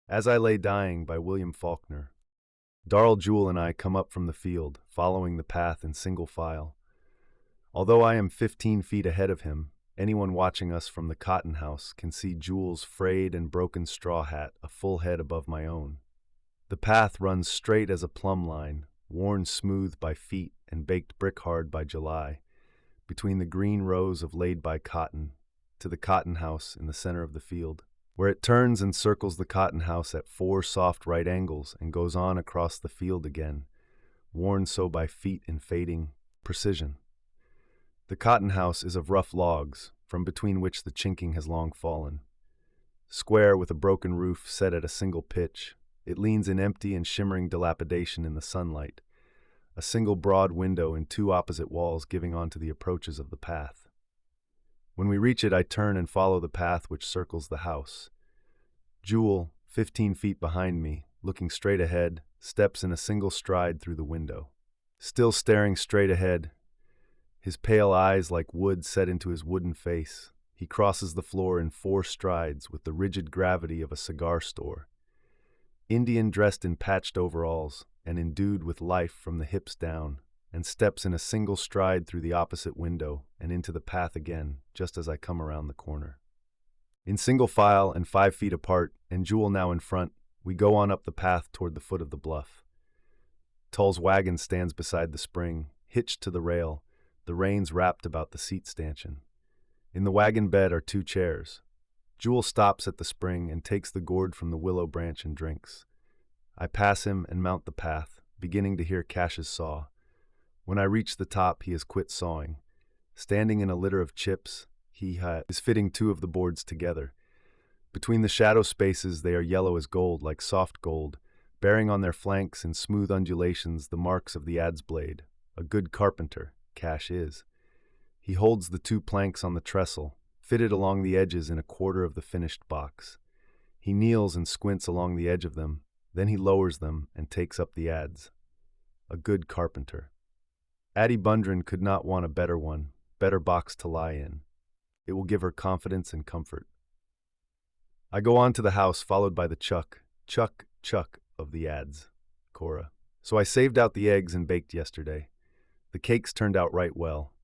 As I Lay Dying by William Faulkner. Darrell Jewell and I come up from the field, following the path in single file. Although I am 15 feet ahead of him, anyone watching us from the cotton house can see Jewell's frayed and broken straw hat a full head above my own. The path runs straight as a plumb line, worn smooth by feet and baked brick hard by July, between the green rows of laid-by cotton, to the cotton house in the center of the field, where it turns and circles the cotton house at 4 soft right angles and goes on across the field again, worn so by feet in fading precision. The cotton house is of rough logs, from between which the chinking has long fallen. Square with a broken roof set at a single pitch, it leans in empty and shimmering dilapidation in the sunlight, a single broad window in 2 opposite walls giving onto the approaches of the path. When we reach it, I turn and follow the path which circles the house. Jewell, 15 feet behind me, looking straight ahead, steps in a single stride through the window. Still staring straight ahead, his pale eyes like wood set into his wooden face, he crosses the floor in 4 strides with the rigid gravity of a cigar store. Indian dressed in patched overalls and endued with life from the hips down, and steps in a single stride through the opposite window and into the path again, just as I come around the corner. In single file and 5 feet apart, and Jewell now in front, we go on up the path toward the foot of the bluff. Tull's wagon stands beside the spring, hitched to the rail, the reins wrapped about the seat stanchion. In the wagon bed are 2 chairs. Jewell stops at the spring and takes the gourd from the willow branch and drinks. I pass him and mount the path, beginning to hear Cash's saw. When I reach the top, he has quit sawing. Standing in a litter of chips, he is fitting 2 of the boards together. Between the shadow spaces, they are yellow as gold, like soft gold, bearing on their flanks in smooth undulations the marks of the adze blade. A good carpenter, Cash is. He holds the 2 planks on the trestle, fitted along the edges in a quarter of the finished box. He kneels and squints along the edge of them, then he lowers them and takes up the adze. A good carpenter. Addie Bundren could not want a better one, better box to lie in. It will give her confidence and comfort. I go on to the house, followed by the chuck of the adze, Cora. So I saved out the eggs and baked yesterday. The cakes turned out right well.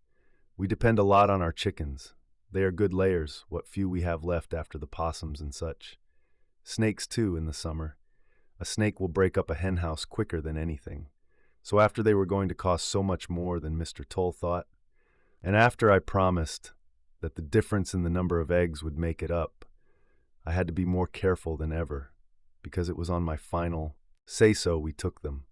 We depend a lot on our chickens. They are good layers, what few we have left after the possums and such. Snakes, too, in the summer. A snake will break up a hen house quicker than anything. So after they were going to cost so much more than Mr. Tull thought, and after I promised that the difference in the number of eggs would make it up, I had to be more careful than ever, because it was on my final say-so we took them.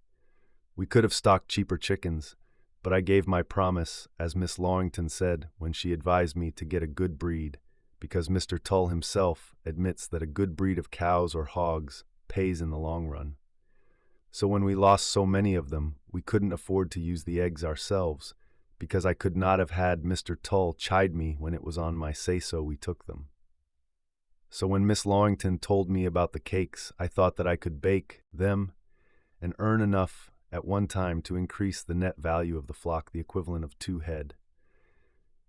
We could have stocked cheaper chickens, but I gave my promise, as Miss Lawington said when she advised me to get a good breed, because Mr. Tull himself admits that a good breed of cows or hogs pays in the long run. So when we lost so many of them, we couldn't afford to use the eggs ourselves, because I could not have had Mr. Tull chide me when it was on my say-so we took them. So when Miss Lawington told me about the cakes, I thought that I could bake them and earn enough at one time to increase the net value of the flock, the equivalent of 2 head.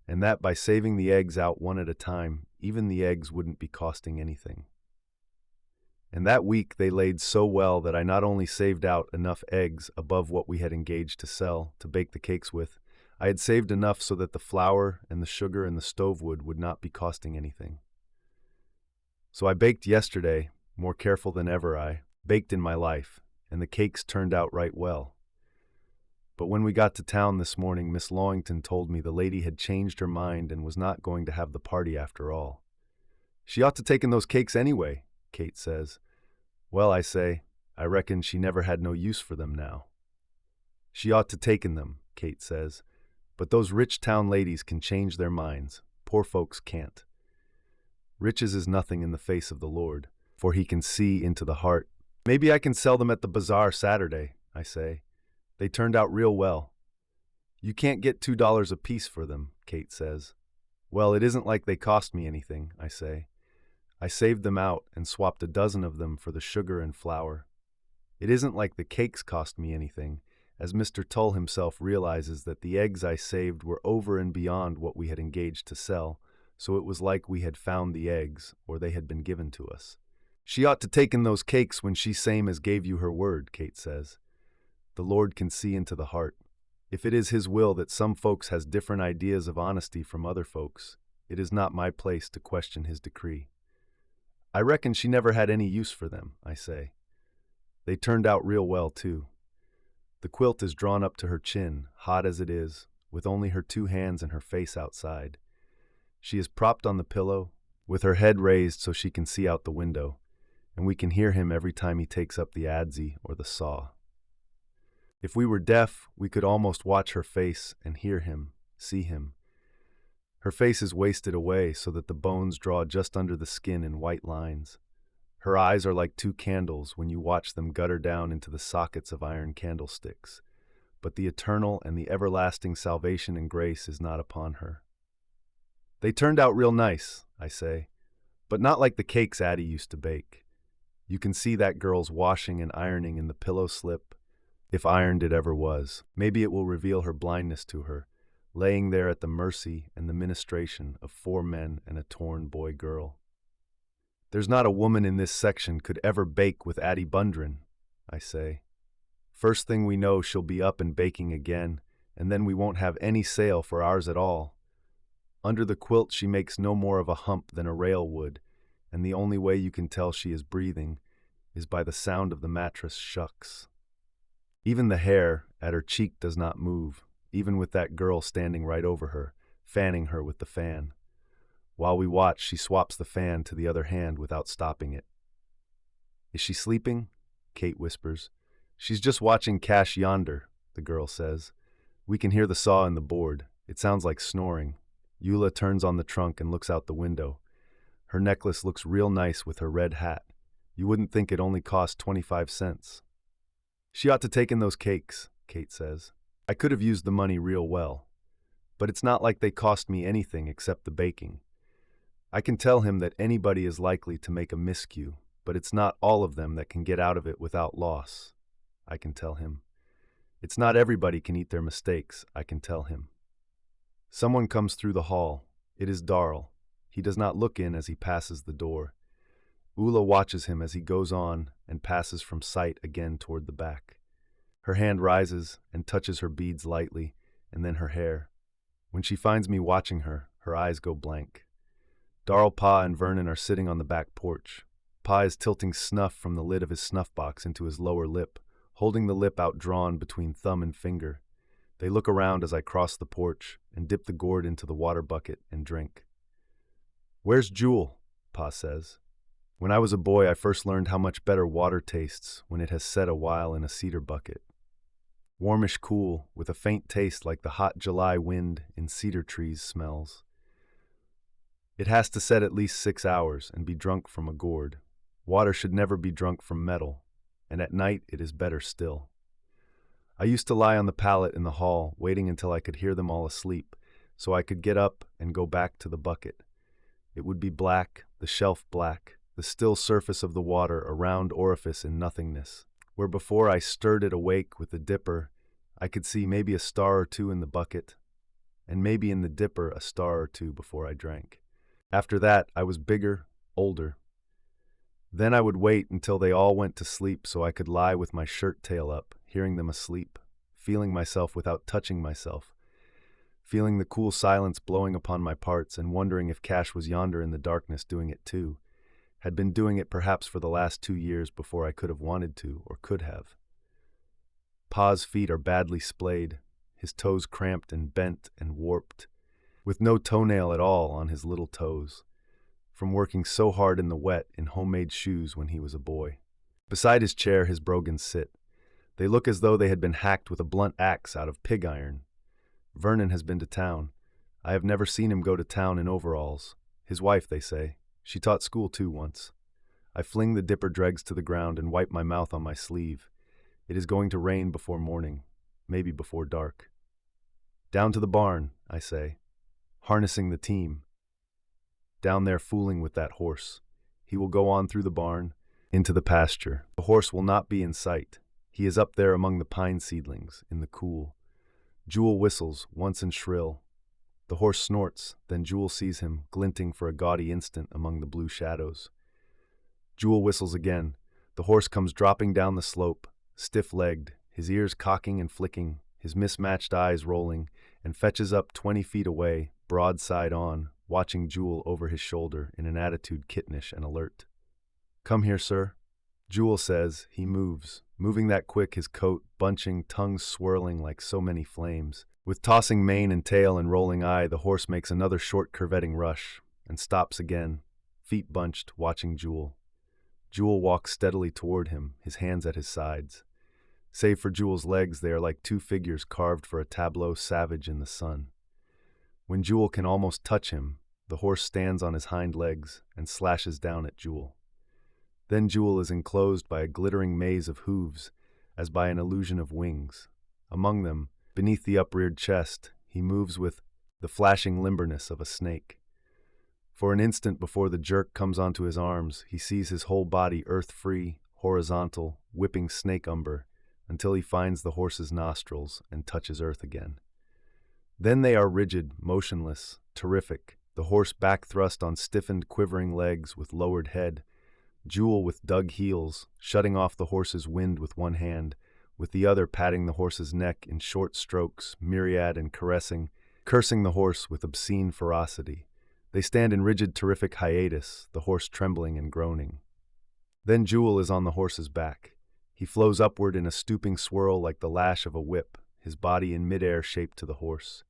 And that by saving the eggs out one at a time, even the eggs wouldn't be costing anything. And that week they laid so well that I not only saved out enough eggs above what we had engaged to sell to bake the cakes with, I had saved enough so that the flour and the sugar and the stove wood would not be costing anything. So I baked yesterday, more careful than ever I baked in my life, and the cakes turned out right well. But when we got to town this morning, Miss Lawington told me the lady had changed her mind and was not going to have the party after all. She ought to take in those cakes anyway, Kate says. Well, I say, I reckon she never had no use for them now. She ought to taken them, Kate says, but those rich town ladies can change their minds. Poor folks can't. Riches is nothing in the face of the Lord, for he can see into the heart. Maybe I can sell them at the bazaar Saturday, I say. They turned out real well. You can't get $2 apiece for them, Kate says. Well, it isn't like they cost me anything, I say. I saved them out and swapped a dozen of them for the sugar and flour. It isn't like the cakes cost me anything, as Mr. Tull himself realizes that the eggs I saved were over and beyond what we had engaged to sell, so it was like we had found the eggs, or they had been given to us. She ought to taken those cakes when she same as gave you her word, Kate says. The Lord can see into the heart. If it is his will that some folks has different ideas of honesty from other folks, it is not my place to question his decree. I reckon she never had any use for them, I say. They turned out real well, too. The quilt is drawn up to her chin, hot as it is, with only her 2 hands and her face outside. She is propped on the pillow, with her head raised so she can see out the window, and we can hear him every time he takes up the adze or the saw. If we were deaf, we could almost watch her face and hear him, see him. Her face is wasted away so that the bones draw just under the skin in white lines. Her eyes are like 2 candles when you watch them gutter down into the sockets of iron candlesticks, but the eternal and the everlasting salvation and grace is not upon her. They turned out real nice, I say, but not like the cakes Addie used to bake. You can see that girl's washing and ironing in the pillow slip, if ironed it ever was. Maybe it will reveal her blindness to her, laying there at the mercy and the ministration of 4 men and a torn boy-girl. There's not a woman in this section could ever bake with Addie Bundren, I say. First thing we know, she'll be up and baking again, and then we won't have any sale for ours at all. Under the quilt she makes no more of a hump than a rail would, and the only way you can tell she is breathing is by the sound of the mattress shucks. Even the hair at her cheek does not move, even with that girl standing right over her, fanning her with the fan. While we watch, she swaps the fan to the other hand without stopping it. Is she sleeping? Kate whispers. She's just watching Cash yonder, the girl says. We can hear the saw in the board. It sounds like snoring. Eula turns on the trunk and looks out the window. Her necklace looks real nice with her red hat. You wouldn't think it only cost 25 cents. She ought to take in those cakes, Kate says. I could have used the money real well. But it's not like they cost me anything except the baking. I can tell him that anybody is likely to make a miscue, but it's not all of them that can get out of it without loss, I can tell him. It's not everybody can eat their mistakes, I can tell him. Someone comes through the hall. It is Darl. He does not look in as he passes the door. Ula watches him as he goes on and passes from sight again toward the back. Her hand rises and touches her beads lightly, and then her hair. When she finds me watching her, her eyes go blank. Darl, Pa, and Vernon are sitting on the back porch. Pa is tilting snuff from the lid of his snuff box into his lower lip, holding the lip outdrawn between thumb and finger. They look around as I cross the porch and dip the gourd into the water bucket and drink. Where's Jewel? Pa says. When I was a boy, I first learned how much better water tastes when it has set a while in a cedar bucket. Warmish cool, with a faint taste like the hot July wind in cedar trees smells. It has to set at least 6 hours and be drunk from a gourd. Water should never be drunk from metal, and at night it is better still. I used to lie on the pallet in the hall, waiting until I could hear them all asleep, so I could get up and go back to the bucket. It would be black, the shelf black, the still surface of the water a round orifice in nothingness, where before I stirred it awake with the dipper, I could see maybe a star or 2 in the bucket, and maybe in the dipper a star or 2 before I drank. After that, I was bigger, older. Then I would wait until they all went to sleep so I could lie with my shirt tail up, hearing them asleep, feeling myself without touching myself, feeling the cool silence blowing upon my parts and wondering if Cash was yonder in the darkness doing it too, had been doing it perhaps for the last 2 years before I could have wanted to or could have. Pa's feet are badly splayed, his toes cramped and bent and warped, with no toenail at all on his little toes, from working so hard in the wet in homemade shoes when he was a boy. Beside his chair, his brogans sit. They look as though they had been hacked with a blunt axe out of pig iron. Vernon has been to town. I have never seen him go to town in overalls. His wife, they say. She taught school too once. I fling the dipper dregs to the ground and wipe my mouth on my sleeve. It is going to rain before morning, maybe before dark. Down to the barn, I say, harnessing the team. Down there fooling with that horse. He will go on through the barn, into the pasture. The horse will not be in sight. He is up there among the pine seedlings, in the cool. Jewel whistles, once and shrill. The horse snorts, then Jewel sees him, glinting for a gaudy instant among the blue shadows. Jewel whistles again. The horse comes dropping down the slope, stiff-legged, his ears cocking and flicking, his mismatched eyes rolling, and fetches up 20 feet away, broadside on, watching Jewel over his shoulder in an attitude kittenish and alert. "Come here, sir." Jewel says. He moves, moving that quick, his coat bunching, tongue swirling like so many flames. With tossing mane and tail and rolling eye, the horse makes another short curvetting rush, and stops again, feet bunched, watching Jewel. Jewel walks steadily toward him, his hands at his sides. Save for Jewel's legs, they are like two figures carved for a tableau savage in the sun. When Jewel can almost touch him, the horse stands on his hind legs and slashes down at Jewel. Then Jewel is enclosed by a glittering maze of hooves, as by an illusion of wings. Among them, beneath the upreared chest, he moves with the flashing limberness of a snake. For an instant before the jerk comes onto his arms, he sees his whole body earth-free, horizontal, whipping snake umber, until he finds the horse's nostrils and touches earth again. Then they are rigid, motionless, terrific, the horse back thrust on stiffened, quivering legs with lowered head, Jewel with dug heels, shutting off the horse's wind with one hand, with the other patting the horse's neck in short strokes, myriad and caressing, cursing the horse with obscene ferocity. They stand in rigid, terrific hiatus, the horse trembling and groaning. Then Jewel is on the horse's back. He flows upward in a stooping swirl like the lash of a whip, his body in midair shaped to the horse.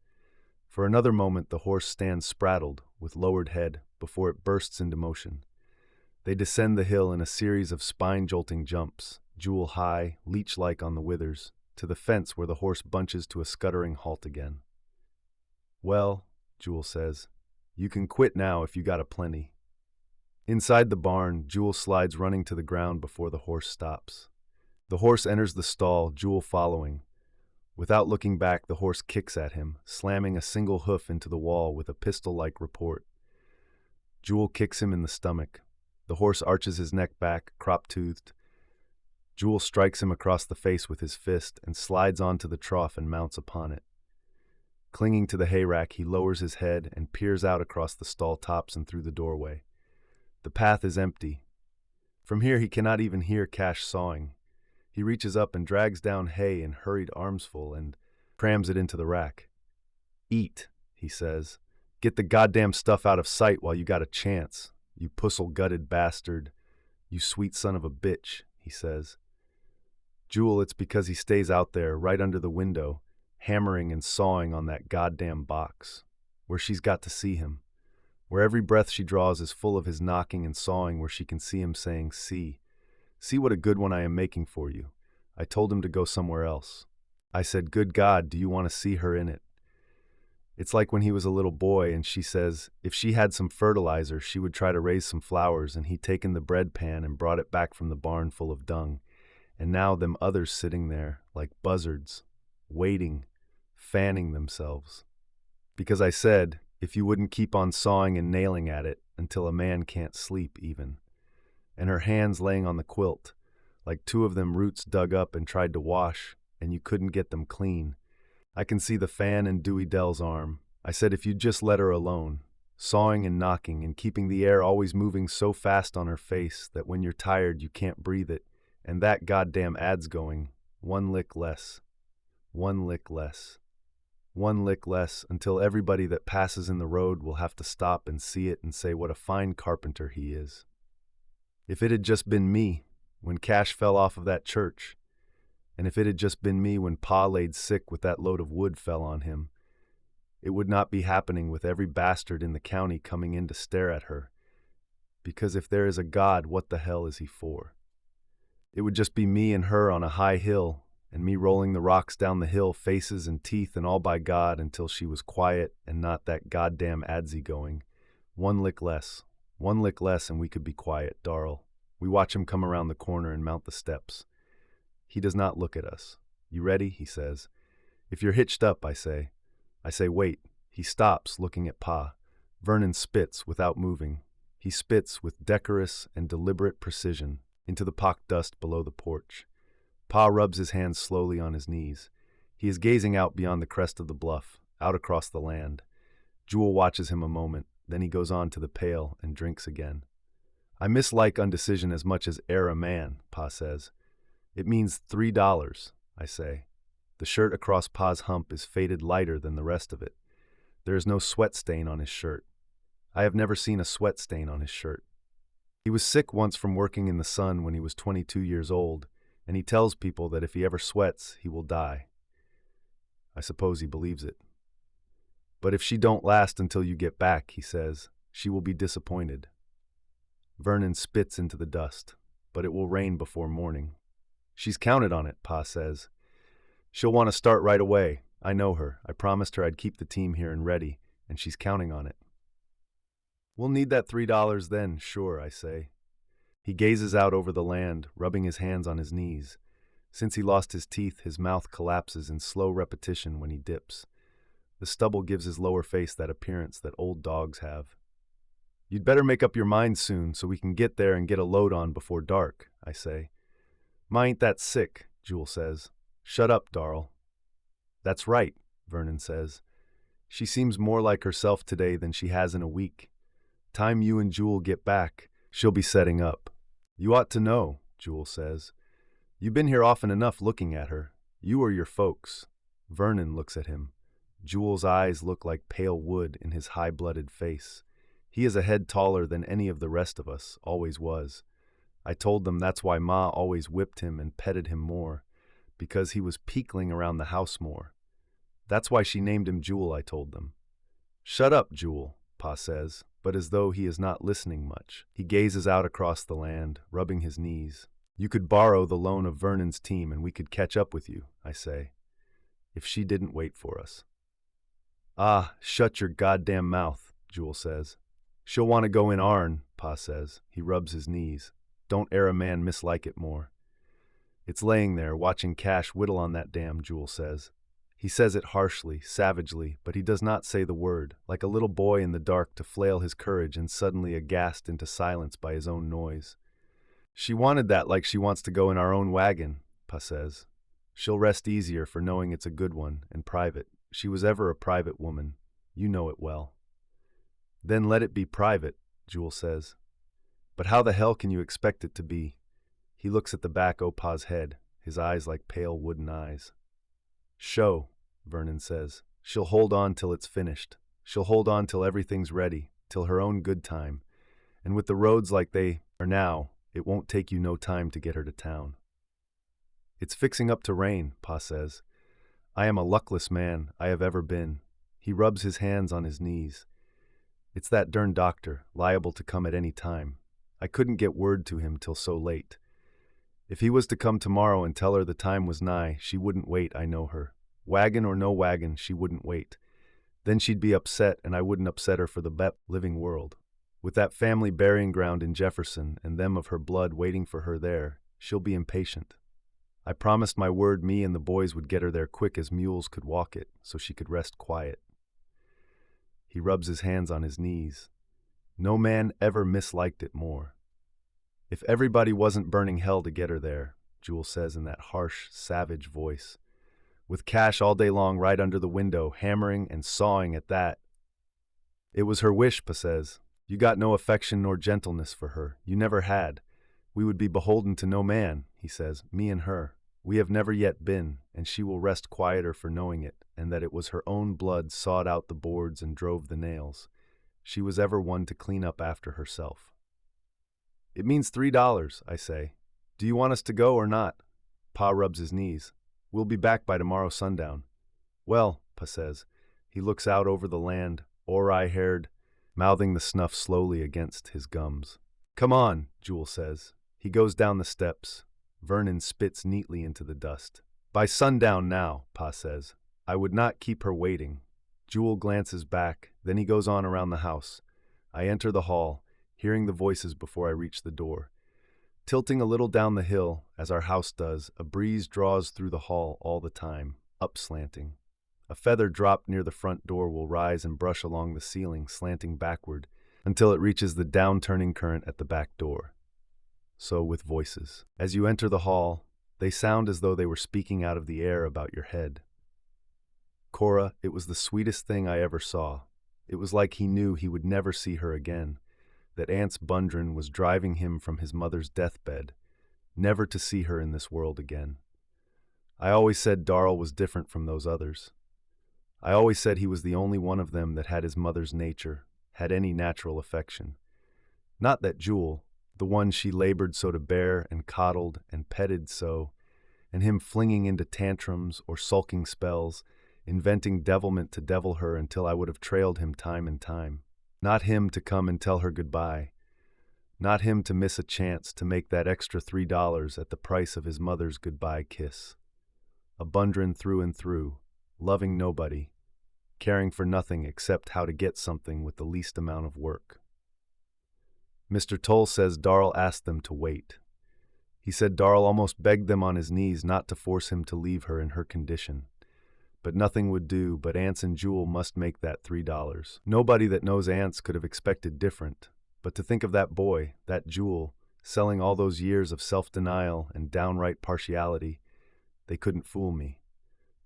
For another moment the horse stands spraddled, with lowered head, before it bursts into motion. They descend the hill in a series of spine-jolting jumps, Jewel high, leech-like on the withers, to the fence where the horse bunches to a scuttering halt again. "Well," Jewel says, "you can quit now if you got a plenty." Inside the barn, Jewel slides running to the ground before the horse stops. The horse enters the stall, Jewel following. Without looking back, the horse kicks at him, slamming a single hoof into the wall with a pistol-like report. Jewel kicks him in the stomach. The horse arches his neck back, crop-toothed. Jewel strikes him across the face with his fist and slides onto the trough and mounts upon it. Clinging to the hay rack, he lowers his head and peers out across the stall tops and through the doorway. The path is empty. From here he cannot even hear Cash sawing. He reaches up and drags down hay in hurried armsful and crams it into the rack. "Eat," he says. "Get the goddamn stuff out of sight while you got a chance. You puzzle-gutted bastard. You sweet son of a bitch," he says. Jewel, it's because he stays out there, right under the window, hammering and sawing on that goddamn box, where she's got to see him, where every breath she draws is full of his knocking and sawing, where she can see him saying, "See what a good one I am making for you. I told him to go somewhere else. I said, good God, do you want to see her in it?" It's like when he was a little boy and she says if she had some fertilizer, she would try to raise some flowers, and he'd taken the bread pan and brought it back from the barn full of dung. And now them others sitting there like buzzards, waiting, fanning themselves. Because I said, if you wouldn't keep on sawing and nailing at it until a man can't sleep even. And her hands laying on the quilt, like two of them roots dug up and tried to wash, and you couldn't get them clean. I can see the fan in Dewey Dell's arm. I said if you'd just let her alone, sawing and knocking and keeping the air always moving so fast on her face that when you're tired you can't breathe it, and that goddamn ad's going, one lick less, one lick less, one lick less, until everybody that passes in the road will have to stop and see it and say what a fine carpenter he is. If it had just been me when Cash fell off of that church, and if it had just been me when Pa laid sick with that load of wood fell on him, it would not be happening with every bastard in the county coming in to stare at her. Because if there is a God, what the hell is he for? It would just be me and her on a high hill, and me rolling the rocks down the hill, faces and teeth and all by God, until she was quiet and not that goddamn adsy going. One lick less, and we could be quiet, Darrell. We watch him come around the corner and mount the steps. He does not look at us. "You ready?" he says. "If you're hitched up," I say. I say, "Wait." He stops, looking at Pa. Vernon spits without moving. He spits with decorous and deliberate precision into the pock dust below the porch. Pa rubs his hands slowly on his knees. He is gazing out beyond the crest of the bluff, out across the land. Jewel watches him a moment, then he goes on to the pail and drinks again. I mislike undecision as much as e'er a man, Pa says. It means $3, I say. The shirt across Pa's hump is faded lighter than the rest of it. There is no sweat stain on his shirt. I have never seen a sweat stain on his shirt. He was sick once from working in the sun when he was 22 years old, and he tells people that if he ever sweats, he will die. I suppose he believes it. But if she don't last until you get back, he says, she will be disappointed. Vernon spits into the dust, but it will rain before morning. She's counted on it, Pa says. She'll want to start right away. I know her. I promised her I'd keep the team here and ready, and she's counting on it. We'll need that $3 then, sure, I say. He gazes out over the land, rubbing his hands on his knees. Since he lost his teeth, his mouth collapses in slow repetition when he dips. The stubble gives his lower face that appearance that old dogs have. You'd better make up your mind soon so we can get there and get a load on before dark, I say. Ma ain't that sick, Jewel says. Shut up, Darl. That's right, Vernon says. She seems more like herself today than she has in a week. Time you and Jewel get back, she'll be setting up. You ought to know, Jewel says. You've been here often enough looking at her. You or your folks. Vernon looks at him. Jewel's eyes look like pale wood in his high-blooded face. He is a head taller than any of the rest of us, always was. I told them that's why Ma always whipped him and petted him more, because he was peekling around the house more. That's why she named him Jewel, I told them. Shut up, Jewel, Pa says, but as though he is not listening much. He gazes out across the land, rubbing his knees. You could borrow the loan of Vernon's team and we could catch up with you, I say, if she didn't wait for us. Ah, shut your goddamn mouth, Jewel says. She'll want to go in ourn, Pa says. He rubs his knees. Don't e'er a man mislike it more. It's laying there, watching Cash whittle on that dam, Jewel says. He says it harshly, savagely, but he does not say the word, like a little boy in the dark to flail his courage and suddenly aghast into silence by his own noise. She wanted that like she wants to go in our own wagon, Pa says. She'll rest easier for knowing it's a good one and private. She was ever a private woman. You know it well. Then let it be private, Jewel says. But how the hell can you expect it to be? He looks at the back o' Pa's head, his eyes like pale wooden eyes. Show, Vernon says. She'll hold on till it's finished. She'll hold on till everything's ready, till her own good time. And with the roads like they are now, it won't take you no time to get her to town. It's fixing up to rain, Pa says. I am a luckless man, I have ever been. He rubs his hands on his knees. It's that darn doctor, liable to come at any time. I couldn't get word to him till so late. If he was to come tomorrow and tell her the time was nigh, she wouldn't wait, I know her. Wagon or no wagon, she wouldn't wait. Then she'd be upset, and I wouldn't upset her for the living world. With that family burying ground in Jefferson and them of her blood waiting for her there, she'll be impatient. I promised my word me and the boys would get her there quick as mules could walk it, so she could rest quiet. He rubs his hands on his knees. No man ever misliked it more. If everybody wasn't burning hell to get her there, Jewel says in that harsh, savage voice, with Cash all day long right under the window, hammering and sawing at that. It was her wish, Pa says. You got no affection nor gentleness for her. You never had. We would be beholden to no man, he says, me and her. We have never yet been, and she will rest quieter for knowing it, and that it was her own blood sawed out the boards and drove the nails. She was ever one to clean up after herself. It means $3, I say. Do you want us to go or not? Pa rubs his knees. We'll be back by tomorrow sundown. Well, Pa says. He looks out over the land, eye-haired, mouthing the snuff slowly against his gums. Come on, Jewel says. He goes down the steps. Vernon spits neatly into the dust. By sundown now, Pa says. I would not keep her waiting. Jewel glances back, then he goes on around the house. I enter the hall, hearing the voices before I reach the door. Tilting a little down the hill, as our house does, a breeze draws through the hall all the time, up slanting. A feather dropped near the front door will rise and brush along the ceiling, slanting backward, until it reaches the down-turning current at the back door. So with voices. As you enter the hall, they sound as though they were speaking out of the air about your head. Cora, it was the sweetest thing I ever saw. It was like he knew he would never see her again. that Aunt Bundren was driving him from his mother's deathbed, never to see her in this world again. I always said Darrell was different from those others. I always said he was the only one of them that had his mother's nature, had any natural affection. Not that Jewel, the one she labored so to bear and coddled and petted so, and him flinging into tantrums or sulking spells, inventing devilment to devil her until I would have trailed him time and time. Not him to come and tell her goodbye. Not him to miss a chance to make that extra $3 at the price of his mother's goodbye kiss. A Bundren through and through, loving nobody, caring for nothing except how to get something with the least amount of work. Mr. Toll says Darrell asked them to wait. He said Darrell almost begged them on his knees not to force him to leave her in her condition. But nothing would do, but Ance and Jewel must make that $3. Nobody that knows Ance could have expected different, but to think of that boy, that Jewel, selling all those years of self-denial and downright partiality, they couldn't fool me.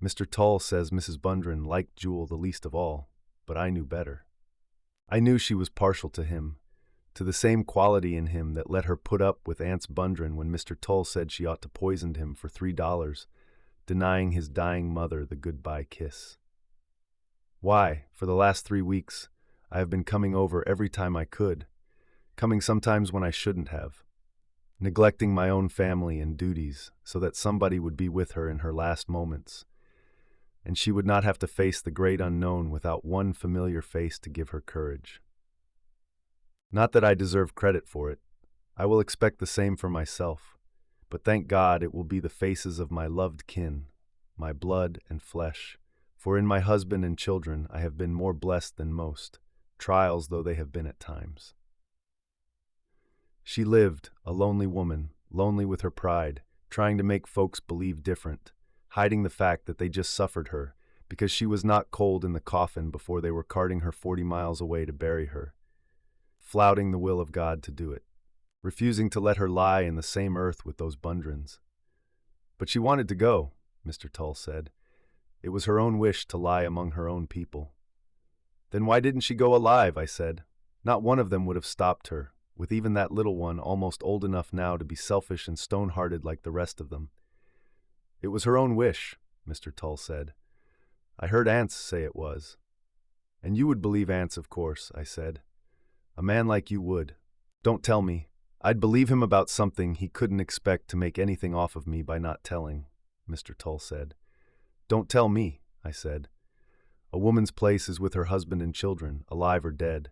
Mr. Toll says Mrs. Bundren liked Jewel the least of all, but I knew better. I knew she was partial to him, to the same quality in him that let her put up with Aunt Bundren when Mr. Toll said she ought to poison him for $3, denying his dying mother the goodbye kiss. Why, for the last 3 weeks, I have been coming over every time I could, coming sometimes when I shouldn't have, neglecting my own family and duties so that somebody would be with her in her last moments, and she would not have to face the great unknown without one familiar face to give her courage. Not that I deserve credit for it. I will expect the same for myself, but thank God it will be the faces of my loved kin, my blood and flesh, for in my husband and children I have been more blessed than most, trials though they have been at times. She lived, a lonely woman, lonely with her pride, trying to make folks believe different, hiding the fact that they just suffered her, because she was not cold in the coffin before they were carting her 40 miles away to bury her, flouting the will of God to do it, refusing to let her lie in the same earth with those Bundrens. But she wanted to go, Mr. Tull said. It was her own wish to lie among her own people. Then why didn't she go alive, I said. Not one of them would have stopped her, with even that little one almost old enough now to be selfish and stone-hearted like the rest of them. It was her own wish, Mr. Tull said. I heard Ance say it was. And you would believe Ance, of course, I said. A man like you would. Don't tell me. I'd believe him about something he couldn't expect to make anything off of me by not telling, Mr. Tull said. Don't tell me, I said. A woman's place is with her husband and children, alive or dead.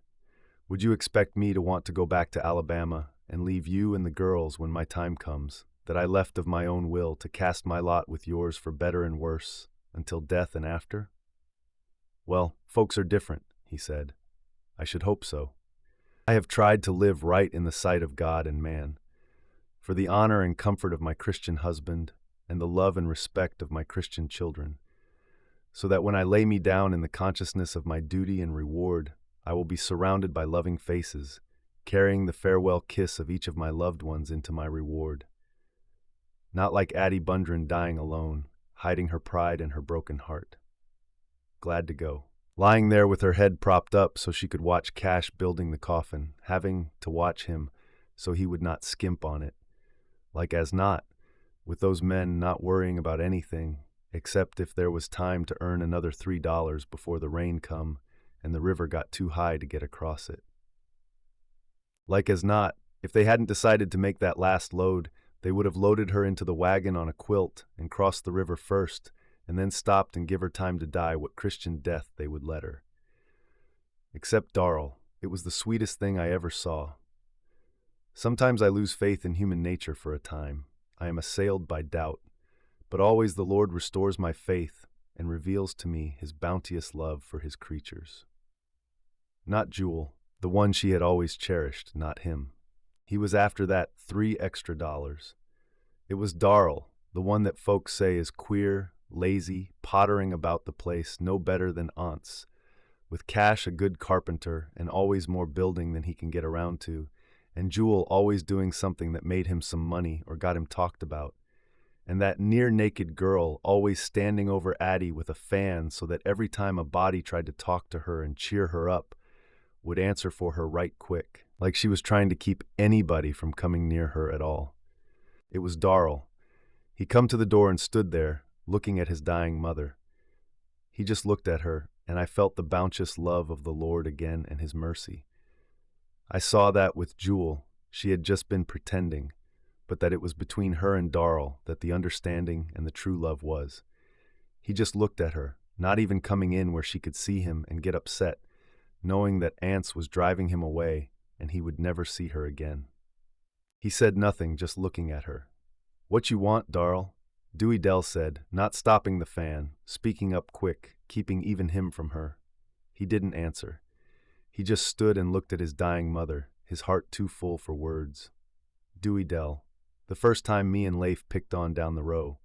Would you expect me to want to go back to Alabama and leave you and the girls when my time comes, that I left of my own will to cast my lot with yours for better and worse, until death and after? Well, folks are different, he said. I should hope so. I have tried to live right in the sight of God and man, for the honor and comfort of my Christian husband and the love and respect of my Christian children, so that when I lay me down in the consciousness of my duty and reward, I will be surrounded by loving faces, carrying the farewell kiss of each of my loved ones into my reward. Not like Addie Bundren dying alone, hiding her pride and her broken heart. Glad to go. Lying there with her head propped up so she could watch Cash building the coffin, having to watch him so he would not skimp on it. Like as not, with those men not worrying about anything, except if there was time to earn another $3 before the rain come and the river got too high to get across it. Like as not, if they hadn't decided to make that last load, they would have loaded her into the wagon on a quilt and crossed the river first, and then stopped and give her time to die what Christian death they would let her. Except Darrell, it was the sweetest thing I ever saw. Sometimes I lose faith in human nature for a time. I am assailed by doubt, but always the Lord restores my faith and reveals to me his bounteous love for his creatures. Not Jewel, the one she had always cherished, not him. He was after that $3 extra. It was Darrell, the one that folks say is queer, lazy, pottering about the place no better than aunts, with Cash a good carpenter and always more building than he can get around to, and Jewel always doing something that made him some money or got him talked about, and that near-naked girl always standing over Addie with a fan so that every time a body tried to talk to her and cheer her up, would answer for her right quick. like she was trying to keep anybody from coming near her at all. It was Darrell. He come to the door and stood there, looking at his dying mother. He just looked at her, and I felt the bounteous love of the Lord again and his mercy. I saw that with Jewel, she had just been pretending, but that it was between her and Darrell that the understanding and the true love was. He just looked at her, not even coming in where she could see him and get upset, knowing that Ance was driving him away and he would never see her again. He said nothing, just looking at her. "What you want, Darrell?" Dewey Dell said, not stopping the fan, speaking up quick, keeping even him from her. He didn't answer. He just stood and looked at his dying mother, his heart too full for words. Dewey Dell, the first time me and Leif picked on down the row.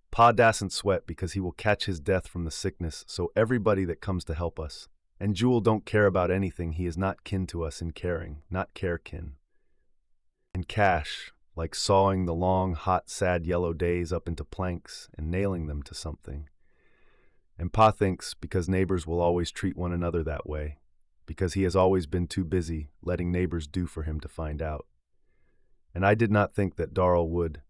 Pa dasn't sweat because he will catch his death from the sickness, so everybody that comes to help us. And Jewel don't care about anything, he is not kin to us in caring, not care kin. And Cash, like sawing the long, hot, sad yellow days up into planks and nailing them to something. And Pa thinks because neighbors will always treat one another that way, because he has always been too busy letting neighbors do for him to find out. And I did not think that Darrell would,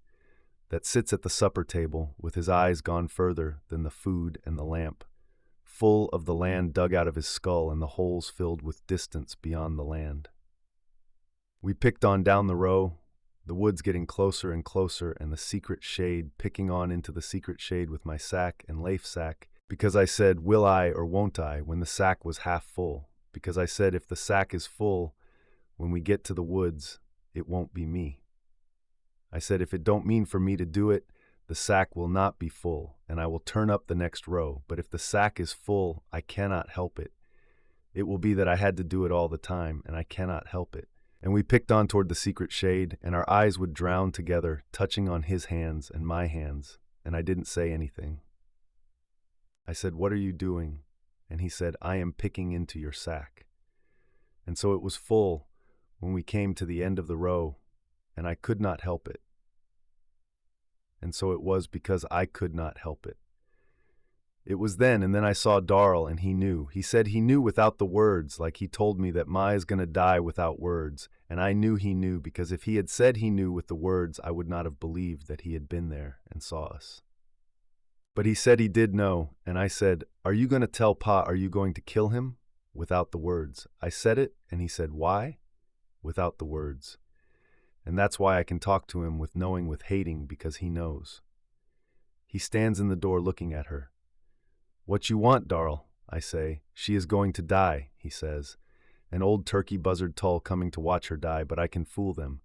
that sits at the supper table with his eyes gone further than the food and the lamp, full of the land dug out of his skull and the holes filled with distance beyond the land. We picked on down the row, the woods getting closer and closer and the secret shade picking on into the secret shade with my sack and Leif's sack, because I said, will I or won't I, when the sack was half full, because I said if the sack is full, when we get to the woods, it won't be me. I said if it don't mean for me to do it, the sack will not be full, and I will turn up the next row, but if the sack is full, I cannot help it. It will be that I had to do it all the time, and I cannot help it. And we picked on toward the secret shade, and our eyes would drown together, touching on his hands and my hands, and I didn't say anything. I said, "What are you doing?" And he said, "I am picking into your sack." And so it was full when we came to the end of the row, and I could not help it. And so it was because I could not help it. It was then, and then I saw Darrell, and he knew. He said he knew without the words, like he told me that Ma is going to die without words, and I knew he knew, because if he had said he knew with the words, I would not have believed that he had been there and saw us. But he said he did know, and I said, "Are you going to tell Pa, are you going to kill him?" Without the words. I said it, and he said, "Why?" Without the words. And that's why I can talk to him with knowing, with hating, because he knows. He stands in the door looking at her. "What you want, Darrell?" I say. "She is going to die," he says. An old turkey buzzard tull coming to watch her die, but I can fool them.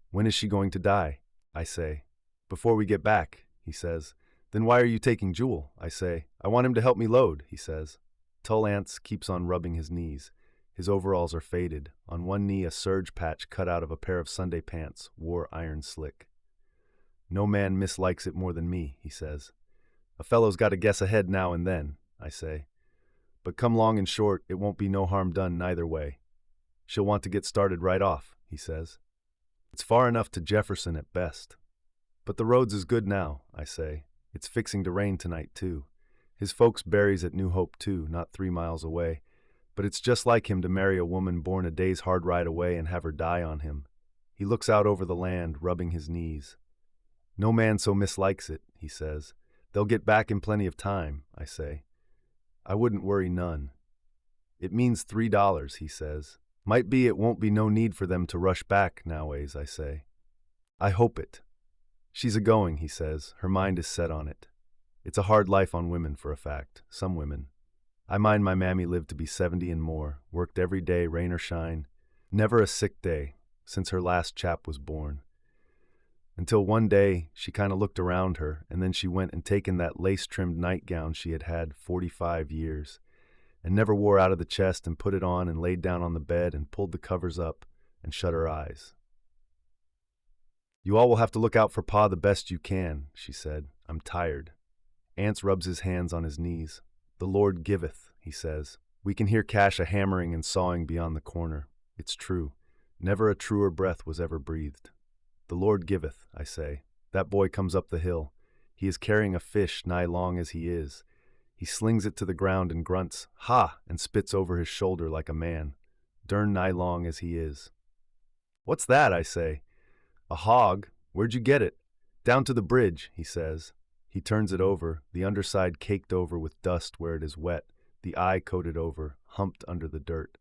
"When is she going to die?" I say. "Before we get back," he says. "Then why are you taking Jewel?" I say. "I want him to help me load," he says. Tull Ants keeps on rubbing his knees. His overalls are faded. On one knee a surge patch cut out of a pair of Sunday pants, wore iron slick. "No man mislikes it more than me," he says. "A fellow's got to guess ahead now and then," I say. "But come long and short, it won't be no harm done neither way. She'll want to get started right off," he says. "It's far enough to Jefferson at best." "But the roads is good now," I say. "It's fixing to rain tonight, too. His folks buries at New Hope, too, not 3 miles away. But it's just like him to marry a woman born a day's hard ride away and have her die on him." He looks out over the land, rubbing his knees. "No man so mislikes it," he says. "They'll get back in plenty of time," I say. "I wouldn't worry none." "It means $3, he says. "Might be it won't be no need for them to rush back nowways," I say. "I hope it." "She's a-going," he says. "Her mind is set on it. It's a hard life on women, for a fact, some women. I mind my mammy lived to be 70 and more, worked every day, rain or shine, never a sick day, since her last chap was born. Until one day, she kind of looked around her, and then she went and taken that lace-trimmed nightgown she had had 45 years, and never wore out of the chest, and put it on and laid down on the bed and pulled the covers up and shut her eyes. "You all will have to look out for Pa the best you can," she said. "I'm tired." Ance rubs his hands on his knees. "The Lord giveth," he says. We can hear Cash a hammering and sawing beyond the corner. It's true. Never a truer breath was ever breathed. "The Lord giveth," I say. That boy comes up the hill. He is carrying a fish nigh long as he is. He slings it to the ground and grunts, "Ha!" and spits over his shoulder like a man. dern nigh long as he is. What's that, I say. A hog? Where'd you get it? Down to the bridge, he says. He turns it over, the underside caked over with dust where it is wet, the eye coated over, humped under the dirt.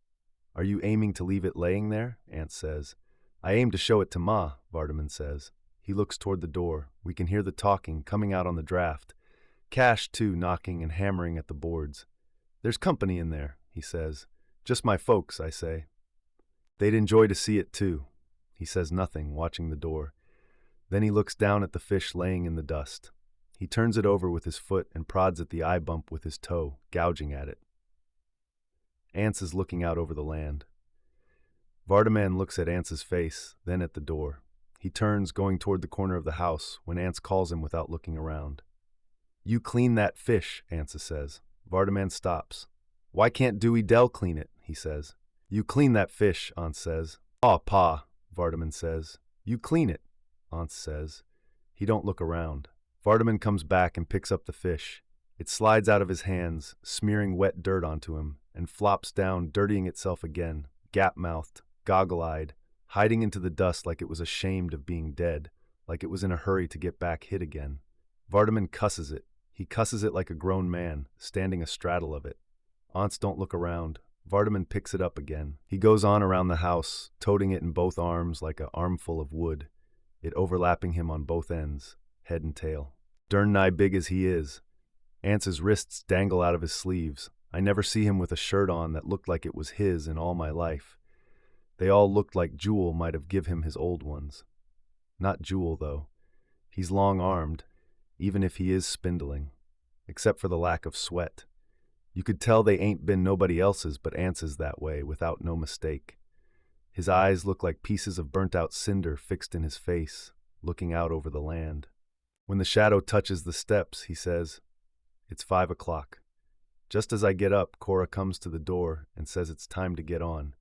Are you aiming to leave it laying there? Aunt says. I aim to show it to Ma, Vardaman says. He looks toward the door. We can hear the talking coming out on the draft. Cash, too, knocking and hammering at the boards. There's company in there, he says. Just my folks, I say. They'd enjoy to see it, too. He says nothing, watching the door. Then he looks down at the fish laying in the dust. He turns it over with his foot and prods at the eye bump with his toe, gouging at it. Ance is looking out over the land. Vardaman looks at Ance's face, then at the door. He turns, going toward the corner of the house, when Ance calls him without looking around. You clean that fish, Ance says. Vardaman stops. Why can't Dewey Dell clean it, he says. You clean that fish, Ance says. Aw, Pa, Vardaman says. You clean it, Ance says. He don't look around. Vardaman comes back and picks up the fish. It slides out of his hands, smearing wet dirt onto him, and flops down, dirtying itself again, gap-mouthed, goggle-eyed, hiding into the dust like it was ashamed of being dead, like it was in a hurry to get back hid again. Vardaman cusses it. He cusses it like a grown man, standing astraddle of it. Aunts don't look around. Vardaman picks it up again. He goes on around the house, toting it in both arms like an armful of wood, it overlapping him on both ends, head and tail. Dern nigh big as he is. Ance's wrists dangle out of his sleeves. I never see him with a shirt on that looked like it was his in all my life. They all looked like Jewel might have give him his old ones. Not Jewel, though. He's long-armed, even if he is spindling, except for the lack of sweat. You could tell they ain't been nobody else's but Ance's that way, without no mistake. His eyes look like pieces of burnt-out cinder fixed in his face, looking out over the land. When the shadow touches the steps, he says, It's 5 o'clock. Just as I get up, Cora comes to the door and says it's time to get on.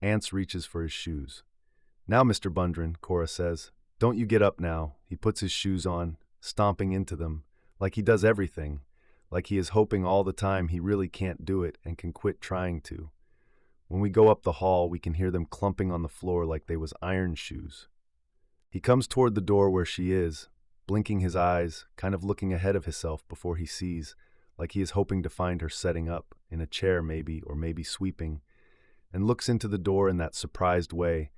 Ance reaches for his shoes. Now, Mr. Bundren, Cora says, don't you get up now. He puts his shoes on, stomping into them, like he does everything, like he is hoping all the time he really can't do it and can quit trying to. When we go up the hall, we can hear them clumping on the floor like they was iron shoes. He comes toward the door where she is, blinking his eyes, kind of looking ahead of himself before he sees, like he is hoping to find her setting up, in a chair maybe, or maybe sweeping, and looks into the door in that surprised way,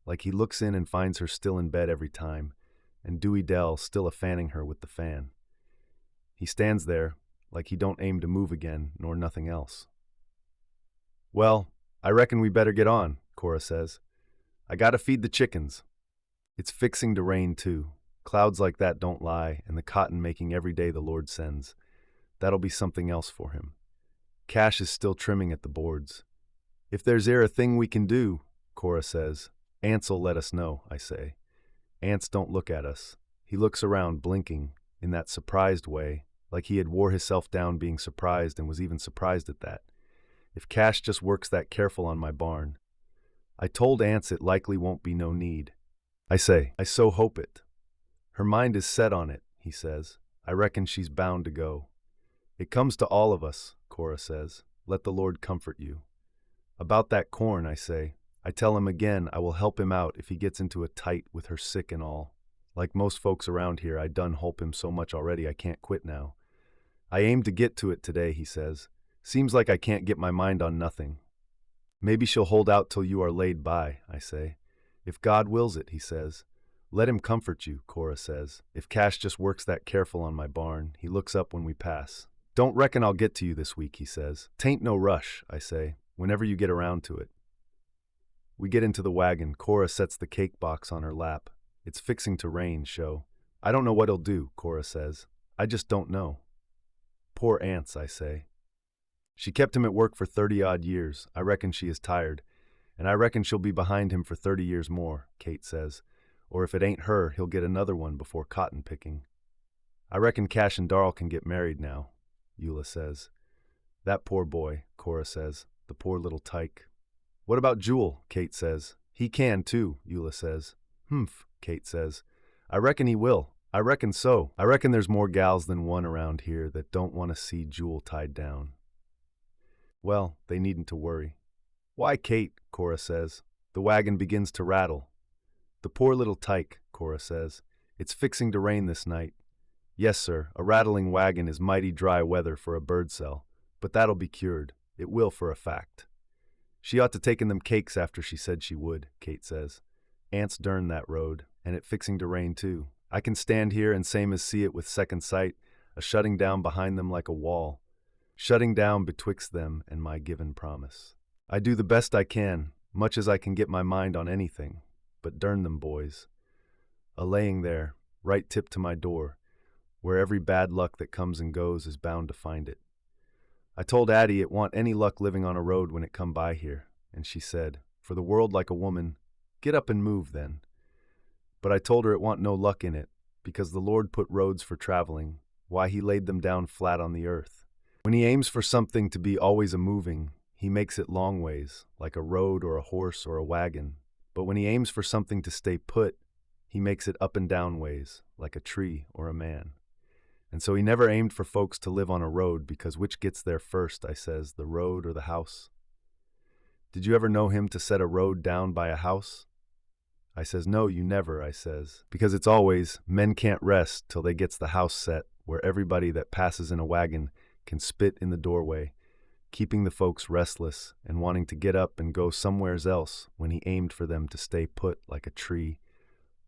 like he looks in and finds her still in bed every time, and Dewey Dell still a-fanning her with the fan. He stands there, like he don't aim to move again, nor nothing else. Well, I reckon we better get on, Cora says. I gotta feed the chickens. It's fixing to rain, too. Clouds like that don't lie, and the cotton making every day the Lord sends. That'll be something else for him. Cash is still trimming at the boards. If there's a thing we can do, Cora says. Ance'll let us know, I say. Ance don't look at us. He looks around, blinking, in that surprised way, like he had wore himself down being surprised and was even surprised at that. If Cash just works that careful on my barn. I told Ance it likely won't be no need. I say, I so hope it. Her mind is set on it, he says. I reckon she's bound to go. It comes to all of us, Cora says. Let the Lord comfort you. About that corn, I say. I tell him again I will help him out if he gets into a tight with her sick and all. Like most folks around here, I done help him so much already I can't quit now. I aim to get to it today, he says. Seems like I can't get my mind on nothing. Maybe she'll hold out till you are laid by, I say. If God wills it, he says. Let him comfort you, Cora says. If Cash just works that careful on my barn, he looks up when we pass. Don't reckon I'll get to you this week, he says. Tain't no rush, I say, whenever you get around to it. We get into the wagon. Cora sets the cake box on her lap. It's fixing to rain, show. I don't know what he'll do, Cora says. I just don't know. Poor Ance, I say. She kept him at work for 30-odd years. I reckon she is tired. And I reckon she'll be behind him for 30 years more, Kate says. Or if it ain't her, he'll get another one before cotton picking. I reckon Cash and Darl can get married now, Eula says. That poor boy, Cora says. The poor little tyke. What about Jewel, Kate says. He can too, Eula says. Humph, Kate says. I reckon he will. I reckon so. I reckon there's more gals than one around here that don't want to see Jewel tied down. Well, they needn't to worry. Why, Kate, Cora says. The wagon begins to rattle. The poor little tyke, Cora says. It's fixing to rain this night. Yes, sir, a rattling wagon is mighty dry weather for a bird cell, but that'll be cured. It will for a fact. She ought to taken them cakes after she said she would, Kate says. Ants dern that road, and it fixing to rain too. I can stand here and same as see it with second sight, a shutting down behind them like a wall, shutting down betwixt them and my given promise. I do the best I can, much as I can get my mind on anything, but dern them boys. A laying there, right tip to my door, where every bad luck that comes and goes is bound to find it. I told Addie it want any luck living on a road when it come by here, and she said, for the world like a woman, get up and move then. But I told her it want no luck in it, because the Lord put roads for traveling, why he laid them down flat on the earth. When he aims for something to be always a-moving, he makes it long ways, like a road or a horse or a wagon. But when he aims for something to stay put, he makes it up and down ways, like a tree or a man. And so he never aimed for folks to live on a road, because which gets there first, I says, the road or the house? Did you ever know him to set a road down by a house? I says, no, you never, I says, because it's always, men can't rest till they gets the house set, where everybody that passes in a wagon can spit in the doorway, keeping the folks restless and wanting to get up and go somewheres else when he aimed for them to stay put like a tree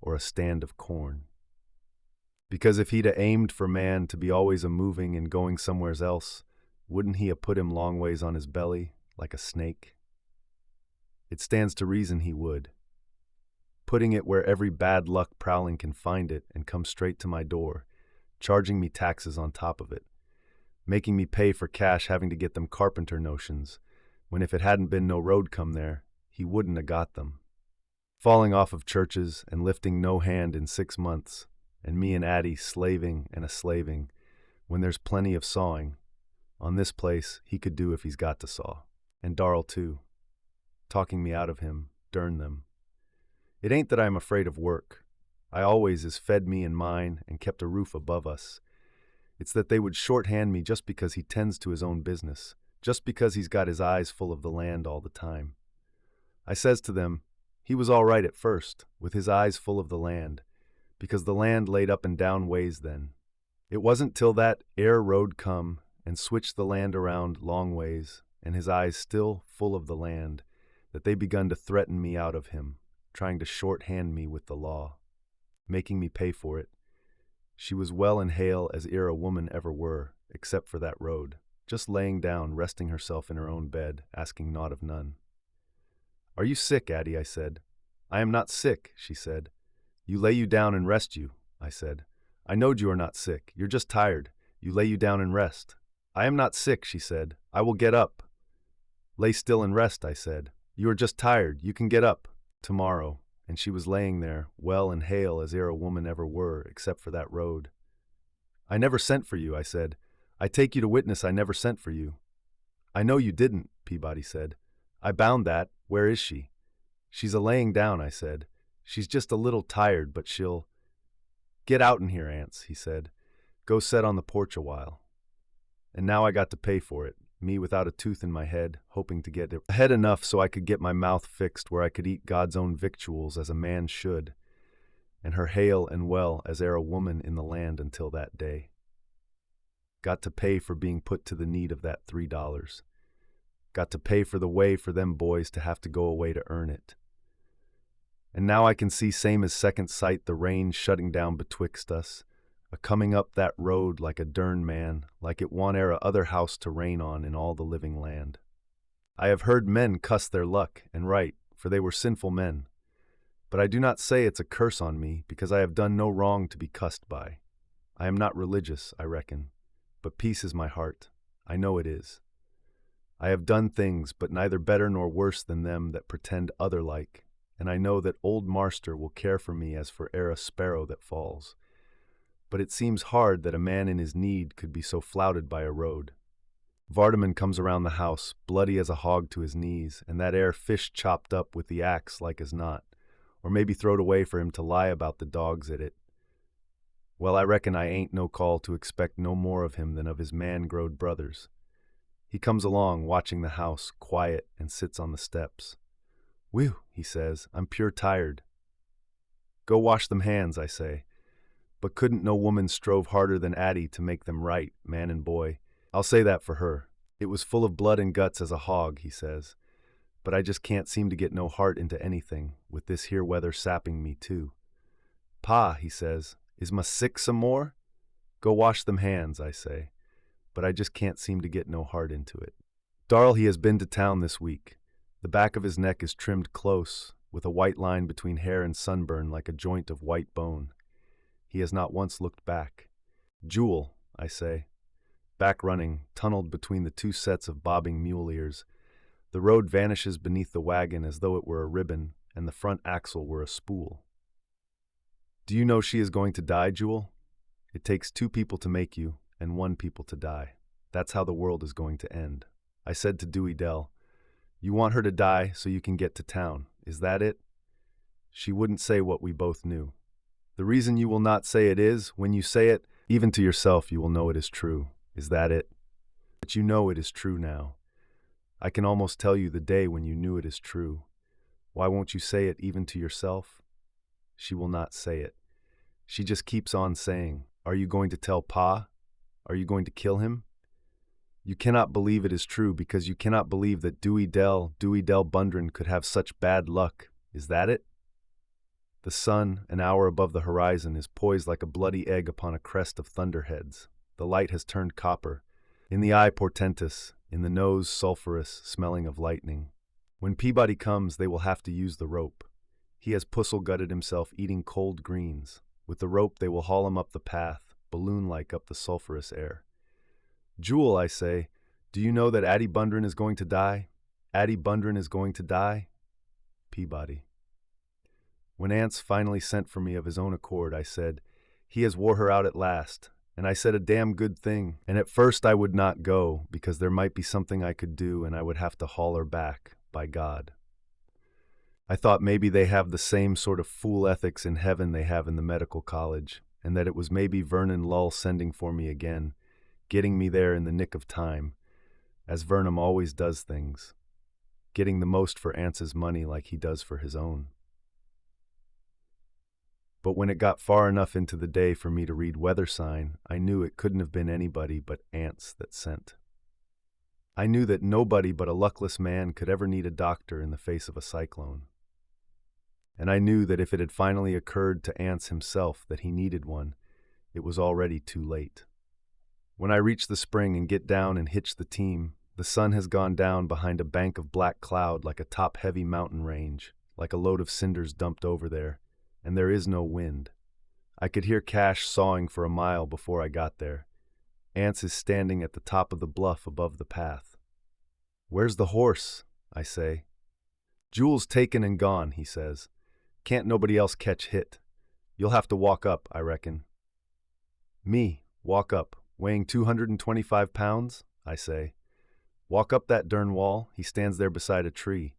or a stand of corn. Because if he'd aimed for man to be always a-moving and going somewheres else, wouldn't he put him long ways on his belly, like a snake? It stands to reason he would, putting it where every bad luck prowling can find it and come straight to my door, charging me taxes on top of it, making me pay for cash having to get them carpenter notions, when if it hadn't been no road come there, he wouldn't have got them. Falling off of churches and lifting no hand in 6 months, and me and Addie slaving and a-slaving, when there's plenty of sawing. On this place he could do if he's got to saw. And Darrell too, talking me out of him, dern them. It ain't that I'm afraid of work. I always is fed me and mine and kept a roof above us. It's that they would shorthand me just because he tends to his own business, just because he's got his eyes full of the land all the time. I says to them, he was all right at first, with his eyes full of the land, because the land laid up and down ways then. It wasn't till that air road come and switched the land around long ways, and his eyes still full of the land, that they begun to threaten me out of him, trying to shorthand me with the law, making me pay for it. She was well and hale as ere a woman ever were, except for that road, just laying down, resting herself in her own bed, asking naught of none. Are you sick, Addie? I said. I am not sick, she said. You lay you down and rest you, I said. I knowed you are not sick. You're just tired. You lay you down and rest. I am not sick, she said. I will get up. Lay still and rest, I said. You are just tired. You can get up. Tomorrow. And she was laying there, well and hale as ere a woman ever were, except for that road. I never sent for you, I said. I take you to witness I never sent for you. I know you didn't, Peabody said. I bound that. Where is she? She's a-laying down, I said. She's just a little tired, but she'll... Get out in here, Ants, he said. Go set on the porch a while. And now I got to pay for it, me without a tooth in my head, hoping to get it ahead enough so I could get my mouth fixed where I could eat God's own victuals as a man should, and her hale and well as e'er a woman in the land until that day. Got to pay for being put to the need of that $3. Got to pay for the way for them boys to have to go away to earn it. And now I can see same as second sight the rain shutting down betwixt us, a-coming up that road like a dern man, like it want e'er a other house to rain on in all the living land. I have heard men cuss their luck, and right, for they were sinful men. But I do not say it's a curse on me, because I have done no wrong to be cussed by. I am not religious, I reckon, but peace is my heart. I know it is. I have done things, but neither better nor worse than them that pretend other like, and I know that old Marster will care for me as for e'er a sparrow that falls. But it seems hard that a man in his need could be so flouted by a road. Vardaman comes around the house, bloody as a hog to his knees, and that ere fish chopped up with the axe like as not, or maybe throwed away for him to lie about the dogs at it. Well, I reckon I ain't no call to expect no more of him than of his man-growed brothers. He comes along, watching the house, quiet, and sits on the steps. Whew, he says, I'm pure tired. Go wash them hands, I say. But couldn't no woman strove harder than Addie to make them right, man and boy? I'll say that for her. It was full of blood and guts as a hog, he says. But I just can't seem to get no heart into anything, with this here weather sapping me too. Pa, he says, is ma sick some more? Go wash them hands, I say. But I just can't seem to get no heart into it. Darl, he has been to town this week. The back of his neck is trimmed close, with a white line between hair and sunburn like a joint of white bone. He has not once looked back. Jewel, I say. Back running, tunneled between the two sets of bobbing mule ears. The road vanishes beneath the wagon as though it were a ribbon and the front axle were a spool. Do you know she is going to die, Jewel? It takes 2 people to make you and 1 people to die. That's how the world is going to end. I said to Dewey Dell, you want her to die so you can get to town. Is that it? She wouldn't say what we both knew. The reason you will not say it is, when you say it, even to yourself you will know it is true. Is that it? But you know it is true now. I can almost tell you the day when you knew it is true. Why won't you say it even to yourself? She will not say it. She just keeps on saying, are you going to tell Pa? Are you going to kill him? You cannot believe it is true because you cannot believe that Dewey Dell Bundren could have such bad luck. Is that it? The sun, an hour above the horizon, is poised like a bloody egg upon a crest of thunderheads. The light has turned copper. In the eye portentous, in the nose sulphurous, smelling of lightning. When Peabody comes, they will have to use the rope. He has puzzle-gutted himself eating cold greens. With the rope they will haul him up the path, balloon-like up the sulphurous air. Jewel, I say, do you know that Addie Bundren is going to die? Addie Bundren is going to die? Peabody. When Ance finally sent for me of his own accord, I said, he has wore her out at last, and I said a damn good thing, and at first I would not go, because there might be something I could do and I would have to haul her back, by God. I thought maybe they have the same sort of fool ethics in heaven they have in the medical college, and that it was maybe Vernon Lull sending for me again, getting me there in the nick of time, as Vernon always does things, getting the most for Ance's money like he does for his own. But when it got far enough into the day for me to read weather sign, I knew it couldn't have been anybody but Ance that sent. I knew that nobody but a luckless man could ever need a doctor in the face of a cyclone. And I knew that if it had finally occurred to Ance himself that he needed one, it was already too late. When I reach the spring and get down and hitch the team, the sun has gone down behind a bank of black cloud like a top-heavy mountain range, like a load of cinders dumped over there, and there is no wind. I could hear Cash sawing for a mile before I got there. Ance is standing at the top of the bluff above the path. Where's the horse? I say. Jewel's taken and gone, he says. Can't nobody else catch hit. You'll have to walk up, I reckon. Me, walk up, weighing 225 pounds? I say. Walk up that dern wall, he stands there beside a tree.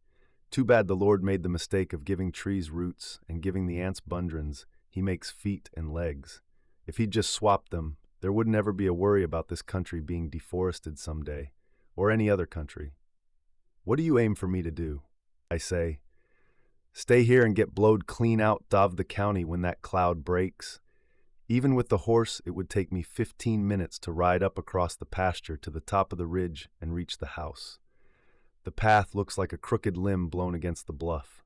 Too bad the Lord made the mistake of giving trees roots and giving the ants bundrens. He makes feet and legs. If he'd just swapped them, there wouldn't ever be a worry about this country being deforested someday, or any other country. What do you aim for me to do? I say. Stay here and get blowed clean out of the county when that cloud breaks. Even with the horse, it would take me 15 minutes to ride up across the pasture to the top of the ridge and reach the house. The path looks like a crooked limb blown against the bluff.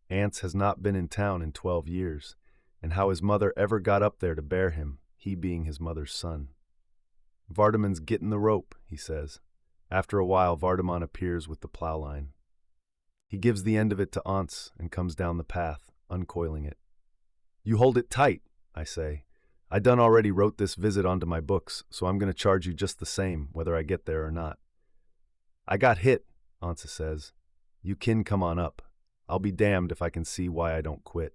Ance has not been in town in 12 years, and how his mother ever got up there to bear him, he being his mother's son. Vardaman's getting the rope, he says. After a while, Vardaman appears with the plow line. He gives the end of it to Ance and comes down the path, uncoiling it. You hold it tight, I say. I done already wrote this visit onto my books, so I'm going to charge you just the same, whether I get there or not. I got hit, Ance says. You kin come on up. I'll be damned if I can see why I don't quit.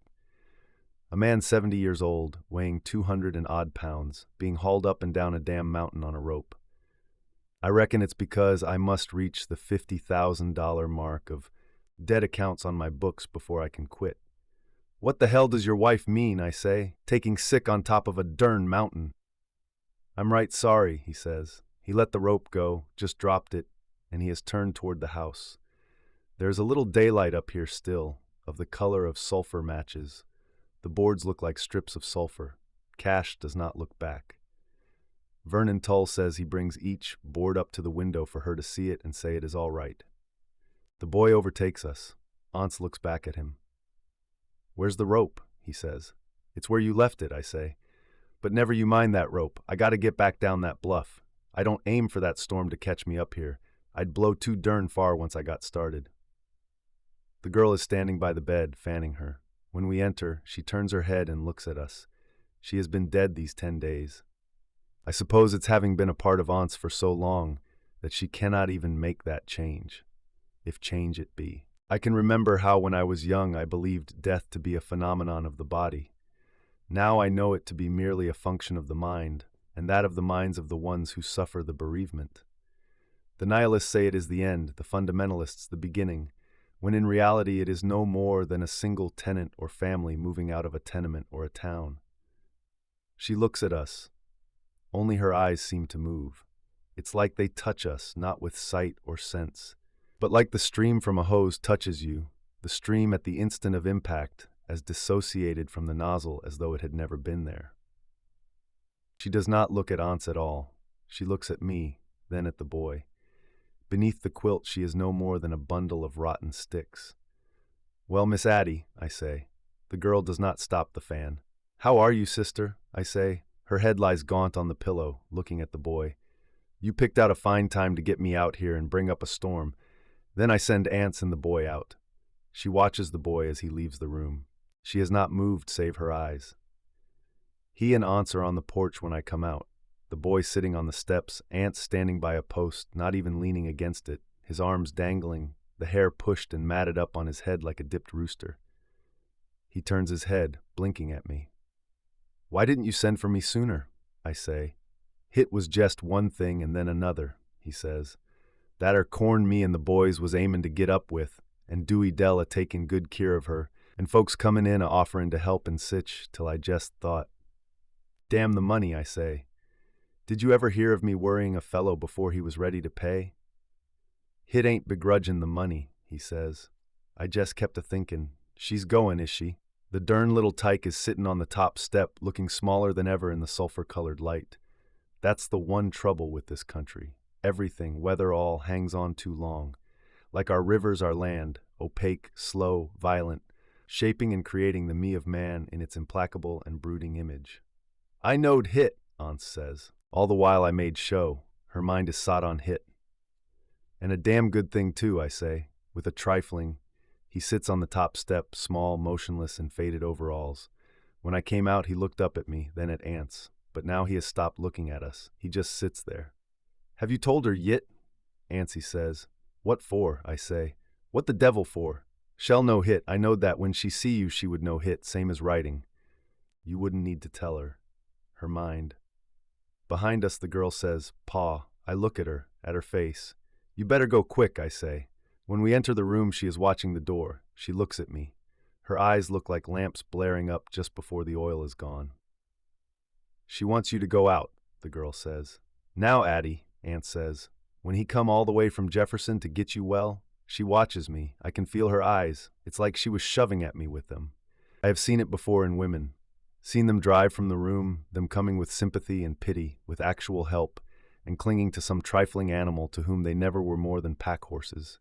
A man 70 years old, weighing 200 and odd pounds, being hauled up and down a damn mountain on a rope. I reckon it's because I must reach the $50,000 mark of dead accounts on my books before I can quit. What the hell does your wife mean, I say, taking sick on top of a dern mountain? I'm right sorry, he says. He let the rope go, just dropped it, and he has turned toward the house. There's a little daylight up here still, of the color of sulfur matches. The boards look like strips of sulfur. Cash does not look back. Vernon Tull says he brings each board up to the window for her to see it and say it is all right. The boy overtakes us. Aunt looks back at him. "Where's the rope?" he says. "It's where you left it," I say. "But never you mind that rope. I gotta get back down that bluff. I don't aim for that storm to catch me up here. I'd blow too darn far once I got started." The girl is standing by the bed, fanning her. When we enter, she turns her head and looks at us. She has been dead these 10 days. I suppose it's having been a part of Aunt's for so long that she cannot even make that change, if change it be. I can remember how when I was young I believed death to be a phenomenon of the body. Now I know it to be merely a function of the mind, and that of the minds of the ones who suffer the bereavement. The nihilists say it is the end, the fundamentalists the beginning, when in reality it is no more than a single tenant or family moving out of a tenement or a town. She looks at us. Only her eyes seem to move. It's like they touch us, not with sight or sense, but like the stream from a hose touches you, the stream at the instant of impact, as dissociated from the nozzle as though it had never been there. She does not look at Aunt at all. She looks at me, then at the boy. Beneath the quilt she is no more than a bundle of rotten sticks. "Well, Miss Addie," I say. The girl does not stop the fan. "How are you, sister?" I say. Her head lies gaunt on the pillow, looking at the boy. "You picked out a fine time to get me out here and bring up a storm." Then I send Aunts and the boy out. She watches the boy as he leaves the room. She has not moved save her eyes. He and Aunts are on the porch when I come out. The boy sitting on the steps, Aunts standing by a post, not even leaning against it, his arms dangling, the hair pushed and matted up on his head like a dipped rooster. He turns his head, blinking at me. "Why didn't you send for me sooner?" I say. "Hit was just one thing and then another," he says. "That 'er corn me and the boys was aimin' to get up with, and Dewey Dell a-takin' good keer of her, and folks comin' in a-offerin' to help and sich, till I jest thought." "Damn the money," I say. "Did you ever hear of me worrying a fellow before he was ready to pay?" "Hit ain't begrudgin' the money," he says. "I jest kept a-thinkin', she's goin', is she? The dern little tyke is sittin' on the top step, looking smaller than ever in the sulfur-colored light. That's the one trouble with this country. Everything, weather all, hangs on too long. Like our rivers, our land, opaque, slow, violent, shaping and creating the me of man in its implacable and brooding image." "I knowed Hit," Aunt says. All the while I made show. Her mind is sot on Hit. "And a damn good thing too," I say, with a trifling. He sits on the top step, small, motionless, in faded overalls. When I came out, he looked up at me, then at Aunts. But now he has stopped looking at us. He just sits there. "Have you told her yit?" Auntie says. "What for?" I say. "What the devil for? Shell know Hit. I knowed that when she see you, she would know Hit, same as writing." "You wouldn't need to tell her." Her mind. Behind us, the girl says, "Pa." I look at her face. "You better go quick," I say. When we enter the room, she is watching the door. She looks at me. Her eyes look like lamps blaring up just before the oil is gone. "She wants you to go out," the girl says. "Now, Addie," Aunt says. "When he come all the way from Jefferson to get you well," she watches me. I can feel her eyes. It's like she was shoving at me with them. I have seen it before in women. Seen them drive from the room, them coming with sympathy and pity, with actual help, and clinging to some trifling animal to whom they never were more than pack horses.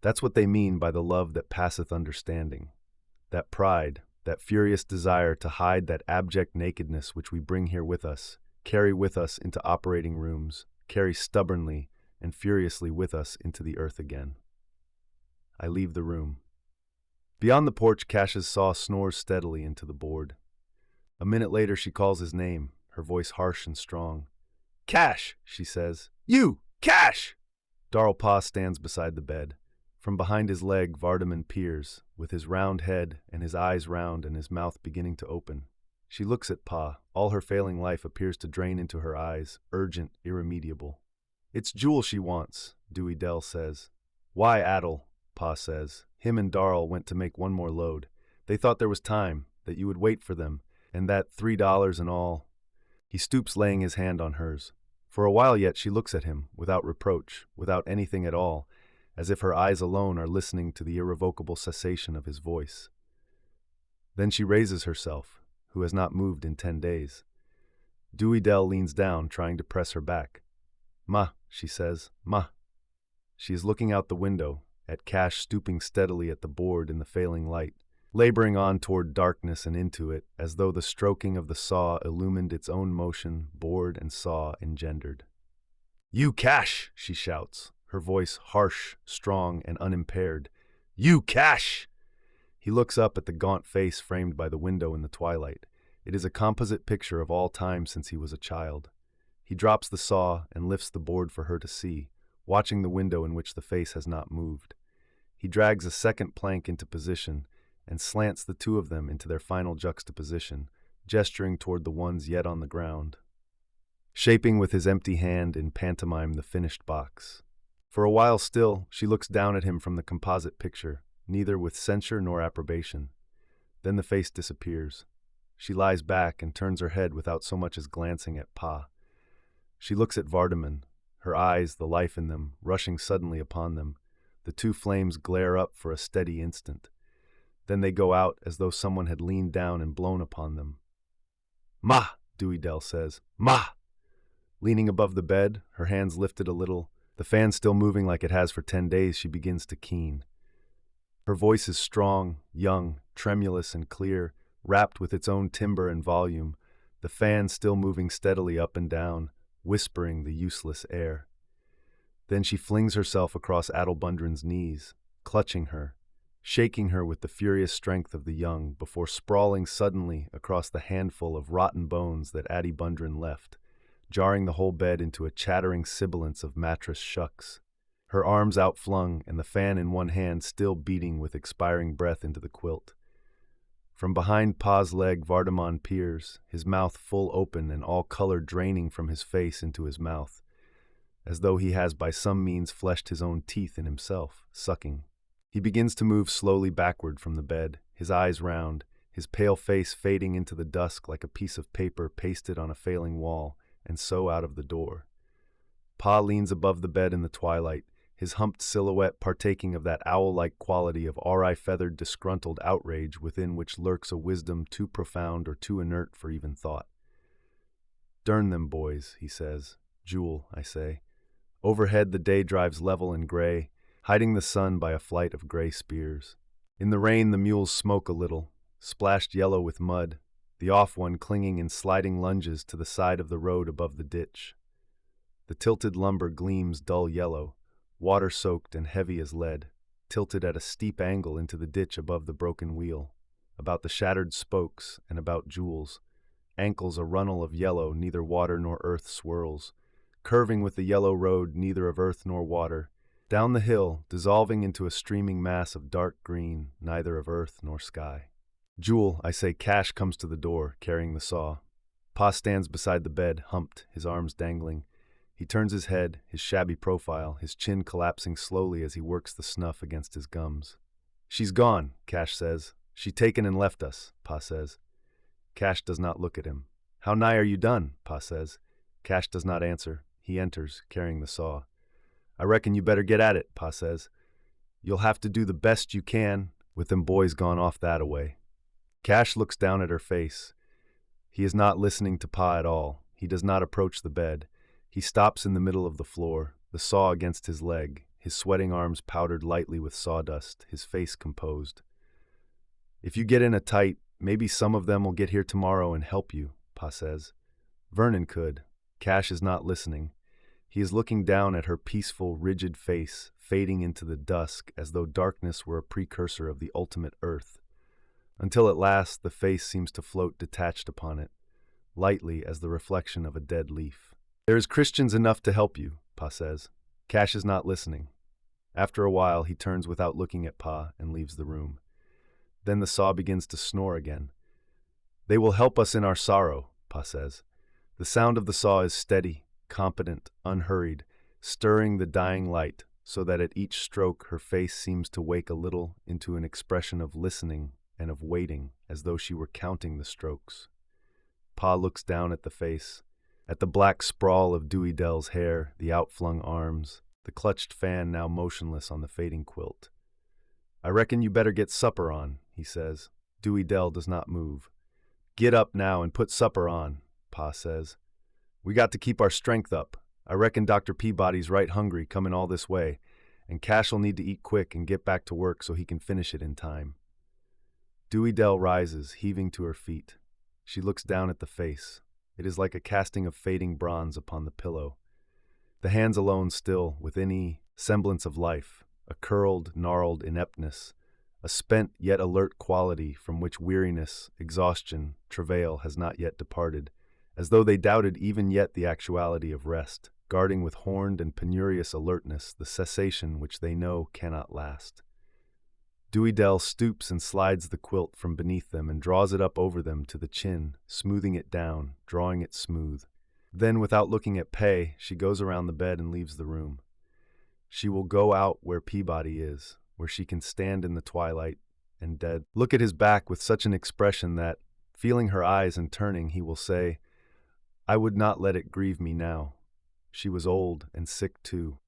That's what they mean by the love that passeth understanding. That pride, that furious desire to hide that abject nakedness which we bring here with us, carry with us into operating rooms, carry stubbornly and furiously with us into the earth again. I leave the room. Beyond the porch, Cash's saw snores steadily into the board. A minute later, she calls his name, her voice harsh and strong. "Cash," she says. "You! Cash!" Darrell Pa stands beside the bed. From behind his leg, Vardaman peers, with his round head and his eyes round and his mouth beginning to open. She looks at Pa. All her failing life appears to drain into her eyes, urgent, irremediable. "It's Jewel she wants," Dewey Dell says. "Why, Adel?" Pa says. "Him and Darrell went to make one more load. They thought there was time, that you would wait for them, and that $3 and all." He stoops, laying his hand on hers. For a while yet she looks at him, without reproach, without anything at all, as if her eyes alone are listening to the irrevocable cessation of his voice. Then she raises herself, who has not moved in 10 days. Dewey Dell leans down, trying to press her back. "Ma," she says, "ma." She is looking out the window, at Cash stooping steadily at the board in the failing light, laboring on toward darkness and into it, as though the stroking of the saw illumined its own motion board and saw engendered. "You, Cash!" she shouts, her voice harsh, strong, and unimpaired. "You, Cash!" He looks up at the gaunt face framed by the window in the twilight. It is a composite picture of all time since he was a child. He drops the saw and lifts the board for her to see, watching the window in which the face has not moved. He drags a second plank into position and slants the two of them into their final juxtaposition, gesturing toward the ones yet on the ground, shaping with his empty hand in pantomime the finished box. For a while still, she looks down at him from the composite picture, neither with censure nor approbation. Then the face disappears. She lies back and turns her head without so much as glancing at Pa. She looks at Vardaman, her eyes, the life in them, rushing suddenly upon them. The two flames glare up for a steady instant. Then they go out as though someone had leaned down and blown upon them. "Ma!" Dewey Dell says. "Ma!" Leaning above the bed, her hands lifted a little, the fan still moving like it has for 10 days, she begins to keen. Her voice is strong, young, tremulous, and clear, wrapped with its own timbre and volume, the fan still moving steadily up and down, whispering the useless air. Then she flings herself across Adelbundren's knees, clutching her, shaking her with the furious strength of the young, before sprawling suddenly across the handful of rotten bones that Adelbundren left, jarring the whole bed into a chattering sibilance of mattress shucks, her arms outflung and the fan in one hand still beating with expiring breath into the quilt. From behind Pa's leg Vardaman peers, his mouth full open and all color draining from his face into his mouth, as though he has by some means fleshed his own teeth in himself, sucking. He begins to move slowly backward from the bed, his eyes round, his pale face fading into the dusk like a piece of paper pasted on a failing wall, and so out of the door. Pa leans above the bed in the twilight, his humped silhouette partaking of that owl-like quality of awry-feathered, disgruntled outrage within which lurks a wisdom too profound or too inert for even thought. "Durn them boys," he says. "Jewel," I say. Overhead the day drives level and gray, hiding the sun by a flight of gray spears. In the rain the mules smoke a little, splashed yellow with mud, the off one clinging in sliding lunges to the side of the road above the ditch. The tilted lumber gleams dull yellow, water-soaked and heavy as lead, tilted at a steep angle into the ditch above the broken wheel, about the shattered spokes and about Jewel's, ankles a runnel of yellow neither water nor earth swirls, curving with the yellow road neither of earth nor water, down the hill, dissolving into a streaming mass of dark green, neither of earth nor sky. "Jewel," I say. Cash comes to the door, carrying the saw. Pa stands beside the bed, humped, his arms dangling. He turns his head, his shabby profile, his chin collapsing slowly as he works the snuff against his gums. "She's gone," Cash says. "She taken and left us," Pa says. Cash does not look at him. "How nigh are you done?" Pa says. Cash does not answer. He enters, carrying the saw. "I reckon you better get at it," Pa says. "You'll have to do the best you can, with them boys gone off that-a-way." Cash looks down at her face. He is not listening to Pa at all. He does not approach the bed. He stops in the middle of the floor, the saw against his leg, his sweating arms powdered lightly with sawdust, his face composed. "If you get in a tight, maybe some of them will get here tomorrow and help you," Pa says. Vernon could. Cash is not listening. He is looking down at her peaceful, rigid face, fading into the dusk as though darkness were a precursor of the ultimate earth, until at last the face seems to float detached upon it, lightly as the reflection of a dead leaf. "There is Christians enough to help you," Pa says. Cash is not listening. After a while, he turns without looking at Pa and leaves the room. Then the saw begins to snore again. "They will help us in our sorrow," Pa says. The sound of the saw is steady, competent, unhurried, stirring the dying light, so that at each stroke her face seems to wake a little into an expression of listening and of waiting, as though she were counting the strokes. Pa looks down at the face, at the black sprawl of Dewey Dell's hair, the outflung arms, the clutched fan now motionless on the fading quilt. "I reckon you better get supper on," he says. Dewey Dell does not move. "Get up now and put supper on," Pa says. "We got to keep our strength up. I reckon Dr. Peabody's right hungry coming all this way, and Cash'll need to eat quick and get back to work so he can finish it in time." Dewey Dell rises, heaving to her feet. She looks down at the face. It is like a casting of fading bronze upon the pillow. The hands alone still, with any semblance of life, a curled, gnarled ineptness, a spent yet alert quality from which weariness, exhaustion, travail has not yet departed, as though they doubted even yet the actuality of rest, guarding with horned and penurious alertness the cessation which they know cannot last. Dewey Dell stoops and slides the quilt from beneath them and draws it up over them to the chin, smoothing it down, drawing it smooth. Then, without looking at Pay, she goes around the bed and leaves the room. She will go out where Peabody is, where she can stand in the twilight and look at his back with such an expression that, feeling her eyes and turning, he will say, "I would not let it grieve me now. She was old and sick too,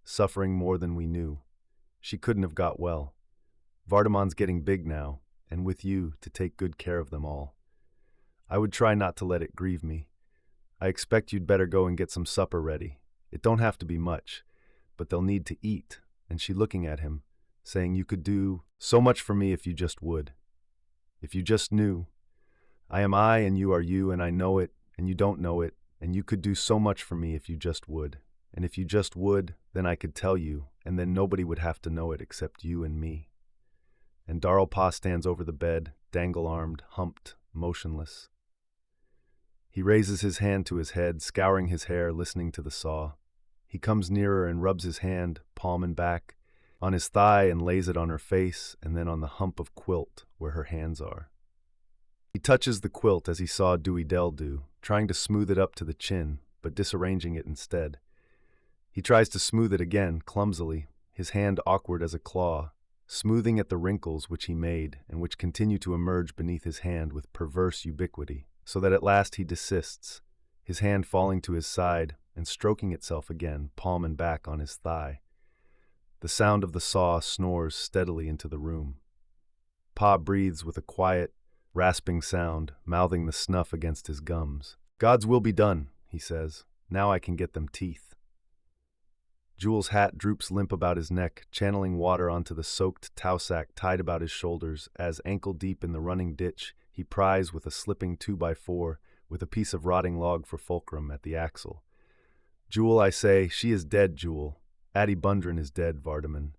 suffering more than we knew. She couldn't have got well. Vardaman's getting big now, and with you to take good care of them all. I would try not to let it grieve me. I expect you'd better go and get some supper ready. It don't have to be much, but they'll need to eat," and she looking at him, saying, "You could do so much for me if you just would. If you just knew. I am I and you are you, and I know it, and you don't know it, and you could do so much for me if you just would. And if you just would, then I could tell you, and then nobody would have to know it except you and me." And Darl Pa stands over the bed, dangle-armed, humped, motionless. He raises his hand to his head, scouring his hair, listening to the saw. He comes nearer and rubs his hand, palm and back, on his thigh and lays it on her face and then on the hump of quilt where her hands are. He touches the quilt as he saw Dewey Dell do, trying to smooth it up to the chin, but disarranging it instead. He tries to smooth it again, clumsily, his hand awkward as a claw, smoothing at the wrinkles which he made and which continue to emerge beneath his hand with perverse ubiquity, so that at last he desists, his hand falling to his side and stroking itself again, palm and back on his thigh. The sound of the saw snores steadily into the room. Pa breathes with a quiet, rasping sound, mouthing the snuff against his gums. "God's will be done," he says. "Now I can get them teeth." Jewel's hat droops limp about his neck, channeling water onto the soaked tow sack tied about his shoulders as, ankle-deep in the running ditch, he pries with a slipping 2x4 with a piece of rotting log for fulcrum at the axle. "Jewel, I say, she is dead, Jewel. Addie Bundren is dead, Vardaman."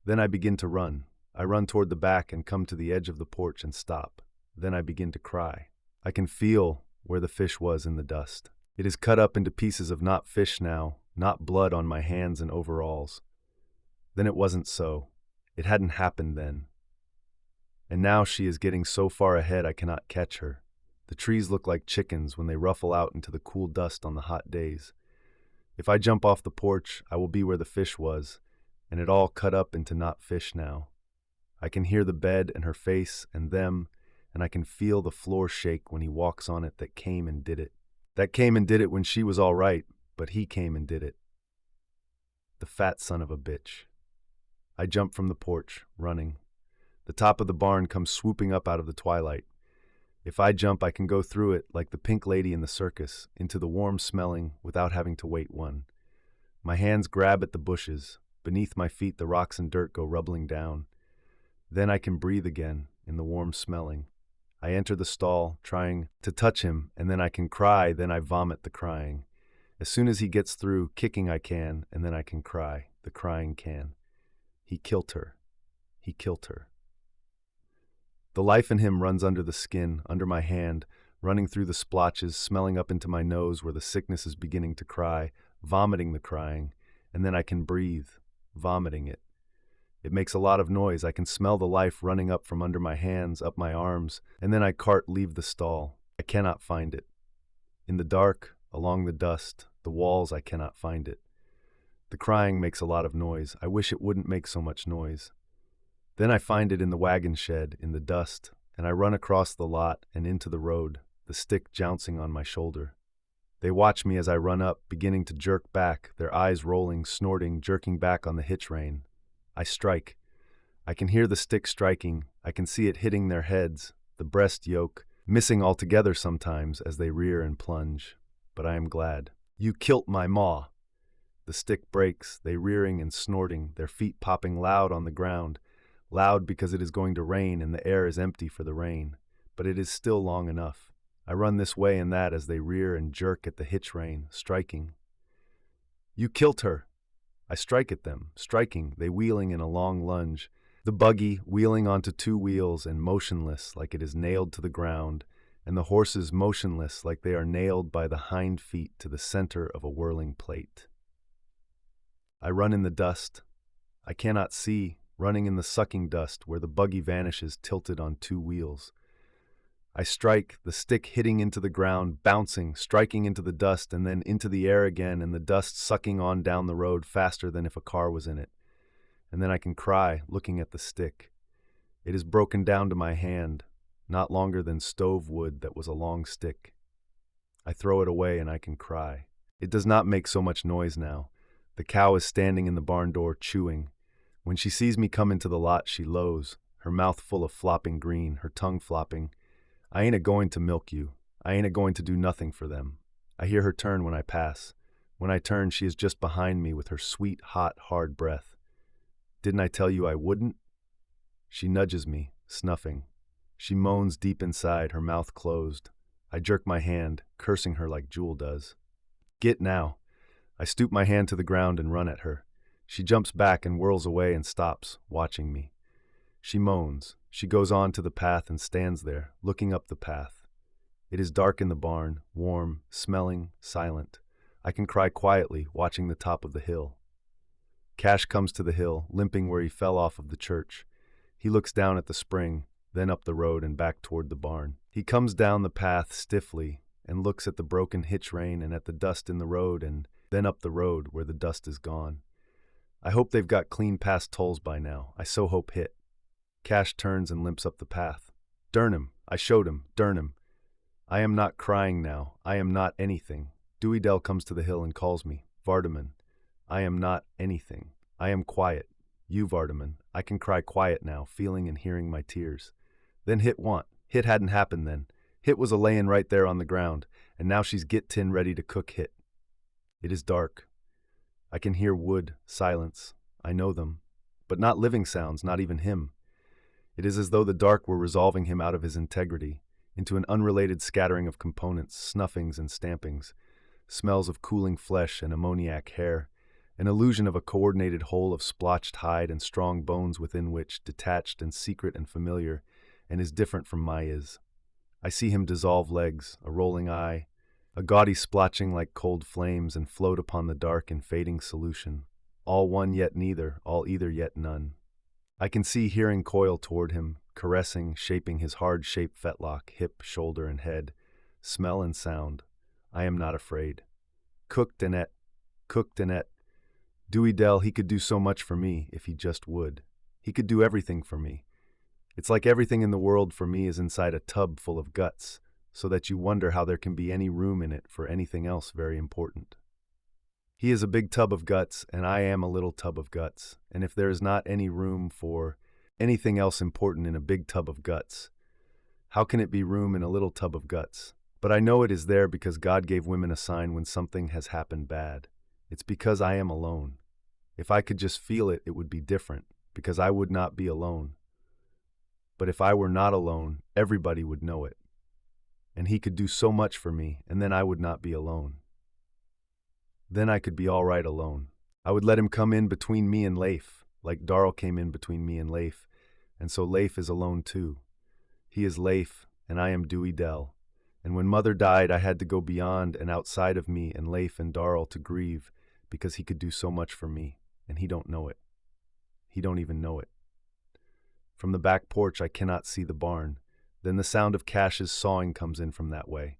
Then I begin to run. I run toward the back and come to the edge of the porch and stop. Then I begin to cry. I can feel where the fish was in the dust. It is cut up into pieces of not fish now, not blood on my hands and overalls. Then it wasn't so. It hadn't happened then. And now she is getting so far ahead I cannot catch her. The trees look like chickens when they ruffle out into the cool dust on the hot days. If I jump off the porch, I will be where the fish was, and it all cut up into not fish now. I can hear the bed and her face and them, and I can feel the floor shake when he walks on it that came and did it. That came and did it when she was all right, but he came and did it. The fat son of a bitch. I jump from the porch, running. The top of the barn comes swooping up out of the twilight. If I jump, I can go through it, like the pink lady in the circus, into the warm smelling, without having to wait one. My hands grab at the bushes. Beneath my feet, the rocks and dirt go rubbling down. Then I can breathe again, in the warm smelling. I enter the stall, trying to touch him, and then I can cry, then I vomit the crying. As soon as he gets through, kicking I can, and then I can cry, the crying can. He killed her. He killed her. The life in him runs under the skin, under my hand, running through the splotches, smelling up into my nose where the sickness is beginning to cry, vomiting the crying, and then I can breathe, vomiting it. It makes a lot of noise. I can smell the life running up from under my hands, up my arms, and then I leave the stall. I cannot find it. In the dark, along the dust, the walls, I cannot find it. The crying makes a lot of noise. I wish it wouldn't make so much noise. Then I find it in the wagon shed, in the dust, and I run across the lot and into the road, the stick jouncing on my shoulder. They watch me as I run up, beginning to jerk back, their eyes rolling, snorting, jerking back on the hitch rein. I strike. I can hear the stick striking. I can see it hitting their heads, the breast yoke, missing altogether sometimes as they rear and plunge. But I am glad. You kilt my maw. The stick breaks, they rearing and snorting, their feet popping loud on the ground. Loud because it is going to rain and the air is empty for the rain. But it is still long enough. I run this way and that as they rear and jerk at the hitch rein, striking. You kilt her! I strike at them, striking, they wheeling in a long lunge. The buggy wheeling onto two wheels and motionless like it is nailed to the ground, and the horses motionless like they are nailed by the hind feet to the center of a whirling plate. I run in the dust. I cannot see, running in the sucking dust where the buggy vanishes tilted on two wheels. I strike, the stick hitting into the ground, bouncing, striking into the dust and then into the air again, and the dust sucking on down the road faster than if a car was in it. And then I can cry, looking at the stick. It is broken down to my hand, not longer than stove wood that was a long stick. I throw it away and I can cry. It does not make so much noise now. The cow is standing in the barn door, chewing. When she sees me come into the lot, she lows, her mouth full of flopping green, her tongue flopping. I ain't a-going to milk you. I ain't a-going to do nothing for them. I hear her turn when I pass. When I turn, she is just behind me with her sweet, hot, hard breath. Didn't I tell you I wouldn't? She nudges me, snuffing. She moans deep inside, her mouth closed. I jerk my hand, cursing her like Jewel does. Get now. I stoop my hand to the ground and run at her. She jumps back and whirls away and stops, watching me. She moans. She goes on to the path and stands there, looking up the path. It is dark in the barn, warm, smelling, silent. I can cry quietly, watching the top of the hill. Cash comes to the hill, limping where he fell off of the church. He looks down at the spring, then up the road and back toward the barn. He comes down the path stiffly and looks at the broken hitch rein and at the dust in the road and then up the road where the dust is gone. I hope they've got clean past tolls by now. I so hope hit. Cash turns and limps up the path. Durn him. I showed him. Durn him. I am not crying now. I am not anything. Dewey Dell comes to the hill and calls me. Vardaman. I am not anything. I am quiet. You, Vardaman. I can cry quiet now, feeling and hearing my tears. Then Hit want. Hit hadn't happened then. Hit was a-layin' right there on the ground, and now she's git tin ready to cook Hit. It is dark. I can hear wood, silence. I know them. But not living sounds, not even him. It is as though the dark were resolving him out of his integrity, into an unrelated scattering of components, snuffings and stampings, smells of cooling flesh and ammoniac hair, an illusion of a coordinated whole of splotched hide and strong bones within which, detached and secret and familiar, and is different from my is. I see him dissolve legs, a rolling eye, a gaudy splotching like cold flames, and float upon the dark and fading solution, all one yet neither, all either yet none. I can see hearing coil toward him, caressing, shaping his hard-shaped fetlock, hip, shoulder, and head, smell and sound. I am not afraid. Cooked and et. Dewey Dell, he could do so much for me if he just would. He could do everything for me. It's like everything in the world for me is inside a tub full of guts, so that you wonder how there can be any room in it for anything else very important. He is a big tub of guts, and I am a little tub of guts, and if there is not any room for anything else important in a big tub of guts, how can it be room in a little tub of guts? But I know it is there because God gave women a sign when something has happened bad. It's because I am alone. If I could just feel it, it would be different, because I would not be alone. But if I were not alone, everybody would know it. And he could do so much for me, and then I would not be alone. Then I could be all right alone. I would let him come in between me and Leif, like Darl came in between me and Leif, and so Leif is alone too. He is Leif, and I am Dewey Dell. And when Mother died, I had to go beyond and outside of me and Leif and Darl to grieve, because he could do so much for me, and he don't know it. He don't even know it. From the back porch, I cannot see the barn. Then the sound of Cash's sawing comes in from that way.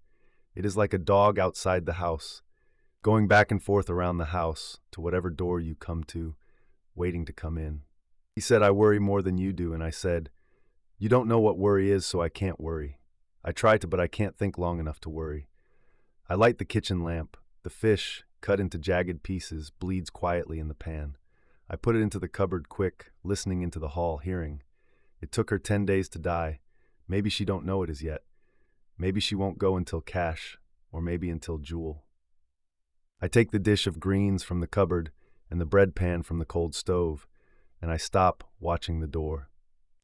It is like a dog outside the house, going back and forth around the house, to whatever door you come to, waiting to come in. He said, I worry more than you do, and I said, you don't know what worry is, so I can't worry. I try to, but I can't think long enough to worry. I light the kitchen lamp. The fish, cut into jagged pieces, bleeds quietly in the pan. I put it into the cupboard quick, listening into the hall, hearing. It took her 10 days to die. Maybe she don't know it as yet. Maybe she won't go until Cash, or maybe until Jewel. I take the dish of greens from the cupboard and the bread pan from the cold stove, and I stop, watching the door.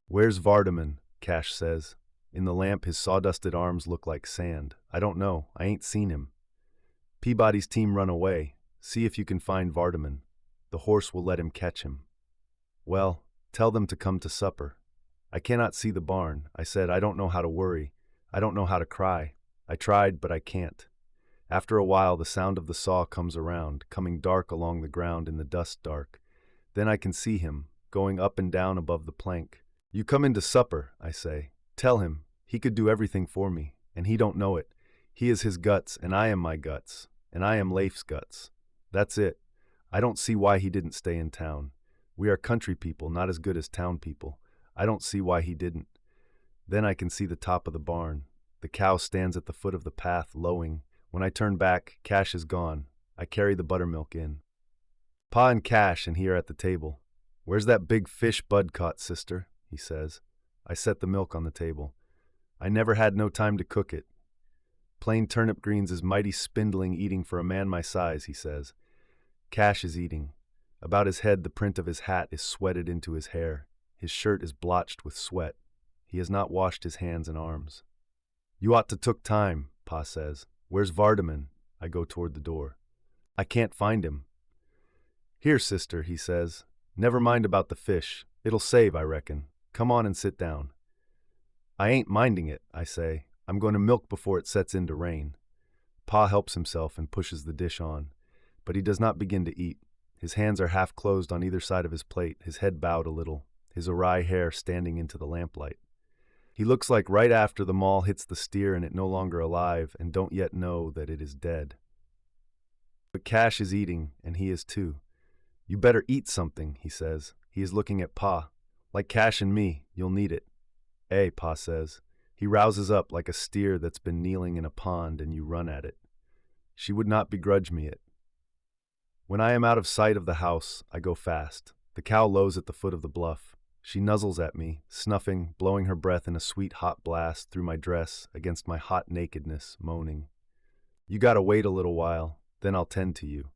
"Where's Vardaman?" Cash says. In the lamp, his sawdusted arms look like sand. I don't know. I ain't seen him. Peabody's team run away. See if you can find Vardaman. The horse will let him catch him. Well, tell them to come to supper. I cannot see the barn. I said, I don't know how to worry. I don't know how to cry. I tried, but I can't. After a while, the sound of the saw comes around, coming dark along the ground in the dusk dark. Then I can see him, going up and down above the plank. You come into supper, I say. Tell him, he could do everything for me, and he don't know it. He is his guts, and I am my guts, and I am Leif's guts. That's it. I don't see why he didn't stay in town. We are country people, not as good as town people. I don't see why he didn't. Then I can see the top of the barn. The cow stands at the foot of the path, lowing. When I turn back, Cash is gone. I carry the buttermilk in. Pa and Cash and he are at the table. Where's that big fish Bud caught, sister? He says. I set the milk on the table. I never had no time to cook it. Plain turnip greens is mighty spindling eating for a man my size, he says. Cash is eating. About his head the print of his hat is sweated into his hair. His shirt is blotched with sweat. He has not washed his hands and arms. You ought to took time, Pa says. Where's Vardaman? I go toward the door. I can't find him. Here, sister, he says. Never mind about the fish. It'll save, I reckon. Come on and sit down. I ain't minding it, I say. I'm going to milk before it sets in to rain. Pa helps himself and pushes the dish on, but he does not begin to eat. His hands are half closed on either side of his plate, his head bowed a little, his awry hair standing into the lamplight. He looks like right after the maul hits the steer and it no longer alive and don't yet know that it is dead. But Cash is eating, and he is too. You better eat something, he says. He is looking at Pa. Like Cash and me, you'll need it. Pa says. He rouses up like a steer that's been kneeling in a pond and you run at it. She would not begrudge me it. When I am out of sight of the house, I go fast. The cow lows at the foot of the bluff. She nuzzles at me, snuffing, blowing her breath in a sweet hot blast through my dress against my hot nakedness, moaning. You gotta wait a little while, then I'll tend to you.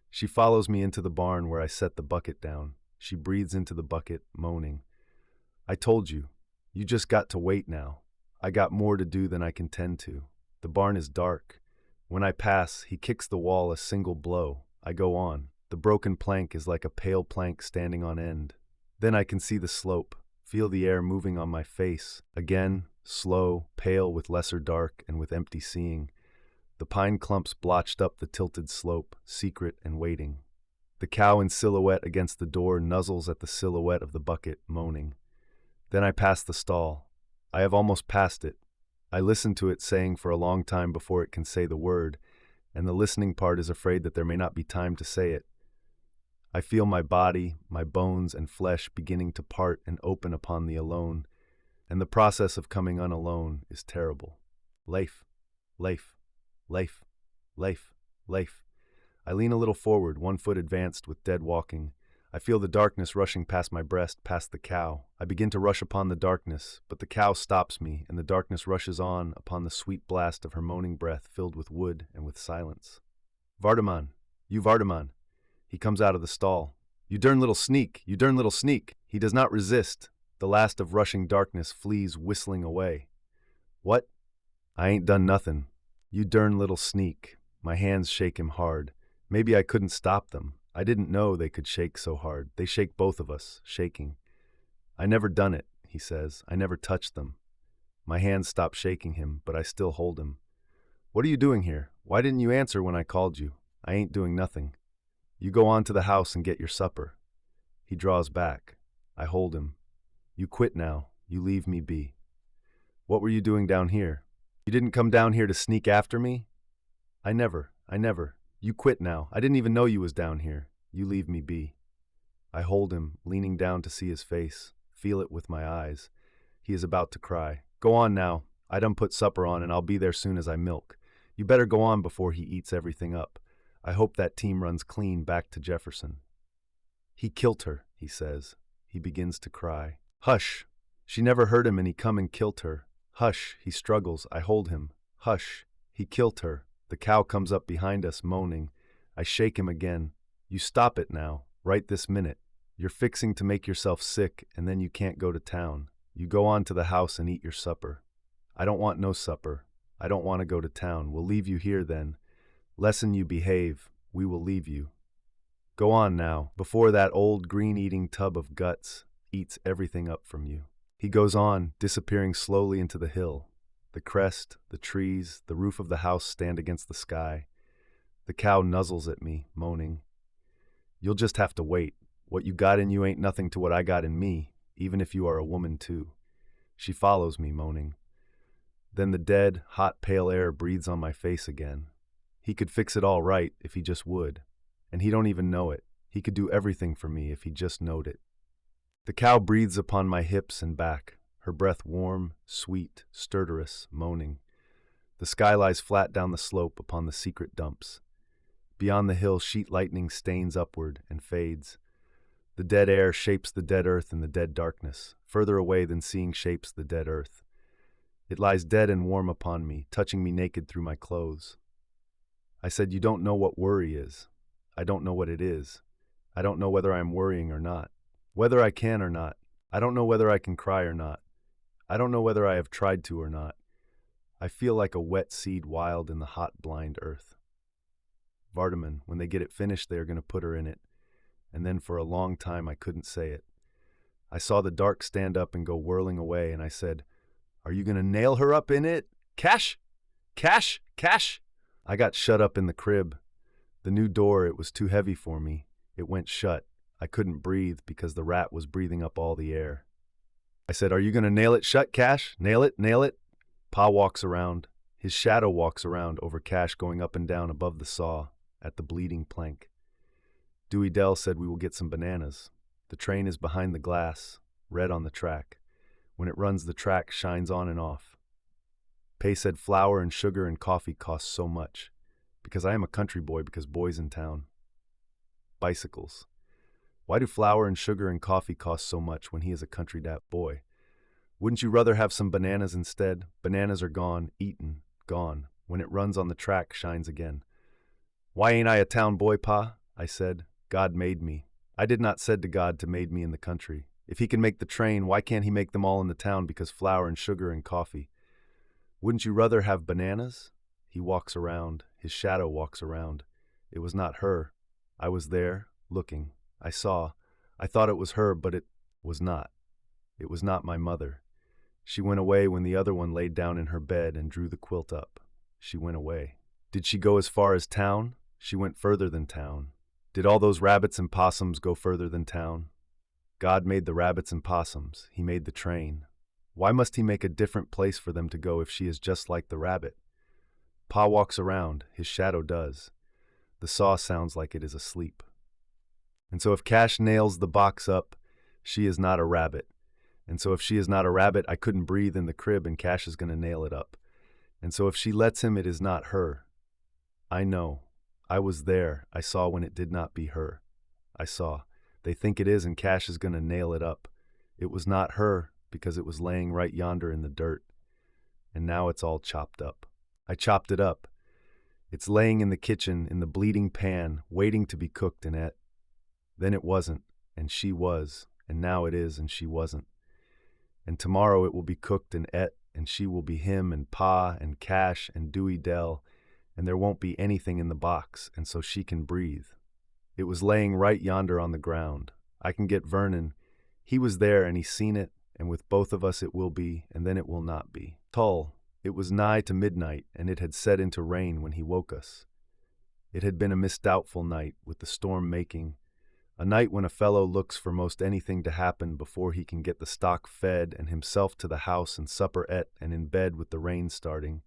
She follows me into the barn where I set the bucket down. She breathes into the bucket, moaning. I told you, you just got to wait now. I got more to do than I can tend to. The barn is dark. When I pass, he kicks the wall a single blow. I go on. The broken plank is like a pale plank standing on end. Then I can see the slope, feel the air moving on my face. Again, slow, pale with lesser dark and with empty seeing. The pine clumps blotched up the tilted slope, secret and waiting. The cow in silhouette against the door nuzzles at the silhouette of the bucket, moaning. Then I pass the stall. I have almost passed it. I listen to it saying for a long time before it can say the word, and the listening part is afraid that there may not be time to say it. I feel my body, my bones and flesh beginning to part and open upon the alone, and the process of coming unalone is terrible. Leif, Leif, Leif, Leif, Leif. I lean a little forward, one foot advanced with dead walking. I feel the darkness rushing past my breast, past the cow. I begin to rush upon the darkness, but the cow stops me, and the darkness rushes on upon the sweet blast of her moaning breath filled with wood and with silence. Vardaman, you Vardaman. He comes out of the stall. You dern little sneak, you dern little sneak. He does not resist. The last of rushing darkness flees whistling away. What? I ain't done nothin'. You dern little sneak. My hands shake him hard. Maybe I couldn't stop them. I didn't know they could shake so hard. They shake both of us, shaking. I never done it, he says. I never touched them. My hands stop shaking him, but I still hold him. What are you doing here? Why didn't you answer when I called you? I ain't doing nothing. You go on to the house and get your supper. He draws back. I hold him. You quit now. You leave me be. What were you doing down here? You didn't come down here to sneak after me? I never. You quit now. I didn't even know you was down here. You leave me be. I hold him, leaning down to see his face, feel it with my eyes. He is about to cry. Go on now. I done put supper on and I'll be there soon as I milk. You better go on before he eats everything up. I hope that team runs clean back to Jefferson. He killed her, he says. He begins to cry. Hush! She never heard him and he come and killed her. Hush! He struggles. I hold him. Hush! He killed her. The cow comes up behind us, moaning. I shake him again. You stop it now, right this minute. You're fixing to make yourself sick and then you can't go to town. You go on to the house and eat your supper. I don't want no supper. I don't want to go to town. We'll leave you here then. Lessen you behave. We will leave you. Go on now, before that old green-eating tub of guts eats everything up from you. He goes on, disappearing slowly into the hill. The crest, the trees, the roof of the house stand against the sky. The cow nuzzles at me, moaning. You'll just have to wait. What you got in you ain't nothing to what I got in me, even if you are a woman too. She follows me, moaning. Then the dead, hot, pale air breathes on my face again. He could fix it all right if he just would. And he don't even know it. He could do everything for me if he just knowed it. The cow breathes upon my hips and back, her breath warm, sweet, stertorous, moaning. The sky lies flat down the slope upon the secret dumps. Beyond the hill, sheet lightning stains upward and fades. The dead air shapes the dead earth in the dead darkness, further away than seeing shapes the dead earth. It lies dead and warm upon me, touching me naked through my clothes. I said, you don't know what worry is. I don't know what it is. I don't know whether I am worrying or not. Whether I can or not. I don't know whether I can cry or not. I don't know whether I have tried to or not. I feel like a wet seed wild in the hot, blind earth. Vardaman, when they get it finished, they are going to put her in it. And then for a long time I couldn't say it. I saw the dark stand up and go whirling away, and I said, are you going to nail her up in it? Cash! Cash! Cash! I got shut up in the crib. The new door, it was too heavy for me. It went shut. I couldn't breathe because the rat was breathing up all the air. I said, are you going to nail it shut, Cash? Nail it, nail it. Pa walks around. His shadow walks around over Cash, going up and down above the saw at the bleeding plank. Dewey Dell said we will get some bananas. The train is behind the glass, red on the track. When it runs, the track shines on and off. Pay said flour and sugar and coffee cost so much. Because I am a country boy, because boys in town. Bicycles. Why do flour and sugar and coffee cost so much when he is a country dat boy? Wouldn't you rather have some bananas instead? Bananas are gone, eaten, gone. When it runs on the track, shines again. Why ain't I a town boy, Pa? I said. God made me. I did not said to God to made me in the country. If he can make the train, why can't he make them all in the town because flour and sugar and coffee? Wouldn't you rather have bananas? He walks around. His shadow walks around. It was not her. I was there, looking. I saw. I thought it was her, but it was not. It was not my mother. She went away when the other one laid down in her bed and drew the quilt up. She went away. Did she go as far as town? She went further than town. Did all those rabbits and possums go further than town? God made the rabbits and possums. He made the train. Why must he make a different place for them to go if she is just like the rabbit? Pa walks around. His shadow does. The saw sounds like it is asleep. And so if Cash nails the box up, she is not a rabbit. And so if she is not a rabbit, I couldn't breathe in the crib and Cash is going to nail it up. And so if she lets him, it is not her. I know. I was there. I saw when it did not be her. I saw. They think it is and Cash is going to nail it up. It was not her because it was laying right yonder in the dirt. And now it's all chopped up. I chopped it up. It's laying in the kitchen in the bleeding pan, waiting to be cooked and ate. Then it wasn't, and she was, and now it is, and she wasn't. And tomorrow it will be cooked and ate, and she will be him and Pa and Cash and Dewey Dell, and there won't be anything in the box, and so she can breathe. It was laying right yonder on the ground. I can get Vernon. He was there, and he's seen it, and with both of us it will be, and then it will not be. Tull, it was nigh to midnight, and it had set into rain when he woke us. It had been a misdoubtful night, with the storm making, a night when a fellow looks for most anything to happen before he can get the stock fed and himself to the house and supper et and in bed with the rain starting.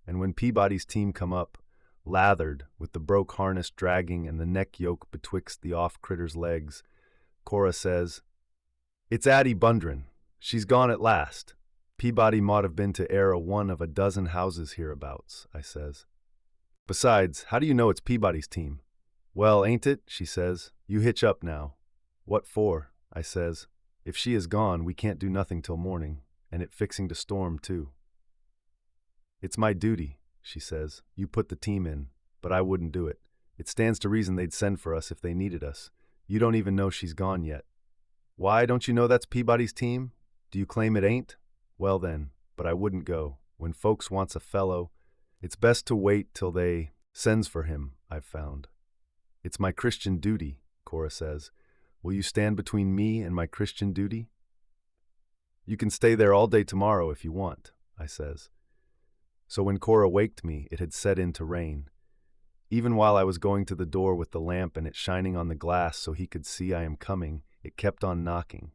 And when Peabody's team come up, lathered, with the broke harness dragging and the neck yoke betwixt the off critter's legs, Cora says, "It's Addie Bundren. She's gone at last." Peabody mought have been to air a one of a dozen houses hereabouts, I says. Besides, how do you know it's Peabody's team? Well, ain't it, she says. You hitch up now. What for? I says. If she is gone, we can't do nothing till morning, and it fixing to storm, too. It's my duty, she says. You put the team in, but I wouldn't do it. It stands to reason they'd send for us if they needed us. You don't even know she's gone yet. Why, don't you know that's Peabody's team? Do you claim it ain't? Well then, but I wouldn't go. When folks wants a fellow, it's best to wait till they sends for him, I've found. It's my Christian duty, Cora says. Will you stand between me and my Christian duty? You can stay there all day tomorrow if you want, I says. So when Cora waked me, it had set in to rain. Even while I was going to the door with the lamp and it shining on the glass so he could see I am coming, it kept on knocking.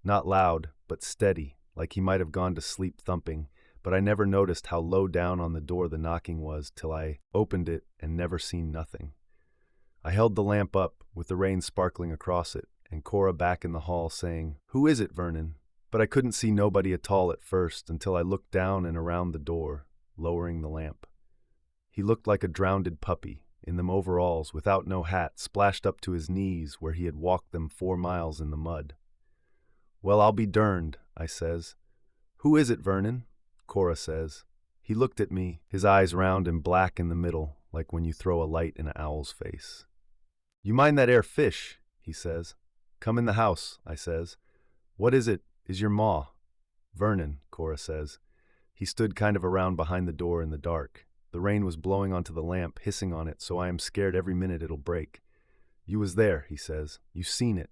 Not loud, but steady, like he might have gone to sleep thumping, but I never noticed how low down on the door the knocking was till I opened it and never seen nothing. I held the lamp up, with the rain sparkling across it, and Cora back in the hall saying, "Who is it, Vernon?" But I couldn't see nobody at all at first until I looked down and around the door, lowering the lamp. He looked like a drownded puppy, in them overalls, without no hat, splashed up to his knees where he had walked them 4 miles in the mud. Well, I'll be derned, I says. Who is it, Vernon? Cora says. He looked at me, his eyes round and black in the middle, like when you throw a light in an owl's face. You mind that 'ere fish, he says. Come in the house, I says. What is it? Is your maw? Vernon, Cora says. He stood kind of around behind the door in the dark. The rain was blowing onto the lamp, hissing on it, so I am scared every minute it'll break. You was there, he says. You seen it.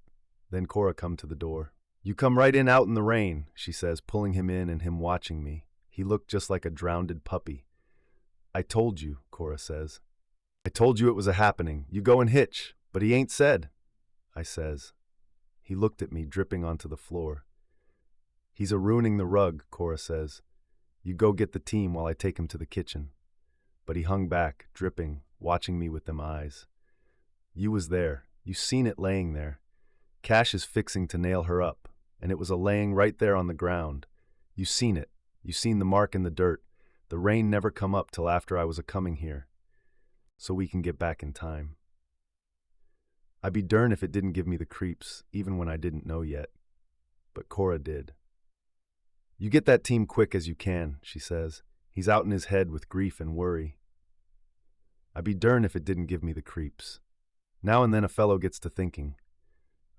Then Cora come to the door. You come right in out in the rain, she says, pulling him in and him watching me. He looked just like a drownded puppy. I told you, Cora says. I told you it was a happening. You go and hitch. But he ain't said, I says. He looked at me, dripping onto the floor. He's a-ruining the rug, Cora says. You go get the team while I take him to the kitchen. But he hung back, dripping, watching me with them eyes. You was there. You seen it laying there. Cash is fixing to nail her up, and it was a-laying right there on the ground. You seen it. You seen the mark in the dirt. The rain never come up till after I was a-coming here. So we can get back in time. I'd be dern if it didn't give me the creeps, even when I didn't know yet. But Cora did. You get that team quick as you can, she says. He's out in his head with grief and worry. I'd be dern if it didn't give me the creeps. Now and then a fellow gets to thinking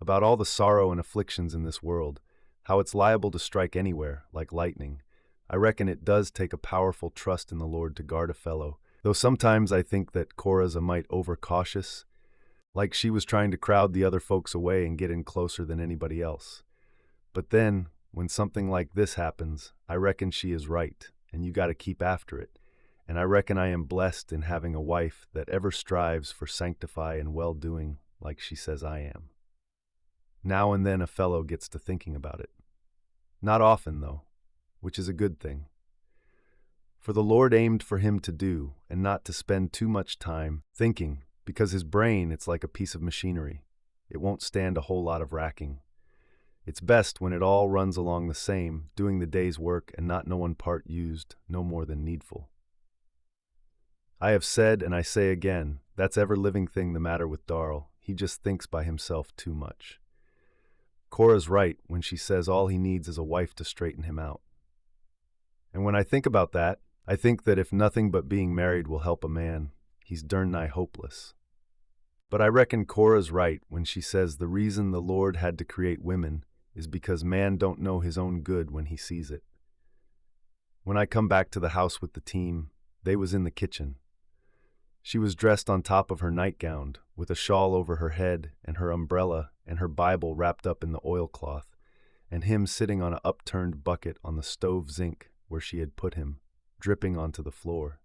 about all the sorrow and afflictions in this world, how it's liable to strike anywhere, like lightning. I reckon it does take a powerful trust in the Lord to guard a fellow, though sometimes I think that Cora's a mite overcautious, like she was trying to crowd the other folks away and get in closer than anybody else. But then, when something like this happens, I reckon she is right, and you gotta keep after it. And I reckon I am blessed in having a wife that ever strives for sanctify and well-doing like she says I am. Now and then a fellow gets to thinking about it. Not often, though, which is a good thing. For the Lord aimed for him to do, and not to spend too much time thinking, because his brain, it's like a piece of machinery. It won't stand a whole lot of racking. It's best when it all runs along the same, doing the day's work and not no one part used, no more than needful. I have said, and I say again, that's ever-living thing the matter with Darrell. He just thinks by himself too much. Cora's right when she says all he needs is a wife to straighten him out. And when I think about that, I think that if nothing but being married will help a man, he's dern nigh hopeless. But I reckon Cora's right when she says the reason the Lord had to create women is because man don't know his own good when he sees it. When I come back to the house with the team, they was in the kitchen. She was dressed on top of her nightgown, with a shawl over her head and her umbrella and her Bible wrapped up in the oilcloth, and him sitting on a upturned bucket on the stove zinc where she had put him, dripping onto the floor.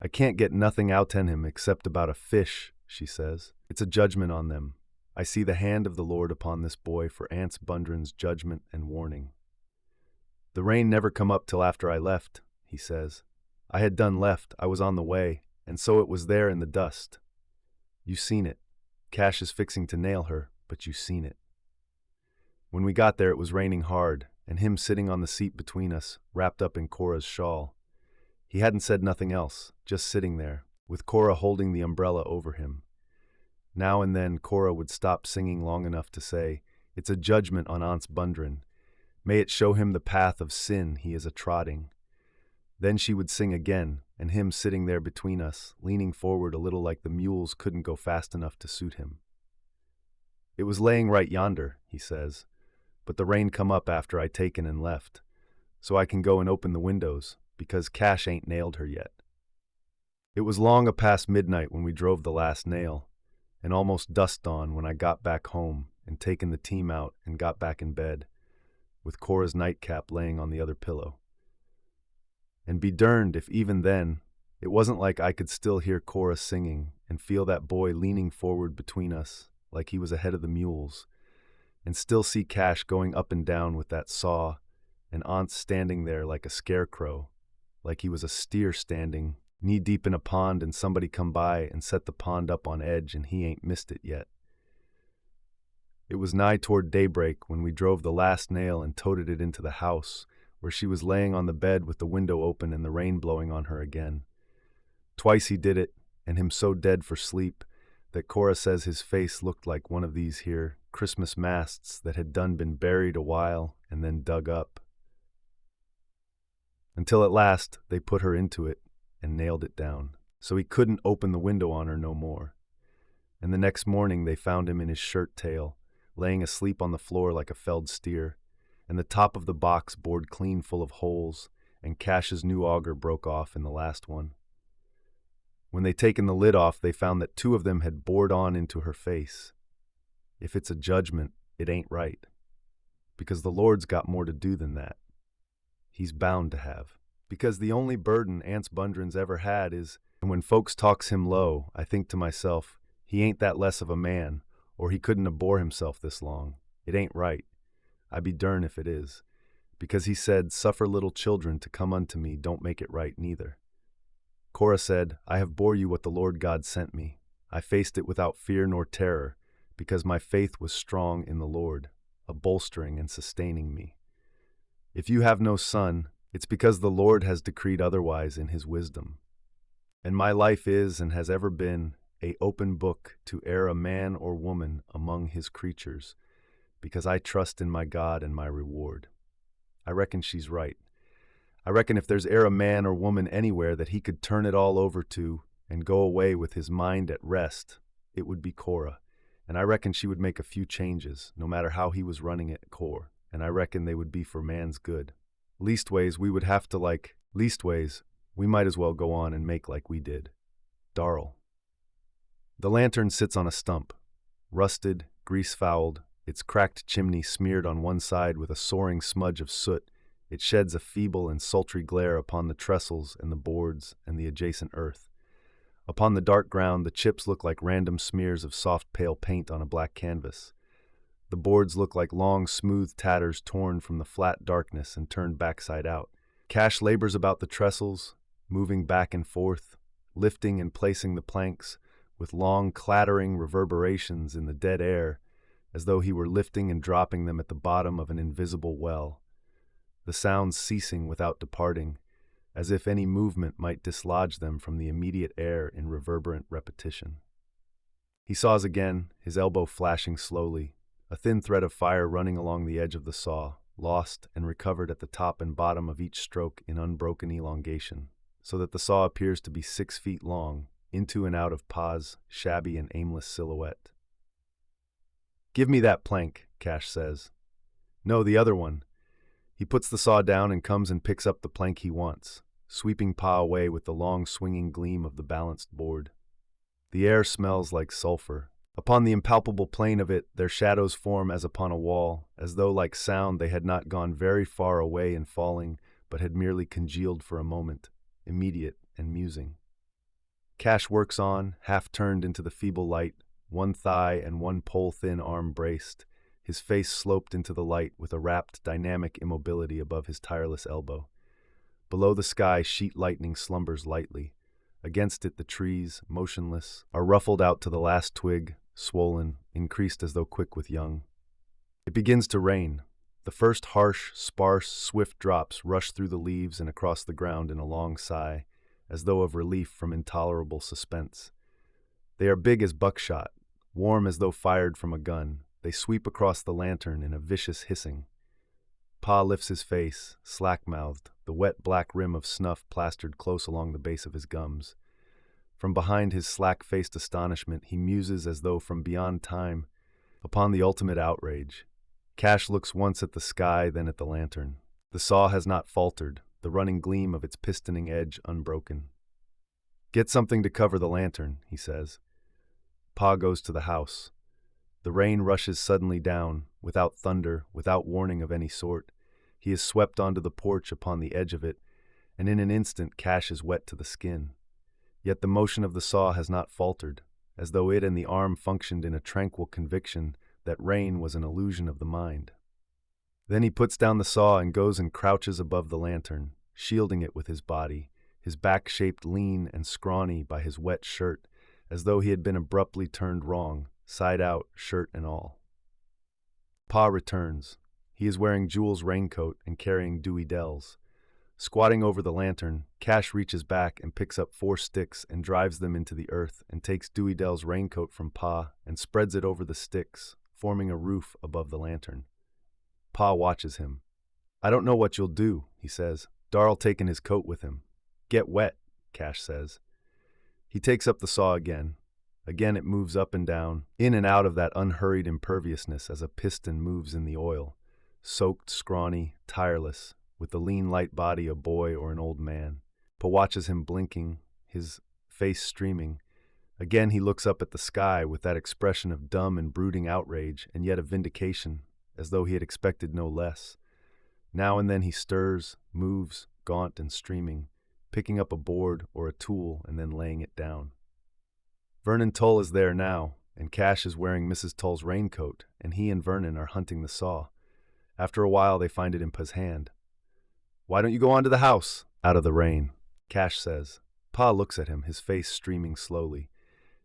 I can't get nothing outen him except about a fish, she says. It's a judgment on them. I see the hand of the Lord upon this boy for Aunts Bundren's judgment and warning. The rain never come up till after I left, he says. I had done left, I was on the way, and so it was there in the dust. You seen it. Cash is fixing to nail her, but you seen it. When we got there it was raining hard, and him sitting on the seat between us, wrapped up in Cora's shawl. He hadn't said nothing else, just sitting there, with Cora holding the umbrella over him. Now and then Cora would stop singing long enough to say, "It's a judgment on Aunt's Bundren. May it show him the path of sin he is a-trotting." Then she would sing again, and him sitting there between us, leaning forward a little like the mules couldn't go fast enough to suit him. "It was laying right yonder," he says, "but the rain come up after I taken and left, so I can go and open the windows, because Cash ain't nailed her yet." It was long a-past midnight when we drove the last nail, and almost dusk dawn when I got back home and taken the team out and got back in bed, with Cora's nightcap laying on the other pillow. And be derned if even then, it wasn't like I could still hear Cora singing and feel that boy leaning forward between us like he was ahead of the mules, and still see Cash going up and down with that saw, and Aunt standing there like a scarecrow, like he was a steer standing knee-deep in a pond and somebody come by and set the pond up on edge and he ain't missed it yet. It was nigh toward daybreak when we drove the last nail and toted it into the house, where she was laying on the bed with the window open and the rain blowing on her again. Twice he did it, and him so dead for sleep that Cora says his face looked like one of these here Christmas masts that had done been buried a while and then dug up. Until at last they put her into it and nailed it down, so he couldn't open the window on her no more. And the next morning they found him in his shirt tail, laying asleep on the floor like a felled steer, and the top of the box bored clean full of holes, and Cash's new auger broke off in the last one. When they taken the lid off, they found that 2 of them had bored on into her face. If it's a judgment, it ain't right, because the Lord's got more to do than that. He's bound to have, because the only burden Aunt's Bundren's ever had is, and when folks talks him low, I think to myself, he ain't that less of a man, or he couldn't have bore himself this long. It ain't right. I be dern if it is, because he said, "Suffer little children to come unto me, don't make it right neither." Cora said, "I have bore you what the Lord God sent me. I faced it without fear nor terror, because my faith was strong in the Lord, a bolstering and sustaining me. If you have no son, it's because the Lord has decreed otherwise in his wisdom. And my life is and has ever been a open book to e'er a man or woman among his creatures, because I trust in my God and my reward." I reckon she's right. I reckon if there's e'er a man or woman anywhere that he could turn it all over to and go away with his mind at rest, it would be Cora. And I reckon she would make a few changes, no matter how he was running it core, and I reckon they would be for man's good. Leastways, we would have to leastways, we might as well go on and make like we did. Darrell. The lantern sits on a stump, rusted, grease-fouled, its cracked chimney smeared on one side with a soaring smudge of soot. It sheds a feeble and sultry glare upon the trestles and the boards and the adjacent earth. Upon the dark ground, the chips look like random smears of soft pale paint on a black canvas. The boards look like long, smooth tatters torn from the flat darkness and turned backside out. Cash labors about the trestles, moving back and forth, lifting and placing the planks, with long, clattering reverberations in the dead air, as though he were lifting and dropping them at the bottom of an invisible well, the sounds ceasing without departing, as if any movement might dislodge them from the immediate air in reverberant repetition. He saws again, his elbow flashing slowly, a thin thread of fire running along the edge of the saw, lost and recovered at the top and bottom of each stroke in unbroken elongation, so that the saw appears to be 6 feet long, into and out of Pa's shabby and aimless silhouette. "Give me that plank," Cash says. "No, the other one." He puts the saw down and comes and picks up the plank he wants, sweeping Pa away with the long swinging gleam of the balanced board. The air smells like sulfur. Upon the impalpable plane of it, their shadows form as upon a wall, as though like sound they had not gone very far away in falling, but had merely congealed for a moment, immediate and musing. Cash works on, half turned into the feeble light, one thigh and one pole-thin arm braced, his face sloped into the light with a rapt, dynamic immobility above his tireless elbow. Below the sky, sheet lightning slumbers lightly. Against it, the trees, motionless, are ruffled out to the last twig, swollen, increased as though quick with young. It begins to rain. The first harsh, sparse, swift drops rush through the leaves and across the ground in a long sigh, as though of relief from intolerable suspense. They are big as buckshot, warm as though fired from a gun. They sweep across the lantern in a vicious hissing. Pa lifts his face, slack-mouthed, the wet black rim of snuff plastered close along the base of his gums. From behind his slack-faced astonishment, he muses as though from beyond time upon the ultimate outrage. Cash looks once at the sky, then at the lantern. The saw has not faltered, the running gleam of its pistoning edge unbroken. "Get something to cover the lantern," he says. Pa goes to the house. The rain rushes suddenly down, without thunder, without warning of any sort. He is swept onto the porch upon the edge of it, and in an instant Cash is wet to the skin. Yet the motion of the saw has not faltered, as though it and the arm functioned in a tranquil conviction that rain was an illusion of the mind. Then he puts down the saw and goes and crouches above the lantern, shielding it with his body, his back shaped lean and scrawny by his wet shirt, as though he had been abruptly turned wrong, side out, shirt and all. Pa returns. He is wearing Jewel's raincoat and carrying Dewey Dell's. Squatting over the lantern, Cash reaches back and picks up 4 sticks and drives them into the earth and takes Dewey Dell's raincoat from Pa and spreads it over the sticks, forming a roof above the lantern. Pa watches him. "I don't know what you'll do," he says. "Darrell taken his coat with him." "Get wet," Cash says. He takes up the saw again. Again it moves up and down, in and out of that unhurried imperviousness as a piston moves in the oil, soaked, scrawny, tireless, with the lean light body a boy or an old man. Pa watches him blinking, his face streaming. Again he looks up at the sky with that expression of dumb and brooding outrage and yet of vindication, as though he had expected no less. Now and then he stirs, moves, gaunt and streaming, picking up a board or a tool and then laying it down. Vernon Tull is there now, and Cash is wearing Mrs. Tull's raincoat, and he and Vernon are hunting the saw. After a while they find it in Pa's hand. "Why don't you go on to the house?" "Out of the rain," Cash says. Pa looks at him, his face streaming slowly.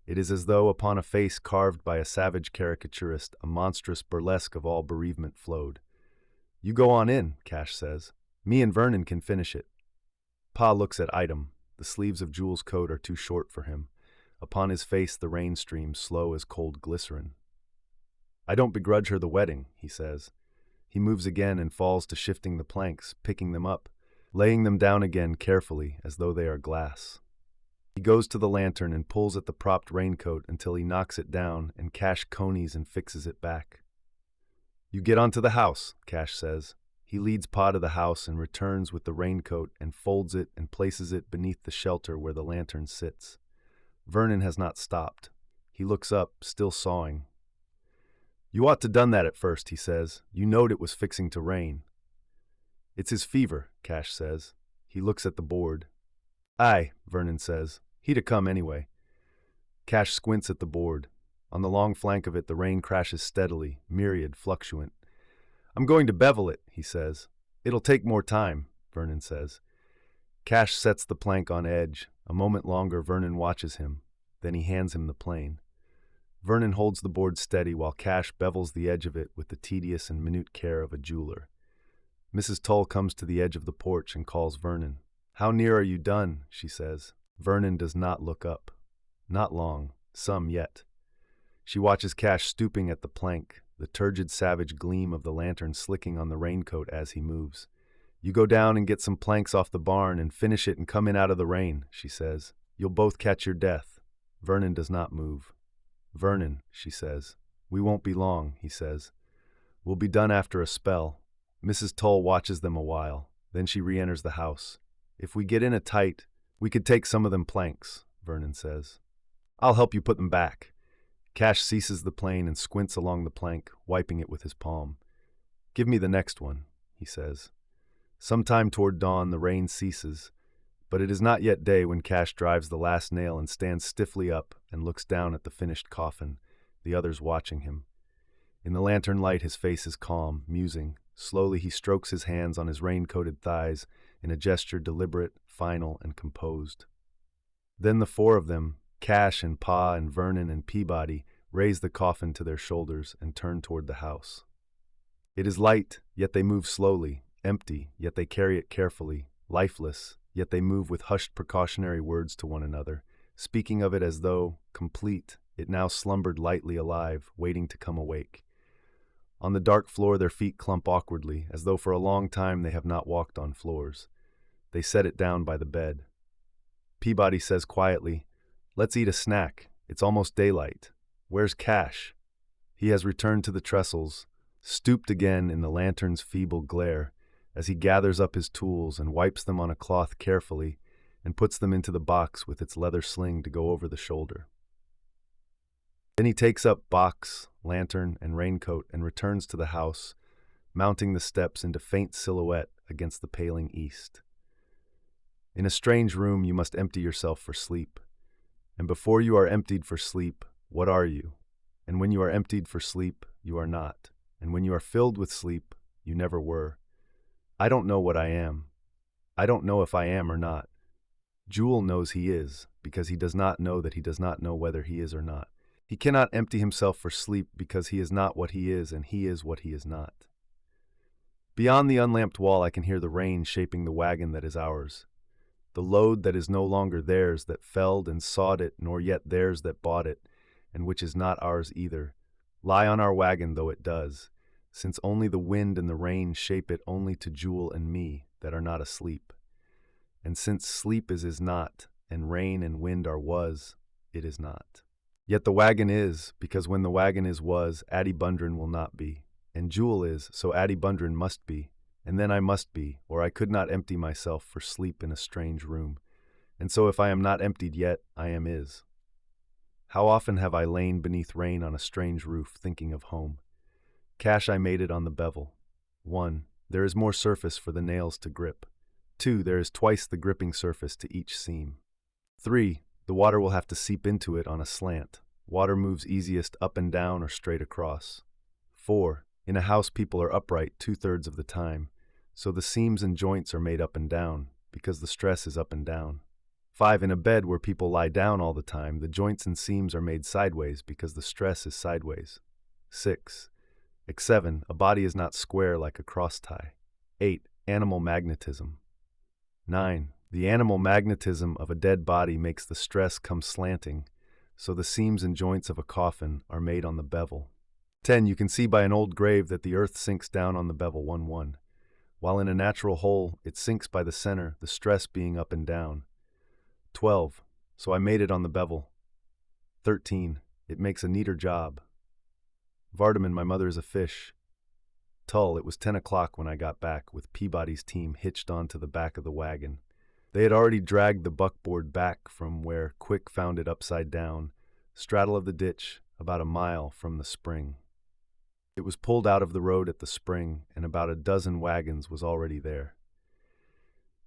It is as though upon a face carved by a savage caricaturist a monstrous burlesque of all bereavement flowed. "You go on in," Cash says. "Me and Vernon can finish it." Pa looks at Item. The sleeves of Jewel's coat are too short for him. Upon his face the rain streams slow as cold glycerin. "I don't begrudge her the wedding," he says. He moves again and falls to shifting the planks, picking them up, laying them down again carefully as though they are glass. He goes to the lantern and pulls at the propped raincoat until he knocks it down and Cash conies and fixes it back. "You get onto the house," Cash says. He leads Pa to the house and returns with the raincoat and folds it and places it beneath the shelter where the lantern sits. Vernon has not stopped. He looks up, still sawing. "You ought to done that at first," he says. "You knowed it was fixing to rain." "It's his fever," Cash says. He looks at the board. "Aye," Vernon says. "He'd a come anyway." Cash squints at the board. On the long flank of it the rain crashes steadily, myriad, fluctuant. "I'm going to bevel it," he says. "It'll take more time," Vernon says. Cash sets the plank on edge. A moment longer Vernon watches him. Then he hands him the plane. Vernon holds the board steady while Cash bevels the edge of it with the tedious and minute care of a jeweler. Mrs. Tull comes to the edge of the porch and calls Vernon. "How near are you done?" she says. Vernon does not look up. Not long. Some yet. She watches Cash stooping at the plank, the turgid savage gleam of the lantern slicking on the raincoat as he moves. "You go down and get some planks off the barn and finish it and come in out of the rain," she says. "You'll both catch your death." Vernon does not move. "Vernon," she says. "We won't be long," he says. "We'll be done after a spell." Mrs. Tull watches them a while. Then she re-enters the house. "If we get in a tight, we could take some of them planks," Vernon says. "I'll help you put them back." Cash seizes the plane and squints along the plank, wiping it with his palm. "Give me the next one," he says. Sometime toward dawn the rain ceases, but it is not yet day when Cash drives the last nail and stands stiffly up and looks down at the finished coffin, the others watching him. In the lantern light his face is calm, musing. Slowly he strokes his hands on his rain-coated thighs in a gesture deliberate, final, and composed. Then the 4 of them, Cash and Pa and Vernon and Peabody, raise the coffin to their shoulders and turn toward the house. It is light, yet they move slowly, empty, yet they carry it carefully, lifeless, yet they move with hushed precautionary words to one another, speaking of it as though, complete, it now slumbered lightly alive, waiting to come awake. On the dark floor their feet clump awkwardly, as though for a long time they have not walked on floors. They set it down by the bed. Peabody says quietly, "Let's eat a snack. It's almost daylight. Where's Cash?" He has returned to the trestles, stooped again in the lantern's feeble glare, as he gathers up his tools and wipes them on a cloth carefully and puts them into the box with its leather sling to go over the shoulder. Then he takes up box, lantern, and raincoat and returns to the house, mounting the steps into faint silhouette against the paling east. In a strange room you must empty yourself for sleep. And before you are emptied for sleep, what are you? And when you are emptied for sleep, you are not. And when you are filled with sleep, you never were. I don't know what I am. I don't know if I am or not. Jewel knows he is, because he does not know that he does not know whether he is or not. He cannot empty himself for sleep because he is not what he is and he is what he is not. Beyond the unlamped wall I can hear the rain shaping the wagon that is ours. The load that is no longer theirs that felled and sawed it, nor yet theirs that bought it, and which is not ours either, lie on our wagon though it does, since only the wind and the rain shape it only to Jewel and me that are not asleep. And since sleep is not, and rain and wind are was, it is not. Yet the wagon is, because when the wagon is was, Addie Bundren will not be, and Jewel is, so Addie Bundren must be, and then I must be, or I could not empty myself for sleep in a strange room. And so if I am not emptied yet, I am is. How often have I lain beneath rain on a strange roof, thinking of home. Cash I made it on the bevel. 1. There is more surface for the nails to grip. 2. There is twice the gripping surface to each seam. 3. The water will have to seep into it on a slant. Water moves easiest up and down or straight across. 4. In a house people are upright 2/3 of the time, so the seams and joints are made up and down, because the stress is up and down. 5. In a bed where people lie down all the time, the joints and seams are made sideways because the stress is sideways. 6. 7. A body is not square like a cross tie. 8. Animal magnetism. 9. The animal magnetism of a dead body makes the stress come slanting, so the seams and joints of a coffin are made on the bevel. 10. You can see by an old grave that the earth sinks down on the bevel 1-1, while in a natural hole it sinks by the center, the stress being up and down. 12. So I made it on the bevel. 13. It makes a neater job. Vardaman, my mother is a fish. Tull, it was 10 o'clock when I got back, with Peabody's team hitched onto the back of the wagon. They had already dragged the buckboard back from where Quick found it upside down, straddle of the ditch, about a mile from the spring. It was pulled out of the road at the spring, and about a dozen wagons was already there.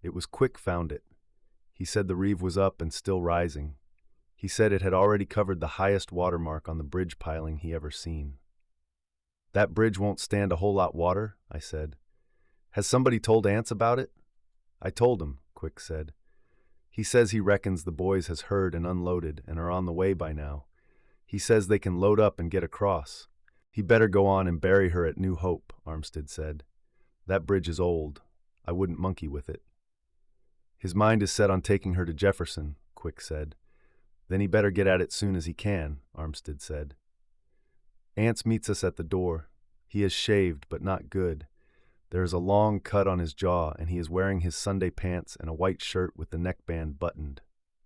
It was Quick found it. He said the reeve was up and still rising. He said it had already covered the highest watermark on the bridge piling he ever seen. "That bridge won't stand a whole lot water," I said. "Has somebody told Ants about it?" "I told him," Quick said. "He says he reckons the boys has heard and unloaded and are on the way by now. He says they can load up and get across." "He better go on and bury her at New Hope," Armstead said. "That bridge is old. I wouldn't monkey with it." "His mind is set on taking her to Jefferson," Quick said. "Then he better get at it soon as he can," Armstead said. Ants meets us at the door. He is shaved, but not good. There is a long cut on his jaw, and he is wearing his Sunday pants and a white shirt with the neckband buttoned.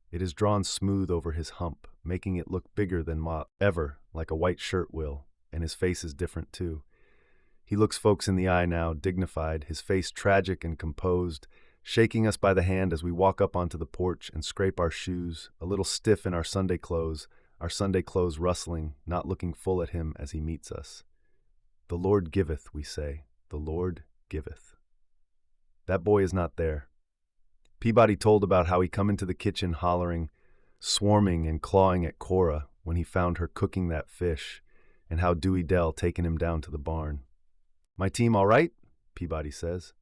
It is drawn smooth over his hump, making it look bigger than ever, like a white shirt will, and his face is different too. He looks folks in the eye now, dignified, his face tragic and composed, shaking us by the hand as we walk up onto the porch and scrape our shoes, a little stiff in our Sunday clothes rustling, not looking full at him as he meets us. "The Lord giveth," we say, "the Lord giveth." That boy is not there. Peabody told about how he come into the kitchen hollering, swarming and clawing at Cora when he found her cooking that fish, and how Dewey Dell taken him down to the barn. "My team all right?" Peabody says.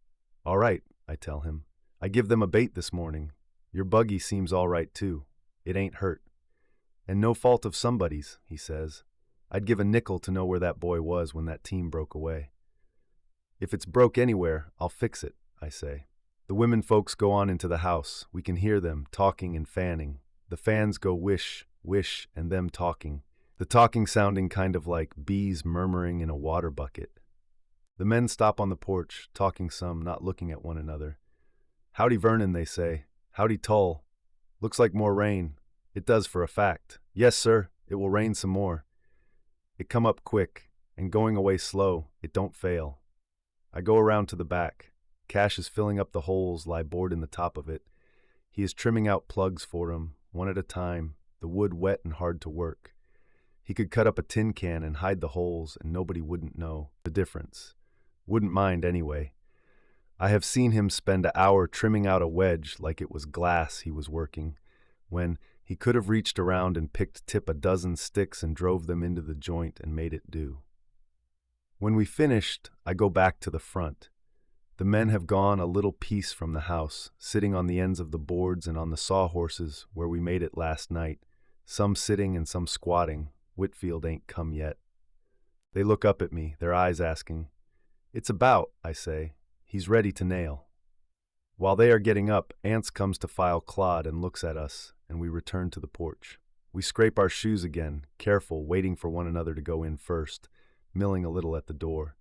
"All right," I tell him. "I give them a bait this morning. Your buggy seems all right too. It ain't hurt. And no fault of somebody's," he says. "I'd give a nickel to know where that boy was when that team broke away." If it's broke anywhere, I'll fix it, I say. The women folks go on into the house. We can hear them talking and fanning. The fans go wish, wish, and them talking. The talking sounding kind of like bees murmuring in a water bucket. The men stop on the porch, talking some, not looking at one another. Howdy Vernon, they say. Howdy Tull. Looks like more rain. It does for a fact. Yes, sir, it will rain some more. It come up quick, and going away slow, it don't fail. I go around to the back. Cash is filling up the holes lie bored in the top of it. He is trimming out plugs for 'em, one at a time, the wood wet and hard to work. He could cut up a tin can and hide the holes, and nobody wouldn't know the difference. Wouldn't mind anyway. I have seen him spend an hour trimming out a wedge like it was glass he was working, when he could have reached around and picked tip a dozen sticks and drove them into the joint and made it do. When we finished, I go back to the front. The men have gone a little piece from the house, sitting on the ends of the boards and on the sawhorses where we made it last night, some sitting and some squatting. Whitfield ain't come yet. They look up at me, their eyes asking. It's about, I say. He's ready to nail. While they are getting up, Ance comes to file Claude and looks at us, and we return to the porch. We scrape our shoes again, careful, waiting for one another to go in first, milling a little at the door.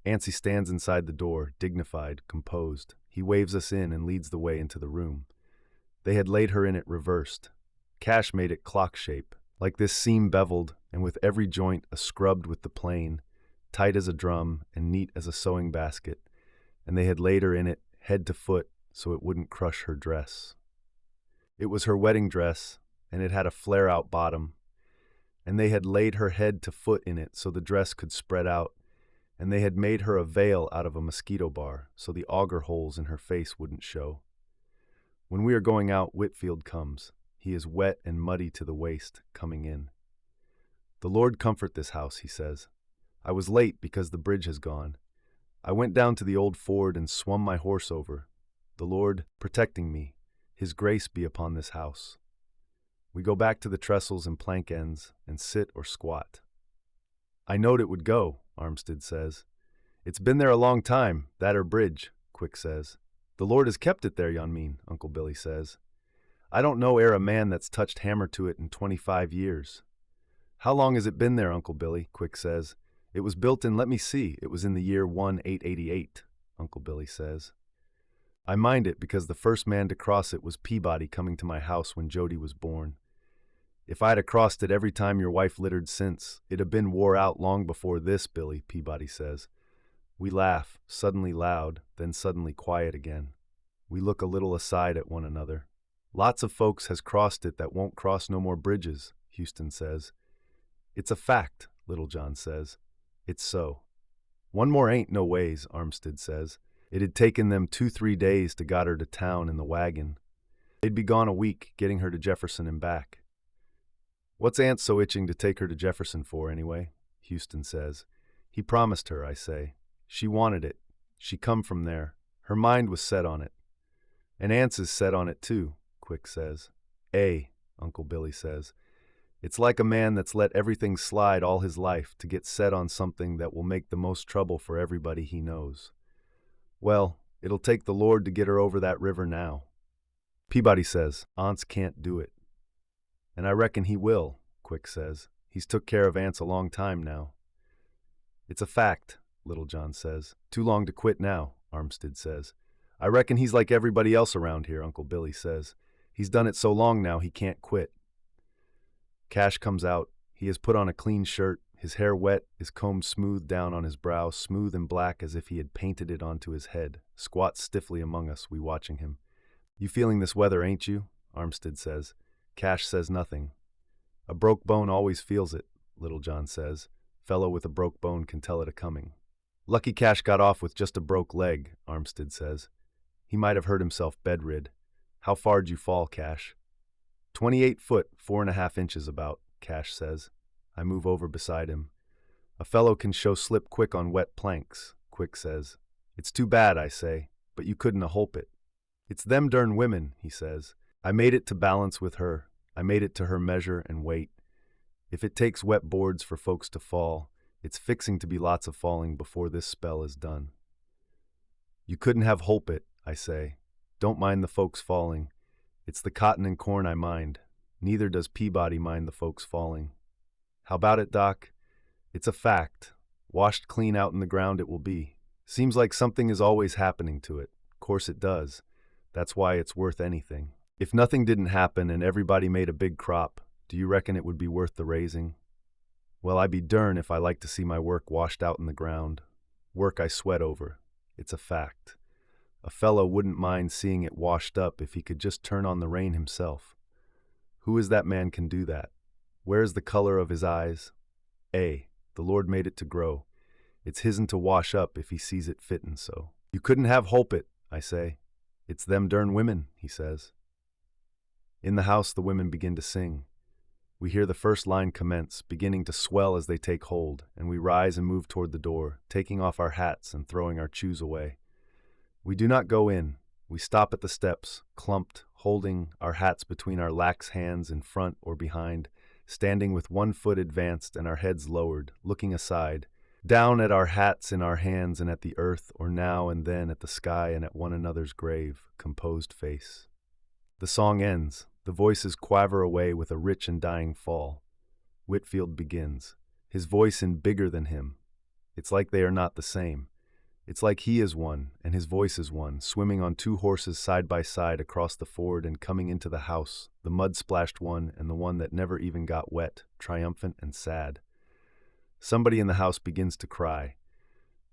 Ancy stands inside the door, dignified, composed. He waves us in and leads the way into the room. They had laid her in it reversed. Cash made it clock shape, like this seam beveled, and with every joint scrubbed with the plane, tight as a drum and neat as a sewing basket, and they had laid her in it head to foot so it wouldn't crush her dress. It was her wedding dress, and it had a flare-out bottom, and they had laid her head to foot in it so the dress could spread out, and they had made her a veil out of a mosquito bar so the auger holes in her face wouldn't show. When we are going out, Whitfield comes. He is wet and muddy to the waist, coming in. The Lord comfort this house, he says. I was late because the bridge has gone. I went down to the old ford and swum my horse over. The Lord protecting me, his grace be upon this house. We go back to the trestles and plank ends and sit or squat. I knowed it would go, Armstead says. It's been there a long time, that bridge, Quick says. The Lord has kept it there, yon mean, Uncle Billy says. I don't know a man that's touched hammer to it in 25 years. How long has it been there, Uncle Billy? Quick says. It was built in, let me see, it was in the year 1888, Uncle Billy says. I mind it because the first man to cross it was Peabody coming to my house when Jody was born. If I'd 'a' crossed it every time your wife littered since, it'd 'a' been wore out long before this, Billy, Peabody says. We laugh, suddenly loud, then suddenly quiet again. We look a little aside at one another. Lots of folks has crossed it that won't cross no more bridges, Houston says. It's a fact, Little John says. It's so. One more ain't no ways, Armstead says. It had taken them 2-3 days to got her to town in the wagon. They'd be gone a week, getting her to Jefferson and back. What's Aunt so itching to take her to Jefferson for, anyway? Houston says. He promised her, I say. She wanted it. She come from there. Her mind was set on it. And Aunt's is set on it too, Quick says. Uncle Billy says. It's like a man that's let everything slide all his life to get set on something that will make the most trouble for everybody he knows. Well, it'll take the Lord to get her over that river now. Peabody says, Aunts can't do it. And I reckon he will, Quick says. He's took care of Ants a long time now. It's a fact, Little John says. Too long to quit now, Armstead says. I reckon he's like everybody else around here, Uncle Billy says. He's done it so long now he can't quit. Cash comes out. He has put on a clean shirt, his hair wet, is combed smooth down on his brow, smooth and black as if he had painted it onto his head. Squats stiffly among us, we watching him. You feeling this weather, ain't you? Armstead says. Cash says nothing. A broke bone always feels it, Little John says. Fellow with a broke bone can tell it a-coming. Lucky Cash got off with just a broke leg, Armstead says. He might have hurt himself bedrid. How far'd you fall, Cash? 28 foot, 4.5 inches about, Cash says. I move over beside him. A fellow can show slip quick on wet planks, Quick says. It's too bad, I say, but you couldn't a-holp it. It's them dern women, he says. I made it to balance with her. I made it to her measure and weight. If it takes wet boards for folks to fall, It's fixing to be lots of falling before this spell is done. You couldn't have holp it, I say. Don't mind the folks falling. It's the cotton and corn I mind. Neither does Peabody mind the folks falling. How about it, Doc? It's a fact. Washed clean out in the ground it will be. Seems like something is always happening to it. Course it does. That's why it's worth anything. If nothing didn't happen and everybody made a big crop, do you reckon it would be worth the raising? Well, I be dern if I like to see my work washed out in the ground. Work I sweat over. It's a fact. A fellow wouldn't mind seeing it washed up if he could just turn on the rain himself. Who is that man can do that? Where is the color of his eyes? The Lord made it to grow. It's his'n to wash up if he sees it fittin' so. You couldn't have holp it, I say. It's them dern women, he says. In the house the women begin to sing. We hear the first line commence, beginning to swell as they take hold, and we rise and move toward the door, taking off our hats and throwing our shoes away. We do not go in. We stop at the steps, clumped, holding our hats between our lax hands in front or behind, standing with one foot advanced and our heads lowered, looking aside, down at our hats in our hands and at the earth, or now and then at the sky and at one another's grave, composed face. The song ends. The voices quaver away with a rich and dying fall. Whitfield begins, his voice in bigger than him. It's like they are not the same. It's like he is one, and his voice is one, swimming on two horses side by side across the ford and coming into the house, the mud-splashed one and the one that never even got wet, triumphant and sad. Somebody in the house begins to cry.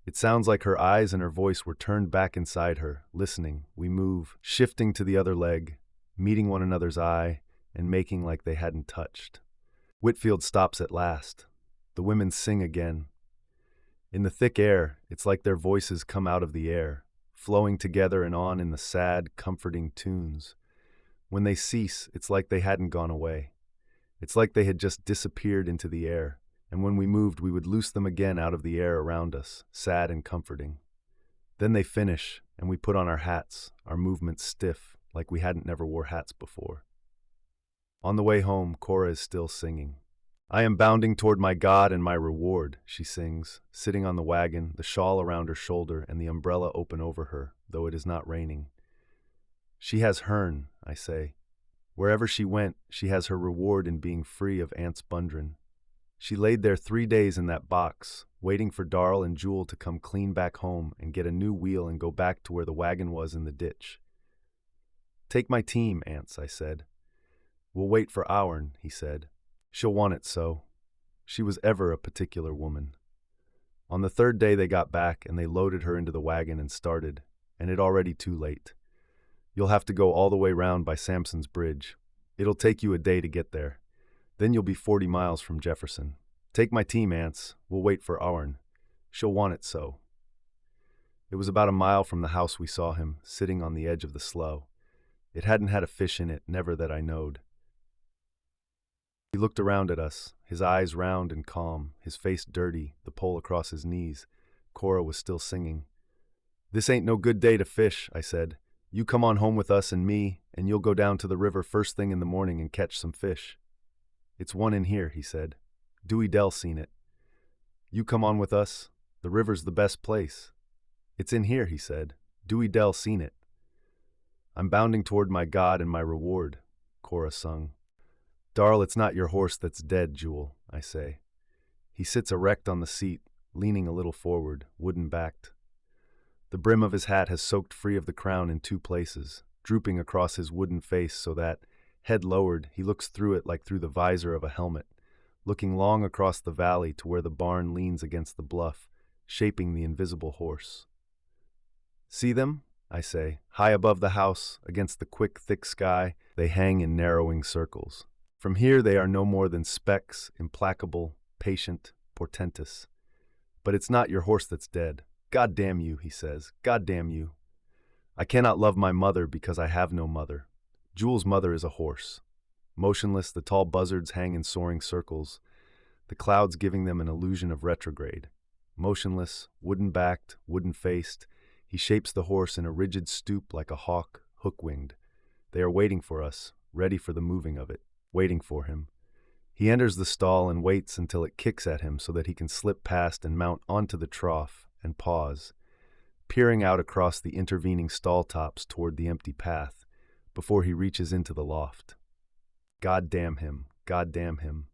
It sounds like her eyes and her voice were turned back inside her, listening. We move, shifting to the other leg, meeting one another's eye, and making like they hadn't touched. Whitfield stops at last. The women sing again. In the thick air, it's like their voices come out of the air, flowing together and on in the sad, comforting tunes. When they cease, it's like they hadn't gone away. It's like they had just disappeared into the air, and when we moved, we would loose them again out of the air around us, sad and comforting. Then they finish, and we put on our hats, our movements stiff, like we hadn't never wore hats before. On the way home, Cora is still singing. I am bounding toward my God and my reward, she sings, sitting on the wagon, the shawl around her shoulder and the umbrella open over her, though it is not raining. She has hern, I say. Wherever she went, she has her reward in being free of Aunt's Bundren. She laid there 3 days in that box, waiting for Darl and Jewel to come clean back home and get a new wheel and go back to where the wagon was in the ditch. Take my team, Aunts, I said. We'll wait for our'n, he said. She'll want it so. She was ever a particular woman. On the 3rd day they got back and they loaded her into the wagon and started, and it already too late. You'll have to go all the way round by Sampson's Bridge. It'll take you a day to get there. Then you'll be 40 miles from Jefferson. Take my team, Aunts. We'll wait for our'n. She'll want it so. It was about a mile from the house we saw him, sitting on the edge of the slough. It hadn't had a fish in it, never that I knowed. He looked around at us, his eyes round and calm, his face dirty, the pole across his knees. Cora was still singing. This ain't no good day to fish, I said. You come on home with us and me, and you'll go down to the river first thing in the morning and catch some fish. It's one in here, he said. Dewey Dell seen it. You come on with us. The river's the best place. It's in here, he said. Dewey Dell seen it. I'm bounding toward my God and my reward, Cora sung. Darl, it's not your horse that's dead, Jewel, I say. He sits erect on the seat, leaning a little forward, wooden-backed. The brim of his hat has soaked free of the crown in 2 places, drooping across his wooden face so that, head lowered, he looks through it like through the visor of a helmet, looking long across the valley to where the barn leans against the bluff, shaping the invisible horse. See them? I say. High above the house, against the quick, thick sky, they hang in narrowing circles. From here they are no more than specks, implacable, patient, portentous. But it's not your horse that's dead. God damn you, he says. God damn you. I cannot love my mother because I have no mother. Jewel's mother is a horse. Motionless, the tall buzzards hang in soaring circles, the clouds giving them an illusion of retrograde. Motionless, wooden-backed, wooden-faced, he shapes the horse in a rigid stoop like a hawk, hook-winged. They are waiting for us, ready for the moving of it. Waiting for him. He enters the stall and waits until it kicks at him so that he can slip past and mount onto the trough and pause, peering out across the intervening stall tops toward the empty path before he reaches into the loft. God damn him, God damn him.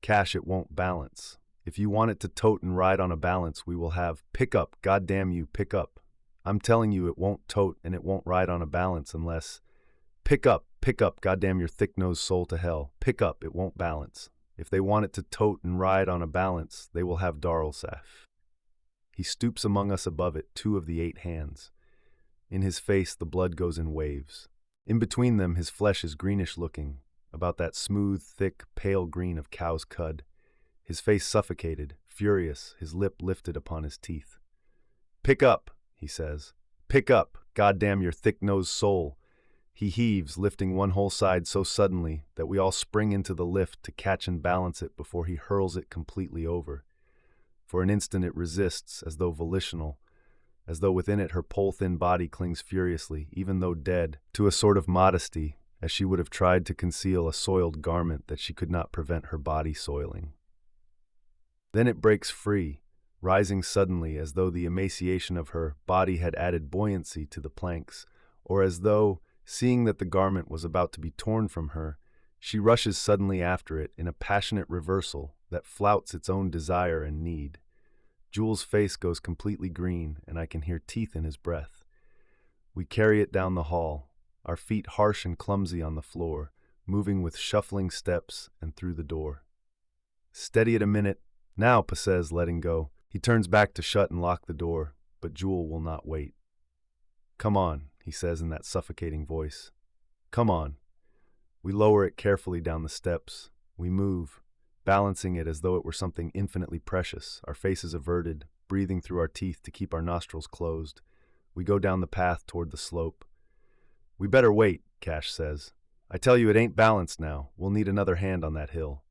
Cash, it won't balance. If you want it to tote and ride on a balance, we will have pick up, god damn you, pick up. I'm telling you it won't tote and it won't ride on a balance unless pick up, goddamn your thick-nosed soul to hell. Pick up, it won't balance. If they want it to tote and ride on a balance, they will have Darlsaf. He stoops among us above it, 2 of the 8 hands. In his face, the blood goes in waves. In between them, his flesh is greenish-looking, about that smooth, thick, pale green of cow's cud. His face suffocated, furious, his lip lifted upon his teeth. Pick up, he says. Pick up, goddamn your thick-nosed soul. He heaves, lifting one whole side so suddenly that we all spring into the lift to catch and balance it before he hurls it completely over. For an instant it resists, as though volitional, as though within it her pole-thin body clings furiously, even though dead, to a sort of modesty, as she would have tried to conceal a soiled garment that she could not prevent her body soiling. Then it breaks free, rising suddenly as though the emaciation of her body had added buoyancy to the planks, or as though, seeing that the garment was about to be torn from her, she rushes suddenly after it in a passionate reversal that flouts its own desire and need. Jules' face goes completely green, and I can hear teeth in his breath. We carry it down the hall, our feet harsh and clumsy on the floor, moving with shuffling steps and through the door. Steady it a minute. Now, Pa says, letting go. He turns back to shut and lock the door, but Jewel will not wait. Come on, he says in that suffocating voice. Come on. We lower it carefully down the steps. We move, balancing it as though it were something infinitely precious, our faces averted, breathing through our teeth to keep our nostrils closed. We go down the path toward the slope. We better wait, Cash says. I tell you it ain't balanced now. We'll need another hand on that hill.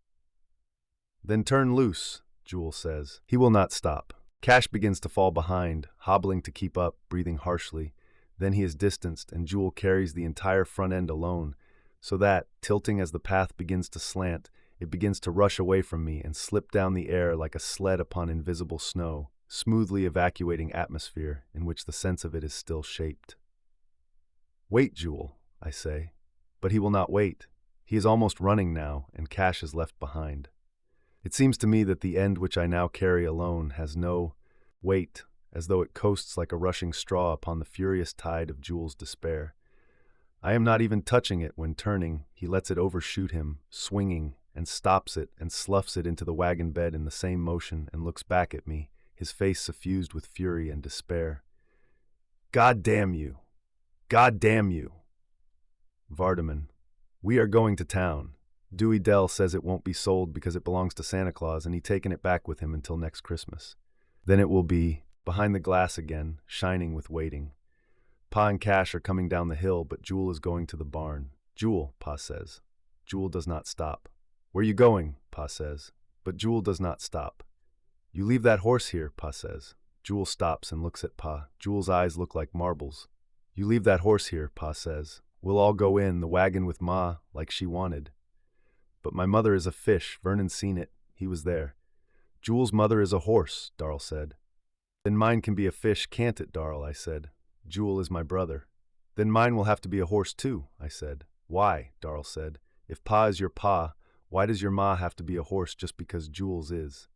Then turn loose, Jewel says. He will not stop. Cash begins to fall behind, hobbling to keep up, breathing harshly. Then he is distanced, and Jewel carries the entire front end alone, so that, tilting as the path begins to slant, it begins to rush away from me and slip down the air like a sled upon invisible snow, smoothly evacuating atmosphere in which the sense of it is still shaped. Wait, Jewel, I say. But he will not wait. He is almost running now, and Cash is left behind. It seems to me that the end which I now carry alone has no weight, as though it coasts like a rushing straw upon the furious tide of Jewel's despair. I am not even touching it when, turning, he lets it overshoot him, swinging, and stops it and sloughs it into the wagon bed in the same motion and looks back at me, his face suffused with fury and despair. God damn you! God damn you! Vardaman. We are going to town. Dewey Dell says it won't be sold because it belongs to Santa Claus and he's taken it back with him until next Christmas. Then it will be behind the glass again, shining with waiting. Pa and Cash are coming down the hill, but Jewel is going to the barn. Jewel, Pa says. Jewel does not stop. Where you going? Pa says. But Jewel does not stop. You leave that horse here, Pa says. Jewel stops and looks at Pa. Jewel's eyes look like marbles. You leave that horse here, Pa says. We'll all go in, the wagon with Ma, like she wanted. But my mother is a fish. Vernon's seen it. He was there. Jewel's mother is a horse, Darl said. Then mine can be a fish, can't it, Darl? I said. Jewel is my brother. Then mine will have to be a horse too, I said. Why? Darl said. If Pa is your Pa, why does your Ma have to be a horse just because Jewel's is?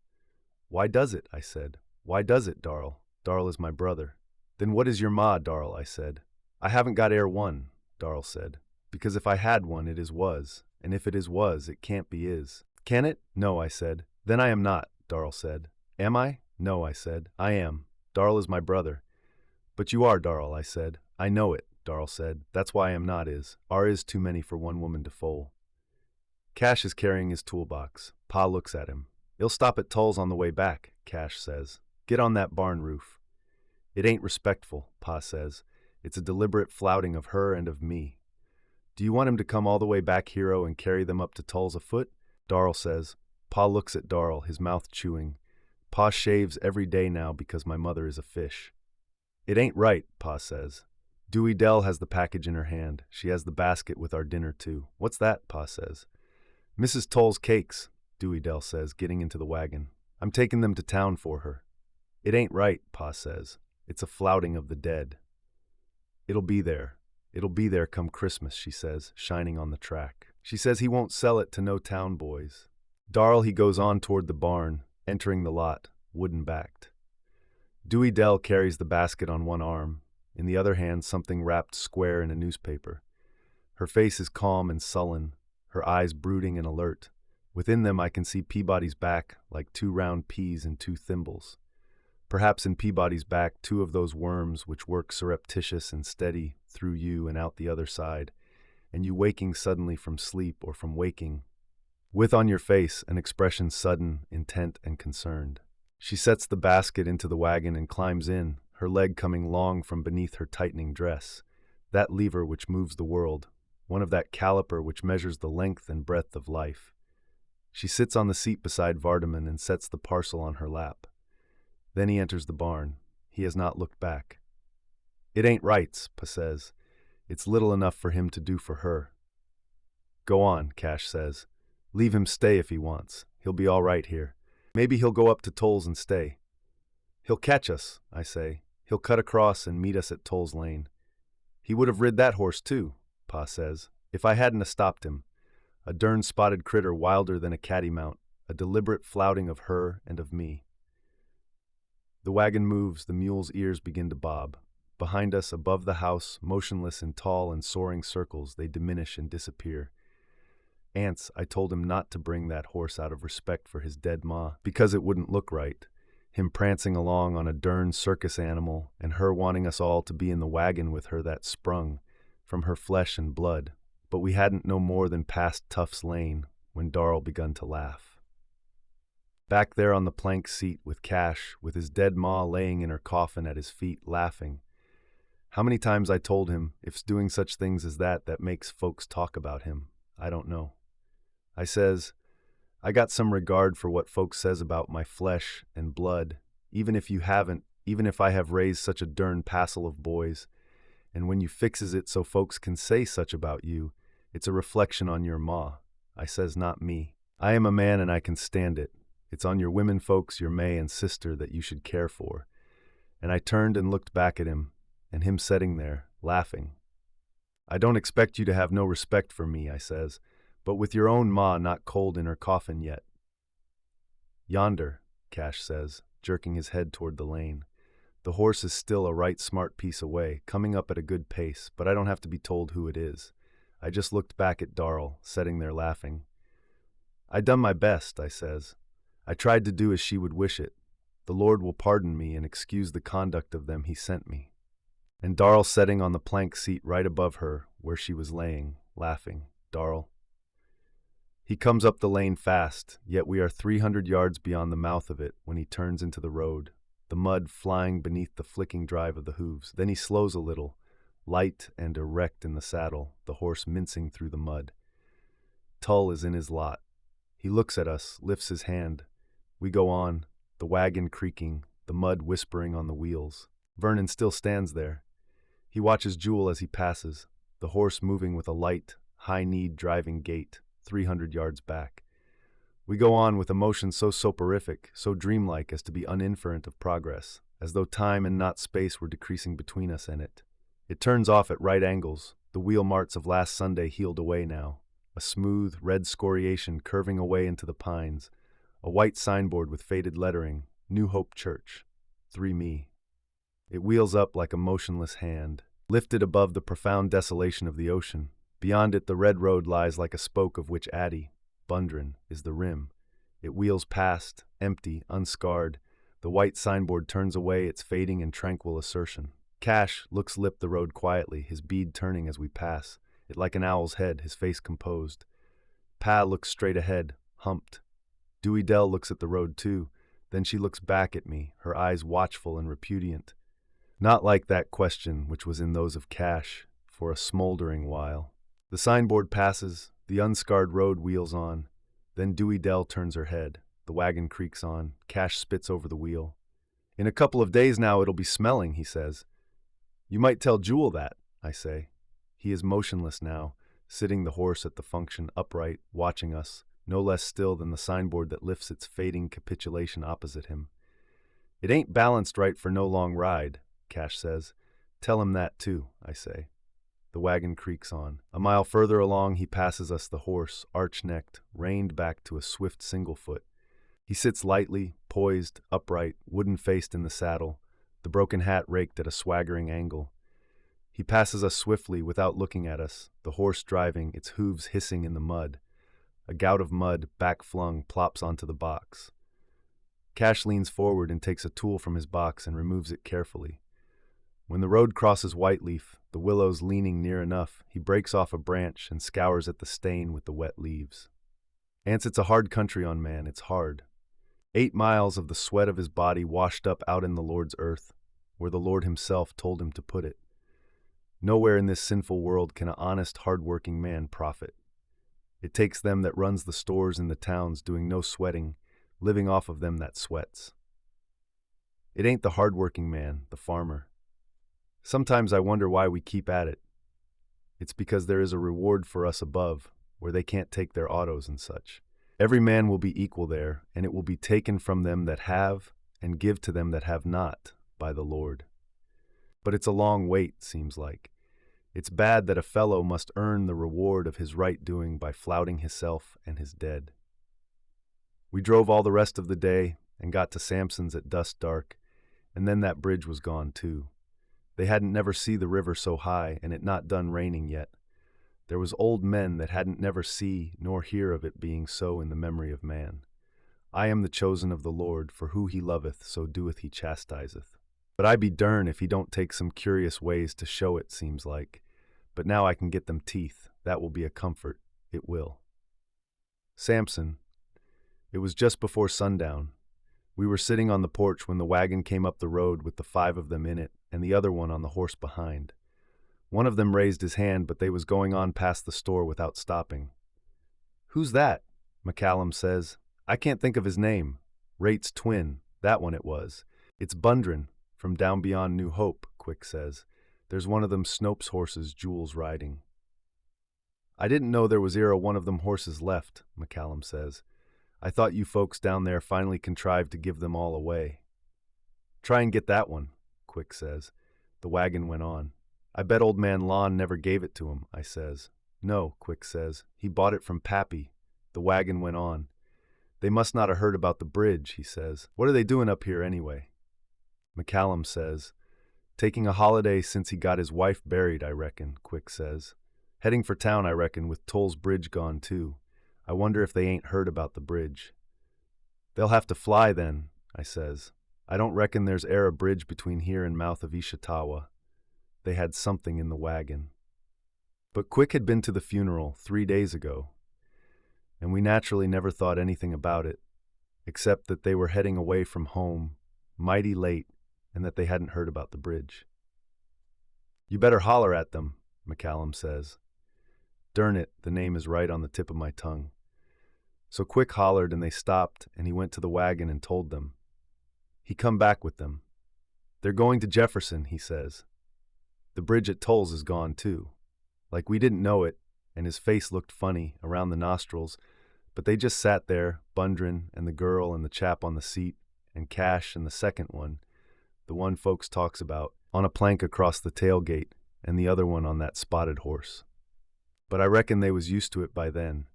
Why does it? I said. Why does it, Darl? Darl is my brother. Then what is your Ma, Darl? I said. I haven't got e'er one, Darl said. Because if I had one, it is was. And if it is was, it can't be is. Can it? No, I said. Then I am not, Darl said. Am I? No, I said. I am. Darl is my brother. But you are, Darl, I said. I know it, Darl said. That's why I am not is. Are is too many for one woman to foal. Cash is carrying his toolbox. Pa looks at him. He'll stop at Tull's on the way back, Cash says. Get on that barn roof. It ain't respectful, Pa says. It's a deliberate flouting of her and of me. Do you want him to come all the way back, Hero, and carry them up to Tull's afoot? Darl says. Pa looks at Darl, his mouth chewing. Pa shaves every day now because my mother is a fish. It ain't right, Pa says. Dewey Dell has the package in her hand. She has the basket with our dinner, too. What's that? Pa says. Mrs. Toll's cakes, Dewey Dell says, getting into the wagon. I'm taking them to town for her. It ain't right, Pa says. It's a flouting of the dead. It'll be there. It'll be there come Christmas, she says, shining on the track. She says he won't sell it to no town boys. Darl, he goes on toward the barn, entering the lot, wooden-backed. Dewey Dell carries the basket on one arm, in the other hand something wrapped square in a newspaper. Her face is calm and sullen, her eyes brooding and alert. Within them I can see Peabody's back like two round peas in two thimbles. Perhaps in Peabody's back 2 of those worms which work surreptitious and steady through you and out the other side, and you waking suddenly from sleep or from waking, with on your face an expression sudden, intent, and concerned. She sets the basket into the wagon and climbs in, her leg coming long from beneath her tightening dress, that lever which moves the world, one of that caliper which measures the length and breadth of life. She sits on the seat beside Vardaman and sets the parcel on her lap. Then he enters the barn. He has not looked back. It ain't rights, Pa says. It's little enough for him to do for her. Go on, Cash says. Leave him stay if he wants. He'll be all right here. Maybe he'll go up to Toll's and stay. He'll catch us, I say. He'll cut across and meet us at Toll's Lane. He would have rid that horse too, Pa says, if I hadn't stopped him. A dern spotted critter wilder than a cattymount, a deliberate flouting of her and of me. The wagon moves, the mule's ears begin to bob. Behind us, above the house, motionless in tall and soaring circles, they diminish and disappear. Ants, I told him not to bring that horse out of respect for his dead ma, because it wouldn't look right. Him prancing along on a dern circus animal, and her wanting us all to be in the wagon with her that sprung from her flesh and blood. But we hadn't no more than passed Tufts Lane when Darl begun to laugh. Back there on the plank seat with Cash, with his dead ma laying in her coffin at his feet, laughing. How many times I told him, if's doing such things as that makes folks talk about him, I don't know. I says, I got some regard for what folks says about my flesh and blood, even if you haven't, even if I have raised such a dern passel of boys, and when you fixes it so folks can say such about you, it's a reflection on your ma. I says, not me. I am a man and I can stand it. It's on your women folks, your May and sister, that you should care for. And I turned and looked back at him, and him sitting there, laughing. I don't expect you to have no respect for me, I says, but with your own ma not cold in her coffin yet. Yonder, Cash says, jerking his head toward the lane. The horse is still a right smart piece away, coming up at a good pace, but I don't have to be told who it is. I just looked back at Darl, sitting there laughing. I done my best, I says. I tried to do as she would wish it. The Lord will pardon me and excuse the conduct of them he sent me. And Darl setting on the plank seat right above her, where she was laying, laughing. Darl. He comes up the lane fast, yet we are 300 yards beyond the mouth of it when he turns into the road, the mud flying beneath the flicking drive of the hooves. Then he slows a little, light and erect in the saddle, the horse mincing through the mud. Tull is in his lot. He looks at us, lifts his hand. We go on, the wagon creaking, the mud whispering on the wheels. Vernon still stands there. He watches Jewel as he passes, the horse moving with a light, high-kneed driving gait, 300 yards back. We go on with a motion so soporific, so dreamlike as to be uninferent of progress, as though time and not space were decreasing between us and it. It turns off at right angles, the wheel marks of last Sunday healed away now, a smooth, red scoriation curving away into the pines, a white signboard with faded lettering, New Hope Church, 3 Me. It wheels up like a motionless hand, lifted above the profound desolation of the ocean. Beyond it the red road lies like a spoke of which Addie, Bundren, is the rim. It wheels past, empty, unscarred. The white signboard turns away its fading and tranquil assertion. Cash looks lip the road quietly, his bead turning as we pass, it like an owl's head, his face composed. Pa looks straight ahead, humped. Dewey Dell looks at the road too, then she looks back at me, her eyes watchful and repudiant. Not like that question which was in those of Cash, for a smoldering while. The signboard passes, the unscarred road wheels on. Then Dewey Dell turns her head, the wagon creaks on, Cash spits over the wheel. In a couple of days now it'll be smelling, he says. You might tell Jewel that, I say. He is motionless now, sitting the horse at the function upright, watching us, no less still than the signboard that lifts its fading capitulation opposite him. "It ain't balanced right for no long ride," Cash says. "Tell him that too," I say. The wagon creaks on. A mile further along, he passes us the horse, arch-necked, reined back to a swift single foot. He sits lightly, poised, upright, wooden-faced in the saddle, the broken hat raked at a swaggering angle. He passes us swiftly without looking at us, the horse driving, its hooves hissing in the mud. A gout of mud, back-flung, plops onto the box. Cash leans forward and takes a tool from his box and removes it carefully. When the road crosses Whiteleaf, the willows leaning near enough, he breaks off a branch and scours at the stain with the wet leaves. "Ants, it's a hard country on man, it's hard. 8 miles of the sweat of his body washed up out in the Lord's earth, where the Lord himself told him to put it. Nowhere in this sinful world can a honest, hard-working man profit. It takes them that runs the stores in the towns doing no sweating, living off of them that sweats. It ain't the hard-working man, the farmer. Sometimes I wonder why we keep at it. It's because there is a reward for us above, where they can't take their autos and such. Every man will be equal there, and it will be taken from them that have, and give to them that have not, by the Lord. But it's a long wait, seems like. It's bad that a fellow must earn the reward of his right doing by flouting hisself and his dead." We drove all the rest of the day and got to Sampson's at dusk dark, and then that bridge was gone too. They hadn't never see the river so high, and it not done raining yet. There was old men that hadn't never see nor hear of it being so in the memory of man. "I am the chosen of the Lord, for who he loveth, so doeth he chastiseth. But I be dern if he don't take some curious ways to show it, seems like. But now I can get them teeth. That will be a comfort. It will." Sampson. It was just before sundown. We were sitting on the porch when the wagon came up the road with the 5 of them in it, and the other one on the horse behind. One of them raised his hand, but they was going on past the store without stopping. "Who's that?" McCallum says. "I can't think of his name. Rate's twin, that one it was. It's Bundren, from down beyond New Hope," Quick says. "There's one of them Snopes horses Jules riding." "I didn't know there was one of them horses left," McCallum says. "I thought you folks down there finally contrived to give them all away." "Try and get that one," Quick says. The wagon went on. "I bet old man Lon never gave it to him," I says. "No," Quick says. "He bought it from Pappy." The wagon went on. "They must not have heard about the bridge," he says. "What are they doing up here anyway?" McCallum says, "Taking a holiday since he got his wife buried, I reckon," Quick says. "Heading for town, I reckon, with Toll's bridge gone too. I wonder if they ain't heard about the bridge." "They'll have to fly then," I says. "I don't reckon there's a bridge between here and mouth of Ishitawa." They had something in the wagon. But Quick had been to the funeral 3 days ago, and we naturally never thought anything about it, except that they were heading away from home, mighty late, and that they hadn't heard about the bridge. "You better holler at them," McCallum says. Darn it, the name is right on the tip of my tongue. So Quick hollered, and they stopped, and he went to the wagon and told them. He come back with them. "They're going to Jefferson," he says. "The bridge at Toll's is gone too." Like we didn't know it, and his face looked funny around the nostrils, but they just sat there, Bundren and the girl and the chap on the seat, and Cash and the second one, the one folks talks about, on a plank across the tailgate, and the other one on that spotted horse. But I reckon they was used to it by then,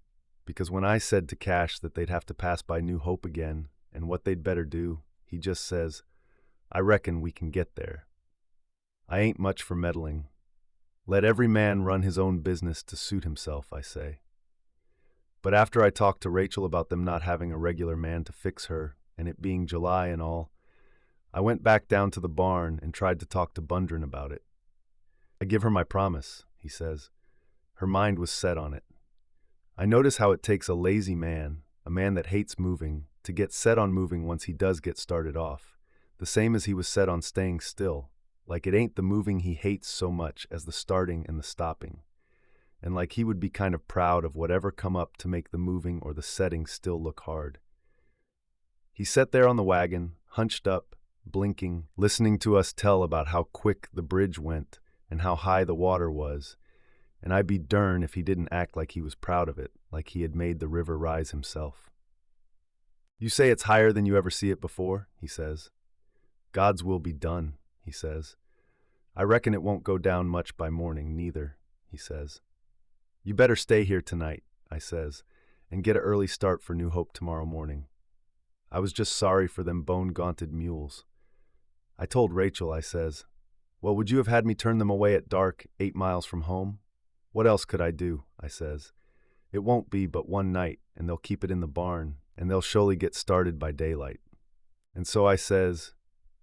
because when I said to Cash that they'd have to pass by New Hope again, and what they'd better do, he just says, "I reckon we can get there." I ain't much for meddling. Let every man run his own business to suit himself, I say. But after I talked to Rachel about them not having a regular man to fix her, and it being July and all, I went back down to the barn and tried to talk to Bundren about it. "I give her my promise," he says. Her mind was set on it. I notice how it takes a lazy man, a man that hates moving, to get set on moving once he does get started off, the same as he was set on staying still, like it ain't the moving he hates so much as the starting and the stopping, and like he would be kind of proud of whatever come up to make the moving or the setting still look hard. He sat there on the wagon, hunched up, blinking, listening to us tell about how quick the bridge went and how high the water was, and I'd be dern if he didn't act like he was proud of it, like he had made the river rise himself. You say it's higher than you ever see it before, he says. God's will be done, he says. I reckon it won't go down much by morning, neither, he says. You better stay here tonight, I says, and get an early start for New Hope tomorrow morning. I was just sorry for them bone-gaunted mules. I told Rachel, I says, well, would you have had me turn them away at dark, 8 miles from home? What else could I do, I says. It won't be but one night, and they'll keep it in the barn, and they'll surely get started by daylight. And so I says,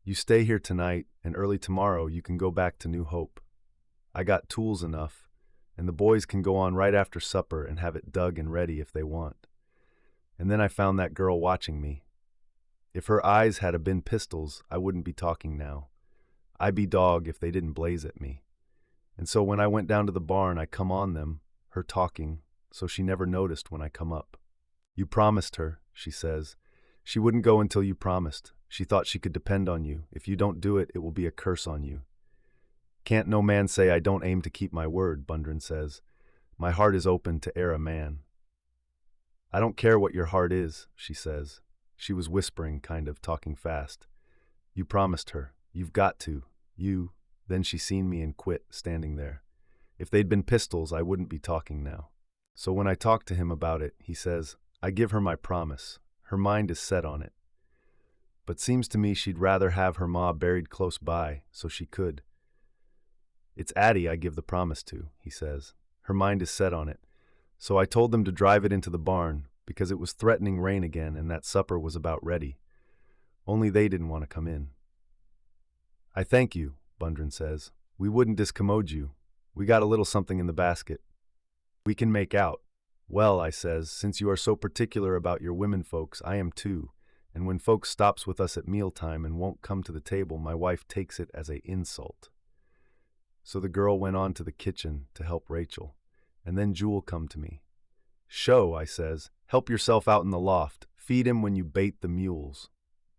you stay here tonight, and early tomorrow you can go back to New Hope. I got tools enough, and the boys can go on right after supper and have it dug and ready if they want. And then I found that girl watching me. If her eyes had been pistols, I wouldn't be talking now. I be dog if they didn't blaze at me. And so when I went down to the barn, I come on them, her talking, so she never noticed when I come up. You promised her, she says. She wouldn't go until you promised. She thought she could depend on you. If you don't do it, it will be a curse on you. Can't no man say I don't aim to keep my word, Bundren says. My heart is open to e'er a man. I don't care what your heart is, she says. She was whispering, kind of, talking fast. You promised her. You've got to. You. Then she seen me and quit, standing there. If they'd been pistols, I wouldn't be talking now. So when I talk to him about it, he says, I give her my promise. Her mind is set on it. But seems to me she'd rather have her ma buried close by, so she could. It's Addie I give the promise to, he says. Her mind is set on it. So I told them to drive it into the barn, because it was threatening rain again and that supper was about ready. Only they didn't want to come in. I thank you, Bundren says. We wouldn't discommode you. We got a little something in the basket. We can make out. Well, I says, since you are so particular about your women folks, I am too. And when folks stops with us at mealtime and won't come to the table, my wife takes it as a insult. So the girl went on to the kitchen to help Rachel, and then Jewel come to me. Show, I says, help yourself out in the loft. Feed him when you bait the mules.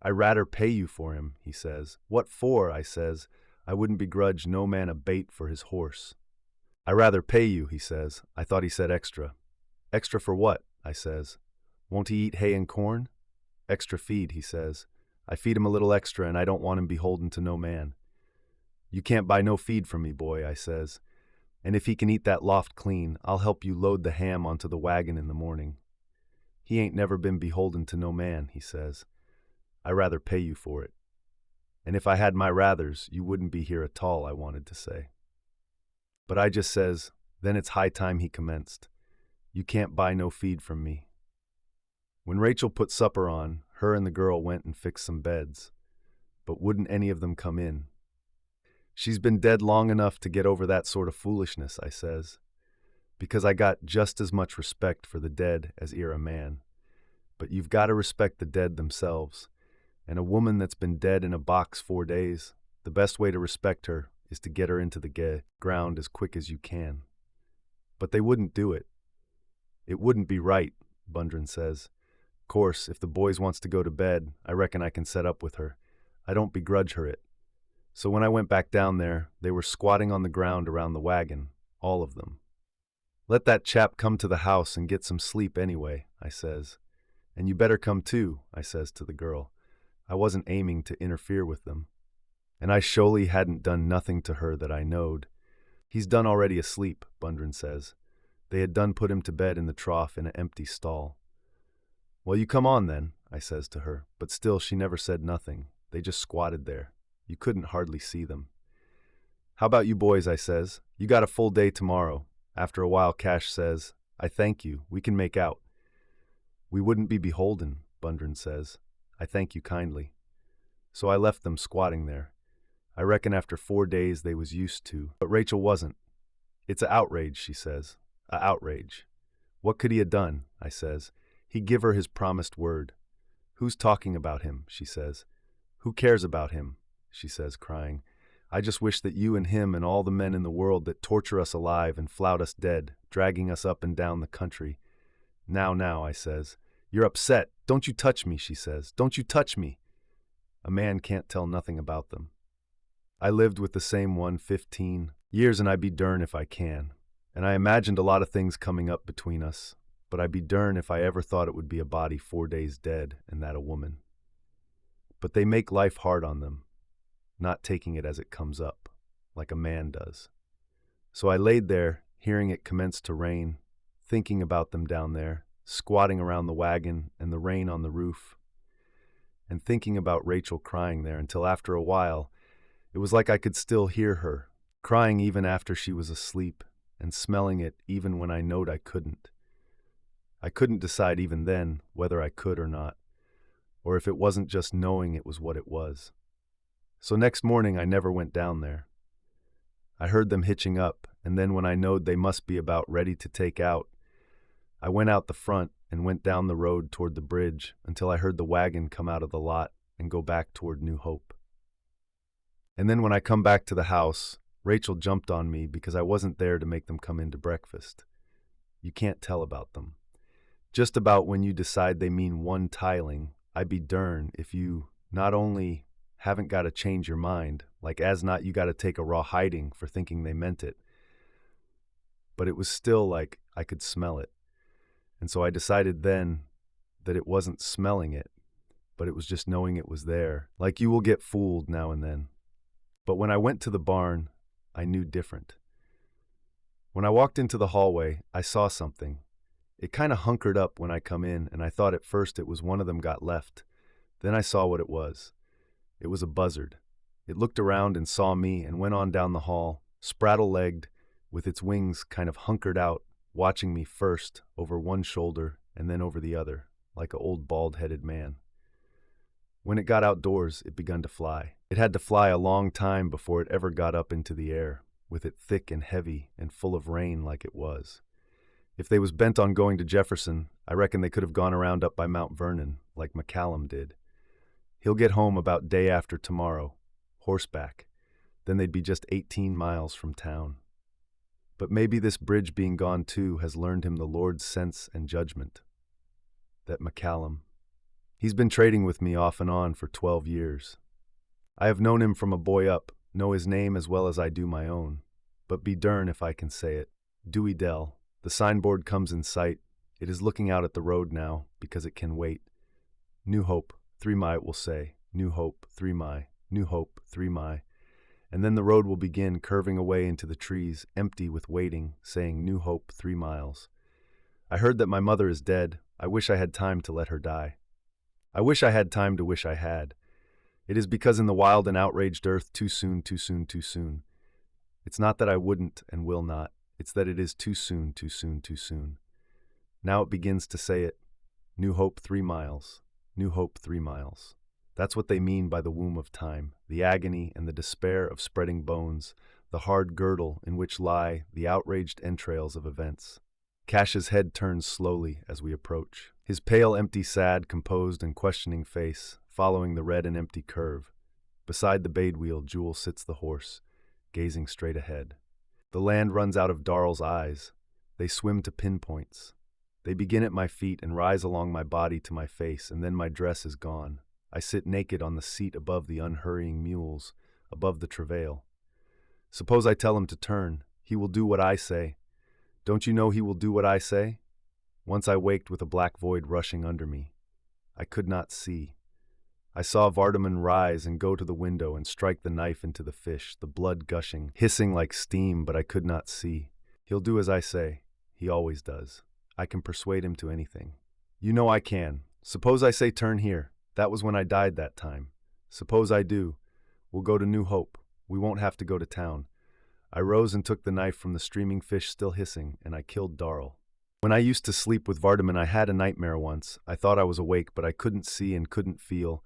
I rather pay you for him, he says. What for, I says. I wouldn't begrudge no man a bait for his horse. I rather pay you, he says. I thought he said extra. Extra for what, I says. Won't he eat hay and corn? Extra feed, he says. I feed him a little extra and I don't want him beholden to no man. You can't buy no feed from me, boy, I says. And if he can eat that loft clean, I'll help you load the ham onto the wagon in the morning. He ain't never been beholden to no man, he says. I rather pay you for it. And if I had my rathers, you wouldn't be here at all, I wanted to say. But I just says, then it's high time he commenced. You can't buy no feed from me. When Rachel put supper on, her and the girl went and fixed some beds. But wouldn't any of them come in. She's been dead long enough to get over that sort of foolishness, I says. Because I got just as much respect for the dead as e'er a man. But you've got to respect the dead themselves. And a woman that's been dead in a box 4 days, the best way to respect her is to get her into the ground as quick as you can. But they wouldn't do it. It wouldn't be right, Bundren says. Course, if the boys wants to go to bed, I reckon I can set up with her. I don't begrudge her it. So when I went back down there, they were squatting on the ground around the wagon, all of them. Let that chap come to the house and get some sleep anyway, I says. And you better come too, I says to the girl. I wasn't aiming to interfere with them. And I surely hadn't done nothing to her that I knowed. He's done already asleep, Bundren says. They had done put him to bed in the trough in an empty stall. Well, you come on then, I says to her, but still she never said nothing. They just squatted there. You couldn't hardly see them. How about you boys, I says. You got a full day tomorrow. After a while, Cash says, I thank you. We can make out. We wouldn't be beholden, Bundren says. I thank you kindly. So I left them squatting there. I reckon after 4 days they was used to, but Rachel wasn't. It's a outrage, she says. A outrage. What could he have done, I says. He give her his promised word. Who's talking about him, she says. Who cares about him, she says, crying. I just wish that you and him and all the men in the world that torture us alive and flout us dead, dragging us up and down the country. Now, I says. You're upset. Don't you touch me, she says. Don't you touch me. A man can't tell nothing about them. I lived with the same one 15 years and I be dern if I can. And I imagined a lot of things coming up between us, but I'd be darned if I ever thought it would be a body 4 days dead and that a woman. But they make life hard on them, not taking it as it comes up, like a man does. So I laid there, hearing it commence to rain, thinking about them down there, squatting around the wagon and the rain on the roof, and thinking about Rachel crying there until after a while, it was like I could still hear her, crying even after she was asleep, and smelling it even when I knowed I couldn't. I couldn't decide even then whether I could or not, or if it wasn't just knowing it was what it was. So next morning I never went down there. I heard them hitching up, and then when I knowed they must be about ready to take out, I went out the front and went down the road toward the bridge until I heard the wagon come out of the lot and go back toward New Hope. And then when I come back to the house, Rachel jumped on me because I wasn't there to make them come in to breakfast. You can't tell about them. Just about when you decide they mean one tiling, I'd be darned if you not only haven't got to change your mind, like as not you got to take a raw hiding for thinking they meant it, but it was still like I could smell it. And so I decided then that it wasn't smelling it, but it was just knowing it was there, like you will get fooled now and then. But when I went to the barn, I knew different. When I walked into the hallway, I saw something. It kind of hunkered up when I come in, and I thought at first it was one of them got left. Then I saw what it was. It was a buzzard. It looked around and saw me and went on down the hall, spraddle-legged, with its wings kind of hunkered out, watching me first over one shoulder and then over the other, like an old bald-headed man. When it got outdoors, it begun to fly. It had to fly a long time before it ever got up into the air, with it thick and heavy and full of rain like it was. If they was bent on going to Jefferson, I reckon they could have gone around up by Mount Vernon, like McCallum did. He'll get home about day after tomorrow, horseback. Then they'd be just 18 miles from town. But maybe this bridge being gone too has learned him the Lord's sense and judgment. That McCallum. He's been trading with me off and on for 12 years. I have known him from a boy up, know his name as well as I do my own. But be darned if I can say it. Dewey Dell. The signboard comes in sight. It is looking out at the road now, because it can wait. New Hope, 3 mi it will say. New Hope, 3 mi. New Hope, 3 mi. And then the road will begin curving away into the trees, empty with waiting, saying New Hope, 3 miles. I heard that my mother is dead. I wish I had time to let her die. I wish I had time to wish I had. It is because in the wild and outraged earth too soon, too soon, too soon. It's not that I wouldn't and will not. It's that it is too soon, too soon, too soon. Now it begins to say it. New Hope, 3 miles. New Hope, 3 miles. That's what they mean by the womb of time, the agony and the despair of spreading bones, the hard girdle in which lie the outraged entrails of events. Cash's head turns slowly as we approach, his pale, empty, sad, composed, and questioning face following the red and empty curve. Beside the bayed wheel, Jewel sits the horse, gazing straight ahead. The land runs out of Darrell's eyes. They swim to pinpoints. They begin at my feet and rise along my body to my face, and then my dress is gone. I sit naked on the seat above the unhurrying mules, above the travail. Suppose I tell him to turn. He will do what I say. Don't you know he will do what I say? Once I waked with a black void rushing under me. I could not see. I saw Vardaman rise and go to the window and strike the knife into the fish, the blood gushing, hissing like steam, but I could not see. He'll do as I say. He always does. I can persuade him to anything. You know I can. Suppose I say turn here. That was when I died that time. Suppose I do. We'll go to New Hope. We won't have to go to town. I rose and took the knife from the streaming fish still hissing, and I killed Darrell. When I used to sleep with Vardaman, I had a nightmare once. I thought I was awake, but I couldn't see and couldn't feel.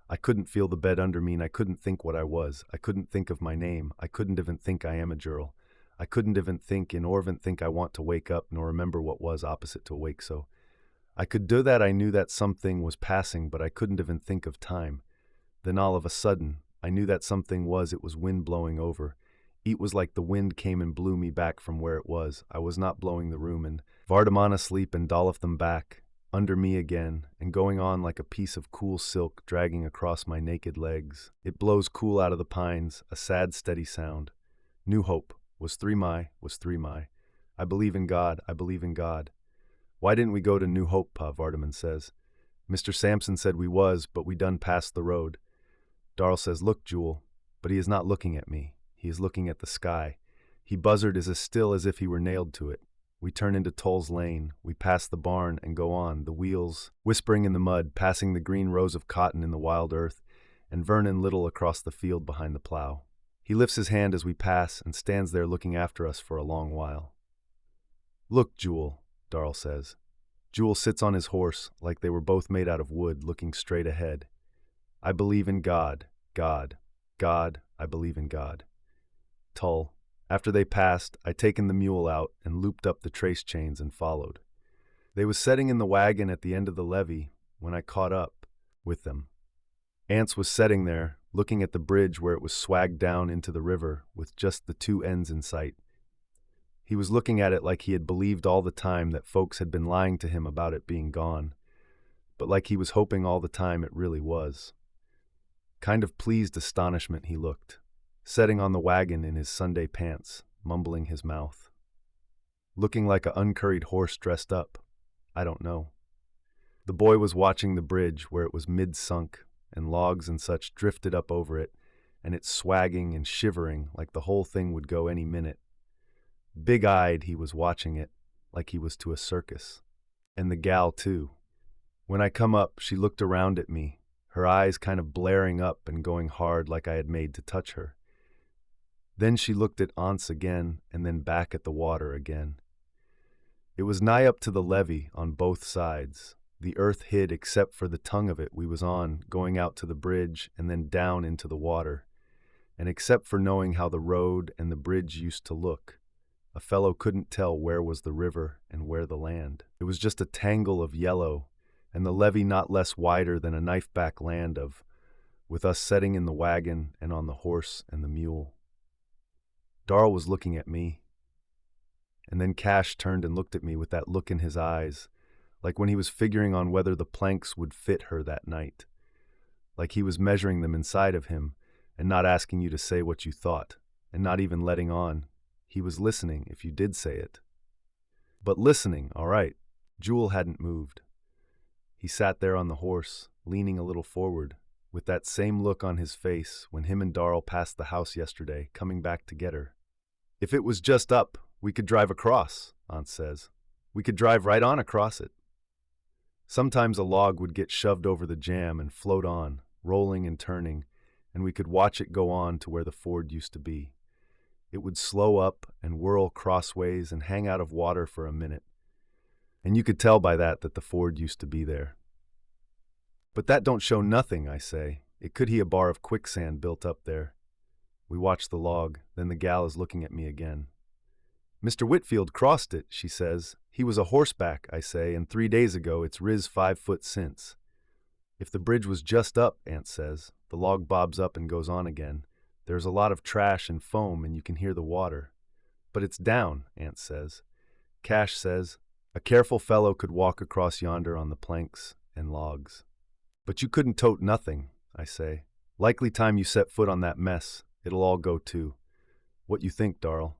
I couldn't feel the bed under me, and I couldn't think what I was. I couldn't think of my name. I couldn't even think I am a Jurl. I couldn't even think I want to wake up, nor remember what was opposite to awake so. I could do that. I knew that something was passing, but I couldn't even think of time. Then all of a sudden, I knew that something was, it was wind blowing over. It was like the wind came and blew me back from where it was. I was not blowing the room, and Vardaman asleep and dolleth them back, under me again, and going on like a piece of cool silk dragging across my naked legs. It blows cool out of the pines, a sad steady sound. New Hope was 3 mi, was 3 mi. I believe in God, I believe in God. Why didn't we go to New Hope, Pa, Vardaman says. Mr. Sampson said we was, but we done passed the road. Darrell says, look, Jewel, but he is not looking at me. He is looking at the sky. He buzzard is as still as if he were nailed to it. We turn into Toll's Lane. We pass the barn and go on, the wheels whispering in the mud, passing the green rows of cotton in the wild earth, and Vernon Little across the field behind the plow. He lifts his hand as we pass and stands there looking after us for a long while. Look, Jewel, Darrell says. Jewel sits on his horse like they were both made out of wood, looking straight ahead. I believe in God, God, God, I believe in God. Tull. After they passed, I taken the mule out and looped up the trace chains and followed. They was setting in the wagon at the end of the levee when I caught up with them. Ance was setting there, looking at the bridge where it was swagged down into the river with just the two ends in sight. He was looking at it like he had believed all the time that folks had been lying to him about it being gone, but like he was hoping all the time it really was. Kind of pleased astonishment he looked, setting on the wagon in his Sunday pants, mumbling his mouth. Looking like a uncurried horse dressed up. I don't know. The boy was watching the bridge where it was mid-sunk, and logs and such drifted up over it, and it swagging and shivering like the whole thing would go any minute. Big-eyed he was watching it, like he was to a circus. And the gal, too. When I come up, she looked around at me, her eyes kind of blaring up and going hard like I had made to touch her. Then she looked at Ance again, and then back at the water again. It was nigh up to the levee on both sides, the earth hid except for the tongue of it we was on, going out to the bridge and then down into the water. And except for knowing how the road and the bridge used to look, a fellow couldn't tell where was the river and where the land. It was just a tangle of yellow, and the levee not less wider than a knife-back land of, with us setting in the wagon and on the horse and the mule. Darrell was looking at me, and then Cash turned and looked at me with that look in his eyes, like when he was figuring on whether the planks would fit her that night, like he was measuring them inside of him and not asking you to say what you thought, and not even letting on. He was listening if you did say it. But listening, all right. Jewel hadn't moved. He sat there on the horse, leaning a little forward, with that same look on his face when him and Darrell passed the house yesterday, coming back to get her. If it was just up, we could drive across, Aunt says. We could drive right on across it. Sometimes a log would get shoved over the jam and float on, rolling and turning, and we could watch it go on to where the ford used to be. It would slow up and whirl crossways and hang out of water for a minute. And you could tell by that the ford used to be there. But that don't show nothing, I say. It could be a bar of quicksand built up there. We watch the log, then the gal is looking at me again. Mr. Whitfield crossed it, she says. He was a horseback, I say, and 3 days ago it's riz 5 foot since. If the bridge was just up, Aunt says, the log bobs up and goes on again. There's a lot of trash and foam and you can hear the water. But it's down, Aunt says. Cash says, a careful fellow could walk across yonder on the planks and logs. But you couldn't tote nothing, I say. Likely time you set foot on that mess, it'll all go too. What you think, Darrell?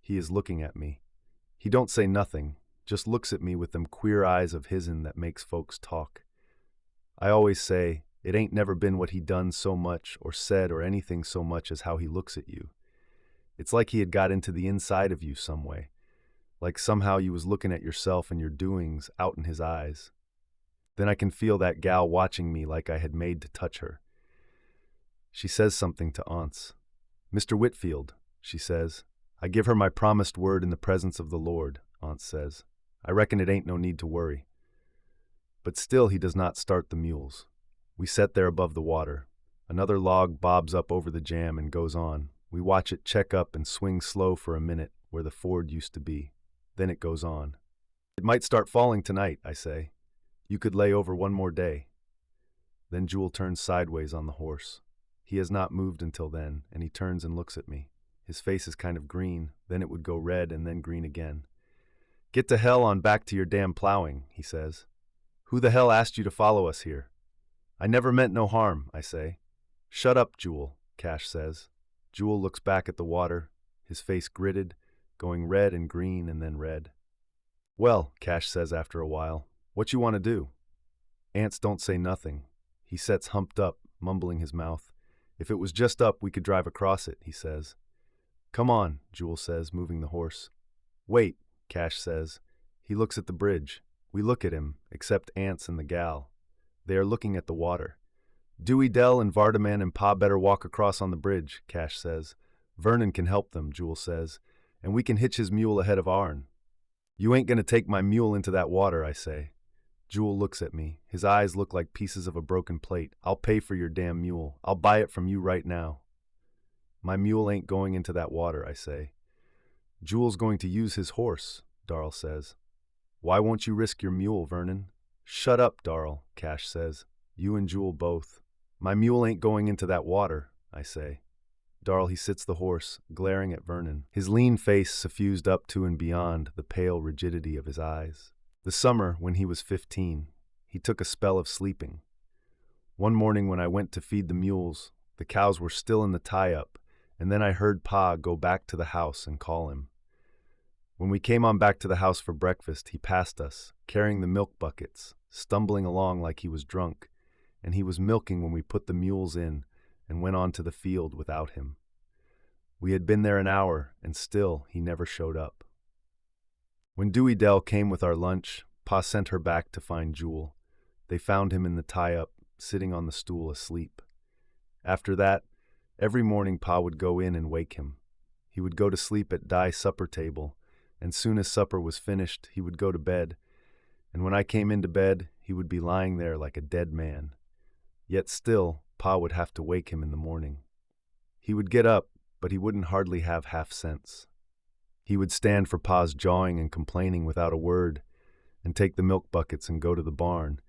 He is looking at me. He don't say nothing, just looks at me with them queer eyes of his'n that makes folks talk. I always say, it ain't never been what he done so much or said or anything so much as how he looks at you. It's like he had got into the inside of you some way, like somehow you was looking at yourself and your doings out in his eyes. Then I can feel that gal watching me like I had made to touch her. She says something to Ance. Mr. Whitfield, she says, I give her my promised word in the presence of the Lord, Ance says. I reckon it ain't no need to worry. But still he does not start the mules. We set there above the water. Another log bobs up over the jam and goes on. We watch it check up and swing slow for a minute where the ford used to be. Then it goes on. It might start falling tonight, I say. You could lay over one more day. Then Jewel turns sideways on the horse. He has not moved until then, and he turns and looks at me. His face is kind of green, then it would go red and then green again. Get to hell on back to your damn plowing, he says. Who the hell asked you to follow us here? I never meant no harm, I say. Shut up, Jewel, Cash says. Jewel looks back at the water, his face gritted, going red and green and then red. Well, Cash says after a while, what you want to do? Ants don't say nothing. He sits humped up, mumbling his mouth. If it was just up, we could drive across it, he says. Come on, Jewel says, moving the horse. Wait, Cash says. He looks at the bridge. We look at him, except Ants and the gal. They are looking at the water. Dewey Dell and Vardaman and Pa better walk across on the bridge, Cash says. Vernon can help them, Jewel says, and we can hitch his mule ahead of ourn. You ain't gonna take my mule into that water, I say. Jewel looks at me. His eyes look like pieces of a broken plate. I'll pay for your damn mule. I'll buy it from you right now. My mule ain't going into that water, I say. Jewel's going to use his horse, Darl says. Why won't you risk your mule, Vernon? Shut up, Darl, Cash says. You and Jewel both. My mule ain't going into that water, I say. Darl, he sits the horse, glaring at Vernon, his lean face suffused up to and beyond the pale rigidity of his eyes. The summer, when he was 15, he took a spell of sleeping. One morning when I went to feed the mules, the cows were still in the tie-up, and then I heard Pa go back to the house and call him. When we came on back to the house for breakfast, he passed us, carrying the milk buckets, stumbling along like he was drunk, and he was milking when we put the mules in and went on to the field without him. We had been there an hour, and still he never showed up. When Dewey Dell came with our lunch, Pa sent her back to find Jewel. They found him in the tie-up, sitting on the stool asleep. After that, every morning Pa would go in and wake him. He would go to sleep at Di's supper table, and soon as supper was finished, he would go to bed, and when I came into bed, he would be lying there like a dead man. Yet still, Pa would have to wake him in the morning. He would get up, but he wouldn't hardly have half sense. He would stand for Pa's jawing and complaining without a word, and take the milk buckets and go to the barn.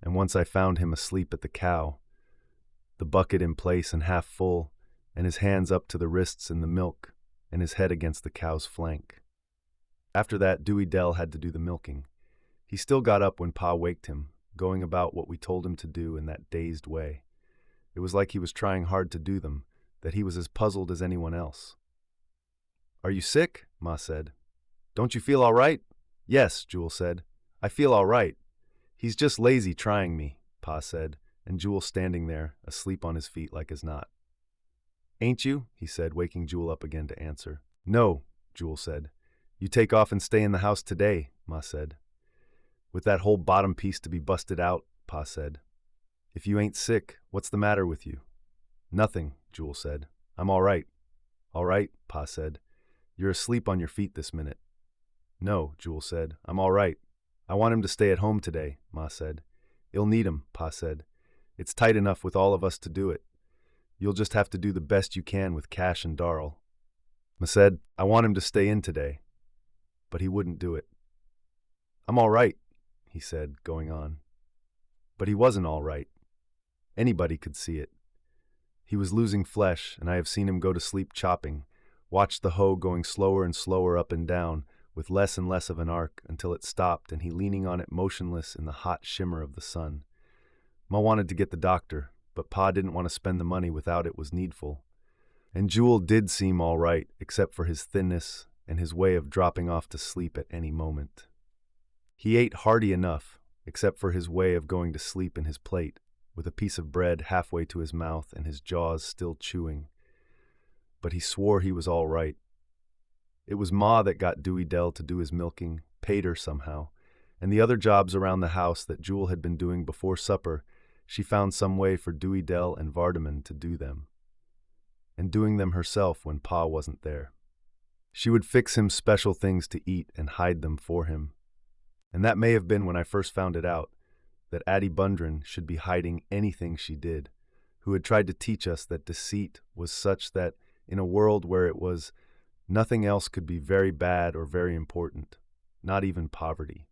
And once I found him asleep at the cow, the bucket in place and half full, and his hands up to the wrists in the milk, and his head against the cow's flank. After that, Dewey Dell had to do the milking. He still got up when Pa waked him, going about what we told him to do in that dazed way. It was like he was trying hard to do them, that he was as puzzled as anyone else. Are you sick? Ma said. Don't you feel all right? Yes, Jewel said. I feel all right. He's just lazy trying me, Pa said, and Jewel standing there, asleep on his feet like as not. Ain't you? He said, waking Jewel up again to answer. No, Jewel said. You take off and stay in the house today, Ma said. With that whole bottom piece to be busted out, Pa said. If you ain't sick, what's the matter with you? Nothing, Jewel said. I'm all right. All right, Pa said. You're asleep on your feet this minute. No, Jewel said. I'm all right. I want him to stay at home today, Ma said. You'll need him, Pa said. It's tight enough with all of us to do it. You'll just have to do the best you can with Cash and Darl. Ma said, I want him to stay in today. But he wouldn't do it. I'm all right, he said, going on. But he wasn't all right. Anybody could see it. He was losing flesh, and I have seen him go to sleep chopping, watch the hoe going slower and slower up and down, with less and less of an arc, until it stopped and he leaning on it motionless in the hot shimmer of the sun. Ma wanted to get the doctor, but Pa didn't want to spend the money without it was needful. And Jewel did seem all right, except for his thinness and his way of dropping off to sleep at any moment. He ate hearty enough, except for his way of going to sleep in his plate, with a piece of bread halfway to his mouth and his jaws still chewing. But he swore he was all right. It was Ma that got Dewey Dell to do his milking, paid her somehow, and the other jobs around the house that Jewel had been doing before supper, she found some way for Dewey Dell and Vardaman to do them, and doing them herself when Pa wasn't there. She would fix him special things to eat and hide them for him. And that may have been when I first found it out, that Addie Bundren should be hiding anything she did, who had tried to teach us that deceit was such that, in a world where it was, nothing else could be very bad or very important, not even poverty.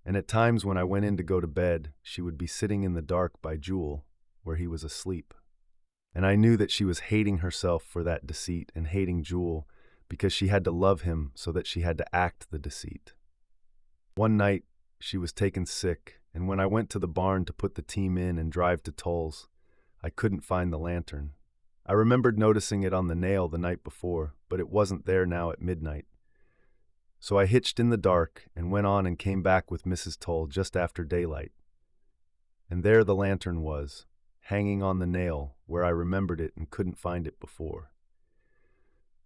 And at times when I went in to go to bed, she would be sitting in the dark by Jewel, where he was asleep. And I knew that she was hating herself for that deceit and hating Jewel, because she had to love him so that she had to act the deceit. One night, she was taken sick, and when I went to the barn to put the team in and drive to Toll's, I couldn't find the lantern. I remembered noticing it on the nail the night before, but it wasn't there now at midnight. So I hitched in the dark and went on and came back with Mrs. Toll just after daylight. And there the lantern was, hanging on the nail where I remembered it and couldn't find it before.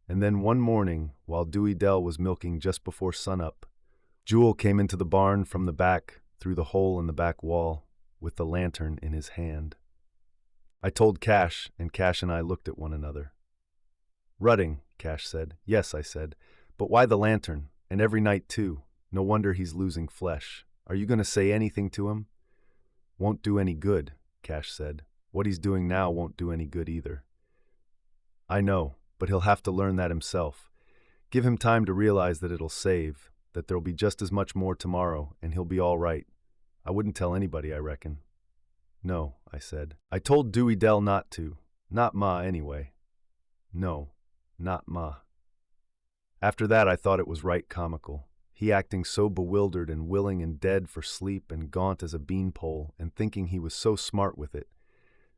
And then one morning, while Dewey Dell was milking just before sunup, Jewel came into the barn from the back through the hole in the back wall with the lantern in his hand. I told Cash, and Cash and I looked at one another. "Rutting," Cash said. "Yes," I said. "But why the lantern? And every night, too. No wonder he's losing flesh. Are you going to say anything to him?" "Won't do any good," Cash said. "What he's doing now won't do any good either." "I know, but he'll have to learn that himself. Give him time to realize that it'll save, that there'll be just as much more tomorrow, and he'll be all right. I wouldn't tell anybody, I reckon." "No," I said. "I told Dewey Dell not to. Not Ma, anyway." "No, not Ma." After that, I thought it was right comical. He acting so bewildered and willing and dead for sleep and gaunt as a beanpole and thinking he was so smart with it.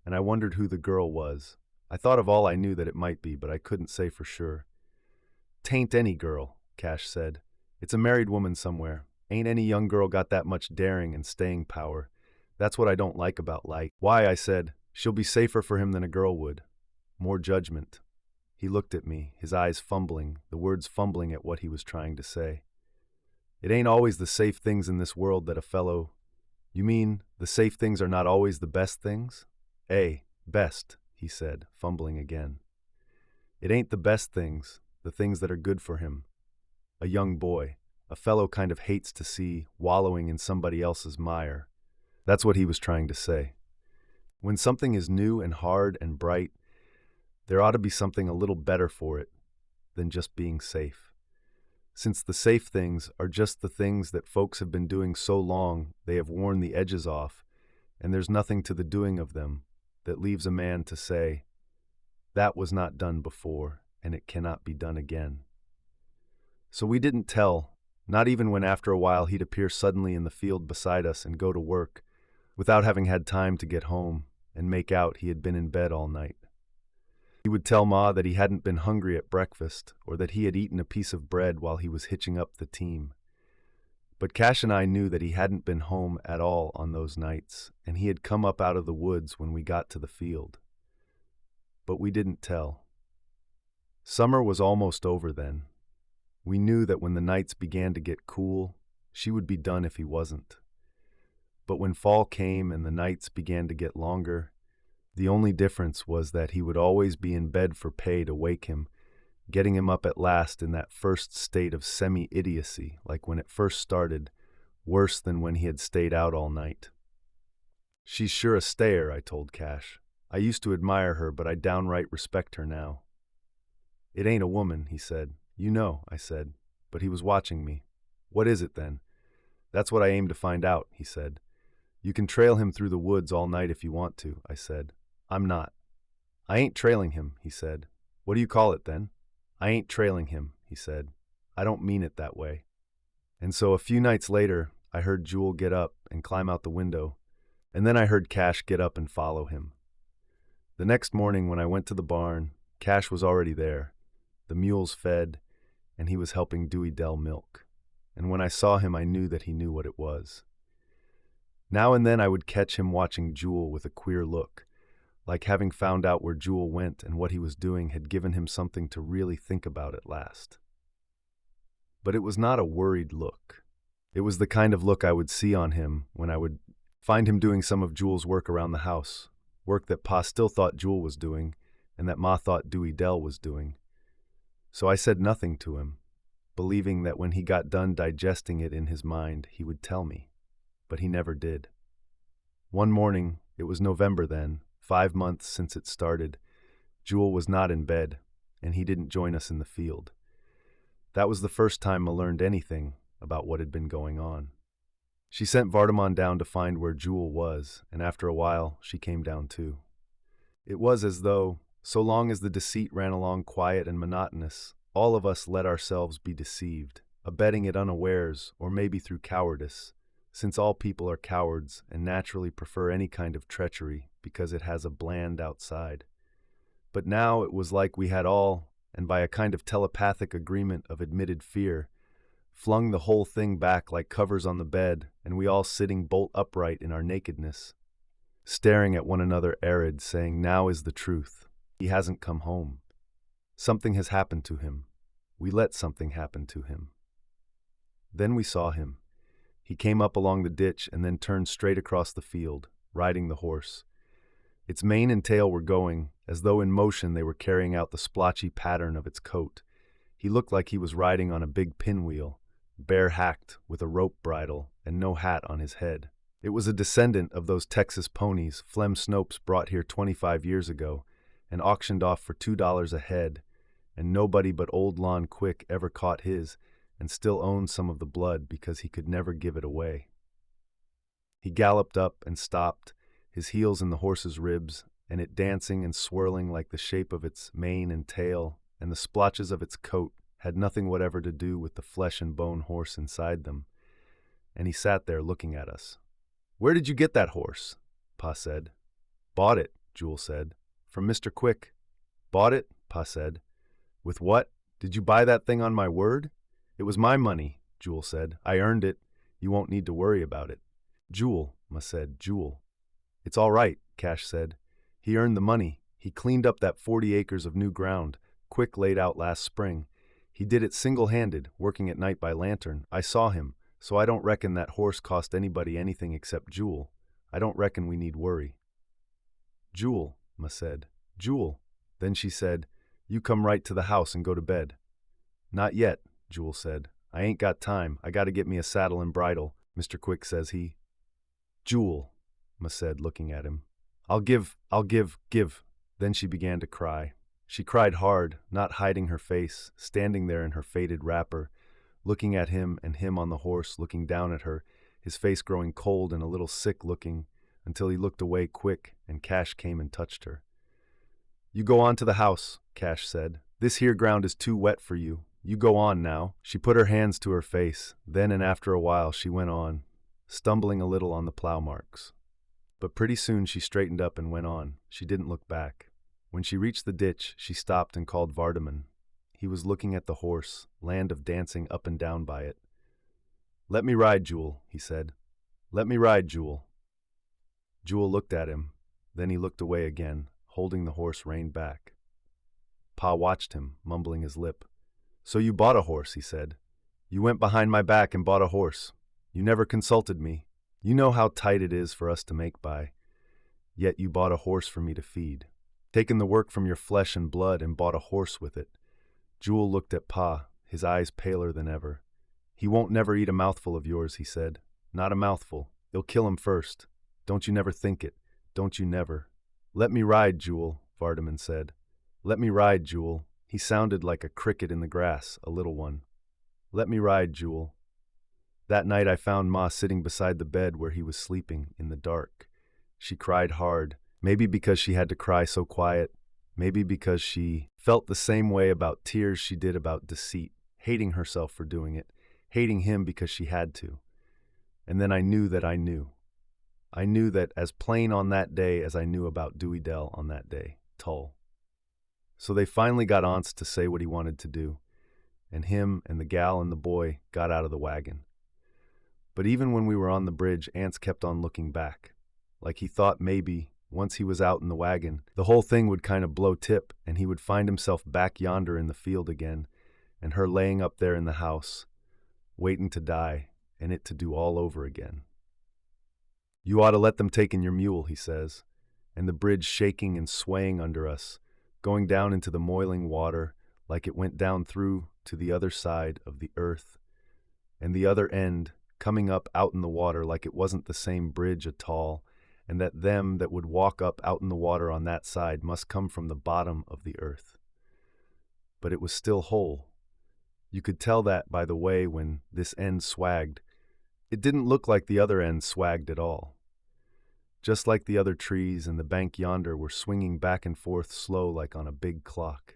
And I wondered who the girl was. I thought of all I knew that it might be, but I couldn't say for sure. "'Tain't any girl," Cash said. "It's a married woman somewhere. Ain't any young girl got that much daring and staying power. That's what I don't like about life." "Why," I said, "she'll be safer for him than a girl would. More judgment." He looked at me, his eyes fumbling, the words fumbling at what he was trying to say. "It ain't always the safe things in this world that a fellow—" "You mean the safe things are not always the best things?" Best," he said, fumbling again. "It ain't the best things, the things that are good for him. A young boy, a fellow kind of hates to see, wallowing in somebody else's mire." That's what he was trying to say. When something is new and hard and bright, there ought to be something a little better for it than just being safe. Since the safe things are just the things that folks have been doing so long they have worn the edges off, and there's nothing to the doing of them that leaves a man to say, "That was not done before, and it cannot be done again." So we didn't tell, not even when after a while he'd appear suddenly in the field beside us and go to work, without having had time to get home and make out he had been in bed all night. He would tell Ma that he hadn't been hungry at breakfast or that he had eaten a piece of bread while he was hitching up the team. But Cash and I knew that he hadn't been home at all on those nights, and he had come up out of the woods when we got to the field. But we didn't tell. Summer was almost over then. We knew that when the nights began to get cool, she would be done if he wasn't. But when fall came and the nights began to get longer, the only difference was that he would always be in bed for pay to wake him, getting him up at last in that first state of semi-idiocy, like when it first started, worse than when he had stayed out all night. "She's sure a stayer," I told Cash. "I used to admire her, but I downright respect her now." "It ain't a woman," he said. "You know," I said, but he was watching me. "What is it, then?" "That's what I aim to find out," he said. "You can trail him through the woods all night if you want to," I said. "I'm not." "I ain't trailing him," he said. "What do you call it, then?" "I ain't trailing him," he said. "I don't mean it that way." And so a few nights later, I heard Jewel get up and climb out the window, and then I heard Cash get up and follow him. The next morning when I went to the barn, Cash was already there, the mules fed, and he was helping Dewey Dell milk. And when I saw him, I knew that he knew what it was. Now and then I would catch him watching Jewel with a queer look, like having found out where Jewel went and what he was doing had given him something to really think about at last. But it was not a worried look. It was the kind of look I would see on him when I would find him doing some of Jewel's work around the house, work that Pa still thought Jewel was doing and that Ma thought Dewey Dell was doing. So I said nothing to him, believing that when he got done digesting it in his mind, he would tell me. But he never did. One morning, it was November then, 5 months since it started, Jewel was not in bed, and he didn't join us in the field. That was the first time I learned anything about what had been going on. She sent Vardamon down to find where Jewel was, and after a while, she came down too. It was as though, so long as the deceit ran along quiet and monotonous, all of us let ourselves be deceived, abetting it unawares or maybe through cowardice, since all people are cowards and naturally prefer any kind of treachery because it has a bland outside. But now it was like we had all, and by a kind of telepathic agreement of admitted fear, flung the whole thing back like covers on the bed, and we all sitting bolt upright in our nakedness, staring at one another arid, saying, "Now is the truth. He hasn't come home. Something has happened to him. We let something happen to him." Then we saw him. He came up along the ditch and then turned straight across the field, riding the horse. Its mane and tail were going, as though in motion they were carrying out the splotchy pattern of its coat. He looked like he was riding on a big pinwheel, bare-hacked, with a rope bridle, and no hat on his head. It was a descendant of those Texas ponies Flem Snopes brought here 25 years ago and auctioned off for $2 a head, and nobody but old Lon Quick ever caught his and still owns some of the blood because he could never give it away. He galloped up and stopped, his heels in the horse's ribs, and it dancing and swirling like the shape of its mane and tail, and the splotches of its coat had nothing whatever to do with the flesh and bone horse inside them. And he sat there looking at us. "Where did you get that horse?" Pa said. "Bought it," Jewel said. "From Mr. Quick." "Bought it?" Pa said. "With what? Did you buy that thing on my word?" "It was my money," Jewel said. "I earned it. You won't need to worry about it." "Jewel," Ma said, "Jewel." "It's all right," Cash said. "He earned the money. He cleaned up that 40 acres of new ground Quick laid out last spring. He did it single-handed, working at night by lantern. I saw him, so I don't reckon that horse cost anybody anything except Jewel. I don't reckon we need worry." "Jewel," Ma said. "Jewel." Then she said, "You come right to the house and go to bed." "Not yet," Jewel said. "I ain't got time. I gotta get me a saddle and bridle, Mr. Quick says he." "Jewel," Ma said, looking at him. I'll give. Then she began to cry. She cried hard, not hiding her face, standing there in her faded wrapper, looking at him and him on the horse, looking down at her, his face growing cold and a little sick-looking, until he looked away quick, and Cash came and touched her. "You go on to the house," Cash said. "This here ground is too wet for you. You go on now." She put her hands to her face. Then and after a while she went on, stumbling a little on the plow marks. But pretty soon she straightened up and went on. She didn't look back. When she reached the ditch, she stopped and called Vardaman. He was looking at the horse, land of dancing up and down by it. "Let me ride, Jewel," he said. "Let me ride, Jewel." Jewel looked at him. Then he looked away again, holding the horse reined back. Pa watched him, mumbling his lip. "So you bought a horse," he said. "You went behind my back and bought a horse. You never consulted me. You know how tight it is for us to make by. Yet you bought a horse for me to feed. Taken the work from your flesh and blood and bought a horse with it." Jewel looked at Pa, his eyes paler than ever. "He won't never eat a mouthful of yours," he said. "Not a mouthful. You'll kill him first. Don't you never think it. Don't you never." "Let me ride, Jewel," Vardaman said. "Let me ride, Jewel." He sounded like a cricket in the grass, a little one. "Let me ride, Jewel." That night I found Ma sitting beside the bed where he was sleeping, in the dark. She cried hard, maybe because she had to cry so quiet, maybe because she felt the same way about tears she did about deceit, hating herself for doing it, hating him because she had to. And then I knew that I knew. I knew that as plain on that day as I knew about Dewey Dell on that day, Tull. So they finally got Aunts to say what he wanted to do, and him and the gal and the boy got out of the wagon. But even when we were on the bridge, Ance kept on looking back, like he thought maybe, once he was out in the wagon, the whole thing would kind of blow tip and he would find himself back yonder in the field again, and her laying up there in the house, waiting to die, and it to do all over again. "You ought to let them take in your mule," he says, and the bridge shaking and swaying under us, going down into the moiling water like it went down through to the other side of the earth, and the other end coming up out in the water like it wasn't the same bridge at all, and that them that would walk up out in the water on that side must come from the bottom of the earth. But it was still whole. You could tell that by the way when this end swagged. It didn't look like the other end swagged at all. Just like the other trees and the bank yonder were swinging back and forth slow like on a big clock.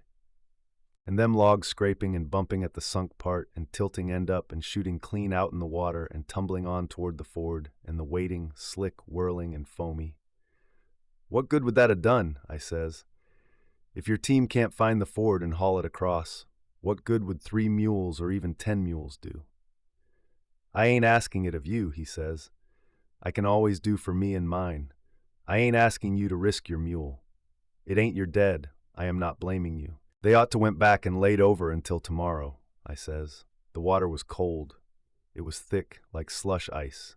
And them logs scraping and bumping at the sunk part and tilting end up and shooting clean out in the water and tumbling on toward the ford and the waiting, slick, whirling, and foamy. "What good would that have done?" I says. If your team can't find the ford and haul it across, what good would 3 mules or even 10 mules do? I ain't asking it of you, he says. I can always do for me and mine. I ain't asking you to risk your mule. It ain't your dead. I am not blaming you. They ought to went back and laid over until tomorrow, I says. The water was cold. It was thick, like slush ice.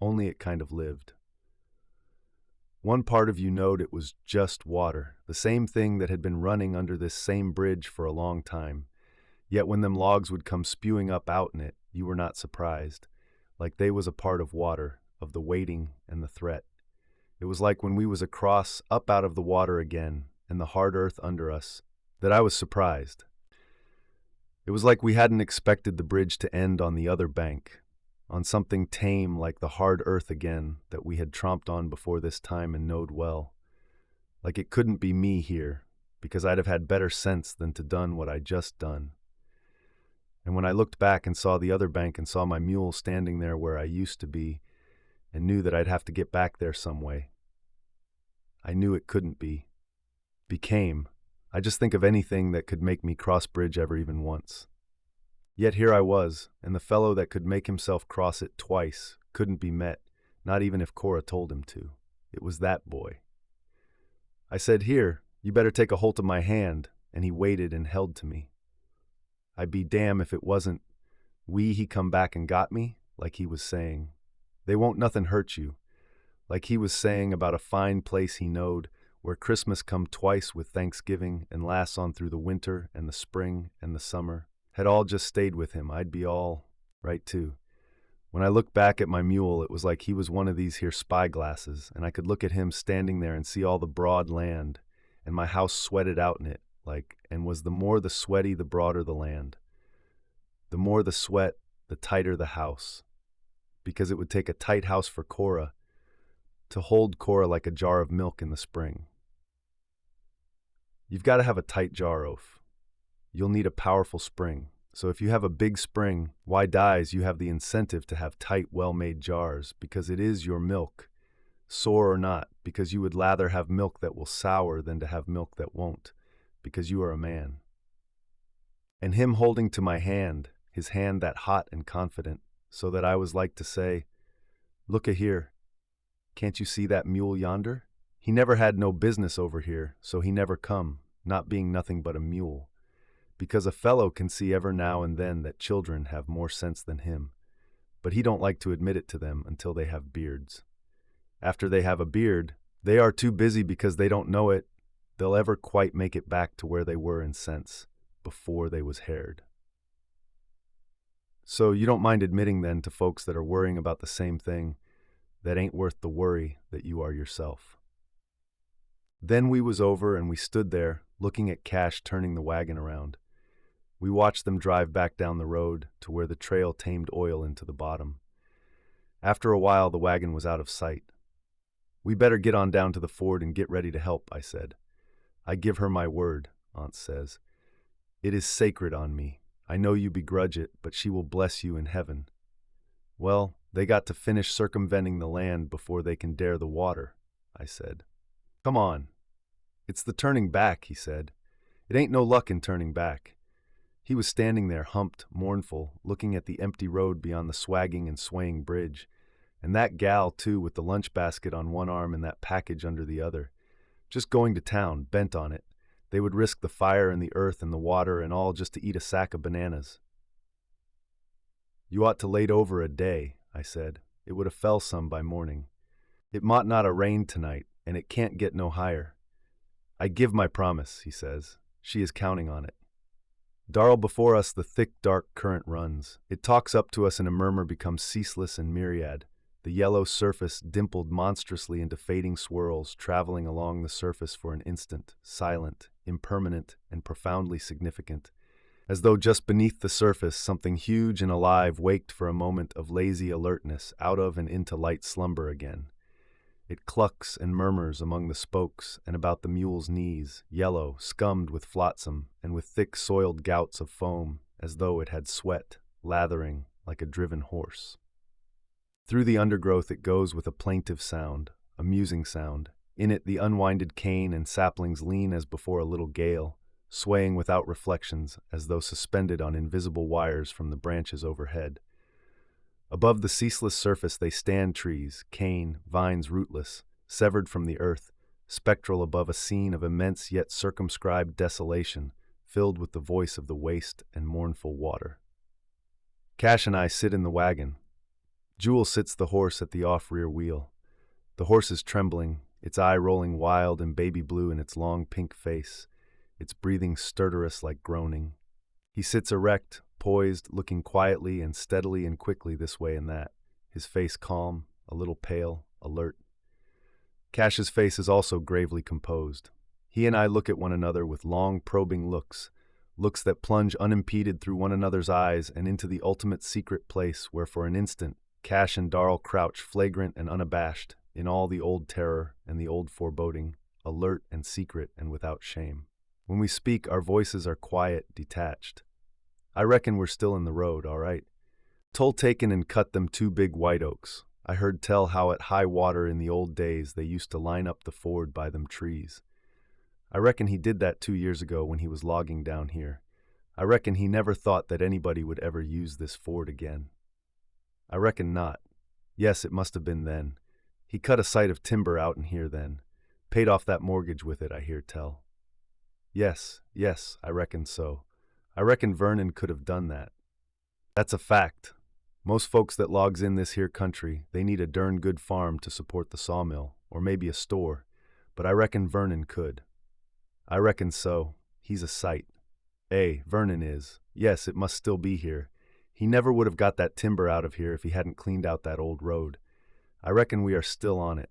Only it kind of lived. One part of you knowed it was just water, the same thing that had been running under this same bridge for a long time. Yet when them logs would come spewing up out in it, you were not surprised, like they was a part of water, of the waiting and the threat. It was like when we was across, up out of the water again, and the hard earth under us, that I was surprised. It was like we hadn't expected the bridge to end on the other bank, on something tame like the hard earth again that we had tromped on before this time and knowed well. Like it couldn't be me here, because I'd have had better sense than to done what I just done. And when I looked back and saw the other bank and saw my mule standing there where I used to be, and knew that I'd have to get back there some way, I knew it couldn't be. Became. I just think of anything that could make me cross bridge ever even once. Yet here I was, and the fellow that could make himself cross it twice couldn't be met, not even if Cora told him to. It was that boy. I said, "Here, you better take a holt of my hand," and he waited and held to me. I'd be damn if it wasn't, he come back and got me, like he was saying. They won't nothing hurt you. Like he was saying about a fine place he knowed, where Christmas come twice with Thanksgiving and lasts on through the winter and the spring and the summer, had all just stayed with him. I'd be all right too. When I looked back at my mule, it was like he was one of these here spy glasses, and I could look at him standing there and see all the broad land, and my house sweated out in it, like, and was the more the sweaty, the broader the land. The more the sweat, the tighter the house. Because it would take a tight house for Cora, to hold Cora like a jar of milk in the spring. You've got to have a tight jar, Oaf. You'll need a powerful spring. So if you have a big spring, why dies you have the incentive to have tight, well-made jars, because it is your milk, sore or not, because you would rather have milk that will sour than to have milk that won't, because you are a man. And him holding to my hand, his hand that hot and confident, so that I was like to say, "Look a-here, can't you see that mule yonder? He never had no business over here, so he never come, not being nothing but a mule. Because a fellow can see ever now and then that children have more sense than him, but he don't like to admit it to them until they have beards. After they have a beard, they are too busy because they don't know it, they'll ever quite make it back to where they were in sense, before they was haired." So you don't mind admitting then to folks that are worrying about the same thing, that ain't worth the worry that you are yourself. Then we was over and we stood there, looking at Cash turning the wagon around. We watched them drive back down the road to where the trail tamed oil into the bottom. After a while, the wagon was out of sight. "We better get on down to the ford and get ready to help," I said. "I give her my word," Aunt says. "It is sacred on me. I know you begrudge it, but she will bless you in heaven." "Well, they got to finish circumventing the land before they can dare the water," I said. "Come on." "It's the turning back," he said. "It ain't no luck in turning back." He was standing there, humped, mournful, looking at the empty road beyond the swagging and swaying bridge, and that gal, too, with the lunch basket on one arm and that package under the other. Just going to town, bent on it. They would risk the fire and the earth and the water and all just to eat a sack of bananas. "You ought to laid over a day," I said. "It would have fell some by morning. It mought not a rain tonight, and it can't get no higher." "I give my promise," he says. "She is counting on it." Darl before us the thick, dark current runs. It talks up to us and a murmur becomes ceaseless and myriad. The yellow surface dimpled monstrously into fading swirls, traveling along the surface for an instant, silent, impermanent, and profoundly significant. As though just beneath the surface, something huge and alive waked for a moment of lazy alertness out of and into light slumber again. It clucks and murmurs among the spokes and about the mule's knees, yellow, scummed with flotsam, and with thick soiled gouts of foam, as though it had sweat, lathering like a driven horse. Through the undergrowth it goes with a plaintive sound, a musing sound, In it, the unwinded cane and saplings lean as before a little gale, swaying without reflections as though suspended on invisible wires from the branches overhead. Above the ceaseless surface they stand, trees, cane, vines rootless, severed from the earth, spectral above a scene of immense yet circumscribed desolation, filled with the voice of the waste and mournful water. Cash and I sit in the wagon. Jewel sits the horse at the off-rear wheel. The horse is trembling, its eye rolling wild and baby blue in its long pink face, its breathing stertorous like groaning. He sits erect, poised, looking quietly and steadily and quickly this way and that, his face calm, a little pale, alert. Cash's face is also gravely composed. He and I look at one another with long, probing looks that plunge unimpeded through one another's eyes and into the ultimate secret place where for an instant Cash and Darrell crouch flagrant and unabashed in all the old terror and the old foreboding, alert and secret and without shame. When we speak, our voices are quiet, detached. I reckon we're still in the road, all right. Toll taken and cut them 2 big white oaks. I heard tell how at high water in the old days they used to line up the ford by them trees. I reckon he did that 2 years ago when he was logging down here. I reckon he never thought that anybody would ever use this ford again. I reckon not. Yes, it must have been then. He cut a sight of timber out in here then. Paid off that mortgage with it, I hear tell. Yes, I reckon so. I reckon Vernon could have done that. That's a fact. Most folks that logs in this here country, they need a darn good farm to support the sawmill, or maybe a store, but I reckon Vernon could. I reckon so. He's a sight. Vernon is. Yes, it must still be here. He never would have got that timber out of here if he hadn't cleaned out that old road. I reckon we are still on it.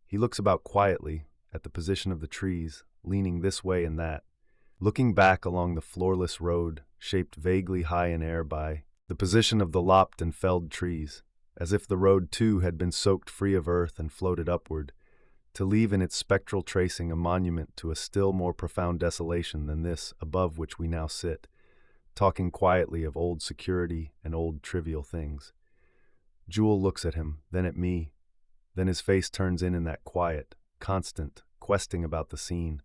He looks about quietly, at the position of the trees, leaning this way and that, looking back along the floorless road, shaped vaguely high in air by the position of the lopped and felled trees, as if the road too had been soaked free of earth and floated upward, to leave in its spectral tracing a monument to a still more profound desolation than this above which we now sit, talking quietly of old security and old trivial things. Jewel looks at him, then at me, then his face turns in that quiet, constant, questing about the scene,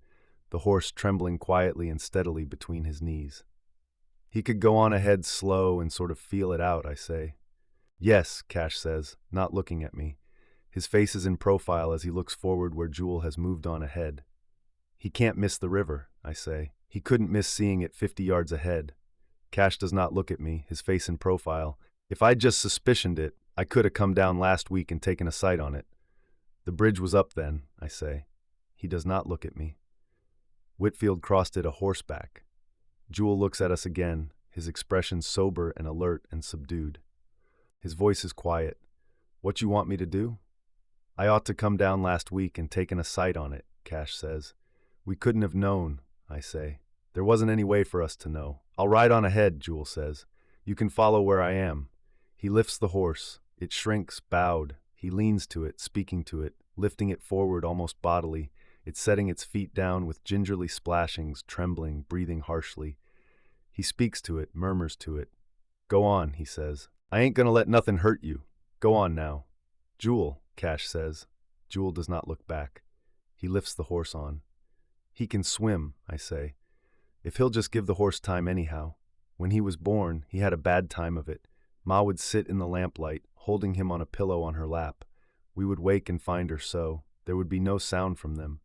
the horse trembling quietly and steadily between his knees. He could go on ahead slow and sort of feel it out, I say. Yes, Cash says, not looking at me. His face is in profile as he looks forward where Jewel has moved on ahead. He can't miss the river, I say. He couldn't miss seeing it 50 yards ahead. Cash does not look at me, his face in profile. If I'd just suspicioned it, I could have come down last week and taken a sight on it. The bridge was up then, I say. He does not look at me. Whitfield crossed it a horseback. Jewel looks at us again, his expression sober and alert and subdued. His voice is quiet. What you want me to do? I ought to come down last week and taken a sight on it, Cash says. We couldn't have known, I say. There wasn't any way for us to know. I'll ride on ahead, Jewel says. You can follow where I am. He lifts the horse. It shrinks, bowed. He leans to it, speaking to it, lifting it forward almost bodily. It's setting its feet down with gingerly splashings, trembling, breathing harshly. He speaks to it, murmurs to it. Go on, he says. I ain't gonna let nothing hurt you. Go on now. Jewel, Cash says. Jewel does not look back. He lifts the horse on. He can swim, I say. If he'll just give the horse time anyhow. When he was born, he had a bad time of it. Ma would sit in the lamplight, holding him on a pillow on her lap. We would wake and find her so. There would be no sound from them.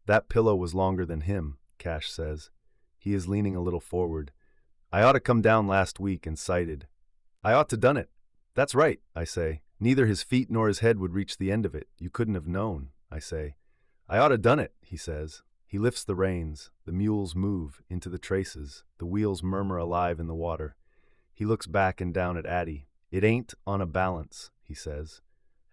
That pillow was longer than him, Cash says. He is leaning a little forward. I ought to come down last week and sighted. I ought to done it. That's right, I say. Neither his feet nor his head would reach the end of it. You couldn't have known, I say. I ought to done it, he says. He lifts the reins. The mules move into the traces. The wheels murmur alive in the water. He looks back and down at Addie. It ain't on a balance, he says.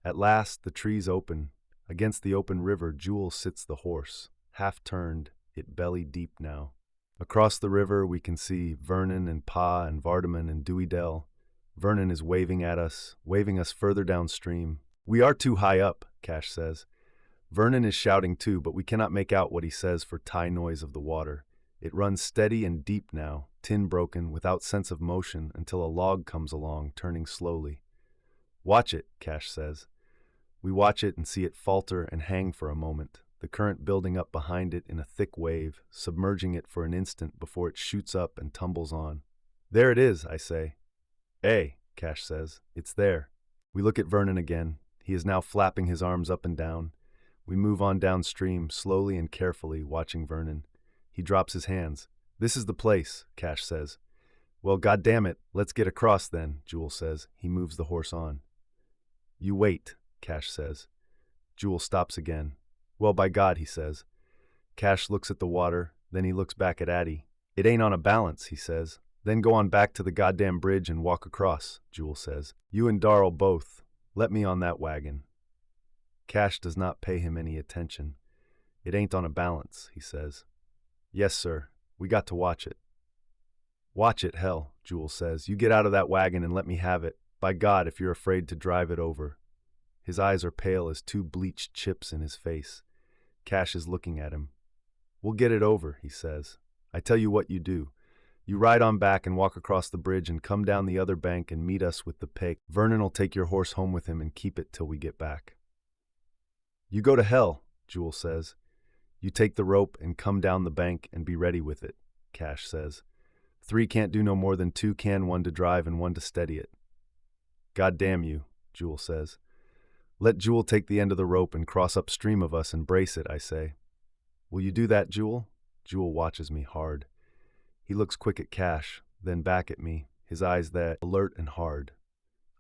At last the trees open. Against the open river, Jewel sits the horse, half turned, it belly deep now. Across the river we can see Vernon and Pa and Vardaman and Dewey Dell. Vernon is waving at us, waving us further downstream. We are too high up, Cash says. Vernon is shouting too, but we cannot make out what he says for tie noise of the water. It runs steady and deep now, tin broken, without sense of motion, until a log comes along, turning slowly. Watch it, Cash says. We watch it and see it falter and hang for a moment, the current building up behind it in a thick wave, submerging it for an instant before it shoots up and tumbles on. There it is, I say. Hey, Cash says. It's there. We look at Vernon again. He is now flapping his arms up and down. We move on downstream, slowly and carefully, watching Vernon. He drops his hands. This is the place, Cash says. Well, goddamn it, let's get across then, Jewel says. He moves the horse on. You wait, Cash says. Jewel stops again. Well, by God, he says. Cash looks at the water, then he looks back at Addie. It ain't on a balance, he says. Then go on back to the goddamn bridge and walk across, Jewel says. You and Darrell both. Let me on that wagon. Cash does not pay him any attention. It ain't on a balance, he says. Yes, sir. We got to watch it. Watch it, hell, Jewel says. You get out of that wagon and let me have it. By God, if you're afraid to drive it over. His eyes are pale as two bleached chips in his face. Cash is looking at him. We'll get it over, he says. I tell you what you do. You ride on back and walk across the bridge and come down the other bank and meet us with the pig. Vernon'll take your horse home with him and keep it till we get back. You go to hell, Jewel says. You take the rope and come down the bank and be ready with it, Cash says. 3 can't do no more than 2 can, 1 to drive and 1 to steady it. God damn you, Jewel says. Let Jewel take the end of the rope and cross upstream of us and brace it, I say. Will you do that, Jewel? Jewel watches me hard. He looks quick at Cash, then back at me, his eyes that alert and hard.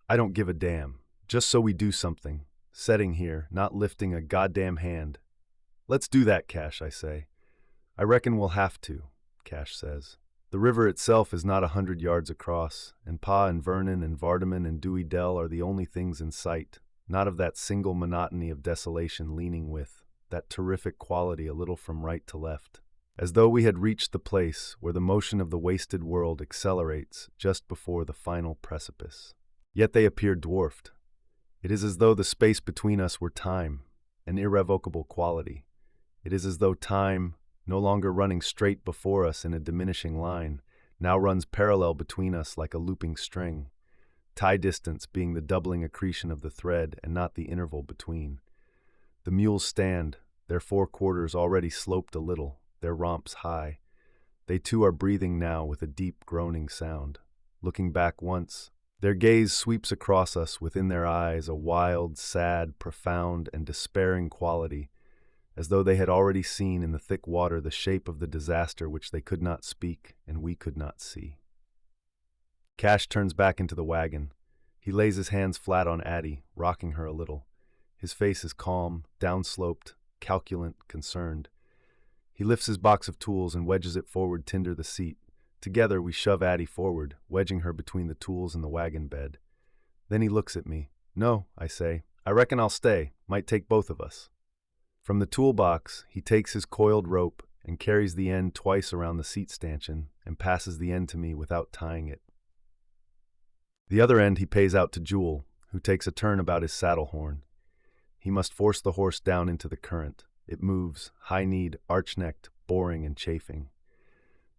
I don't give a damn. Just so we do something. Setting here, not lifting a goddamn hand. Let's do that, Cash, I say. I reckon we'll have to, Cash says. The river itself is not 100 yards across, and Pa and Vernon and Vardaman and Dewey Dell are the only things in sight, not of that single monotony of desolation leaning with, that terrific quality a little from right to left. As though we had reached the place where the motion of the wasted world accelerates just before the final precipice. Yet they appear dwarfed. It is as though the space between us were time, an irrevocable quality. It is as though time, no longer running straight before us in a diminishing line, now runs parallel between us like a looping string, tie distance being the doubling accretion of the thread and not the interval between. The mules stand, their 4 quarters already sloped a little, their romps high. They too are breathing now with a deep groaning sound. Looking back once, their gaze sweeps across us, within their eyes a wild, sad, profound, and despairing quality, as though they had already seen in the thick water the shape of the disaster which they could not speak and we could not see. Cash turns back into the wagon. He lays his hands flat on Addie, rocking her a little. His face is calm, downsloped, calculent, concerned. He lifts his box of tools and wedges it forward tinder the seat. Together we shove Addie forward, wedging her between the tools and the wagon bed. Then he looks at me. No, I say. I reckon I'll stay. Might take both of us. From the toolbox, he takes his coiled rope and carries the end twice around the seat stanchion and passes the end to me without tying it. The other end he pays out to Jewel, who takes a turn about his saddle horn. He must force the horse down into the current. It moves, high-kneed, arch-necked, boring and chafing.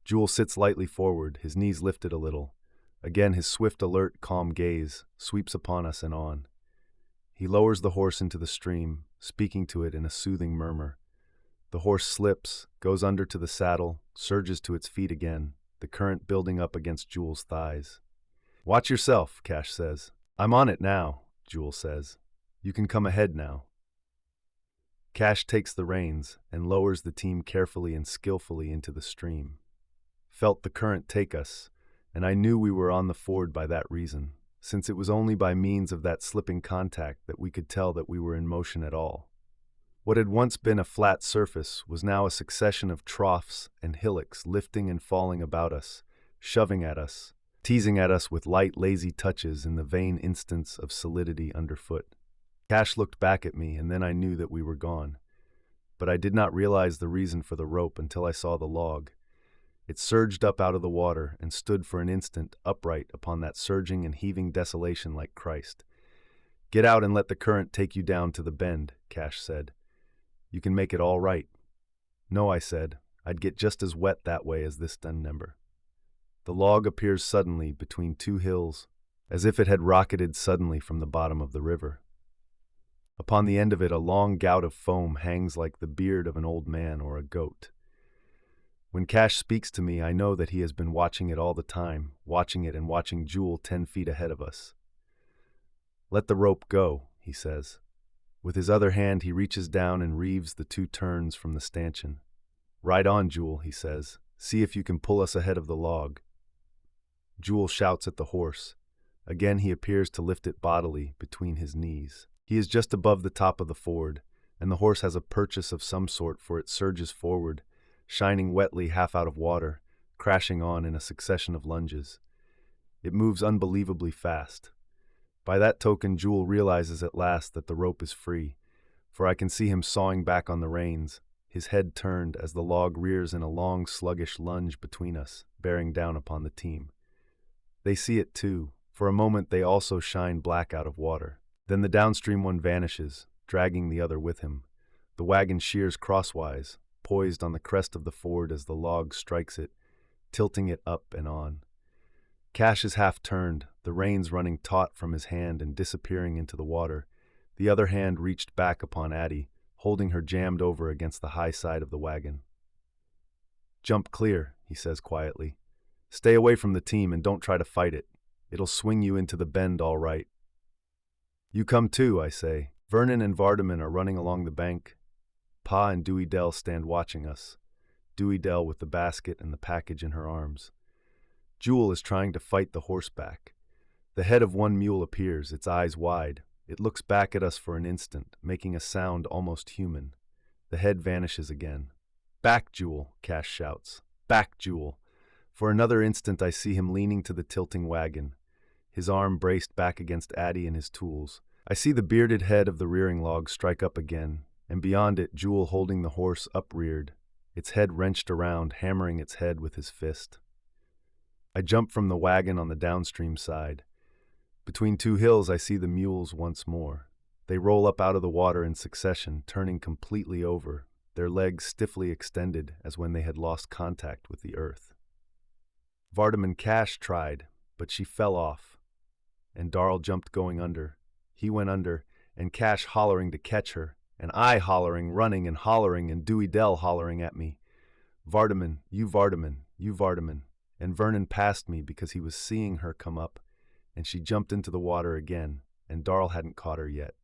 Jewel sits lightly forward, his knees lifted a little. Again his swift, alert, calm gaze sweeps upon us and on. He lowers the horse into the stream, speaking to it in a soothing murmur. The horse slips, goes under to the saddle, surges to its feet again, the current building up against Jewel's thighs. Watch yourself, Cash says. I'm on it now, Jewel says. You can come ahead now. Cash takes the reins and lowers the team carefully and skillfully into the stream. Felt the current take us, and I knew we were on the ford by that reason, since it was only by means of that slipping contact that we could tell that we were in motion at all. What had once been a flat surface was now a succession of troughs and hillocks lifting and falling about us, shoving at us, teasing at us with light, lazy touches in the vain instance of solidity underfoot. Cash looked back at me, and then I knew that we were gone. But I did not realize the reason for the rope until I saw the log. It surged up out of the water and stood for an instant upright upon that surging and heaving desolation like Christ. Get out and let the current take you down to the bend, Cash said. You can make it all right. No, I said. I'd get just as wet that way as this done number. The log appears suddenly between 2 hills, as if it had rocketed suddenly from the bottom of the river. Upon the end of it, a long gout of foam hangs like the beard of an old man or a goat. When Cash speaks to me, I know that he has been watching it all the time, watching it and watching Jewel 10 feet ahead of us. "Let the rope go," he says. With his other hand, he reaches down and reeves the 2 turns from the stanchion. "Ride on, Jewel," he says. "See if you can pull us ahead of the log." Jewel shouts at the horse. Again he appears to lift it bodily between his knees. He is just above the top of the ford, and the horse has a purchase of some sort, for it surges forward, shining wetly half out of water, crashing on in a succession of lunges. It moves unbelievably fast. By that token, Jewel realizes at last that the rope is free, for I can see him sawing back on the reins, his head turned as the log rears in a long, sluggish lunge between us, bearing down upon the team. They see it too. For a moment they also shine black out of water. Then the downstream one vanishes, dragging the other with him. The wagon shears crosswise, poised on the crest of the ford as the log strikes it, tilting it up and on. Cash is half turned, the reins running taut from his hand and disappearing into the water, the other hand reached back upon Addie, holding her jammed over against the high side of the wagon. "Jump clear," he says quietly. "Stay away from the team and don't try to fight it. It'll swing you into the bend all right." "You come too," I say. Vernon and Vardaman are running along the bank. Pa and Dewey Dell stand watching us, Dewey Dell with the basket and the package in her arms. Jewel is trying to fight the horseback. The head of one mule appears, its eyes wide. It looks back at us for an instant, making a sound almost human. The head vanishes again. "Back, Jewel," Cash shouts. "Back, Jewel." For another instant I see him leaning to the tilting wagon, his arm braced back against Addie and his tools. I see the bearded head of the rearing log strike up again, and beyond it, Jewel holding the horse upreared, its head wrenched around, hammering its head with his fist. I jump from the wagon on the downstream side. Between 2 hills, I see the mules once more. They roll up out of the water in succession, turning completely over, their legs stiffly extended as when they had lost contact with the earth. Vardaman Cash tried, but she fell off, and Darrell jumped going under. He went under, and Cash hollering to catch her, and I hollering, running and hollering, and Dewey Dell hollering at me. "Vardaman, you Vardaman, you Vardaman." And Vernon passed me because he was seeing her come up, and she jumped into the water again, and Darrell hadn't caught her yet.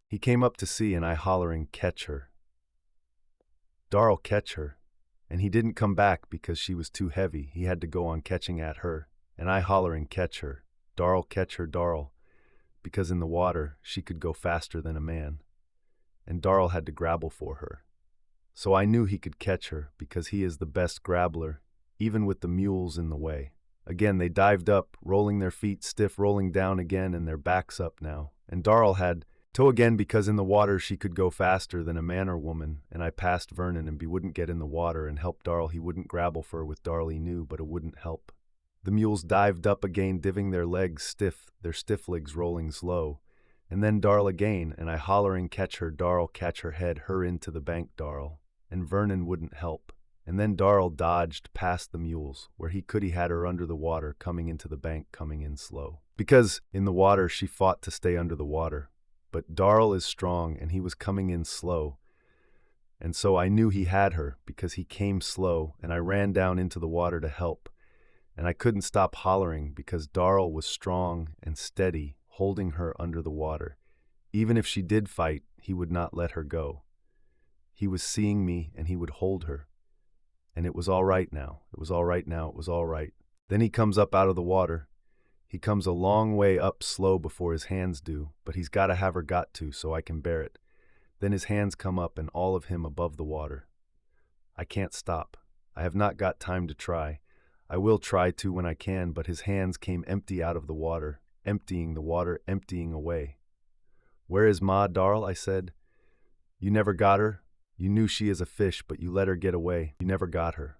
He came up to see, and I hollering, "Catch her." Darrell catch her, and he didn't come back because she was too heavy. He had to go on catching at her, and I hollering, "Catch her." Darrell catch her, Darrell, because in the water she could go faster than a man, and Darrell had to grapple for her. So I knew he could catch her because he is the best grappler, even with the mules in the way. Again they dived up, rolling their feet stiff, rolling down again, and their backs up now, and Darrell had toe again because in the water she could go faster than a man or woman, and I passed Vernon and he wouldn't get in the water and help Darrell. He wouldn't grapple for her with Darrell he knew, but it wouldn't help. The mules dived up again, diving their legs stiff, their stiff legs rolling slow, and then Darrell again, and I hollering, "Catch her, Darrell, catch her head, her into the bank, Darrell," and Vernon wouldn't help. And then Darrell dodged past the mules, where he had her under the water, coming into the bank, coming in slow. Because in the water she fought to stay under the water. But Darrell is strong, and he was coming in slow. And so I knew he had her, because he came slow, and I ran down into the water to help. And I couldn't stop hollering, because Darrell was strong and steady, holding her under the water. Even if she did fight, he would not let her go. He was seeing me, and he would hold her. And it was all right now. It was all right now. It was all right. Then he comes up out of the water. He comes a long way up slow before his hands do, but he's got to have her got to so I can bear it. Then his hands come up and all of him above the water. I can't stop. I have not got time to try. I will try to when I can, but his hands came empty out of the water, emptying the water, emptying away. "Where is Ma, Darrell?" I said. "You never got her? You knew she is a fish, but you let her get away. You never got her."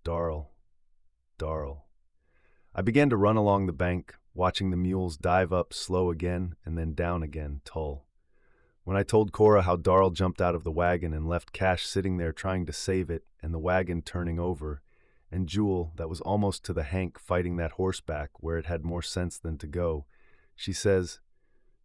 Darrell, Darrell. I began to run along the bank, watching the mules dive up slow again and then down again, tull. When I told Cora how Darrell jumped out of the wagon and left Cash sitting there trying to save it and the wagon turning over, and Jewel, that was almost to the hank, fighting that horseback where it had more sense than to go, she says,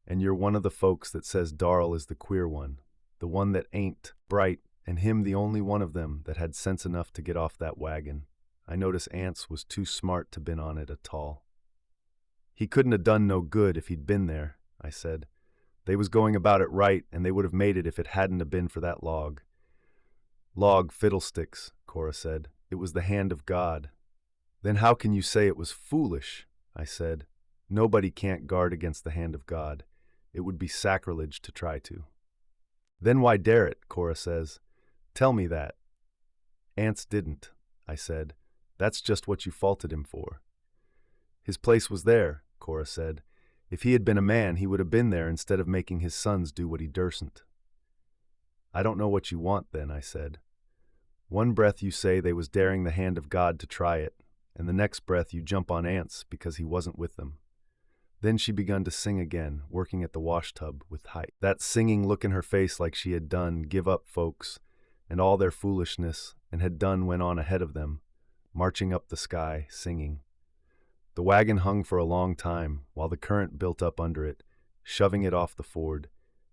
And you're one of the folks that says Darl is the queer one, the one that ain't bright, and him the only one of them that had sense enough to get off that wagon. I notice Ance was too smart to been on it at all. He couldn't have done no good if he'd been there, I said. They was going about it right, and they would have made it if it hadn't have been for that log. Log fiddlesticks, Cora said. It was the hand of God. Then how can you say it was foolish? I said. Nobody can't guard against the hand of God. It would be sacrilege to try to. Then why dare it, Cora says. Tell me that. Ance didn't, I said. That's just what you faulted him for. His place was there, Cora said. If he had been a man, he would have been there instead of making his sons do what he dursn't. I don't know what you want then, I said. One breath you say they was daring the hand of God to try it, and the next breath you jump on Ance because he wasn't with them. Then she begun to sing again, working at the washtub with height. That singing look in her face like she had done give up folks and all their foolishness and had done went on ahead of them, marching up the sky, singing. The wagon hung for a long time while the current built up under it, shoving it off the ford,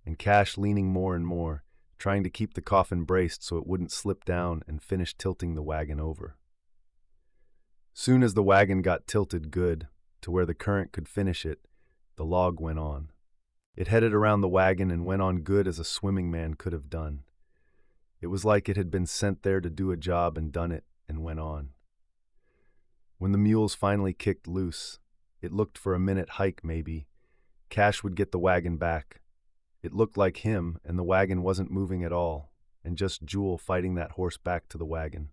and Cash leaning more and more, trying to keep the coffin braced so it wouldn't slip down and finish tilting the wagon over. Soon as the wagon got tilted good, to where the current could finish it, the log went on. It headed around the wagon and went on good as a swimming man could have done. It was like it had been sent there to do a job and done it and went on. When the mules finally kicked loose, it looked for a minute hike maybe, Cash would get the wagon back. It looked like him and the wagon wasn't moving at all, and just Jewel fighting that horse back to the wagon.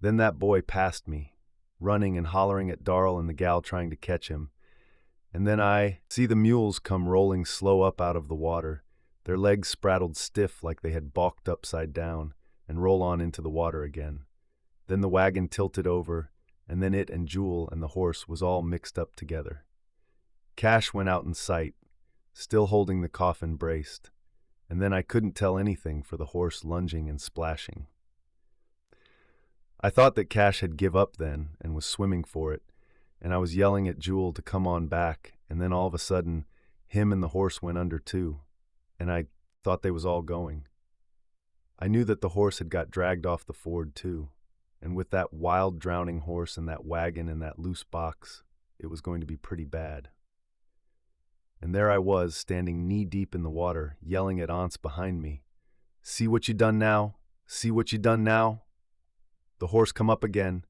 Then that boy passed me, running and hollering at Darl and the gal trying to catch him. And then I see the mules come rolling slow up out of the water, their legs spraddled stiff like they had balked upside down, and roll on into the water again. Then the wagon tilted over, and then it and Jewel and the horse was all mixed up together. Cash went out in sight, still holding the coffin braced, and then I couldn't tell anything for the horse lunging and splashing. I thought that Cash had give up then and was swimming for it, and I was yelling at Jewel to come on back, and then all of a sudden, him and the horse went under too, and I thought they was all going. I knew that the horse had got dragged off the ford too, and with that wild drowning horse and that wagon and that loose box, it was going to be pretty bad. And there I was, standing knee-deep in the water, yelling at aunts behind me. See what you done now? See what you done now? The horse come up again.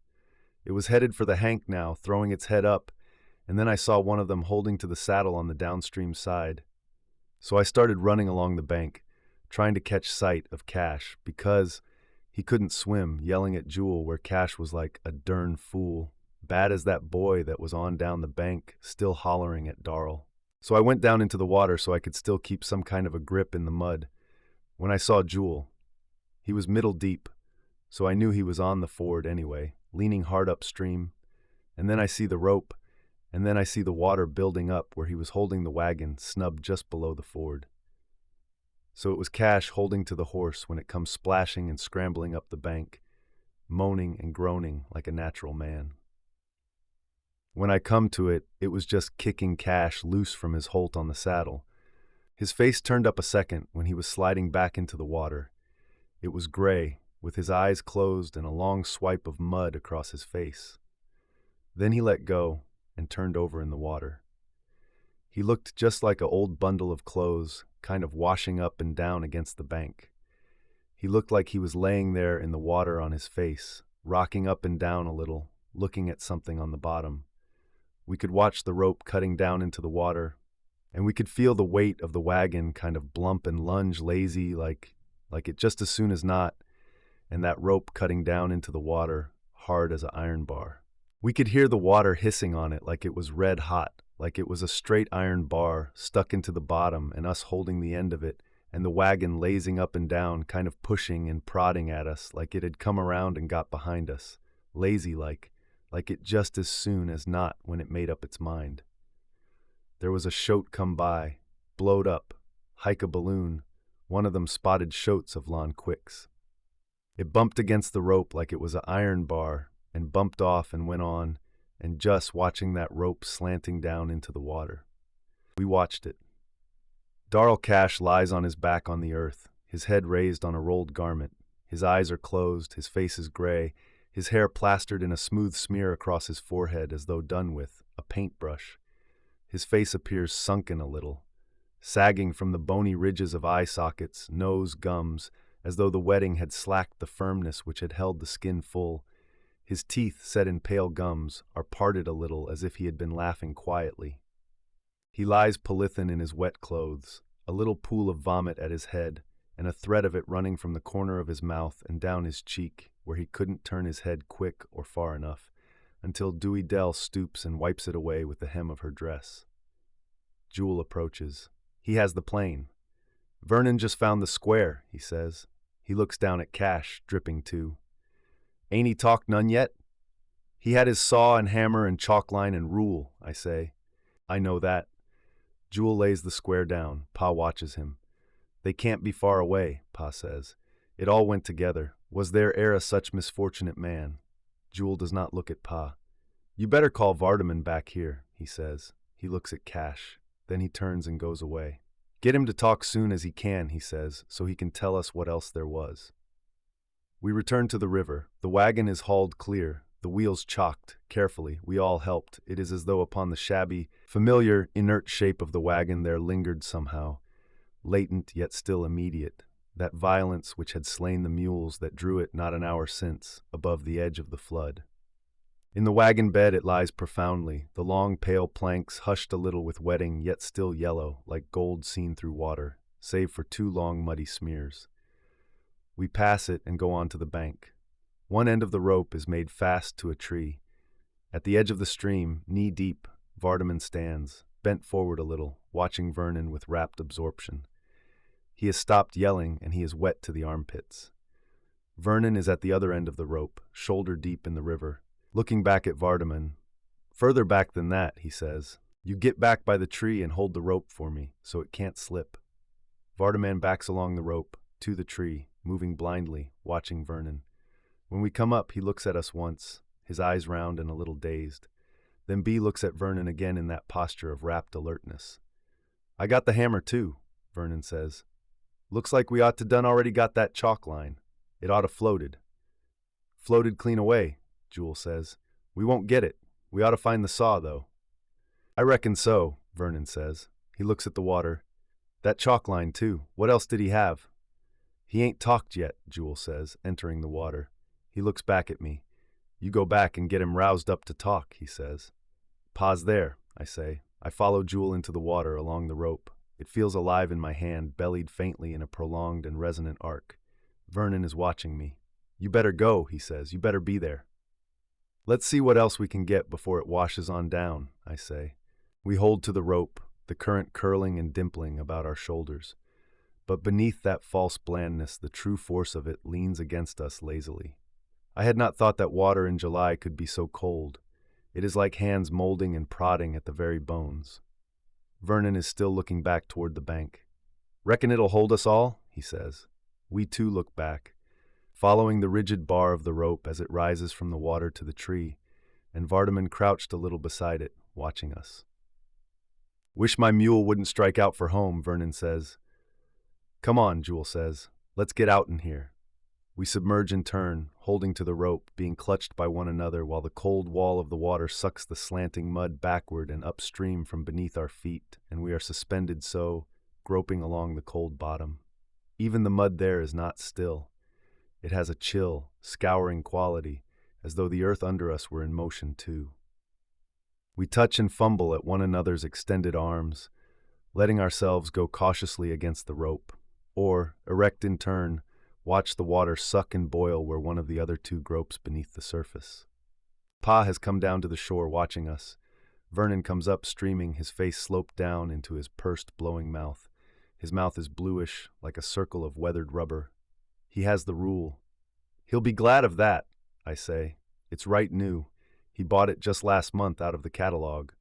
It was headed for the hank now, throwing its head up, and then I saw one of them holding to the saddle on the downstream side. So I started running along the bank, trying to catch sight of Cash, because he couldn't swim, yelling at Jewel where Cash was like a dern fool, bad as that boy that was on down the bank, still hollering at Darl. So I went down into the water so I could still keep some kind of a grip in the mud. When I saw Jewel, he was middle deep, so I knew he was on the ford anyway, leaning hard upstream. And then I see the rope, and then I see the water building up where he was holding the wagon snubbed just below the ford. So it was Cash holding to the horse when it comes splashing and scrambling up the bank, moaning and groaning like a natural man. When I come to it, it was just kicking Cash loose from his holt on the saddle. His face turned up a second when he was sliding back into the water. It was gray, with his eyes closed and a long swipe of mud across his face. Then he let go and turned over in the water. He looked just like an old bundle of clothes, kind of washing up and down against the bank. He looked like he was laying there in the water on his face, rocking up and down a little, looking at something on the bottom. We could watch the rope cutting down into the water, and we could feel the weight of the wagon kind of blump and lunge lazy like it just as soon as not, and that rope cutting down into the water, hard as an iron bar. We could hear the water hissing on it like it was red hot, like it was a straight iron bar stuck into the bottom and us holding the end of it, and the wagon lazing up and down, kind of pushing and prodding at us like it had come around and got behind us, lazy like it just as soon as not when it made up its mind. There was a shote come by, blowed up, hike a balloon, one of them spotted shotes of Lon Quicks. It bumped against the rope like it was an iron bar, and bumped off and went on, and just watching that rope slanting down into the water. We watched it, Darrell Cash lies on his back on the earth, his head raised on a rolled garment. His eyes are closed, his face is gray, his hair plastered in a smooth smear across his forehead as though done with a paintbrush. His face appears sunken a little, sagging from the bony ridges of eye sockets, nose, gums, as though the wetting had slacked the firmness which had held the skin full. His teeth, set in pale gums, are parted a little as if he had been laughing quietly. He lies polythene in his wet clothes, a little pool of vomit at his head, and a thread of it running from the corner of his mouth and down his cheek, where he couldn't turn his head quick or far enough, until Dewey Dell stoops and wipes it away with the hem of her dress. Jewel approaches. He has the plane. "Vernon just found the square," he says. He looks down at Cash, dripping too. "Ain't he talked none yet?" "He had his saw and hammer and chalk line and rule," I say. "I know that." Jewel lays the square down. Pa watches him. "They can't be far away," Pa says. "It all went together. Was there e'er a such misfortunate man?" Jewel does not look at Pa. "You better call Vardaman back here," he says. He looks at Cash. Then he turns and goes away. "Get him to talk soon as he can," he says, "so he can tell us what else there was." We return to the river. The wagon is hauled clear, the wheels chocked, carefully. We all helped. It is as though upon the shabby, familiar, inert shape of the wagon there lingered somehow, latent yet still immediate, that violence which had slain the mules that drew it not an hour since, above the edge of the flood. In the wagon bed it lies profoundly, the long pale planks hushed a little with wetting, yet still yellow, like gold seen through water, save for two long muddy smears. We pass it and go on to the bank. One end of the rope is made fast to a tree. At the edge of the stream, knee-deep, Vardaman stands, bent forward a little, watching Vernon with rapt absorption. He has stopped yelling, and he is wet to the armpits. Vernon is at the other end of the rope, shoulder-deep in the river, looking back at Vardaman. "Further back than that," he says. "You get back by the tree and hold the rope for me, so it can't slip." Vardaman backs along the rope, to the tree, moving blindly, watching Vernon. When we come up, he looks at us once, his eyes round and a little dazed. Then B looks at Vernon again in that posture of rapt alertness. "I got the hammer too," Vernon says. "Looks like we ought to done already got that chalk line. It ought to floated." "Floated clean away," Jewel says. "We won't get it. We ought to find the saw, though." "I reckon so," Vernon says. He looks at the water. "That chalk line, too. What else did he have?" "He ain't talked yet," Jewel says, entering the water. He looks back at me. "You go back and get him roused up to talk," he says. "Pa's there," I say. I follow Jewel into the water along the rope. It feels alive in my hand, bellied faintly in a prolonged and resonant arc. Vernon is watching me. "You better go," he says. "You better be there." "Let's see what else we can get before it washes on down," I say. We hold to the rope, the current curling and dimpling about our shoulders. But beneath that false blandness, the true force of it leans against us lazily. I had not thought that water in July could be so cold. It is like hands molding and prodding at the very bones. Vernon is still looking back toward the bank. "Reckon it'll hold us all?" he says. We too look back, following the rigid bar of the rope as it rises from the water to the tree, and Vardaman crouched a little beside it, watching us. "Wish my mule wouldn't strike out for home," Vernon says. "Come on," Jewel says. "Let's get out in here." We submerge in turn, holding to the rope, being clutched by one another while the cold wall of the water sucks the slanting mud backward and upstream from beneath our feet, and we are suspended so, groping along the cold bottom. Even the mud there is not still. It has a chill, scouring quality, as though the earth under us were in motion too. We touch and fumble at one another's extended arms, letting ourselves go cautiously against the rope, or, erect in turn, watch the water suck and boil where one of the other two gropes beneath the surface. Pa has come down to the shore watching us. Vernon comes up streaming, his face sloped down into his pursed, blowing mouth. His mouth is bluish, like a circle of weathered rubber. He has the rule. "He'll be glad of that," I say. "It's right new. He bought it just last month out of the catalog."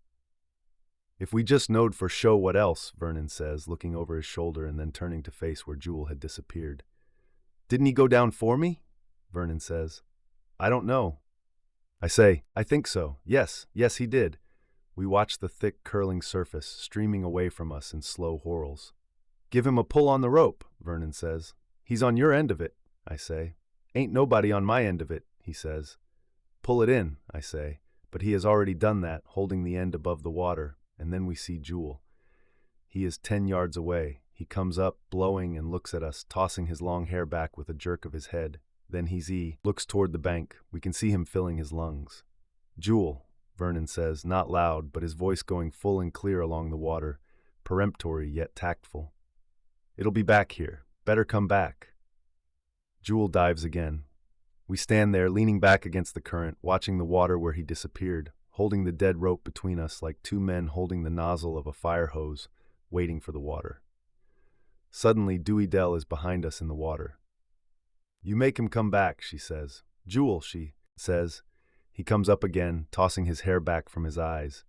"If we just knowed for show what else," Vernon says, looking over his shoulder and then turning to face where Jewel had disappeared. "Didn't he go down for me?" Vernon says. "I don't know." I say, "I think so. Yes, he did." We watch the thick, curling surface streaming away from us in slow whorls. Give him a pull on the rope, Vernon says. He's on your end of it, I say. Ain't nobody on my end of it, he says. Pull it in, I say, but he has already done that, holding the end above the water, and then we see Jewel. He is 10 yards away. He comes up, blowing, and looks at us, tossing his long hair back with a jerk of his head. Then he looks toward the bank. We can see him filling his lungs. Jewel, Vernon says, not loud, but his voice going full and clear along the water, peremptory yet tactful. It'll be back here. Better come back. Jewel dives again. We stand there, leaning back against the current, watching the water where he disappeared, holding the dead rope between us like two men holding the nozzle of a fire hose, waiting for the water. Suddenly, Dewey Dell is behind us in the water. You make him come back, she says. Jewel, she says. He comes up again, tossing his hair back from his eyes.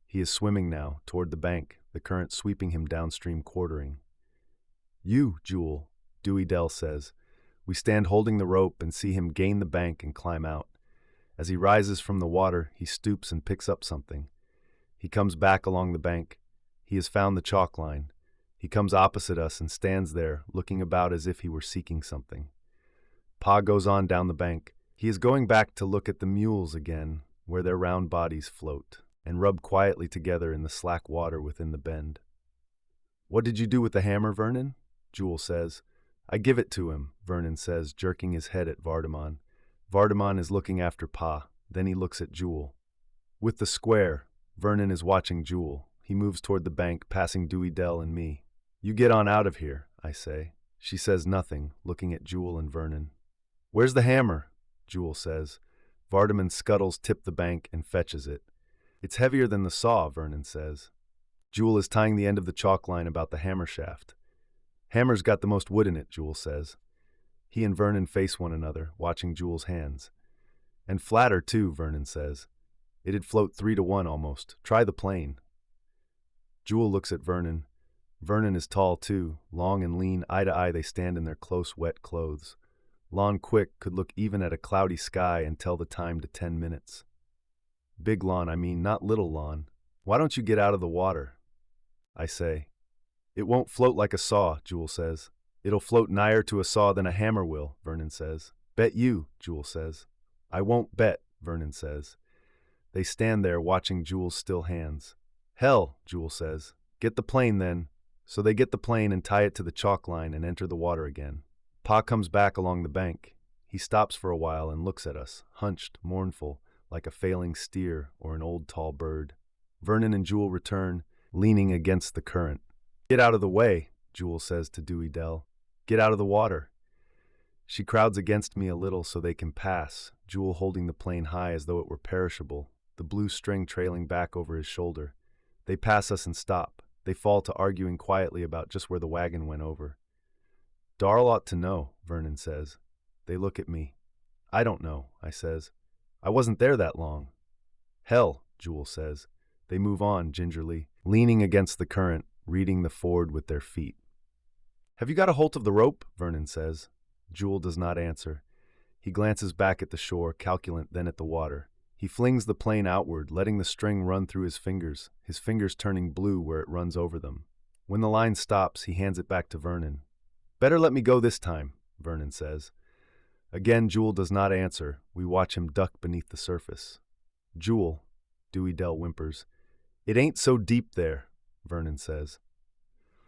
He is swimming now, toward the bank, the current sweeping him downstream, quartering. You, Jewel, Dewey Dell says. We stand holding the rope and see him gain the bank and climb out. As he rises from the water, he stoops and picks up something. He comes back along the bank. He has found the chalk line. He comes opposite us and stands there, looking about as if he were seeking something. Pa goes on down the bank. He is going back to look at the mules again, where their round bodies float, and rub quietly together in the slack water within the bend. What did you do with the hammer, Vernon? Jewel says. I give it to him, Vernon says, jerking his head at Vardamon. Vardamon is looking after Pa. Then he looks at Jewel. With the square, Vernon is watching Jewel. He moves toward the bank, passing Dewey Dell and me. You get on out of here, I say. She says nothing, looking at Jewel and Vernon. Where's the hammer? Jewel says. Vardamon scuttles tip the bank and fetches it. It's heavier than the saw, Vernon says. Jewel is tying the end of the chalk line about the hammer shaft. Hammer's got the most wood in it, Jewel says. He and Vernon face one another, watching Jewel's hands. And flatter, too, Vernon says. It'd float 3-to-1 almost. Try the plane. Jewel looks at Vernon. Vernon is tall, too. Long and lean, eye to eye they stand in their close, wet clothes. Lon Quick could look even at a cloudy sky and tell the time to 10 minutes. Big Lon, I mean, not little Lon. Why don't you get out of the water? I say. It won't float like a saw, Jewel says. It'll float nigher to a saw than a hammer will, Vernon says. Bet you, Jewel says. I won't bet, Vernon says. They stand there watching Jewel's still hands. Hell, Jewel says. Get the plane then. So they get the plane and tie it to the chalk line and enter the water again. Pa comes back along the bank. He stops for a while and looks at us, hunched, mournful, like a failing steer or an old tall bird. Vernon and Jewel return, leaning against the current. Get out of the way, Jewel says to Dewey Dell. Get out of the water. She crowds against me a little so they can pass, Jewel holding the plane high as though it were perishable, the blue string trailing back over his shoulder. They pass us and stop. They fall to arguing quietly about just where the wagon went over. Darl ought to know, Vernon says. They look at me. I don't know, I says. I wasn't there that long. Hell, Jewel says. They move on gingerly, leaning against the current, reading the ford with their feet. Have you got a hold of the rope? Vernon says. Jewel does not answer. He glances back at the shore, calculant, then at the water. He flings the plane outward, letting the string run through his fingers turning blue where it runs over them. When the line stops, he hands it back to Vernon. Better let me go this time, Vernon says. Again, Jewel does not answer. We watch him duck beneath the surface. Jewel, Dewey Dell whimpers. It ain't so deep there, Vernon says.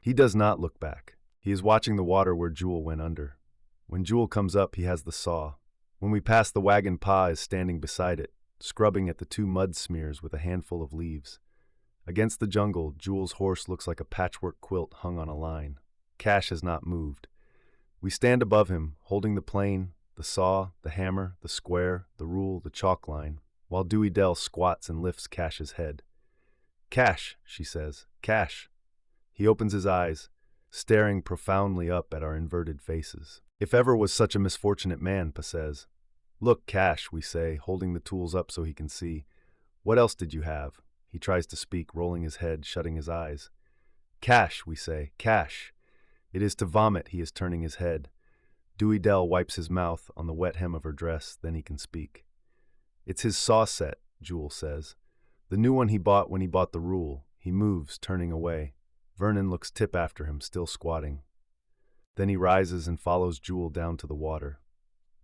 He does not look back. He is watching the water where Jewel went under. When Jewel comes up, he has the saw. When we pass the wagon, Pa is standing beside it, scrubbing at the 2 mud smears with a handful of leaves. Against the jungle, Jewel's horse looks like a patchwork quilt hung on a line. Cash has not moved. We stand above him, holding the plane, the saw, the hammer, the square, the rule, the chalk line, while Dewey Dell squats and lifts Cash's head. Cash, she says. Cash. He opens his eyes, staring profoundly up at our inverted faces. If ever was such a misfortunate man, Pa says. Look, Cash, we say, holding the tools up so he can see. What else did you have? He tries to speak, rolling his head, shutting his eyes. Cash, we say. Cash. It is to vomit he is turning his head. Dewey Dell wipes his mouth on the wet hem of her dress, then he can speak. It's his saw set, Jewel says. The new one he bought when he bought the rule. He moves, turning away. Vernon looks tip after him, still squatting. Then he rises and follows Jewel down to the water.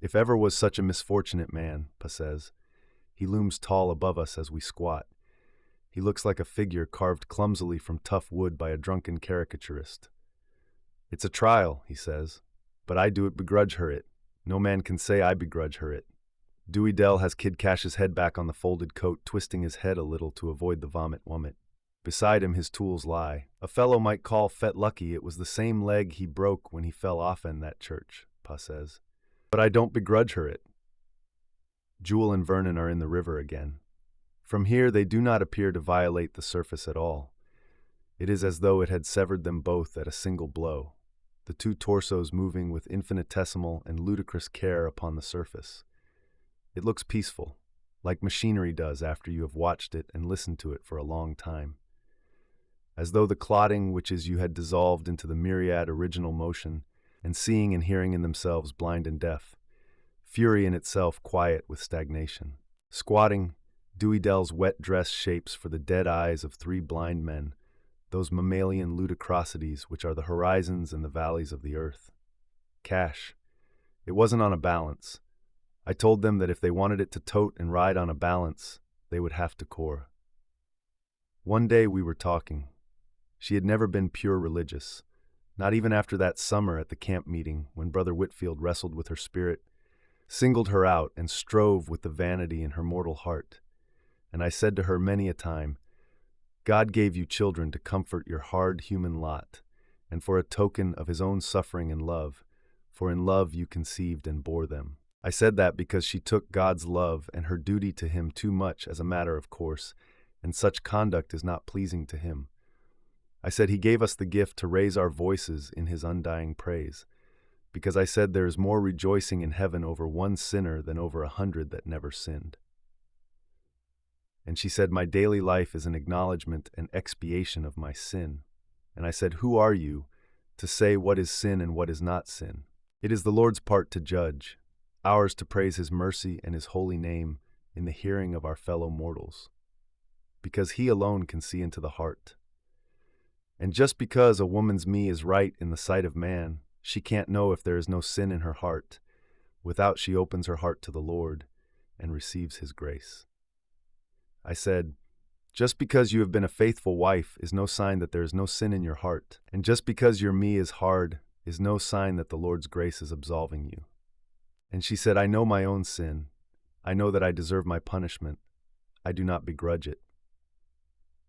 If ever was such a misfortunate man, Pa says. He looms tall above us as we squat. He looks like a figure carved clumsily from tough wood by a drunken caricaturist. It's a trial, he says, but I do it begrudge her it. No man can say I begrudge her it. Dewey Dell has Kid Cash's head back on the folded coat, twisting his head a little to avoid the vomit. Beside him his tools lie. A fellow might call Fet lucky it was the same leg he broke when he fell off in that church, Pa says. But I don't begrudge her it. Jewel and Vernon are in the river again. From here they do not appear to violate the surface at all. It is as though it had severed them both at a single blow, the two torsos moving with infinitesimal and ludicrous care upon the surface. It looks peaceful, like machinery does after you have watched it and listened to it for a long time. As though the clotting which is you had dissolved into the myriad original motion, and seeing and hearing in themselves blind and deaf, fury in itself quiet with stagnation. Squatting, Dewey Dell's wet dress shapes for the dead eyes of three blind men, those mammalian ludicrosities which are the horizons and the valleys of the earth. Cash. It wasn't on a balance. I told them that if they wanted it to tote and ride on a balance, they would have to core. One day we were talking. She had never been pure religious, not even after that summer at the camp meeting when Brother Whitfield wrestled with her spirit, singled her out, and strove with the vanity in her mortal heart. And I said to her many a time, God gave you children to comfort your hard human lot, and for a token of his own suffering and love, for in love you conceived and bore them. I said that because she took God's love and her duty to him too much as a matter of course, and such conduct is not pleasing to him. I said he gave us the gift to raise our voices in his undying praise, because I said there is more rejoicing in heaven over one sinner than over 100 that never sinned. And she said, my daily life is an acknowledgement and expiation of my sin. And I said, who are you to say what is sin and what is not sin? It is the Lord's part to judge, ours to praise his mercy and his holy name in the hearing of our fellow mortals, because he alone can see into the heart. And just because a woman's me is right in the sight of man, she can't know if there is no sin in her heart, without she opens her heart to the Lord and receives his grace. I said, just because you have been a faithful wife is no sign that there is no sin in your heart, and just because your me is hard is no sign that the Lord's grace is absolving you. And she said, I know my own sin. I know that I deserve my punishment. I do not begrudge it.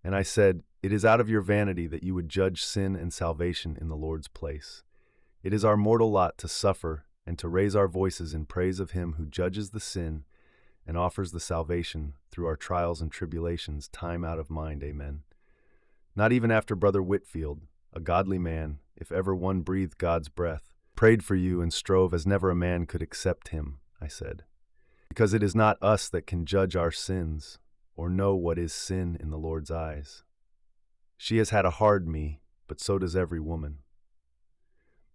And I said, it is out of your vanity that you would judge sin and salvation in the Lord's place. It is our mortal lot to suffer and to raise our voices in praise of him who judges the sin and offers the salvation through our trials and tribulations time out of mind, amen. Not even after Brother Whitfield, a godly man, if ever one breathed God's breath, prayed for you and strove as never a man could accept him, I said. Because it is not us that can judge our sins or know what is sin in the Lord's eyes. She has had a hard me, but so does every woman.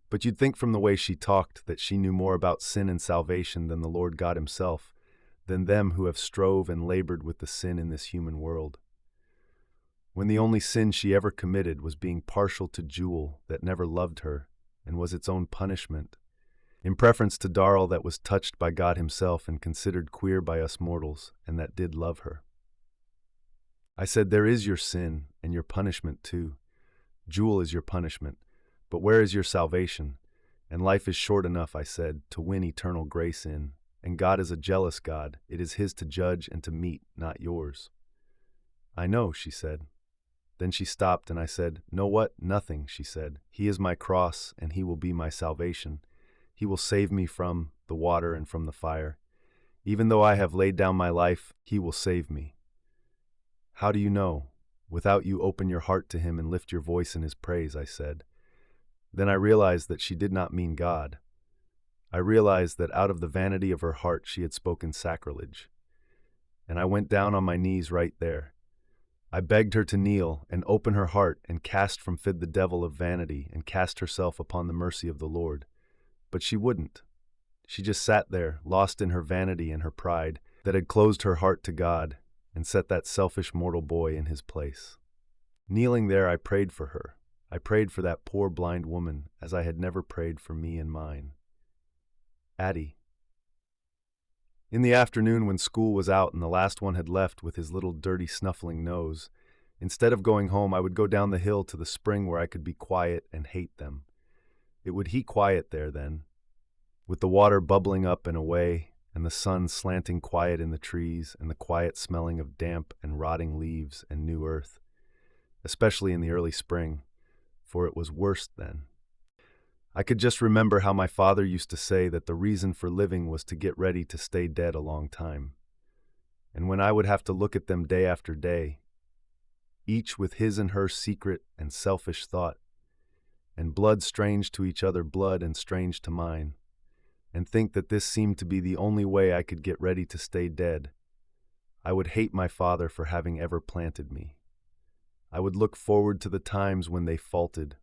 But you'd think from the way she talked that she knew more about sin and salvation than the Lord God himself, than them who have strove and labored with the sin in this human world. When the only sin she ever committed was being partial to Jewel that never loved her and was its own punishment, in preference to Darrell that was touched by God himself and considered queer by us mortals and that did love her. I said, there is your sin and your punishment too. Jewel is your punishment, but where is your salvation? And life is short enough, I said, to win eternal grace in. And God is a jealous God. It is his to judge and to meet, not yours. I know, she said. Then she stopped and I said, know what? Nothing, she said. He is my cross and he will be my salvation. He will save me from the water and from the fire. Even though I have laid down my life, he will save me. How do you know? Without you open your heart to him and lift your voice in his praise, I said. Then I realized that she did not mean God. I realized that out of the vanity of her heart she had spoken sacrilege. And I went down on my knees right there. I begged her to kneel and open her heart and cast from Fid the devil of vanity and cast herself upon the mercy of the Lord. But she wouldn't. She just sat there, lost in her vanity and her pride, that had closed her heart to God and set that selfish mortal boy in his place. Kneeling there, I prayed for her. I prayed for that poor blind woman as I had never prayed for me and mine. Addie. In the afternoon when school was out and the last one had left with his little dirty snuffling nose, instead of going home I would go down the hill to the spring where I could be quiet and hate them. It would he quiet there then, with the water bubbling up and away, and the sun slanting quiet in the trees, and the quiet smelling of damp and rotting leaves and new earth, especially in the early spring, for it was worst then. I could just remember how my father used to say that the reason for living was to get ready to stay dead a long time. And when I would have to look at them day after day, each with his and her secret and selfish thought, and blood strange to each other, blood and strange to mine, and think that this seemed to be the only way I could get ready to stay dead, I would hate my father for having ever planted me. I would look forward to the times when they faulted,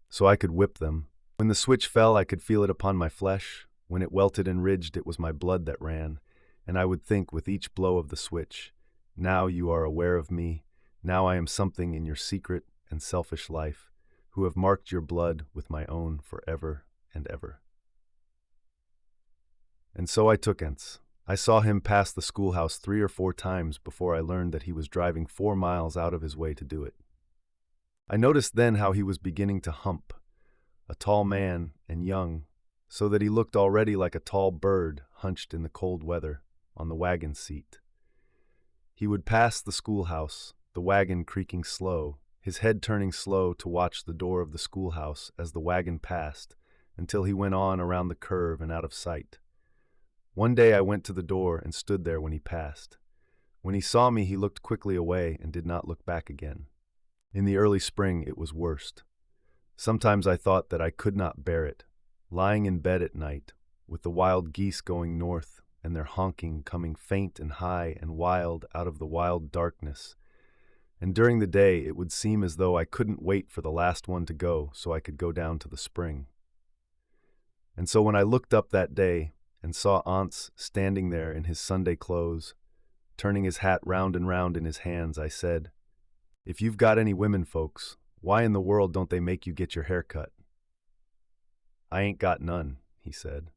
so I could whip them. When the switch fell, I could feel it upon my flesh. When it welted and ridged, it was my blood that ran, and I would think with each blow of the switch, now you are aware of me, now I am something in your secret and selfish life, who have marked your blood with my own forever and ever. And so I took Ence. I saw him pass the schoolhouse 3 or 4 times before I learned that he was driving 4 miles out of his way to do it. I noticed then how he was beginning to hump, a tall man and young, so that he looked already like a tall bird hunched in the cold weather on the wagon seat. He would pass the schoolhouse, the wagon creaking slow, his head turning slow to watch the door of the schoolhouse as the wagon passed, until he went on around the curve and out of sight. One day I went to the door and stood there when he passed. When he saw me, he looked quickly away and did not look back again. In the early spring, it was worst. Sometimes I thought that I could not bear it, lying in bed at night, with the wild geese going north and their honking coming faint and high and wild out of the wild darkness. And during the day, it would seem as though I couldn't wait for the last one to go so I could go down to the spring. And so when I looked up that day and saw Ence standing there in his Sunday clothes, turning his hat round and round in his hands, I said, "If you've got any women folks, why in the world don't they make you get your hair cut?" "I ain't got none," he said.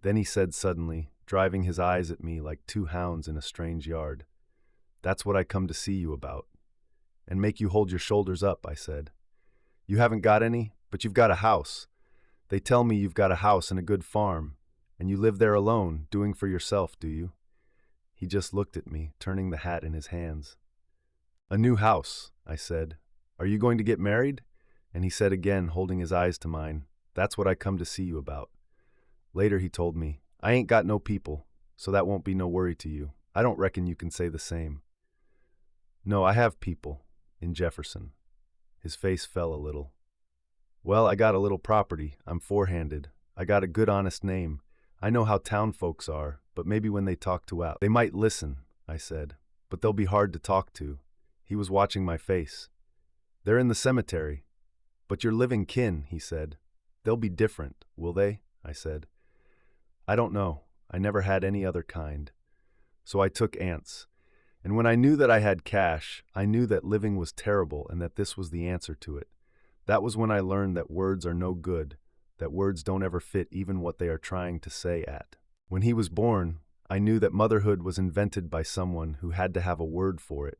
Then he said suddenly, driving his eyes at me like 2 hounds in a strange yard, "That's what I come to see you about." "And make you hold your shoulders up," I said. "You haven't got any, but you've got a house. They tell me you've got a house and a good farm, and you live there alone, doing for yourself, do you?" He just looked at me, turning the hat in his hands. "A new house," I said. "Are you going to get married?" And he said again, holding his eyes to mine, "That's what I come to see you about." Later he told me, "I ain't got no people, so that won't be no worry to you. I don't reckon you can say the same." "No, I have people, in Jefferson." His face fell a little. "Well, I got a little property. I'm forehanded. I got a good honest name. I know how town folks are, but maybe when they talk to out, they might listen," I said. "But they'll be hard to talk to." He was watching my face. "They're in the cemetery." "But you're living kin," he said. "They'll be different, will they?" I said. "I don't know. I never had any other kind." So I took Ence. And when I knew that I had cash, I knew that living was terrible and that this was the answer to it. That was when I learned that words are no good, that words don't ever fit even what they are trying to say at. When he was born, I knew that motherhood was invented by someone who had to have a word for it,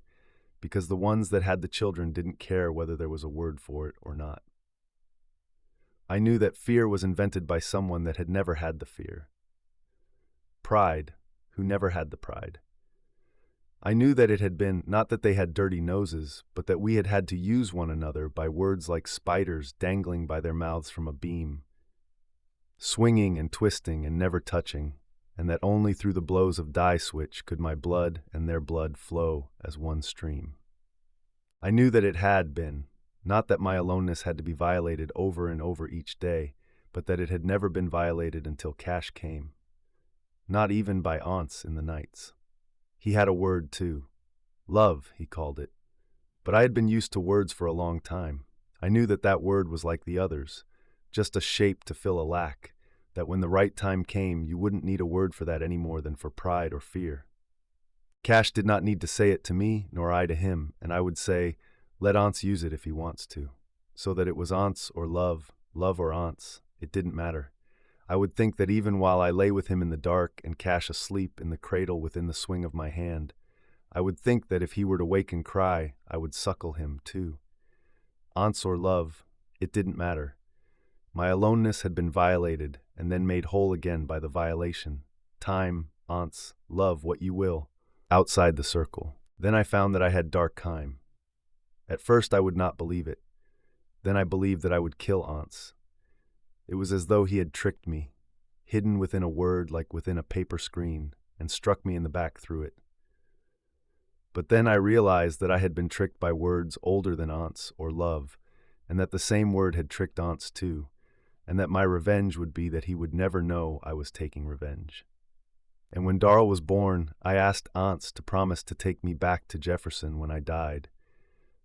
because the ones that had the children didn't care whether there was a word for it or not. I knew that fear was invented by someone that had never had the fear. Pride, who never had the pride. I knew that it had been, not that they had dirty noses, but that we had had to use one another by words like spiders dangling by their mouths from a beam, swinging and twisting and never touching, and that only through the blows of die switch could my blood and their blood flow as one stream. I knew that it had been, not that my aloneness had to be violated over and over each day, but that it had never been violated until Cash came. Not even by Ence in the nights. He had a word too. Love, he called it. But I had been used to words for a long time. I knew that that word was like the others, just a shape to fill a lack, that when the right time came, you wouldn't need a word for that any more than for pride or fear. Cash did not need to say it to me, nor I to him, and I would say, let Ence use it if he wants to. so that it was aunts or love, love or aunts, it didn't matter. I would think that even while I lay with him in the dark and Cash asleep in the cradle within the swing of my hand, I would think that if he were to wake and cry, I would suckle him too. Aunts or love, it didn't matter. My aloneness had been violated and then made whole again by the violation. Time, aunts, love, what you will, outside the circle. Then I found that I had dark time. At first I would not believe it. Then I believed that I would kill aunts. It was as though he had tricked me, hidden within a word like within a paper screen, and struck me in the back through it. But then I realized that I had been tricked by words older than aunts or love, and that the same word had tricked aunts too, and that my revenge would be that he would never know I was taking revenge. And when Darrell was born, I asked aunts to promise to take me back to Jefferson when I died,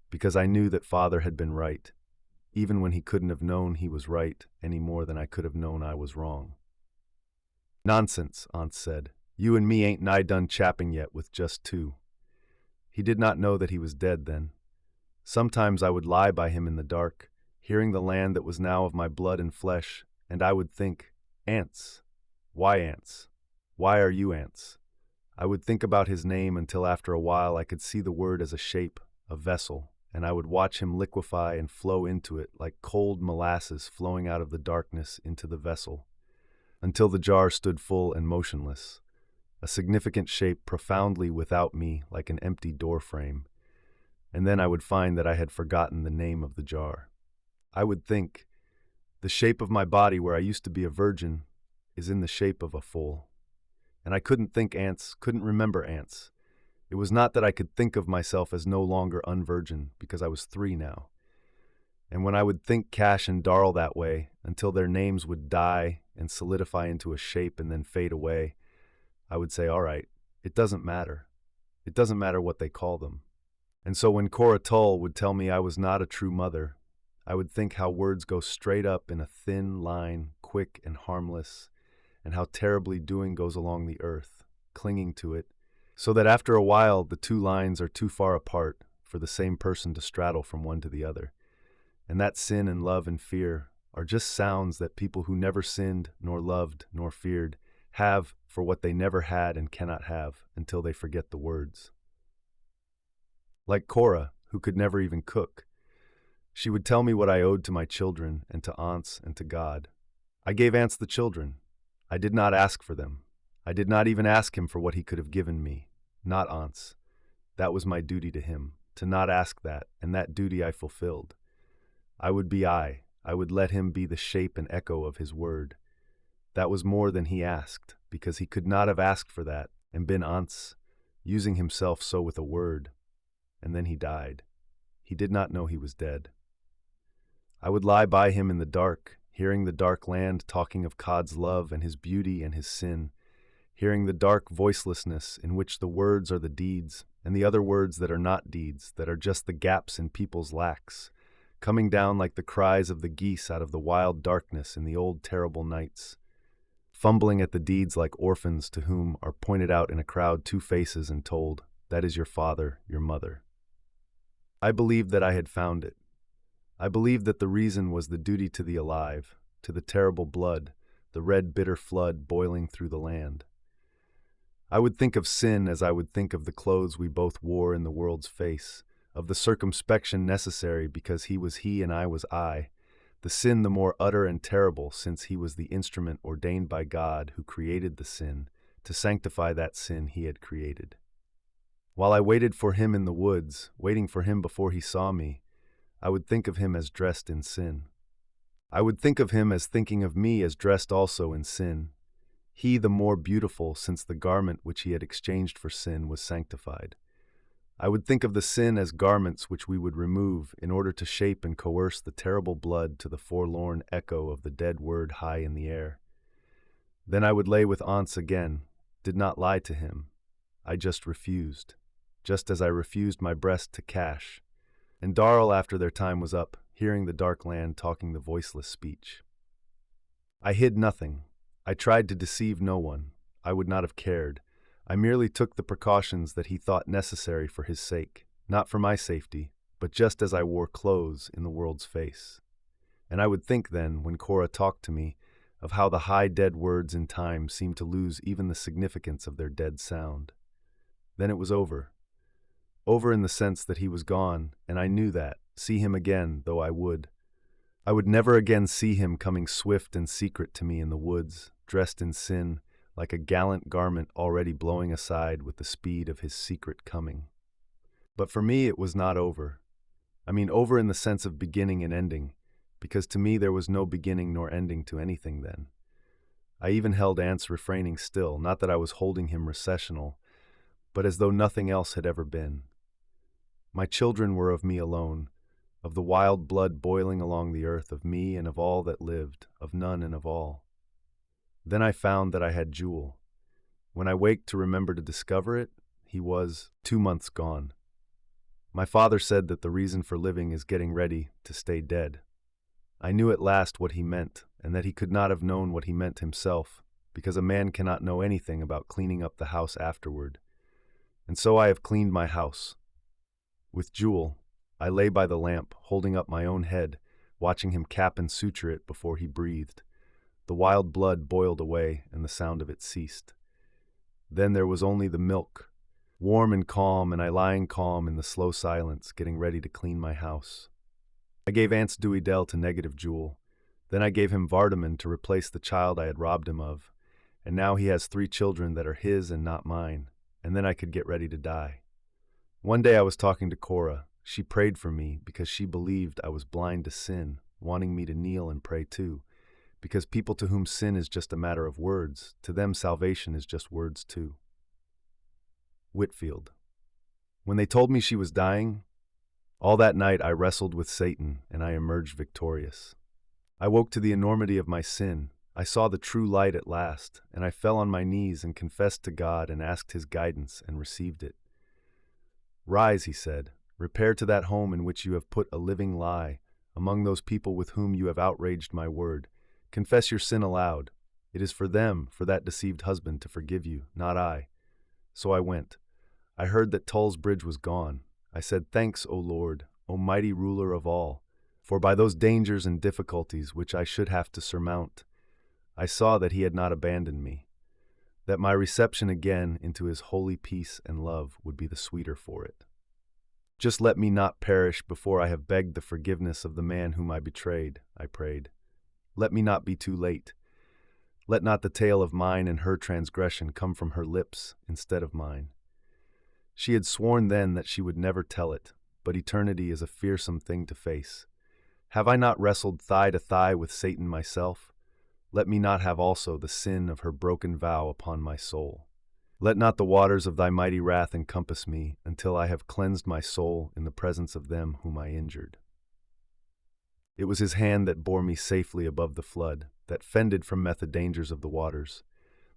because I knew that father had been right, even when he couldn't have known he was right any more than I could have known I was wrong. Nonsense, aunts said. You and me ain't nigh done chapping yet with just two. He did not know that he was dead then. Sometimes I would lie by him in the dark, hearing the land that was now of my blood and flesh, and I would think, ants. Why ants? Why are you ants? I would think about his name until after a while I could see the word as a shape, a vessel, and I would watch him liquefy and flow into it like cold molasses flowing out of the darkness into the vessel, until the jar stood full and motionless, a significant shape profoundly without me like an empty door frame, and then I would find that I had forgotten the name of the jar. I would think, the shape of my body where I used to be a virgin is in the shape of a foal. And I couldn't think ants, couldn't remember ants. It was not that I could think of myself as no longer unvirgin, because I was 3 now. And when I would think Cash and Darrell that way, until their names would die and solidify into a shape and then fade away, I would say, all right, it doesn't matter. It doesn't matter what they call them. And so when Cora Tull would tell me I was not a true mother, I would think how words go straight up in a thin line, quick and harmless, and how terribly doing goes along the earth, clinging to it, so that after a while the two lines are too far apart for the same person to straddle from one to the other. And that sin and love and fear are just sounds that people who never sinned, nor loved, nor feared, have for what they never had and cannot have until they forget the words. Like Cora, who could never even cook, she would tell me what I owed to my children and to aunts and to God. I gave aunts the children. I did not ask for them. I did not even ask him for what he could have given me, not aunts. That was my duty to him, to not ask that, and that duty I fulfilled. I would be I would let him be the shape and echo of his word. That was more than he asked, because he could not have asked for that and been aunts, using himself so with a word. And then he died. He did not know he was dead. I would lie by him in the dark, hearing the dark land talking of God's love and his beauty and his sin, hearing the dark voicelessness in which the words are the deeds, and the other words that are not deeds, that are just the gaps in people's lacks, coming down like the cries of the geese out of the wild darkness in the old terrible nights, fumbling at the deeds like orphans to whom are pointed out in a crowd 2 faces and told, that is your father, your mother. I believed that I had found it. I believed that the reason was the duty to the alive, to the terrible blood, the red bitter flood boiling through the land. I would think of sin as I would think of the clothes we both wore in the world's face, of the circumspection necessary because he was he and I was I, the sin the more utter and terrible since he was the instrument ordained by God who created the sin, to sanctify that sin he had created. While I waited for him in the woods, waiting for him before he saw me, I would think of him as dressed in sin. I would think of him as thinking of me as dressed also in sin, he the more beautiful since the garment which he had exchanged for sin was sanctified. I would think of the sin as garments which we would remove in order to shape and coerce the terrible blood to the forlorn echo of the dead word high in the air. Then I would lay with aunts again, did not lie to him. I just refused, just as I refused my breast to Cash. And Darrell, after their time was up, hearing the dark land talking the voiceless speech. I hid nothing. I tried to deceive no one. I would not have cared. I merely took the precautions that he thought necessary for his sake, not for my safety, but just as I wore clothes in the world's face. And I would think then, when Cora talked to me, of how the high dead words in time seemed to lose even the significance of their dead sound. Then it was over. Over in the sense that he was gone, and I knew that, see him again, though I would. I would never again see him coming swift and secret to me in the woods, dressed in sin, like a gallant garment already blowing aside with the speed of his secret coming. But for me it was not over. I mean over in the sense of beginning and ending, because to me there was no beginning nor ending to anything then. I even held Ant's refraining still, not that I was holding him recessional, but as though nothing else had ever been. My children were of me alone, of the wild blood boiling along the earth, of me and of all that lived, of none and of all. Then I found that I had Jewel. When I waked to remember to discover it, he was 2 months gone. My father said that the reason for living is getting ready to stay dead. I knew at last what he meant, and that he could not have known what he meant himself, because a man cannot know anything about cleaning up the house afterward. And so I have cleaned my house. With Jewel, I lay by the lamp, holding up my own head, watching him cap and suture it before he breathed. The wild blood boiled away, and the sound of it ceased. Then there was only the milk, warm and calm, and I lying calm in the slow silence, getting ready to clean my house. I gave Aunt's Dewey-Dell to negative Jewel. Then I gave him Vardaman to replace the child I had robbed him of, and now he has 3 children that are his and not mine, and then I could get ready to die. One day I was talking to Cora. She prayed for me because she believed I was blind to sin, wanting me to kneel and pray too, because people to whom sin is just a matter of words, to them salvation is just words too. Whitfield. When they told me she was dying, all that night I wrestled with Satan and I emerged victorious. I woke to the enormity of my sin. I saw the true light at last, and I fell on my knees and confessed to God and asked his guidance and received it. Rise, he said, repair to that home in which you have put a living lie, among those people with whom you have outraged my word. Confess your sin aloud. It is for them, for that deceived husband, to forgive you, not I. So I went. I heard that Tull's Bridge was gone. I said, Thanks, O Lord, O mighty ruler of all, for by those dangers and difficulties which I should have to surmount, I saw that he had not abandoned me, that my reception again into his holy peace and love would be the sweeter for it. Just let me not perish before I have begged the forgiveness of the man whom I betrayed, I prayed. Let me not be too late. Let not the tale of mine and her transgression come from her lips instead of mine. She had sworn then that she would never tell it, but eternity is a fearsome thing to face. Have I not wrestled thigh to thigh with Satan myself? Let me not have also the sin of her broken vow upon my soul. Let not the waters of thy mighty wrath encompass me until I have cleansed my soul in the presence of them whom I injured. It was his hand that bore me safely above the flood, that fended from the dangers of the waters.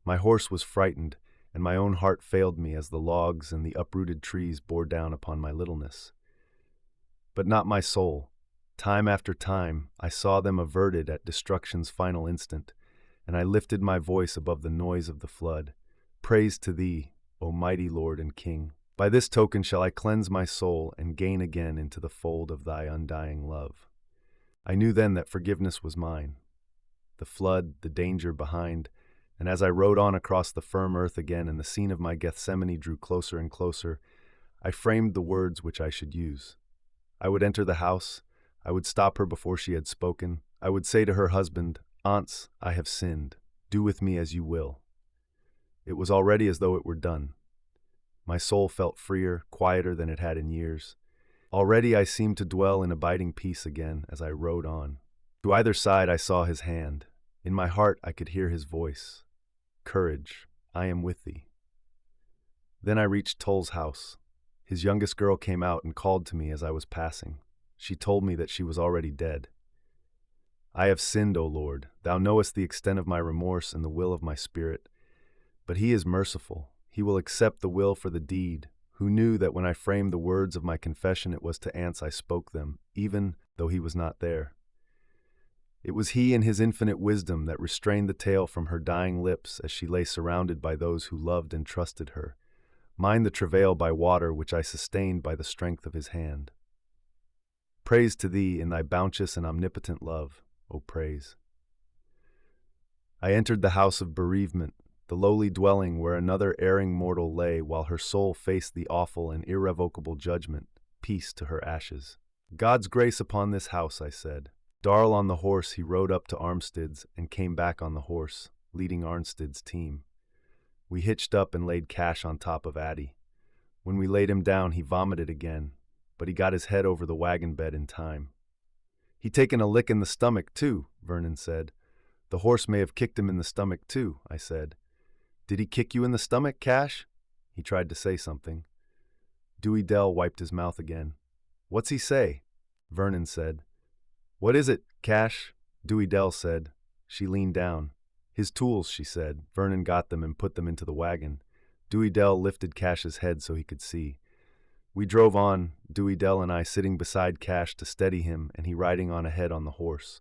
My horse was frightened, and my own heart failed me as the logs and the uprooted trees bore down upon my littleness. But not my soul. Time after time, I saw them averted at destruction's final instant, and I lifted my voice above the noise of the flood. Praise to thee, O mighty Lord and King. By this token shall I cleanse my soul and gain again into the fold of thy undying love. I knew then that forgiveness was mine. The flood, the danger behind, and as I rode on across the firm earth again and the scene of my Gethsemane drew closer and closer, I framed the words which I should use. I would enter the house. I would stop her before she had spoken. I would say to her husband, Aunts, I have sinned. Do with me as you will. It was already as though it were done. My soul felt freer, quieter than it had in years. Already I seemed to dwell in abiding peace again as I rode on. To either side I saw his hand. In my heart I could hear his voice. Courage, I am with thee. Then I reached Tull's house. His youngest girl came out and called to me as I was passing. She told me that she was already dead. I have sinned, O Lord. Thou knowest the extent of my remorse and the will of my spirit. But he is merciful. He will accept the will for the deed, who knew that when I framed the words of my confession it was to Ants I spoke them, even though he was not there. It was he in his infinite wisdom that restrained the tale from her dying lips as she lay surrounded by those who loved and trusted her, mine the travail by water which I sustained by the strength of his hand. Praise to thee in thy bounteous and omnipotent love, O praise. I entered the house of bereavement, the lowly dwelling where another erring mortal lay while her soul faced the awful and irrevocable judgment, peace to her ashes. God's grace upon this house, I said. Darl on the horse, he rode up to Armstead's and came back on the horse, leading Armstead's team. We hitched up and laid Cash on top of Addie. When we laid him down, he vomited again, but he got his head over the wagon bed in time. He taken a lick in the stomach, too, Vernon said. The horse may have kicked him in the stomach, too, I said. Did he kick you in the stomach, Cash? He tried to say something. Dewey Dell wiped his mouth again. What's he say? Vernon said. What is it, Cash? Dewey Dell said. She leaned down. His tools, she said. Vernon got them and put them into the wagon. Dewey Dell lifted Cash's head so he could see. We drove on, Dewey Dell and I sitting beside Cash to steady him and he riding on ahead on the horse.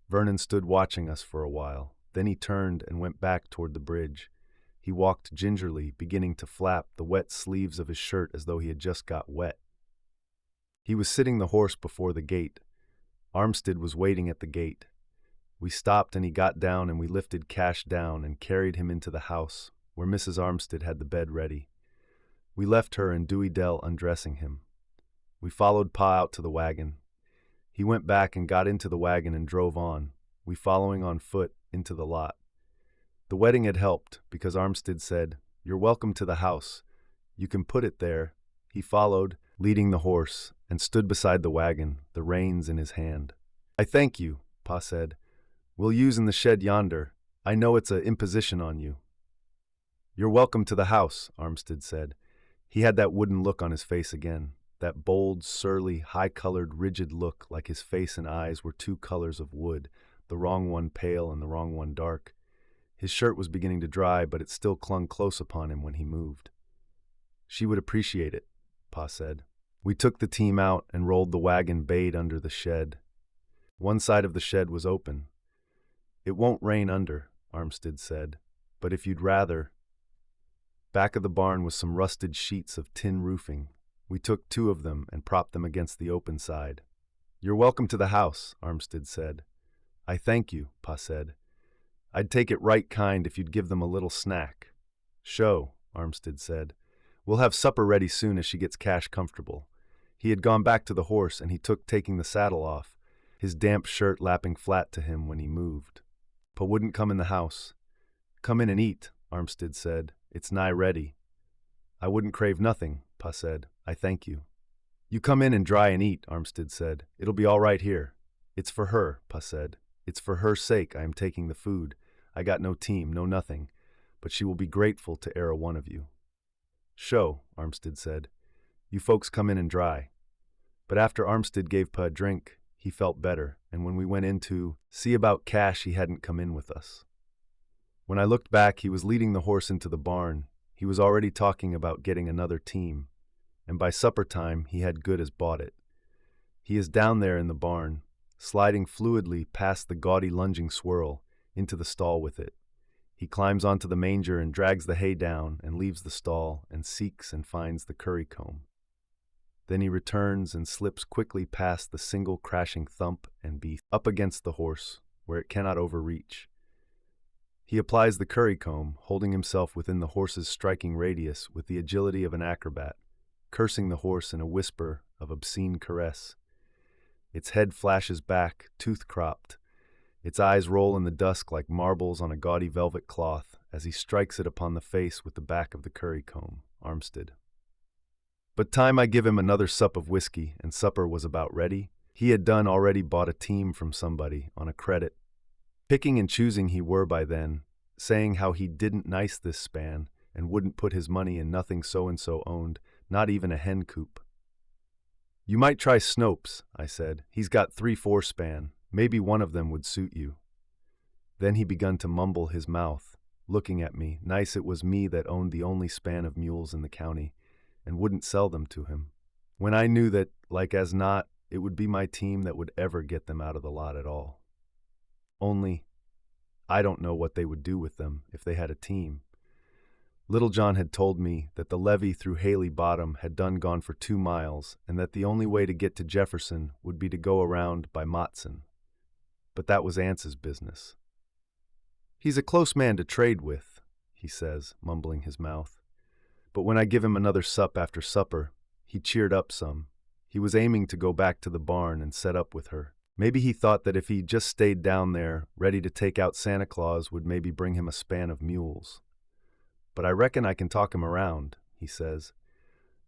Vernon stood watching us for a while. Then he turned and went back toward the bridge. He walked gingerly, beginning to flap the wet sleeves of his shirt as though he had just got wet. He was sitting the horse before the gate. Armstead was waiting at the gate. We stopped and he got down and we lifted Cash down and carried him into the house, where Mrs. Armstead had the bed ready. We left her and Dewey Dell undressing him. We followed Pa out to the wagon. He went back and got into the wagon and drove on, we following on foot into the lot. The wedding had helped, because Armstead said, You're welcome to the house. You can put it there. He followed, leading the horse, and stood beside the wagon, the reins in his hand. I thank you, Pa said. We'll use in the shed yonder. I know it's a imposition on you. You're welcome to the house, Armstead said. He had that wooden look on his face again, that bold, surly, high-colored, rigid look like his face and eyes were two colors of wood, the wrong one pale and the wrong one dark. His shirt was beginning to dry, but it still clung close upon him when he moved. She would appreciate it, Pa said. We took the team out and rolled the wagon bayed under the shed. One side of the shed was open. It won't rain under, Armstead said, but if you'd rather... Back of the barn was some rusted sheets of tin roofing. We took 2 of them and propped them against the open side. You're welcome to the house, Armstead said. I thank you, Pa said. I'd take it right kind if you'd give them a little snack. Sho, Armstead said. We'll have supper ready soon as she gets Cash comfortable. He had gone back to the horse and he took taking the saddle off, his damp shirt lapping flat to him when he moved. Pa wouldn't come in the house. Come in and eat, Armstead said. It's nigh ready. I wouldn't crave nothing, Pa said. I thank you. You come in and dry and eat, Armstead said. It'll be all right here. It's for her, Pa said. It's for her sake I am taking the food. I got no team, no nothing, but she will be grateful to e'er a one of you. Sho, Armstead said. You folks come in and dry. But after Armstead gave Pa a drink, he felt better, and when we went in to see about Cash, he hadn't come in with us. When I looked back, he was leading the horse into the barn. He was already talking about getting another team, and by supper time he had good as bought it. He is down there in the barn, sliding fluidly past the gaudy lunging swirl into the stall with it. He climbs onto the manger and drags the hay down and leaves the stall and seeks and finds the curry comb. Then he returns and slips quickly past the single crashing thump and beat up against the horse, where it cannot overreach. He applies the curry comb, holding himself within the horse's striking radius with the agility of an acrobat, cursing the horse in a whisper of obscene caress. Its head flashes back, tooth-cropped. Its eyes roll in the dusk like marbles on a gaudy velvet cloth as he strikes it upon the face with the back of the curry comb, Armstead. But time I give him another sup of whiskey, and supper was about ready. He had done already bought a team from somebody on a credit. Picking and choosing he were by then, saying how he didn't nice this span and wouldn't put his money in nothing so-and-so owned, not even a hen coop. You might try Snopes, I said. He's got 3-4 span. Maybe one of them would suit you. Then he begun to mumble his mouth, looking at me. Nice it was me that owned the only span of mules in the county, and wouldn't sell them to him, when I knew that, like as not, it would be my team that would ever get them out of the lot at all. Only, I don't know what they would do with them if they had a team. Little John had told me that the levee through Haley Bottom had gone for 2 miles and that the only way to get to Jefferson would be to go around by Matson. But that was Ance's business. "He's a close man to trade with," he says, mumbling his mouth. But when I give him another sup after supper, he cheered up some. He was aiming to go back to the barn and set up with her. Maybe he thought that if he just stayed down there, ready to take out Santa Claus would maybe bring him a span of mules. "But I reckon I can talk him around," he says.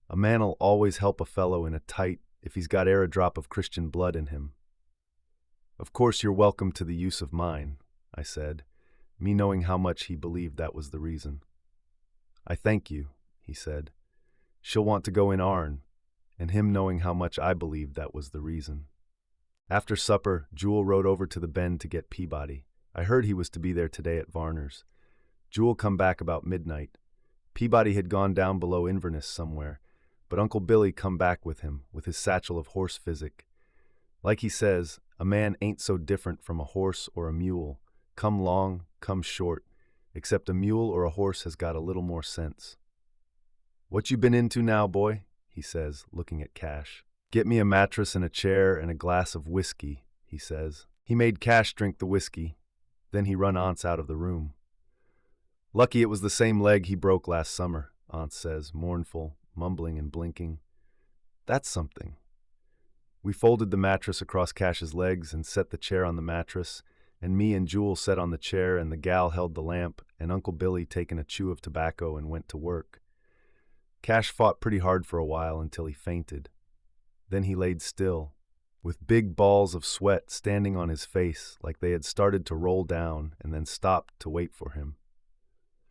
"A man'll always help a fellow in a tight if he's got a drop of Christian blood in him." "Of course you're welcome to the use of mine," I said, me knowing how much he believed that was the reason. "I thank you," he said. "She'll want to go in ourn," and him knowing how much I believed that was the reason. After supper, Jewel rode over to the bend to get Peabody. I heard he was to be there today at Varner's. Jewel come back about midnight. Peabody had gone down below Inverness somewhere, but Uncle Billy come back with him, with his satchel of horse physic. Like he says, a man ain't so different from a horse or a mule, come long, come short, except a mule or a horse has got a little more sense. "What you been into now, boy?" he says, looking at Cash. "Get me a mattress and a chair and a glass of whiskey," he says. He made Cash drink the whiskey. Then he run Ance out of the room. "Lucky it was the same leg he broke last summer," Ance says, mournful, mumbling and blinking. "That's something." We folded the mattress across Cash's legs and set the chair on the mattress, and me and Jewel sat on the chair and the gal held the lamp, and Uncle Billy taken a chew of tobacco and went to work. Cash fought pretty hard for a while until he fainted. Then he laid still, with big balls of sweat standing on his face like they had started to roll down and then stopped to wait for him.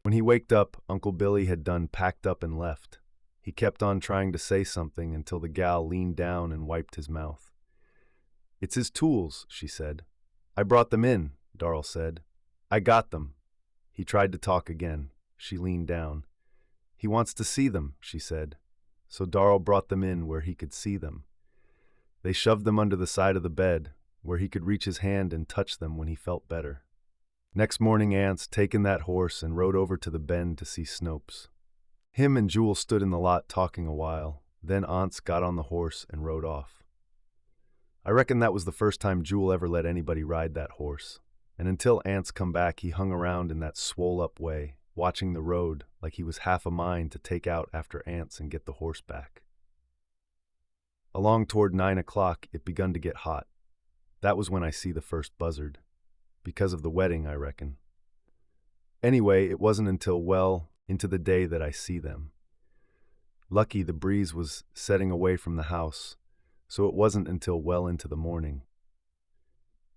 When he waked up, Uncle Billy had done packed up and left. He kept on trying to say something until the gal leaned down and wiped his mouth. "It's his tools," she said. "I brought them in," Darrell said. "I got them." He tried to talk again. She leaned down. "He wants to see them," she said. So Darrell brought them in where he could see them. They shoved them under the side of the bed, where he could reach his hand and touch them when he felt better. Next morning Ance taken that horse and rode over to the bend to see Snopes. Him and Jewel stood in the lot talking a while. Then Ance got on the horse and rode off. I reckon that was the first time Jewel ever let anybody ride that horse, and until Ance come back he hung around in that swole-up way, watching the road like he was half a mind to take out after Ance and get the horse back. Along toward 9 o'clock it begun to get hot. That was when I see the first buzzard. Because of the wedding, I reckon. Anyway, it wasn't until well into the day that I see them. Lucky the breeze was setting away from the house, so it wasn't until well into the morning.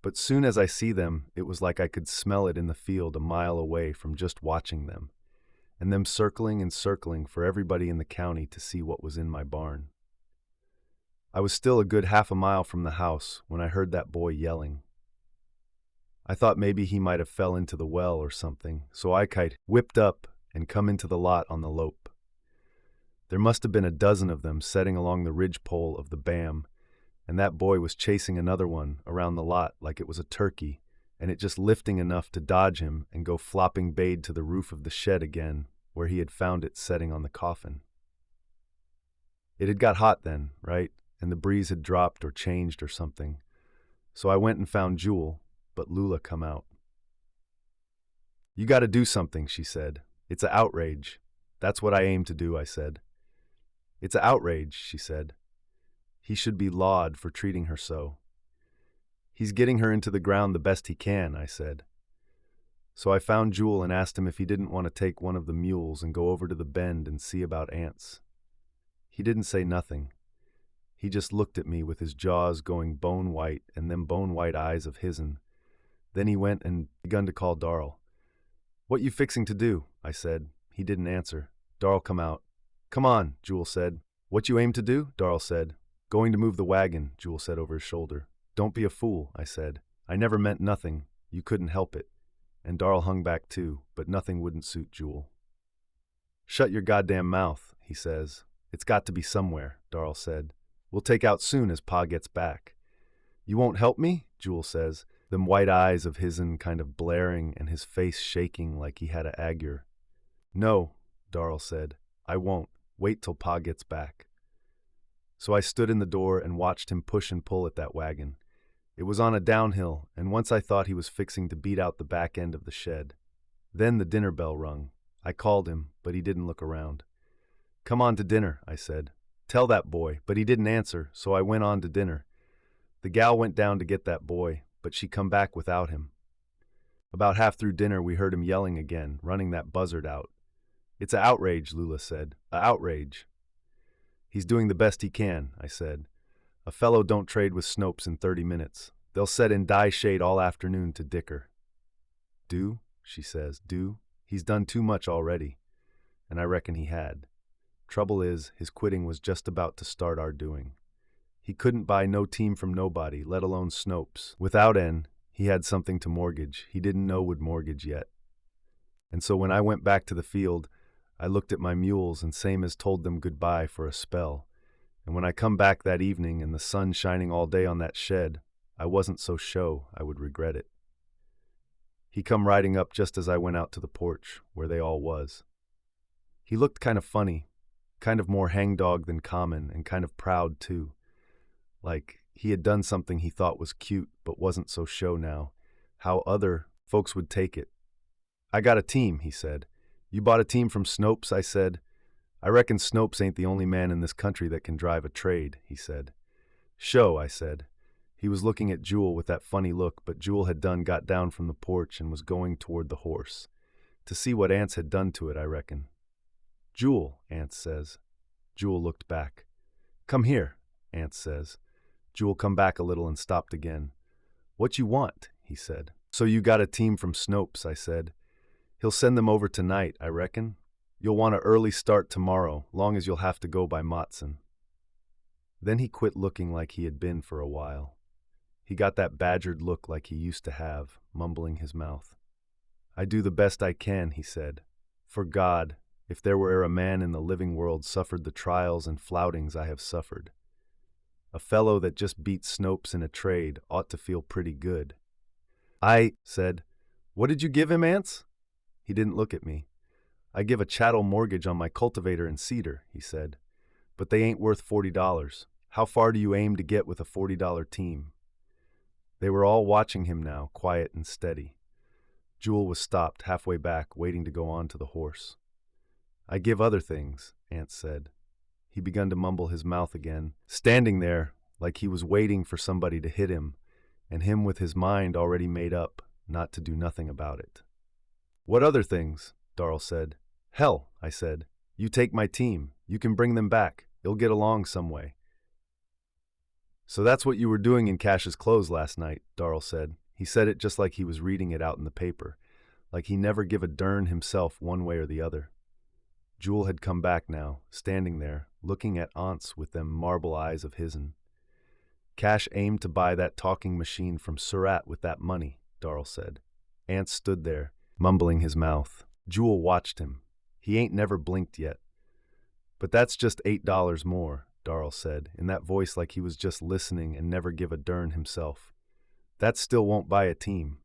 But soon as I see them, it was like I could smell it in the field a mile away from just watching them, and them circling and circling for everybody in the county to see what was in my barn. I was still a good half a mile from the house when I heard that boy yelling. I thought maybe he might have fell into the well or something, so I whipped up and come into the lot on the lope. There must have been a dozen of them setting along the ridgepole of the BAM, and that boy was chasing another one around the lot like it was a turkey, and it just lifting enough to dodge him and go flopping bade to the roof of the shed again, where he had found it setting on the coffin. It had got hot then, right, and the breeze had dropped or changed or something, so I went and found Jewel, but Lula come out. "You got to do something," she said. "It's a outrage." "That's what I aim to do," I said. "It's a outrage," she said. "He should be lawed for treating her so." "He's getting her into the ground the best he can," I said. So I found Jewel and asked him if he didn't want to take one of the mules and go over to the bend and see about Ance. He didn't say nothing. He just looked at me with his jaws going bone white and them bone white eyes of his'n. Then he went and begun to call Darrell. "What you fixing to do?" I said. He didn't answer. Darrell come out. "Come on," Jewel said. "What you aim to do?" Darrell said. "Going to move the wagon," Jewel said over his shoulder. "Don't be a fool," I said. "I never meant nothing. You couldn't help it." And Darrell hung back too, but nothing wouldn't suit Jewel. "Shut your goddamn mouth," he says. "It's got to be somewhere," Darrell said. "We'll take out soon as Pa gets back." "You won't help me?" Jewel says, them white eyes of his'n kind of blaring and his face shaking like he had a ague. "No," Darrell said. I won't. Wait till Pa gets back. So I stood in the door and watched him push and pull at that wagon. It was on a downhill, and once I thought he was fixing to beat out the back end of the shed. Then the dinner bell rung. I called him, but he didn't look around. Come on to dinner, I said. Tell that boy, but he didn't answer, so I went on to dinner. The gal went down to get that boy, but she come back without him. About half through dinner, we heard him yelling again, running that buzzard out. It's a outrage, Lula said. A outrage. He's doing the best he can, I said. A fellow don't trade with Snopes in 30 minutes. They'll set in die shade all afternoon to dicker. Do? She says. Do? He's done too much already. And I reckon he had. Trouble is, his quitting was just about to start our doing. He couldn't buy no team from nobody, let alone Snopes. Without he had something to mortgage he didn't know would mortgage yet. And so when I went back to the field, I looked at my mules and same as told them goodbye for a spell. And when I come back that evening and the sun shining all day on that shed, I wasn't so sure I would regret it. He come riding up just as I went out to the porch, where they all was. He looked kind of funny, kind of more hangdog than common, and kind of proud too. Like he had done something he thought was cute, but wasn't so sure now, how other folks would take it. I got a team, he said. You bought a team from Snopes, I said. I reckon Snopes ain't the only man in this country that can drive a trade, he said. Sho, I said. He was looking at Jewel with that funny look, but Jewel had got down from the porch and was going toward the horse. To see what Ants had done to it, I reckon. Jewel, Ants says. Jewel looked back. Come here, Ants says. Jewel come back a little and stopped again. What you want, he said. So you got a team from Snopes, I said. He'll send them over tonight, I reckon. You'll want an early start tomorrow, long as you'll have to go by Matson. Then he quit looking like he had been for a while. He got that badgered look like he used to have, mumbling his mouth. I do the best I can, he said. For God, if there were a man in the living world suffered the trials and floutings I have suffered. A fellow that just beat Snopes in a trade ought to feel pretty good. I said, What did you give him, Ants? He didn't look at me. I give a chattel mortgage on my cultivator and cedar, he said. But they ain't worth $40. How far do you aim to get with a $40 team? They were all watching him now, quiet and steady. Jewel was stopped halfway back, waiting to go on to the horse. I give other things, Ants said. He begun to mumble his mouth again, standing there like he was waiting for somebody to hit him, and him with his mind already made up not to do nothing about it. What other things? Darrell said. Hell, I said. You take my team. You can bring them back. You'll get along some way. So that's what you were doing in Cash's clothes last night, Darrell said. He said it just like he was reading it out in the paper, like he never give a dern himself one way or the other. Jewel had come back now, standing there, looking at Ants with them marble eyes of his'n. Cash aimed to buy that talking machine from Surat with that money, Darrell said. Ants stood there, mumbling his mouth. Jewel watched him. He ain't never blinked yet. But that's just $8 more, Darrell said, in that voice like he was just listening and never give a dern himself. That still won't buy a team.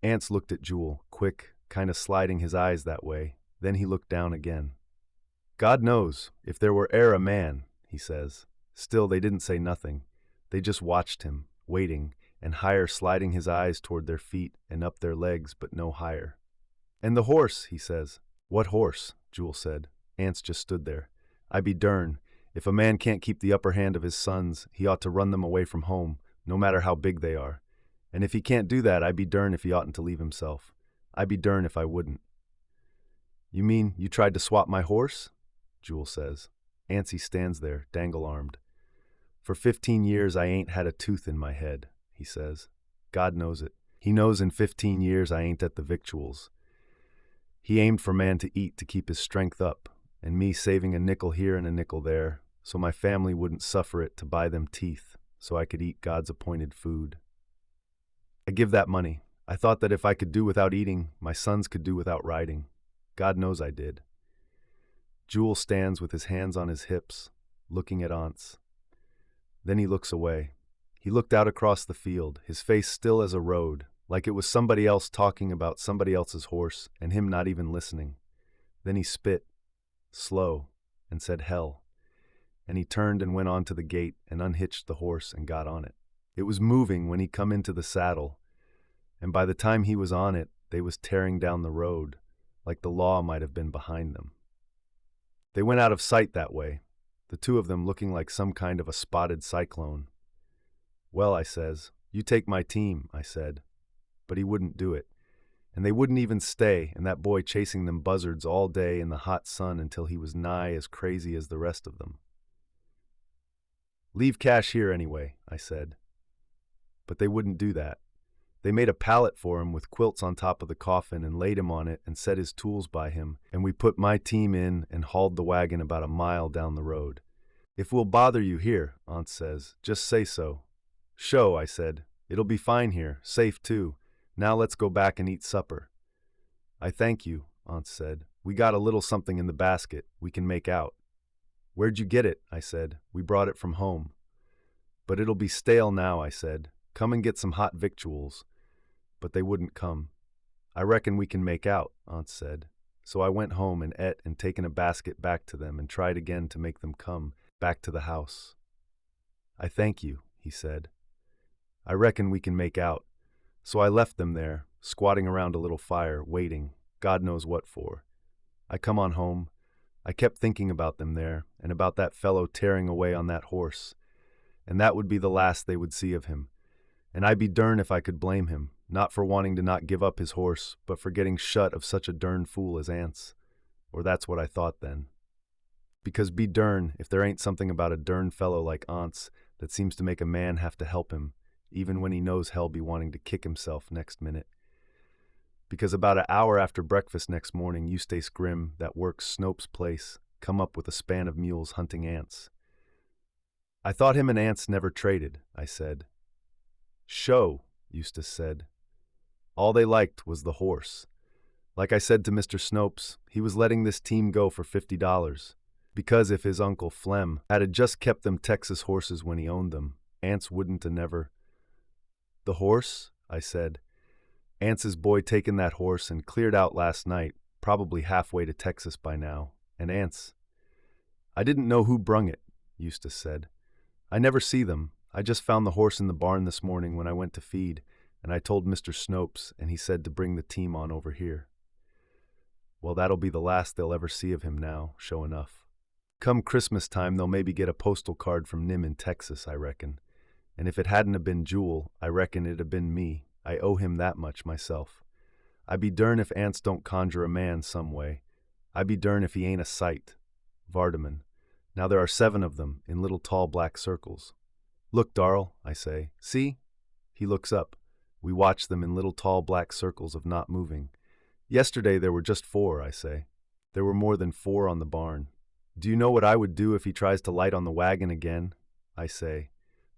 Ants looked at Jewel, quick, kind of sliding his eyes that way. Then he looked down again. God knows, if there were e'er a man, he says. Still, they didn't say nothing. They just watched him, waiting, and higher sliding his eyes toward their feet and up their legs, but no higher. And the horse, he says. What horse? Jewel said. Ants just stood there. I be dern. If a man can't keep the upper hand of his sons, he ought to run them away from home, no matter how big they are. And if he can't do that, I be dern if he oughtn't to leave himself. I be dern if I wouldn't. You mean you tried to swap my horse? Jewel says. Antsy stands there, dangle-armed. For 15 years I ain't had a tooth in my head, he says. God knows it. He knows in 15 years I ain't at the victuals. He aimed for man to eat to keep his strength up, and me saving a nickel here and a nickel there, so my family wouldn't suffer it to buy them teeth, so I could eat God's appointed food. I give that money. I thought that if I could do without eating, my sons could do without riding. God knows I did. Jewel stands with his hands on his hips, looking at Ants. Then he looks away. He looked out across the field, his face still as a road, like it was somebody else talking about somebody else's horse, and him not even listening. Then he spit. slow, and said, "Hell." And he turned and went on to the gate and unhitched the horse and got on it. It was moving when he come into the saddle, and by the time he was on it, they was tearing down the road, like the law might have been behind them. They went out of sight that way, the two of them looking like some kind of a spotted cyclone. "Well," I says, "you take my team," I said. But he wouldn't do it. And they wouldn't even stay, and that boy chasing them buzzards all day in the hot sun until he was nigh as crazy as the rest of them. "Leave Cash here anyway," I said. But they wouldn't do that. They made a pallet for him with quilts on top of the coffin and laid him on it and set his tools by him, and we put my team in and hauled the wagon about a mile down the road. "If we'll bother you here," Aunt says, "just say so." "Sho," I said. "It'll be fine here, safe too. Now let's go back and eat supper." "I thank you," Aunt said. "We got a little something in the basket. We can make out." "Where'd you get it?" I said. "We brought it from home." "But it'll be stale now," I said. "Come and get some hot victuals." But they wouldn't come. "I reckon we can make out," Aunt said. So I went home and ate and taken a basket back to them and tried again to make them come back to the house. "I thank you," he said. "I reckon we can make out." So I left them there, squatting around a little fire, waiting, God knows what for. I come on home. I kept thinking about them there, and about that fellow tearing away on that horse. And that would be the last they would see of him. And I'd be dern if I could blame him, not for wanting to not give up his horse, but for getting shut of such a dern fool as Ants. Or that's what I thought then. Because be dern if there ain't something about a dern fellow like Ants that seems to make a man have to help him, even when he knows hell be wanting to kick himself next minute. Because about an hour after breakfast next morning, Eustace Grimm, that works Snopes' place, come up with a span of mules hunting ants. "I thought him and Ants never traded," I said. "Sho," Eustace said. "All they liked was the horse. Like I said to Mr. Snopes, he was letting this team go for $50, because if his uncle Flem had just kept them Texas horses when he owned them, Ants wouldn't have never—" "The horse?" I said. "Ants's boy taken that horse and cleared out last night, probably halfway to Texas by now, and Ants—" "I didn't know who brung it," Eustace said. "I never see them. I just found the horse in the barn this morning when I went to feed, and I told Mr. Snopes, and he said to bring the team on over here." Well, that'll be the last they'll ever see of him now, sure enough. Come Christmas time, they'll maybe get a postal card from Nim in Texas, I reckon. And if it hadn't have been Jewel, I reckon it'd have been me. I owe him that much myself. I be dern if Ants don't conjure a man some way. I be dern if he ain't a sight. Vardaman. Now there are 7 of them, in little tall black circles. "Look, Darrell," I say. "See?" He looks up. We watch them in little tall black circles of not moving. "Yesterday there were just 4, I say. There were more than 4 on the barn. Do you know what I would do if he tries to light on the wagon again?" I say.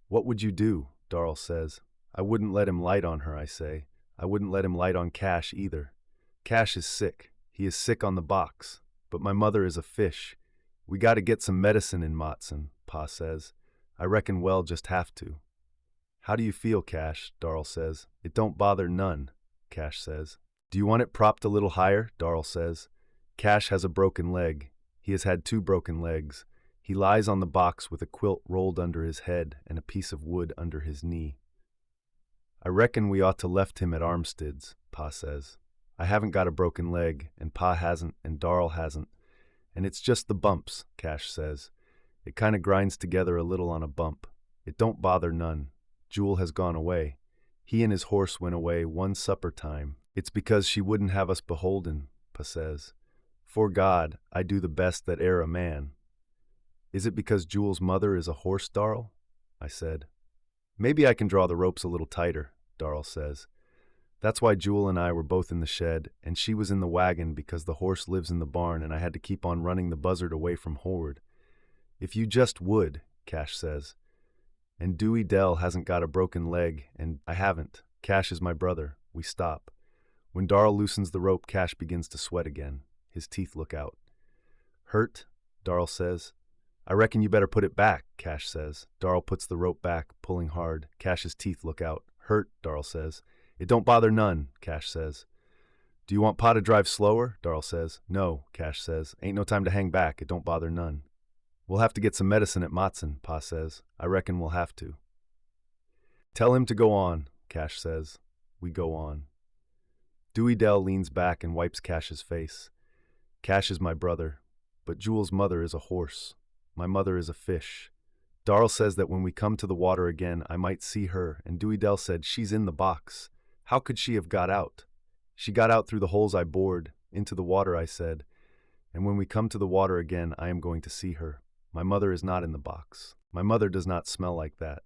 "What would you do?" Darrell says. "I wouldn't let him light on her," I say. "I wouldn't let him light on Cash either. Cash is sick. He is sick on the box. But my mother is a fish. We got to get some medicine in Matson," Pa says. "I reckon we'll just have to." "How do you feel, Cash?" Darrell says. "It don't bother none," Cash says. "Do you want it propped a little higher?" Darrell says. "Cash has a broken leg. He has had 2 broken legs. He lies on the box with a quilt rolled under his head and a piece of wood under his knee." "I reckon we ought to left him at Armstead's," Pa says. "I haven't got a broken leg, and Pa hasn't, and Darrell hasn't. And it's just the bumps," Cash says. "It kind of grinds together a little on a bump. It don't bother none. Jewel has gone away. He and his horse went away one supper time. It's because she wouldn't have us beholden," Pa says. "'Fore God, I do the best that e'er a man." "Is it because Jewel's mother is a horse, Darrell?" I said. "Maybe I can draw the ropes a little tighter," Darrell says. "That's why Jewel and I were both in the shed, and she was in the wagon because the horse lives in the barn and I had to keep on running the buzzard away from Howard. If you just would," Cash says. "And Dewey Dell hasn't got a broken leg, and I haven't. Cash is my brother." We stop. When Darrell loosens the rope, Cash begins to sweat again. His teeth look out. "Hurt?" Darrell says. "I reckon you better put it back," Cash says. Darrell puts the rope back, pulling hard. Cash's teeth look out. "Hurt?" Darrell says. "It don't bother none," Cash says. Do you want Pa to drive slower? Darl says. No, Cash says. Ain't no time to hang back. It don't bother none. We'll have to get some medicine at Matson, Pa says. I reckon we'll have to. Tell him to go on, Cash says. We go on. Dewey Dell leans back and wipes Cash's face. Cash is my brother, but Jewel's mother is a horse. My mother is a fish. Darl says that when we come to the water again, I might see her, and Dewey Dell said she's in the box. How could she have got out? She got out through the holes I bored, into the water, I said, and when we come to the water again, I am going to see her. My mother is not in the box. My mother does not smell like that.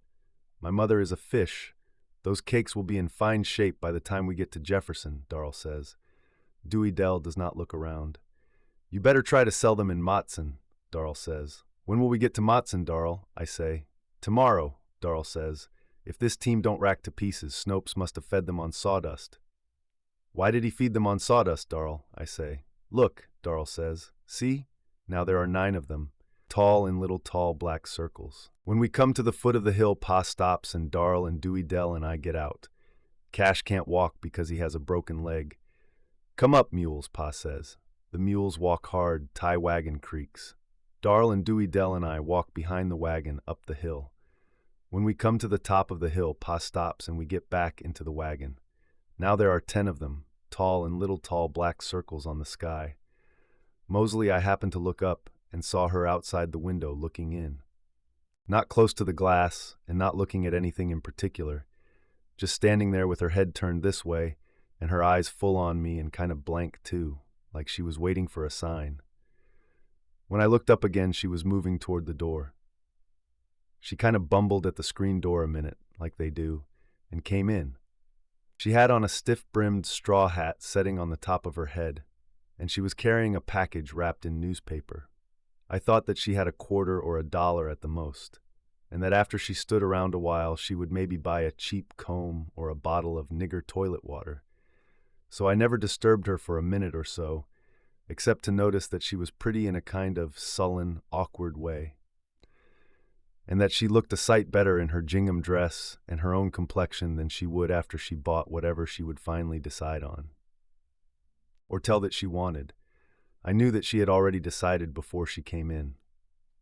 My mother is a fish. Those cakes will be in fine shape by the time we get to Jefferson, Darl says. Dewey Dell does not look around. You better try to sell them in Matson, Darl says. When will we get to Matson, Darl? I say. Tomorrow, Darl says. If this team don't rack to pieces, Snopes must have fed them on sawdust. Why did he feed them on sawdust, Darl? I say. Look, Darl says. See? Now there are 9 of them, tall in little tall black circles. When we come to the foot of the hill, Pa stops and Darl and Dewey Dell and I get out. Cash can't walk because he has a broken leg. Come up, mules, Pa says. The mules walk hard, tie wagon creaks. Darl and Dewey Dell and I walk behind the wagon up the hill. When we come to the top of the hill, Pa stops and we get back into the wagon. Now there are 10 of them, tall in little tall black circles on the sky. Mosley, I happened to look up and saw her outside the window looking in. Not close to the glass and not looking at anything in particular, just standing there with her head turned this way and her eyes full on me and kind of blank too, like she was waiting for a sign. When I looked up again, she was moving toward the door. She kind of bumbled at the screen door a minute, like they do, and came in. She had on a stiff-brimmed straw hat setting on the top of her head, and she was carrying a package wrapped in newspaper. I thought that she had a quarter or $1 at the most, and that after she stood around a while, she would maybe buy a cheap comb or a bottle of nigger toilet water. So I never disturbed her for a minute or so, except to notice that she was pretty in a kind of sullen, awkward way, and that she looked a sight better in her gingham dress and her own complexion than she would after she bought whatever she would finally decide on. Or tell that she wanted. I knew that she had already decided before she came in,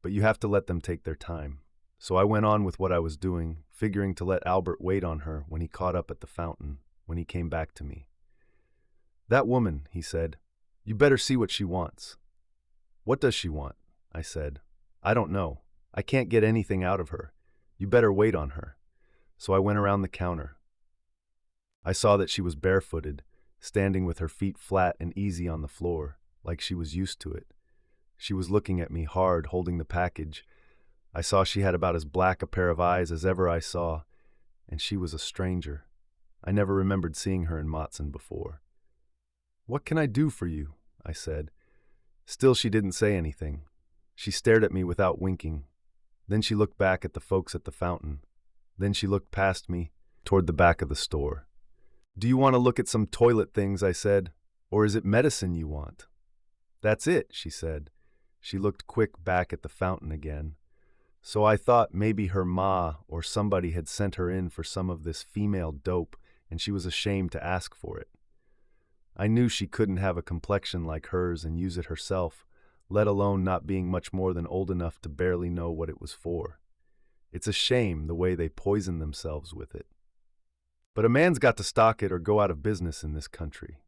but you have to let them take their time. So I went on with what I was doing, figuring to let Albert wait on her when he caught up at the fountain, when he came back to me. That woman, he said, you better see what she wants. What does she want? I said. I don't know. I can't get anything out of her. You better wait on her. So I went around the counter. I saw that she was barefooted, standing with her feet flat and easy on the floor, like she was used to it. She was looking at me hard, holding the package. I saw she had about as black a pair of eyes as ever I saw, and she was a stranger. I never remembered seeing her in Matson before. What can I do for you? I said. Still she didn't say anything. She stared at me without winking. Then she looked back at the folks at the fountain. Then she looked past me, toward the back of the store. Do you want to look at some toilet things, I said, or is it medicine you want? That's it, she said. She looked quick back at the fountain again. So I thought maybe her ma or somebody had sent her in for some of this female dope and she was ashamed to ask for it. I knew she couldn't have a complexion like hers and use it herself, let alone not being much more than old enough to barely know what it was for. It's a shame the way they poison themselves with it. But a man's got to stock it or go out of business in this country.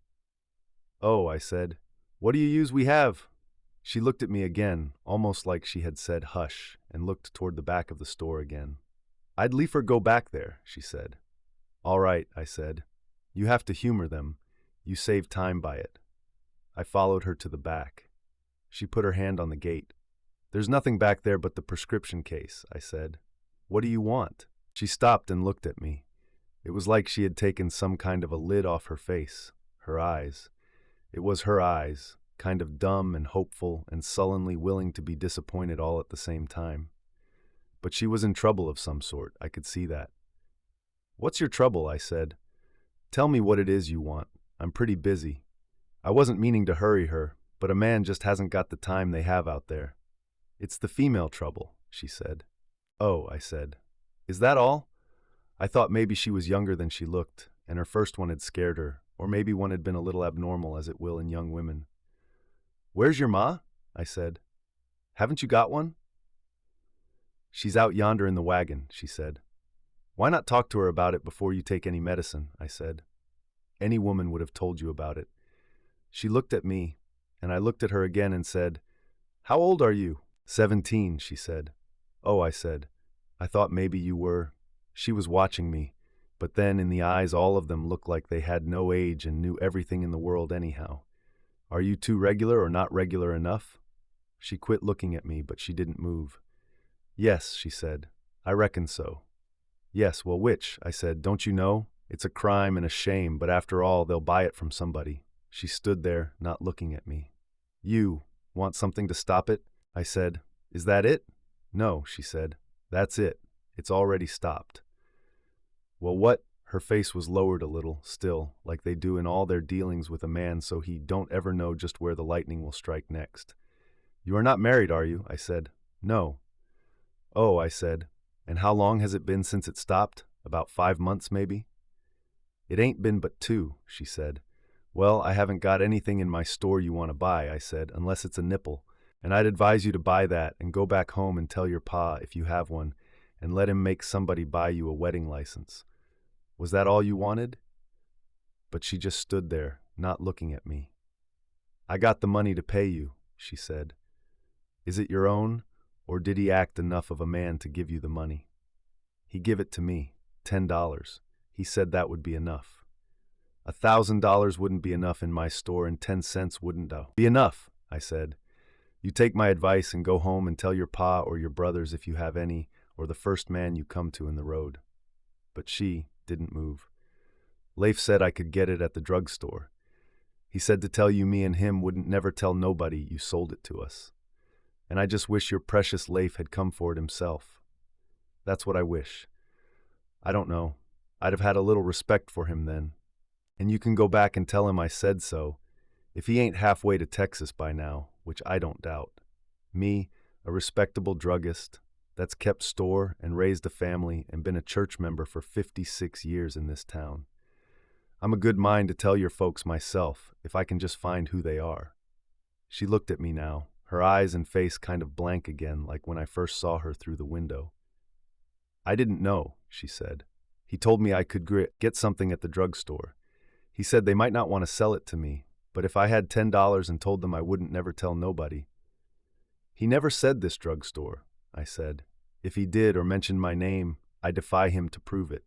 Oh, I said, what do you use we have? She looked at me again, almost like she had said hush, and looked toward the back of the store again. I'd liefer go back there, she said. All right, I said. You have to humor them. You save time by it. I followed her to the back. She put her hand on the gate. There's nothing back there but the prescription case, I said. What do you want? She stopped and looked at me. It was like she had taken some kind of a lid off her face, her eyes. It was her eyes, kind of dumb and hopeful and sullenly willing to be disappointed all at the same time. But she was in trouble of some sort, I could see that. What's your trouble? I said. Tell me what it is you want. I'm pretty busy. I wasn't meaning to hurry her, but a man just hasn't got the time they have out there. It's the female trouble, she said. Oh, I said. Is that all? I thought maybe she was younger than she looked, and her first one had scared her, Or maybe one had been a little abnormal, as it will in young women. "Where's your ma?" I said. "Haven't you got one?" "She's out yonder in the wagon," she said. "Why not talk to her about it before you take any medicine?" I said. "Any woman would have told you about it." She looked at me, and I looked at her again and said, "How old are you?" 17, she said. "Oh," I said. "I thought maybe you were." She was watching me, but then in the eyes all of them looked like they had no age and knew everything in the world anyhow. "Are you too regular or not regular enough?" She quit looking at me, but she didn't move. "Yes," she said. "I reckon so." "Yes, well, which?" I said. "Don't you know? It's a crime and a shame, but after all, they'll buy it from somebody." She stood there, not looking at me. "You want something to stop it?" I said. "Is that it?" "No," she said. "That's it. It's already stopped." "Well, what?" Her face was lowered a little, still, like they do in all their dealings with a man, so he don't ever know just where the lightning will strike next. "You are not married, are you?" I said. "No." "Oh," I said. "And how long has it been since it stopped? About 5 months, maybe?" "It ain't been but 2, she said. "Well, I haven't got anything in my store you want to buy," I said, "unless it's a nipple. And I'd advise you to buy that and go back home and tell your pa, if you have one, and let him make somebody buy you a wedding license." Was that all you wanted? But she just stood there, not looking at me. "I got the money to pay you," she said. "Is it your own, or did he act enough of a man to give you the money?" "He give it to me, $10. He said that would be enough." $1,000 wouldn't be enough in my store, and 10 cents wouldn't be enough," I said. "You take my advice and go home and tell your pa or your brothers if you have any, or the first man you come to in the road." But she didn't move. "Leif said I could get it at the drugstore. He said to tell you me and him wouldn't never tell nobody you sold it to us. And I just wish your precious Leif had come for it himself. That's what I wish. I don't know. I'd have had a little respect for him then. And you can go back and tell him I said so, if he ain't halfway to Texas by now, which I don't doubt. Me, a respectable druggist, that's kept store and raised a family and been a church member for 56 years in this town. I'm a good mind to tell your folks myself, if I can just find who they are." She looked at me now, her eyes and face kind of blank again, like when I first saw her through the window. "I didn't know," she said. "He told me I could get something at the drugstore. He said they might not want to sell it to me, but if I had $10 and told them I wouldn't never tell nobody." "He never said this drugstore," I said. "If he did or mentioned my name, I defy him to prove it.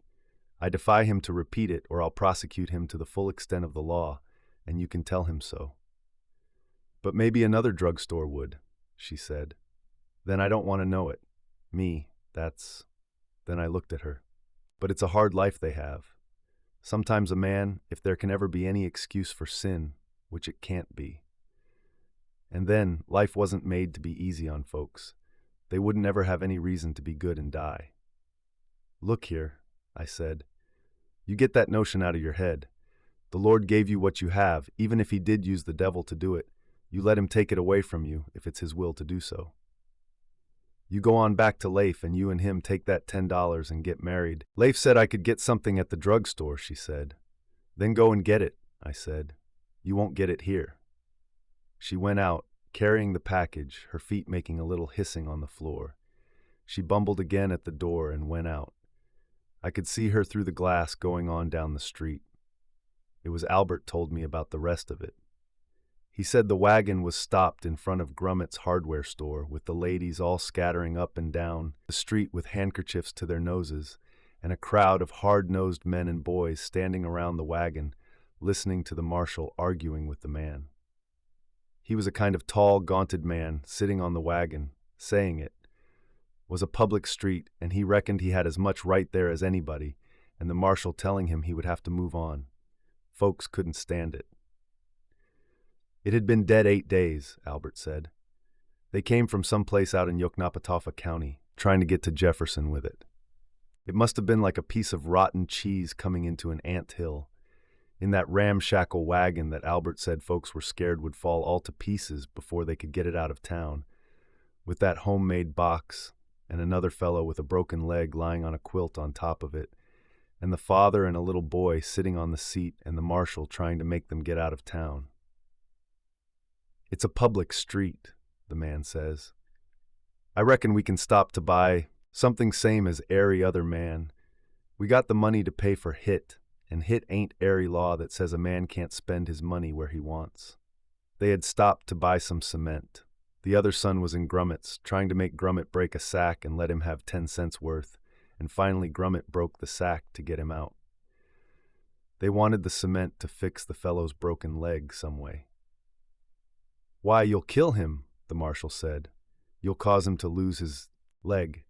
I defy him to repeat it, or I'll prosecute him to the full extent of the law, and you can tell him so." "But maybe another drugstore would," she said. "Then I don't want to know it. That's..." Then I looked at her. "But it's a hard life they have. Sometimes a man, if there can ever be any excuse for sin, which it can't be. And then, life wasn't made to be easy on folks. They wouldn't ever have any reason to be good and die." "Look here," I said. "You get that notion out of your head. The Lord gave you what you have, even if he did use the devil to do it. You let him take it away from you, if it's his will to do so. You go on back to Leif and you and him take that $10 and get married." "Leif said I could get something at the drugstore," she said. "Then go and get it," I said. "You won't get it here." She went out, carrying the package, her feet making a little hissing on the floor. She bumbled again at the door and went out. I could see her through the glass going on down the street. It was Albert told me about the rest of it. He said the wagon was stopped in front of Grummet's hardware store, with the ladies all scattering up and down the street with handkerchiefs to their noses, and a crowd of hard-nosed men and boys standing around the wagon, listening to the marshal arguing with the man. He was a kind of tall, gaunted man, sitting on the wagon, saying it was a public street, and he reckoned he had as much right there as anybody, and the marshal telling him he would have to move on. Folks couldn't stand it. It had been dead 8 days, Albert said. They came from some place out in Yoknapatawpha County, trying to get to Jefferson with it. It must have been like a piece of rotten cheese coming into an ant hill. In that ramshackle wagon that Albert said folks were scared would fall all to pieces before they could get it out of town, with that homemade box, and another fellow with a broken leg lying on a quilt on top of it, and the father and a little boy sitting on the seat and the marshal trying to make them get out of town. "It's a public street," the man says. "I reckon we can stop to buy something same as airy other man. We got the money to pay for hit, and hit ain't airy law that says a man can't spend his money where he wants." They had stopped to buy some cement. The other son was in Grummet's, trying to make Grummet break a sack and let him have 10 cents worth, and finally Grummet broke the sack to get him out. They wanted the cement to fix the fellow's broken leg some way. "Why, you'll kill him," the marshal said. "You'll cause him to lose his leg.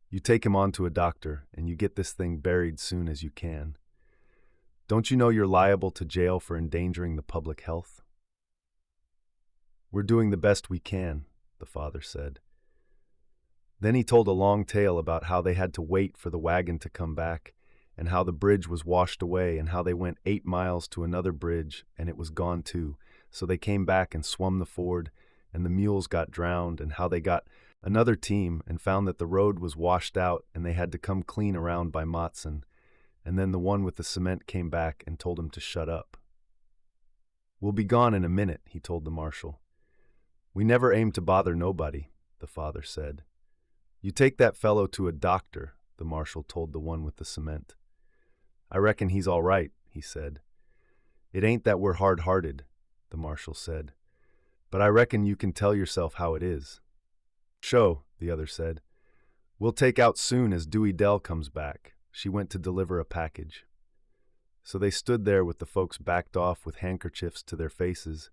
You take him on to a doctor, and you get this thing buried soon as you can. Don't you know you're liable to jail for endangering the public health?" "We're doing the best we can," the father said. Then he told a long tale about how they had to wait for the wagon to come back, and how the bridge was washed away, and how they went 8 miles to another bridge, and it was gone too. So they came back and swum the ford, and the mules got drowned, and how they got another team and found that the road was washed out, and they had to come clean around by Matson. And then the one with the cement came back and told him to shut up. "We'll be gone in a minute," he told the marshal. "We never aim to bother nobody," the father said. "You take that fellow to a doctor," the marshal told the one with the cement. "I reckon he's all right," he said. "It ain't that we're hard-hearted," the marshal said, "but I reckon you can tell yourself how it is." "Sho," the other said. "We'll take out soon as Dewey Dell comes back. She went to deliver a package." So they stood there with the folks backed off with handkerchiefs to their faces,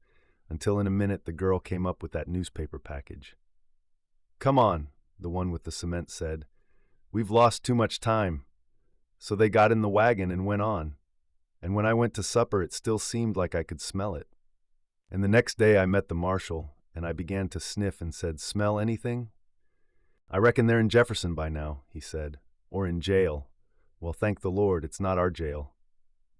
until in a minute the girl came up with that newspaper package. "Come on," the one with the cement said. "We've lost too much time." So they got in the wagon and went on. And when I went to supper, it still seemed like I could smell it. And the next day I met the marshal, and I began to sniff and said, "Smell anything?" "I reckon they're in Jefferson by now," he said, "or in jail. Well, thank the Lord, it's not our jail."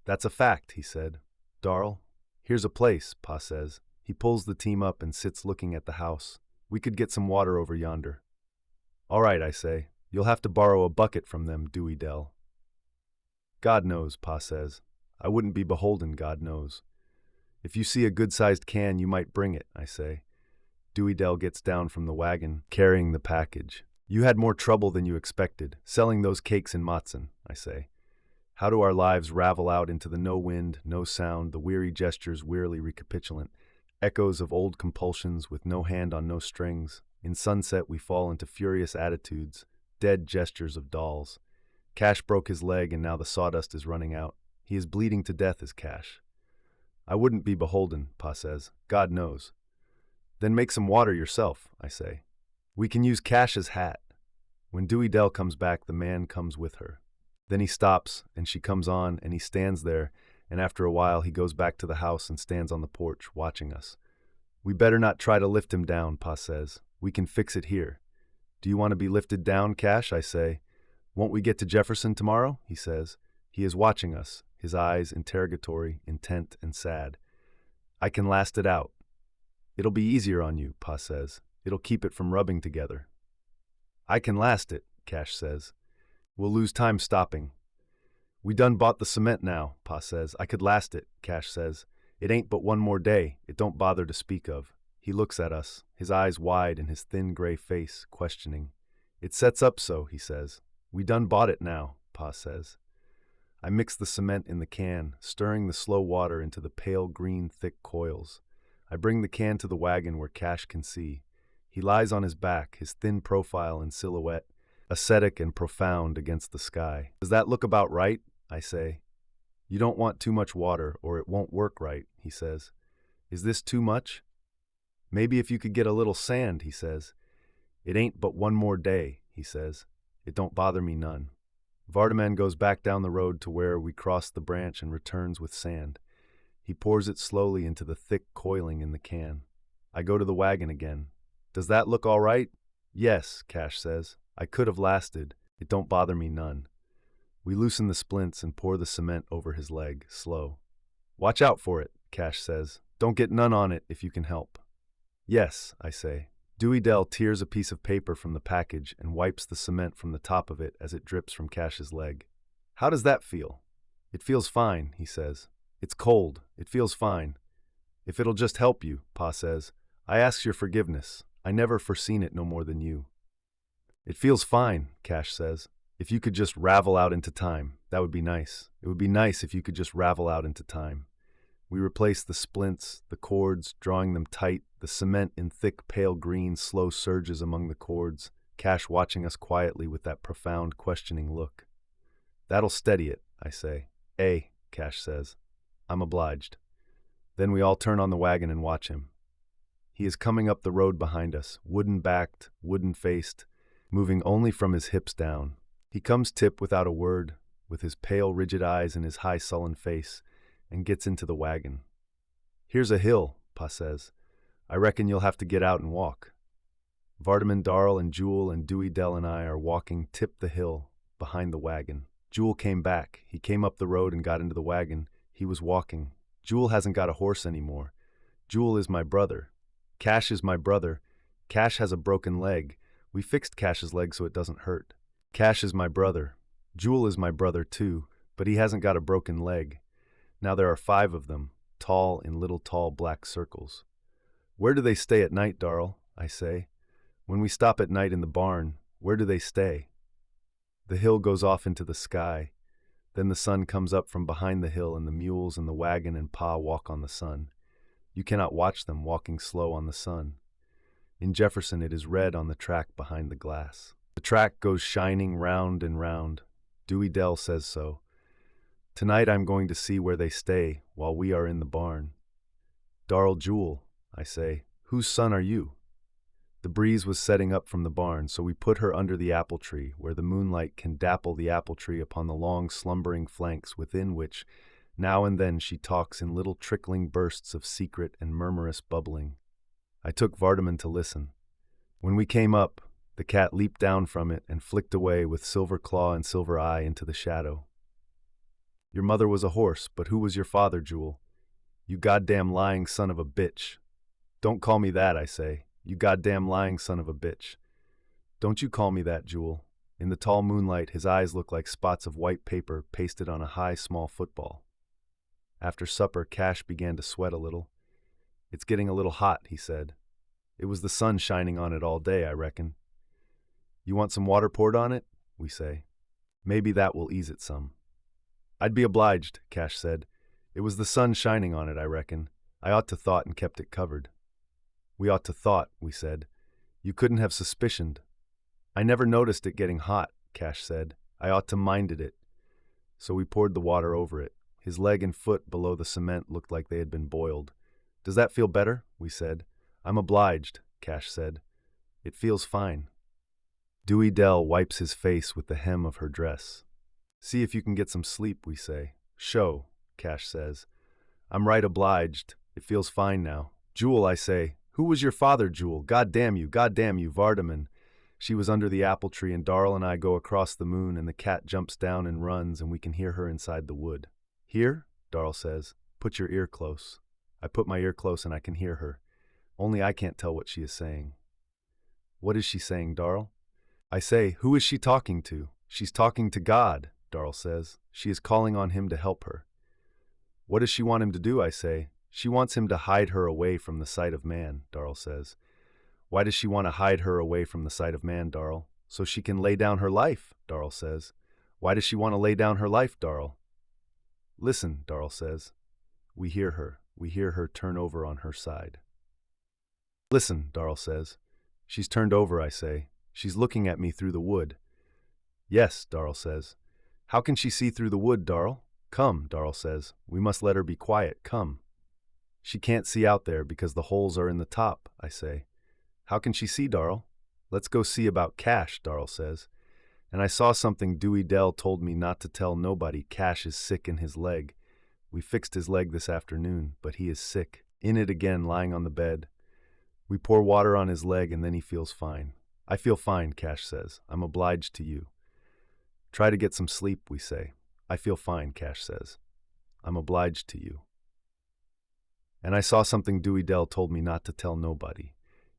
"That's a fact," he said. "Darl, here's a place," Pa says. He pulls the team up and sits looking at the house. "We could get some water over yonder." "All right," I say. "You'll have to borrow a bucket from them, Dewey Dell." "God knows," Pa says. "I wouldn't be beholden, God knows." "If you see a good-sized can, you might bring it," I say. Dewey Dell gets down from the wagon, carrying the package. "You had more trouble than you expected, selling those cakes in Matson," I say. How do our lives ravel out into the no wind, no sound, the weary gestures wearily recapitulant, echoes of old compulsions with no hand on no strings. In sunset we fall into furious attitudes, dead gestures of dolls. Cash broke his leg and now the sawdust is running out. He is bleeding to death as Cash. "I wouldn't be beholden," Pa says. "God knows." "Then make some water yourself," I say. "We can use Cash's hat." When Dewey Dell comes back, the man comes with her. Then he stops, and she comes on, and he stands there, and after a while he goes back to the house and stands on the porch, watching us. "We better not try to lift him down," Pa says. "We can fix it here." "Do you want to be lifted down, Cash?" I say. "Won't we get to Jefferson tomorrow?" he says. He is watching us, his eyes interrogatory, intent, and sad. "I can last it out." "It'll be easier on you," Pa says. "It'll keep it from rubbing together." "I can last it," Cash says. "We'll lose time stopping." "We done bought the cement now," Pa says. "I could last it," Cash says. "It ain't but one more day. It don't bother to speak of." He looks at us, his eyes wide and his thin gray face questioning. "It sets up so," he says. "We done bought it now," Pa says. I mix the cement in the can, stirring the slow water into the pale green thick coils. I bring the can to the wagon where Cash can see. He lies on his back, his thin profile in silhouette, ascetic and profound against the sky. "Does that look about right?" I say. "You don't want too much water, or it won't work right," he says. "Is this too much?" "Maybe if you could get a little sand," he says. "It ain't but one more day," he says. "It don't bother me none." Vardaman goes back down the road to where we crossed the branch and returns with sand. He pours it slowly into the thick coiling in the can. I go to the wagon again. "Does that look all right?" "Yes," Cash says. "I could have lasted. It don't bother me none." We loosen the splints and pour the cement over his leg, slow. "Watch out for it," Cash says. "Don't get none on it if you can help." "Yes," I say. Dewey Dell tears a piece of paper from the package and wipes the cement from the top of it as it drips from Cash's leg. How does that feel? It feels fine, he says. It's cold. It feels fine. If it'll just help you, Pa says. I asks your forgiveness. I never foreseen it no more than you. It feels fine, Cash says. If you could just ravel out into time, that would be nice. It would be nice if you could just ravel out into time. We replace the splints, the cords, drawing them tight, the cement in thick pale green slow surges among the cords, Cash watching us quietly with that profound questioning look. That'll steady it, I say. Cash says. I'm obliged. Then we all turn on the wagon and watch him. He is coming up the road behind us, wooden-backed, wooden-faced, moving only from his hips down. He comes tip without a word, with his pale, rigid eyes and his high, sullen face, and gets into the wagon. Here's a hill, Pa says. I reckon you'll have to get out and walk. Vardaman, Darrell, and Jewel and Dewey, Dell, and I are walking tip the hill behind the wagon. Jewel came back. He came up the road and got into the wagon. He was walking. Jewel hasn't got a horse anymore. Jewel is my brother. Cash is my brother. Cash has a broken leg. We fixed Cash's leg so it doesn't hurt. Cash is my brother. Jewel is my brother too, but he hasn't got a broken leg. Now there are 5 of them, tall in little tall black circles. Where do they stay at night, Darrell? I say. When we stop at night in the barn, where do they stay? The hill goes off into the sky. Then the sun comes up from behind the hill and the mules and the wagon and Pa walk on the sun. You cannot watch them walking slow on the sun. In Jefferson it is red on the track behind the glass. The track goes shining round and round. Dewey Dell says so. Tonight I'm going to see where they stay while we are in the barn. Darrell, Jewel, I say, whose son are you? The breeze was setting up from the barn, so we put her under the apple tree, where the moonlight can dapple the apple tree upon the long slumbering flanks within which, now and then she talks in little trickling bursts of secret and murmurous bubbling. I took Vardaman to listen. When we came up, the cat leaped down from it and flicked away with silver claw and silver eye into the shadow. Your mother was a horse, but who was your father, Jewel? You goddamn lying son of a bitch. Don't call me that, I say. You goddamn lying son of a bitch. Don't you call me that, Jewel. In the tall moonlight, his eyes look like spots of white paper pasted on a high, small football. After supper, Cash began to sweat a little. It's getting a little hot, he said. It was the sun shining on it all day, I reckon. You want some water poured on it? We say. Maybe that will ease it some. I'd be obliged, Cash said. It was the sun shining on it, I reckon. I ought to thought and kept it covered. We ought to thought, we said. You couldn't have suspicioned. I never noticed it getting hot, Cash said. I ought to minded it. So we poured the water over it. His leg and foot below the cement looked like they had been boiled. Does that feel better? We said. I'm obliged, Cash said. It feels fine. Dewey Dell wipes his face with the hem of her dress. See if you can get some sleep, we say. Show, Cash says. I'm right obliged. It feels fine now. Jewel, I say. Who was your father, Jewel? God damn you, Vardaman. She was under the apple tree, and Darrell and I go across the moon, and the cat jumps down and runs, and we can hear her inside the wood. Here? Darrell says. Put your ear close. I put my ear close, and I can hear her. Only I can't tell what she is saying. What is she saying, Darrell? I say, who is she talking to? She's talking to God, Darrell says. She is calling on him to help her. What does she want him to do, I say? She wants him to hide her away from the sight of man, Darrell says. Why does she want to hide her away from the sight of man, Darrell? So she can lay down her life, Darrell says. Why does she want to lay down her life, Darrell? Listen, Darrell says. We hear her. We hear her turn over on her side. Listen, Darrell says. She's turned over, I say. She's looking at me through the wood. Yes, Darrell says. How can she see through the wood, Darrell? Come, Darrell says. We must let her be quiet. Come. She can't see out there because the holes are in the top, I say. How can she see, Darrell? Let's go see about Cash, Darrell says. And I saw something Dewey Dell told me not to tell nobody. Cash is sick in his leg. We fixed his leg this afternoon, but he is sick. In it again, lying on the bed. We pour water on his leg and then he feels fine. I feel fine, Cash says. I'm obliged to you. Try to get some sleep, we say. I feel fine, Cash says. I'm obliged to you. And I saw something Dewey Dell told me not to tell nobody.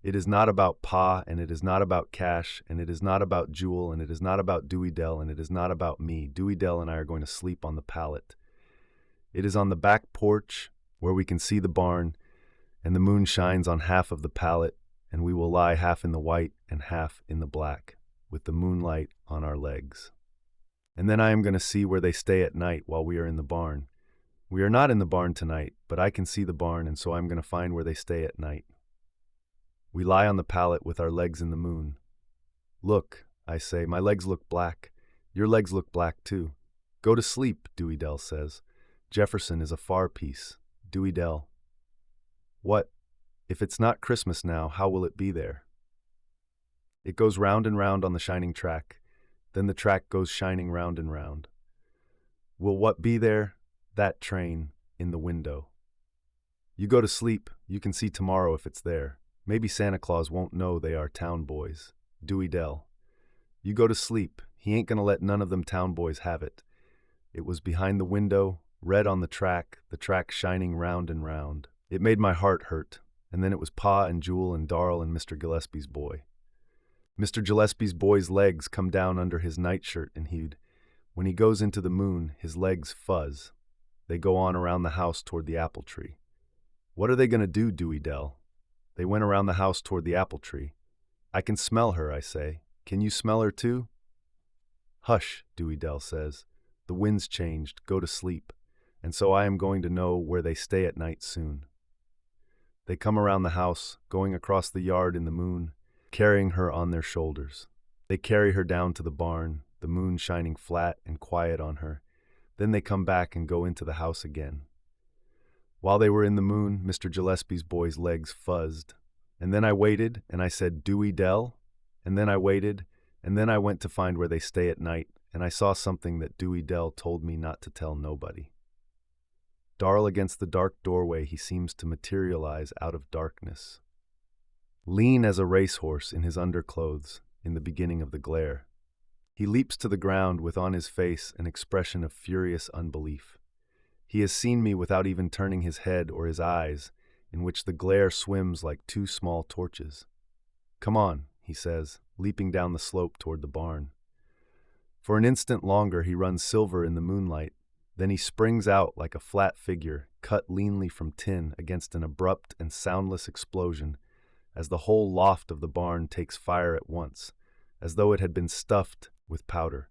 It is not about Pa, and it is not about Cash, and it is not about Jewel, and it is not about Dewey Dell, and it is not about me. Dewey Dell and I are going to sleep on the pallet. It is on the back porch, where we can see the barn, and the moon shines on half of the pallet, and we will lie half in the white and half in the black, with the moonlight on our legs. And then I am going to see where they stay at night while we are in the barn. We are not in the barn tonight, but I can see the barn, and so I'm going to find where they stay at night. We lie on the pallet with our legs in the moon. Look, I say, my legs look black. Your legs look black too. Go to sleep, Dewey Dell says. Jefferson is a far piece. Dewey Dell. What? If it's not Christmas now, how will it be there? It goes round and round on the shining track. Then the track goes shining round and round. Will what be there? That train in the window. You go to sleep. You can see tomorrow if it's there. Maybe Santa Claus won't know they are town boys. Dewey Dell. You go to sleep. He ain't gonna let none of them town boys have it. It was behind the window, red on the track shining round and round. It made my heart hurt, and then it was Pa and Jewel and Darl and Mr. Gillespie's boy. Mr. Gillespie's boy's legs come down under his nightshirt, and when he goes into the moon, his legs fuzz. They go on around the house toward the apple tree. What are they gonna do, Dewey Dell? They went around the house toward the apple tree. I can smell her, I say. Can you smell her too? Hush, Dewey Dell says. The wind's changed. Go to sleep. And so I am going to know where they stay at night soon. They come around the house, going across the yard in the moon, carrying her on their shoulders. They carry her down to the barn, the moon shining flat and quiet on her. Then they come back and go into the house again. While they were in the moon, Mr. Gillespie's boy's legs fuzzed. And then I waited, and I said, Dewey Dell? And then I waited, and then I went to find where they stay at night, and I saw something that Dewey Dell told me not to tell nobody. Darl against the dark doorway he seems to materialize out of darkness. Lean as a racehorse in his underclothes in the beginning of the glare. He leaps to the ground with on his face an expression of furious unbelief. He has seen me without even turning his head or his eyes, in which the glare swims like two small torches. Come on, he says, leaping down the slope toward the barn. For an instant longer he runs silver in the moonlight, then he springs out like a flat figure, cut leanly from tin against an abrupt and soundless explosion, as the whole loft of the barn takes fire at once, as though it had been stuffed with powder.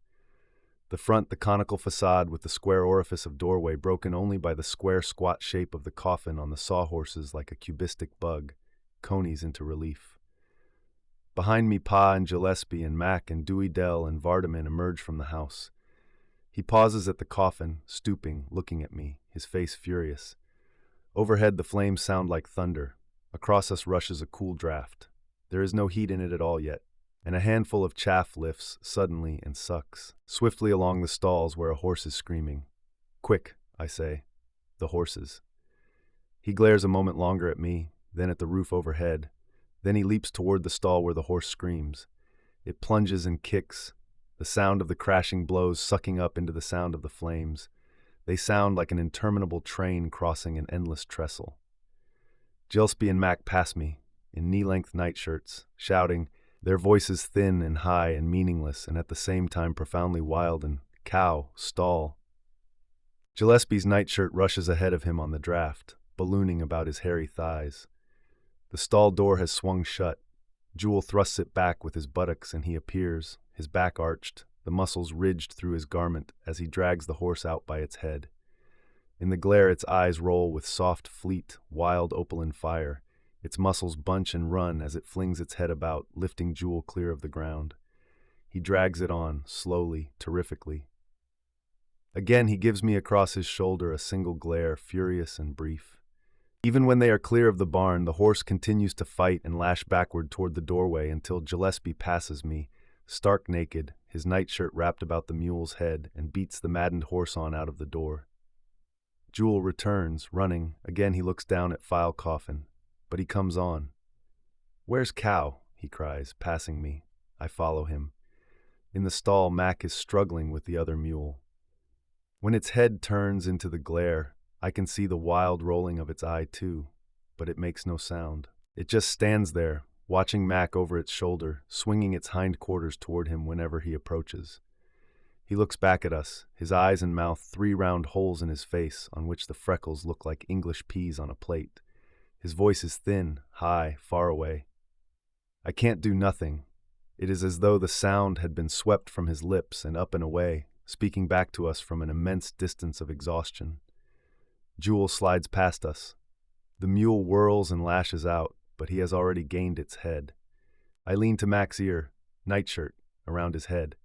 The front, the conical facade with the square orifice of doorway broken only by the square squat shape of the coffin on the sawhorses like a cubistic bug, conies into relief. Behind me, Pa and Gillespie and Mac and Dewey Dell and Vardaman emerge from the house. He pauses at the coffin, stooping, looking at me, his face furious. Overhead the flames sound like thunder. Across us rushes a cool draft. There is no heat in it at all yet, and a handful of chaff lifts suddenly and sucks swiftly along the stalls where a horse is screaming. Quick, I say. The horses. He glares a moment longer at me, then at the roof overhead. Then he leaps toward the stall where the horse screams. It plunges and kicks, the sound of the crashing blows sucking up into the sound of the flames. They sound like an interminable train crossing an endless trestle. Gillespie and Mac pass me, in knee-length nightshirts, shouting, their voices thin and high and meaningless and at the same time profoundly wild and cow, stall. Gillespie's nightshirt rushes ahead of him on the draft, ballooning about his hairy thighs. The stall door has swung shut. Jewel thrusts it back with his buttocks and he appears, his back arched, the muscles ridged through his garment as he drags the horse out by its head. In the glare its eyes roll with soft, fleet, wild opaline fire. Its muscles bunch and run as it flings its head about, lifting Jewel clear of the ground. He drags it on, slowly, terrifically. Again he gives me across his shoulder a single glare, furious and brief. Even when they are clear of the barn, the horse continues to fight and lash backward toward the doorway until Gillespie passes me, stark naked, his nightshirt wrapped about the mule's head, and beats the maddened horse on out of the door. Jewel returns, running. Again he looks down at File Coffin, but he comes on. Where's Cow? He cries, passing me. I follow him. In the stall, Mac is struggling with the other mule. When its head turns into the glare, I can see the wild rolling of its eye too, but it makes no sound. It just stands there, watching Mac over its shoulder, swinging its hindquarters toward him whenever he approaches. He looks back at us, his eyes and mouth 3 round holes in his face on which the freckles look like English peas on a plate. His voice is thin, high, far away. I can't do nothing. It is as though the sound had been swept from his lips and up and away, speaking back to us from an immense distance of exhaustion. Jewel slides past us. The mule whirls and lashes out, but he has already gained its head. I lean to Mac's ear, nightshirt, around his head.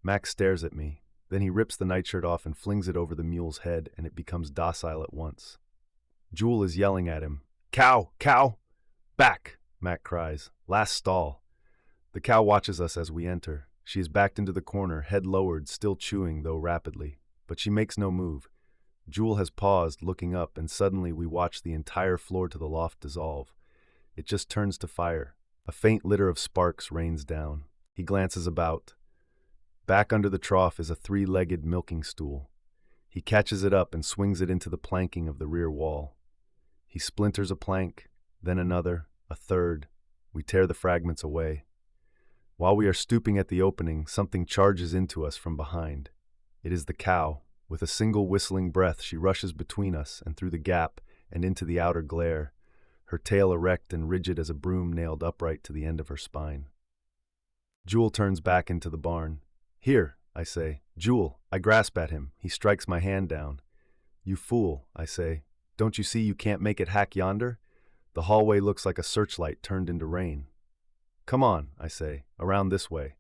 Mac stares at me. Then he rips the nightshirt off and flings it over the mule's head, and it becomes docile at once. Jewel is yelling at him. "Cow! Cow! Back!" Mac cries. "Last stall." The cow watches us as we enter. She is backed into the corner, head lowered, still chewing, though rapidly. But she makes no move. Jewel has paused, looking up, and suddenly we watch the entire floor to the loft dissolve. It just turns to fire. A faint litter of sparks rains down. He glances about. Back under the trough is a 3-legged milking stool. He catches it up and swings it into the planking of the rear wall. He splinters a plank, then another, a third. We tear the fragments away. While we are stooping at the opening, something charges into us from behind. It is the cow. With a single whistling breath, she rushes between us and through the gap and into the outer glare, her tail erect and rigid as a broom nailed upright to the end of her spine. Jewel turns back into the barn. "Here," I say. "Jewel." I grasp at him. He strikes my hand down. "You fool," I say. "Don't you see you can't make it hack yonder? The hallway looks like a searchlight turned into rain." "Come on," I say, "around this way."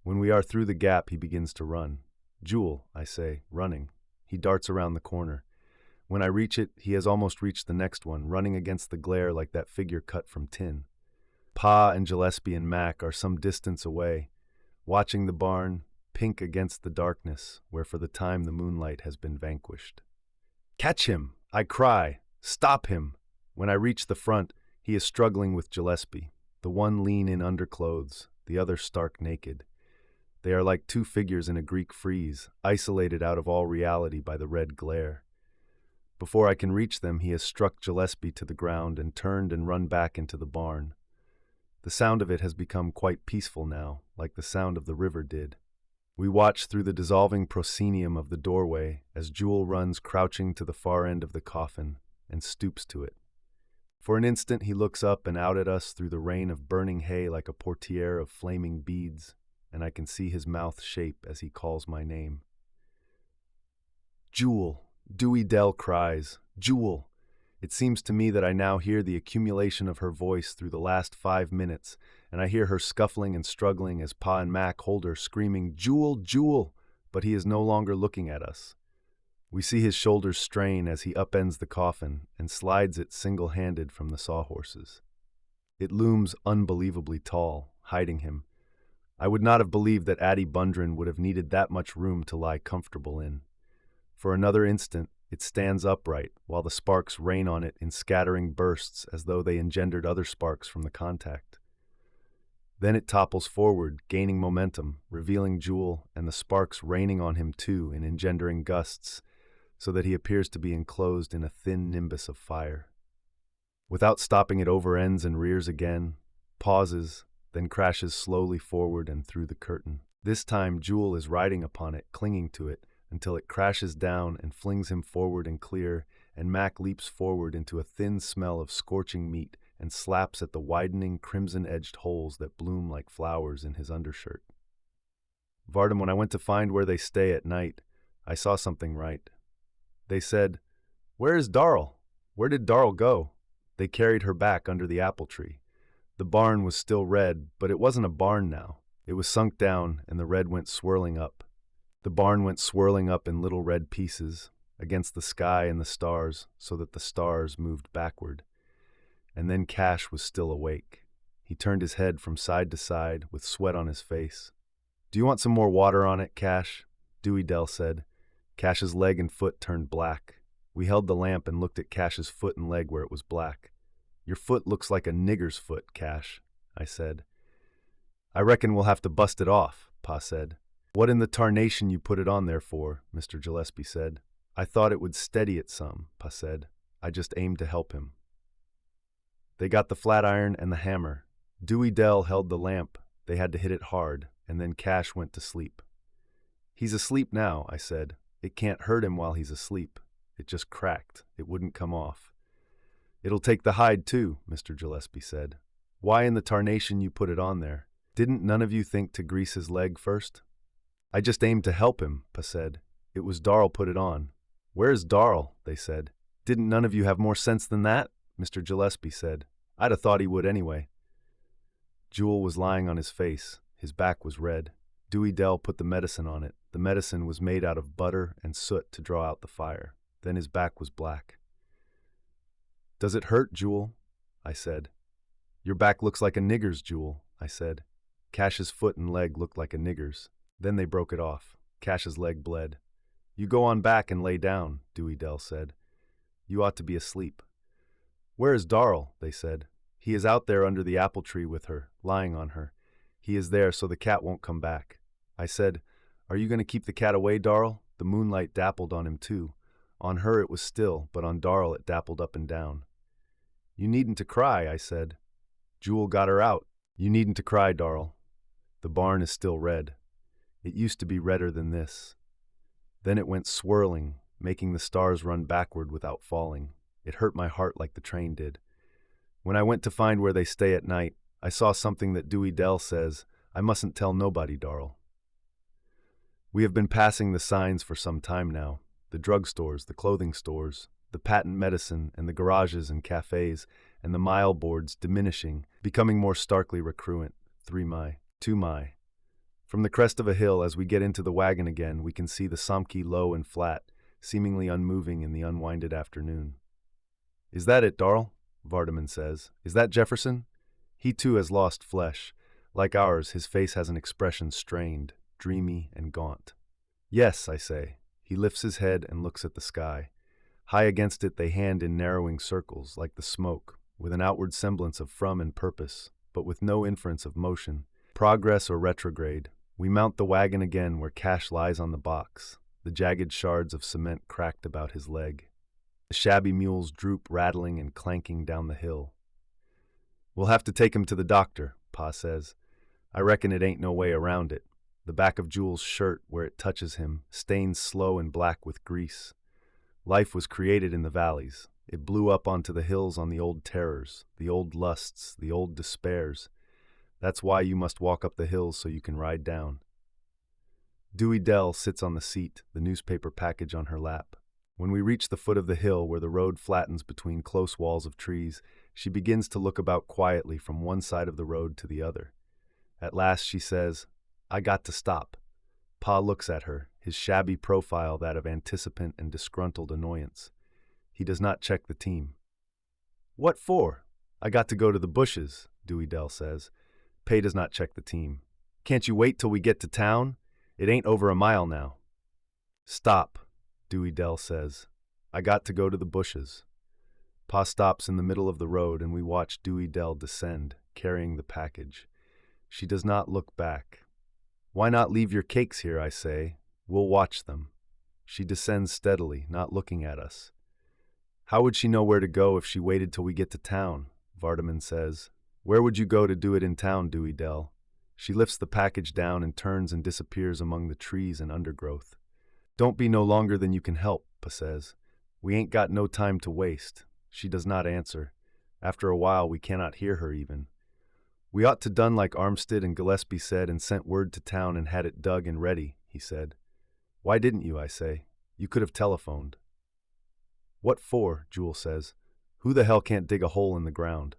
When we are through the gap, he begins to run. "Jewel," I say, running. He darts around the corner. When I reach it, he has almost reached the next one, running against the glare like that figure cut from tin. Pa and Gillespie and Mac are some distance away, watching the barn, pink against the darkness, where for the time the moonlight has been vanquished. "Catch him!" I cry. "Stop him!" When I reach the front, he is struggling with Gillespie, the one lean in underclothes, the other stark naked. They are like 2 figures in a Greek frieze, isolated out of all reality by the red glare. Before I can reach them, he has struck Gillespie to the ground and turned and run back into the barn. The sound of it has become quite peaceful now, like the sound of the river did. We watch through the dissolving proscenium of the doorway as Jewel runs crouching to the far end of the coffin and stoops to it. For an instant he looks up and out at us through the rain of burning hay like a portiere of flaming beads, and I can see his mouth shape as he calls my name. "Jewel!" Dewey Dell cries. "Jewel!" It seems to me that I now hear the accumulation of her voice through the last 5 minutes, and I hear her scuffling and struggling as Pa and Mac hold her, screaming, "Jewel! Jewel!" But he is no longer looking at us. We see his shoulders strain as he upends the coffin and slides it single-handed from the sawhorses. It looms unbelievably tall, hiding him. I would not have believed that Addie Bundren would have needed that much room to lie comfortable in. For another instant, it stands upright, while the sparks rain on it in scattering bursts as though they engendered other sparks from the contact. Then it topples forward, gaining momentum, revealing Jewel, and the sparks raining on him too in engendering gusts, so that he appears to be enclosed in a thin nimbus of fire. Without stopping, it overends and rears again, pauses, then crashes slowly forward and through the curtain. This time Jewel is riding upon it, clinging to it, until it crashes down and flings him forward and clear, and Mac leaps forward into a thin smell of scorching meat and slaps at the widening crimson-edged holes that bloom like flowers in his undershirt. "Vardim, when I went to find where they stay at night, I saw something right. They said, 'Where is Darl? Where did Darl go?' They carried her back under the apple tree. The barn was still red, but it wasn't a barn now. It was sunk down, and the red went swirling up. The barn went swirling up in little red pieces, against the sky and the stars, so that the stars moved backward. And then Cash was still awake. He turned his head from side to side, with sweat on his face. 'Do you want some more water on it, Cash?' Dewey Dell said. Cash's leg and foot turned black. We held the lamp and looked at Cash's foot and leg where it was black. 'Your foot looks like a nigger's foot, Cash,' I said. 'I reckon we'll have to bust it off,' Pa said. 'What in the tarnation you put it on there for?' Mr. Gillespie said. 'I thought it would steady it some,' Pa said. 'I just aimed to help him.' They got the flat iron and the hammer. Dewey Dell held the lamp. They had to hit it hard, and then Cash went to sleep. He's asleep now, I said. It can't hurt him while he's asleep. It just cracked. It wouldn't come off. It'll take the hide too, Mr. Gillespie said. Why in the tarnation you put it on there? Didn't none of you think to grease his leg first? I just aimed to help him, Pa said. It was Darrell put it on. Where's Darrell? They said. Didn't none of you have more sense than that? Mr. Gillespie said. I'd have thought he would anyway. Jewel was lying on his face. His back was red. Dewey Dell put the medicine on it. The medicine was made out of butter and soot to draw out the fire. Then his back was black. Does it hurt, Jewel? I said. Your back looks like a nigger's, Jewel, I said. Cash's foot and leg looked like a nigger's. Then they broke it off. Cash's leg bled. You go on back and lay down, Dewey Dell said. You ought to be asleep. Where is Darrell? They said. He is out there under the apple tree with her, lying on her. He is there so the cat won't come back. I said, Are you going to keep the cat away, Darrell? The moonlight dappled on him too. On her it was still, but on Darrell it dappled up and down. You needn't to cry, I said. Jewel got her out. You needn't to cry, Darrell. The barn is still red. It used to be redder than this. Then it went swirling, making the stars run backward without falling. It hurt my heart like the train did. When I went to find where they stay at night, I saw something that Dewey Dell says, I mustn't tell nobody, Darrell. We have been passing the signs for some time now. The drugstores, the clothing stores, the patent medicine, and the garages and cafes, and the mile boards diminishing, becoming more starkly recruant. 3 mi, 2 mi. From the crest of a hill, as we get into the wagon again, we can see the Somke low and flat, seemingly unmoving in the unwinded afternoon. Is that it, Darrell? Vardaman says. Is that Jefferson? He too has lost flesh. Like ours, his face has an expression strained, dreamy, and gaunt. Yes, I say. He lifts his head and looks at the sky. High against it they hand in narrowing circles, like the smoke, with an outward semblance of from and purpose, but with no inference of motion, progress or retrograde. We mount the wagon again where Cash lies on the box, the jagged shards of cement cracked about his leg. The shabby mules droop rattling and clanking down the hill. We'll have to take him to the doctor, Pa says. I reckon it ain't no way around it. The back of Jewel's shirt, where it touches him, stains slow and black with grease. Life was created in the valleys. It blew up onto the hills on the old terrors, the old lusts, the old despairs. That's why you must walk up the hills so you can ride down. Dewey Dell sits on the seat, the newspaper package on her lap. When we reach the foot of the hill where the road flattens between close walls of trees, she begins to look about quietly from one side of the road to the other. At last she says, I got to stop. Pa looks at her, his shabby profile that of anticipant and disgruntled annoyance. He does not check the team. What for? I got to go to the bushes, Dewey Dell says. Pay does not check the team. Can't you wait till we get to town? It ain't over a mile now. Stop, Dewey Dell says. I got to go to the bushes. Pa stops in the middle of the road and we watch Dewey Dell descend, carrying the package. She does not look back. Why not leave your cakes here, I say. We'll watch them. She descends steadily, not looking at us. How would she know where to go if she waited till we get to town? Vardaman says. Where would you go to do it in town, Dewey Dell? She lifts the package down and turns and disappears among the trees and undergrowth. Don't be no longer than you can help, Pa says. We ain't got no time to waste. She does not answer. After a while we cannot hear her even. We ought to done like Armstead and Gillespie said and sent word to town and had it dug and ready, he said. Why didn't you, I say? You could have telephoned. What for, Jewel says. Who the hell can't dig a hole in the ground?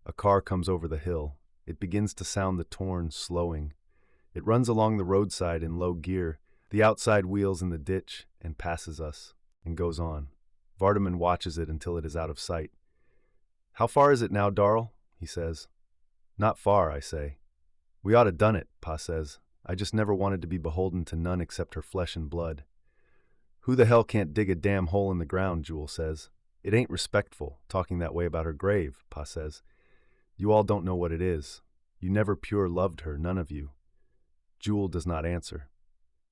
A car comes over the hill. It begins to sound the torn, slowing. It runs along the roadside in low gear, the outside wheels in the ditch, and passes us, and goes on. Vardaman watches it until it is out of sight. How far is it now, Darrell? He says. Not far, I say. We ought to done it, Pa says. I just never wanted to be beholden to none except her flesh and blood. Who the hell can't dig a damn hole in the ground, Jewel says. It ain't respectful, talking that way about her grave, Pa says. You all don't know what it is. You never pure loved her, none of you. Jewel does not answer.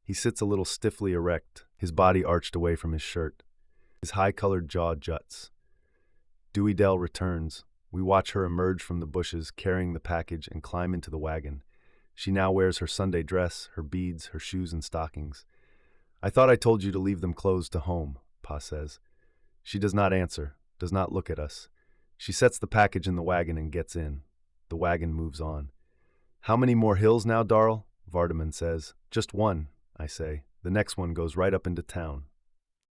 He sits a little stiffly erect, his body arched away from his shirt. His high-colored jaw juts. Dewey Dell returns. We watch her emerge from the bushes, carrying the package, and climb into the wagon. She now wears her Sunday dress, her beads, her shoes and stockings. I thought I told you to leave them closed to home, Pa says. She does not answer, does not look at us. She sets the package in the wagon and gets in. The wagon moves on. How many more hills now, Darl? Vardaman says. Just one, I say. The next one goes right up into town.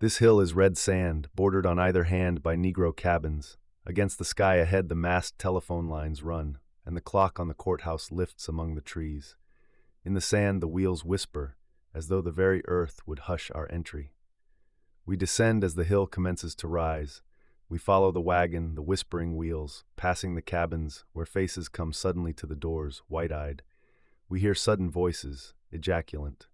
This hill is red sand, bordered on either hand by Negro cabins. Against the sky ahead the massed telephone lines run, and the clock on the courthouse lifts among the trees. In the sand the wheels whisper, as though the very earth would hush our entry. We descend as the hill commences to rise. We follow the wagon, the whispering wheels, passing the cabins, where faces come suddenly to the doors, white-eyed. We hear sudden voices, ejaculant.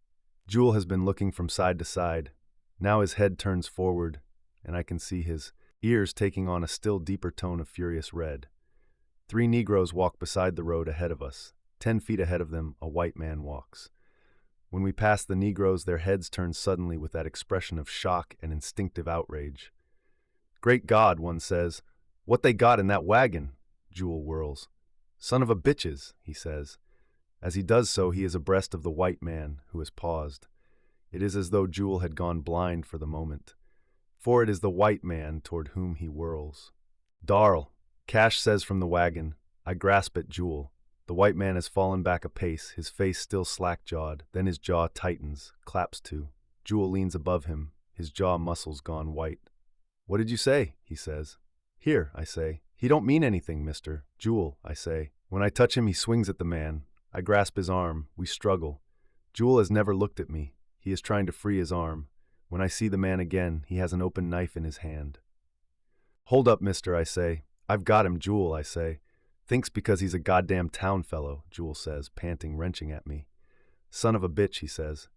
Jewel has been looking from side to side. Now his head turns forward, and I can see his ears taking on a still deeper tone of furious red. 3 Negroes walk beside the road ahead of us. 10 feet ahead of them, a white man walks. When we pass the Negroes, their heads turn suddenly with that expression of shock and instinctive outrage. Great God, one says. What they got in that wagon? Jewel whirls. Son of a bitches, he says. As he does so, he is abreast of the white man, who has paused. It is as though Jewel had gone blind for the moment. For it is the white man toward whom he whirls. Darl, Cash says from the wagon. I grasp at Jewel. The white man has fallen back a pace, his face still slack-jawed. Then his jaw tightens, claps to. Jewel leans above him, his jaw muscles gone white. What did you say? He says. Here, I say. He don't mean anything, mister. Jewel, I say. When I touch him, he swings at the man. I grasp his arm. We struggle. Jewel has never looked at me. He is trying to free his arm. When I see the man again, he has an open knife in his hand. Hold up, mister, I say. I've got him, Jewel, I say. Thinks because he's a goddamn town fellow, Jewel says, panting, wrenching at me. Son of a bitch, he says.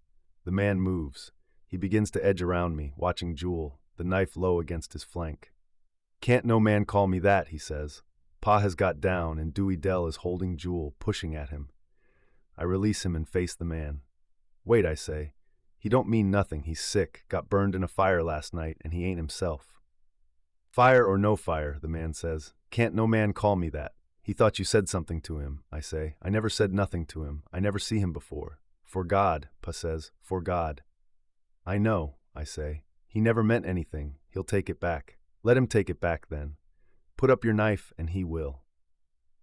The man moves. He begins to edge around me, watching Jewel, the knife low against his flank. Can't no man call me that, he says. Pa has got down, and Dewey Dell is holding Jewel, pushing at him. I release him and face the man. Wait, I say. He don't mean nothing. He's sick, got burned in a fire last night, and he ain't himself. Fire or no fire, the man says. Can't no man call me that. He thought you said something to him, I say. I never said nothing to him. I never see him before. For God, Pa says, for God. I know, I say. He never meant anything. He'll take it back. Let him take it back then. Put up your knife, and he will.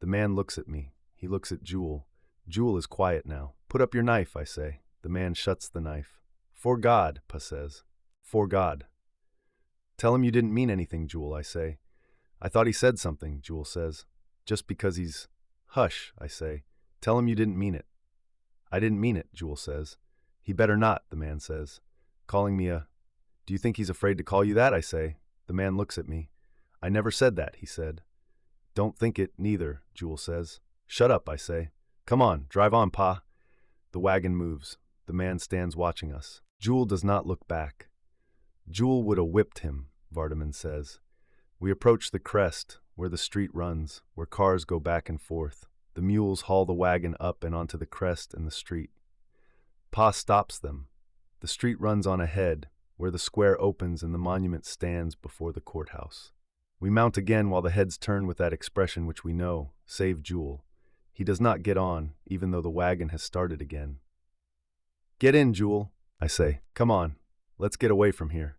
The man looks at me. He looks at Jewel. Jewel is quiet now. Put up your knife, I say. The man shuts the knife. For God, Pa says. For God. Tell him you didn't mean anything, Jewel, I say. I thought he said something, Jewel says. Just because he's... Hush, I say. Tell him you didn't mean it. I didn't mean it, Jewel says. He better not, the man says. Calling me a... Do you think he's afraid to call you that, I say. The man looks at me. I never said that, he said. Don't think it, neither, Jewel says. Shut up, I say. Come on, drive on, Pa. The wagon moves. The man stands watching us. Jewel does not look back. Jewel would have whipped him, Vardaman says. We approach the crest, where the street runs, where cars go back and forth. The mules haul the wagon up and onto the crest and the street. Pa stops them. The street runs on ahead, where the square opens and the monument stands before the courthouse. We mount again while the heads turn with that expression which we know, save Jewel. He does not get on, even though the wagon has started again. Get in, Jewel, I say. Come on, let's get away from here.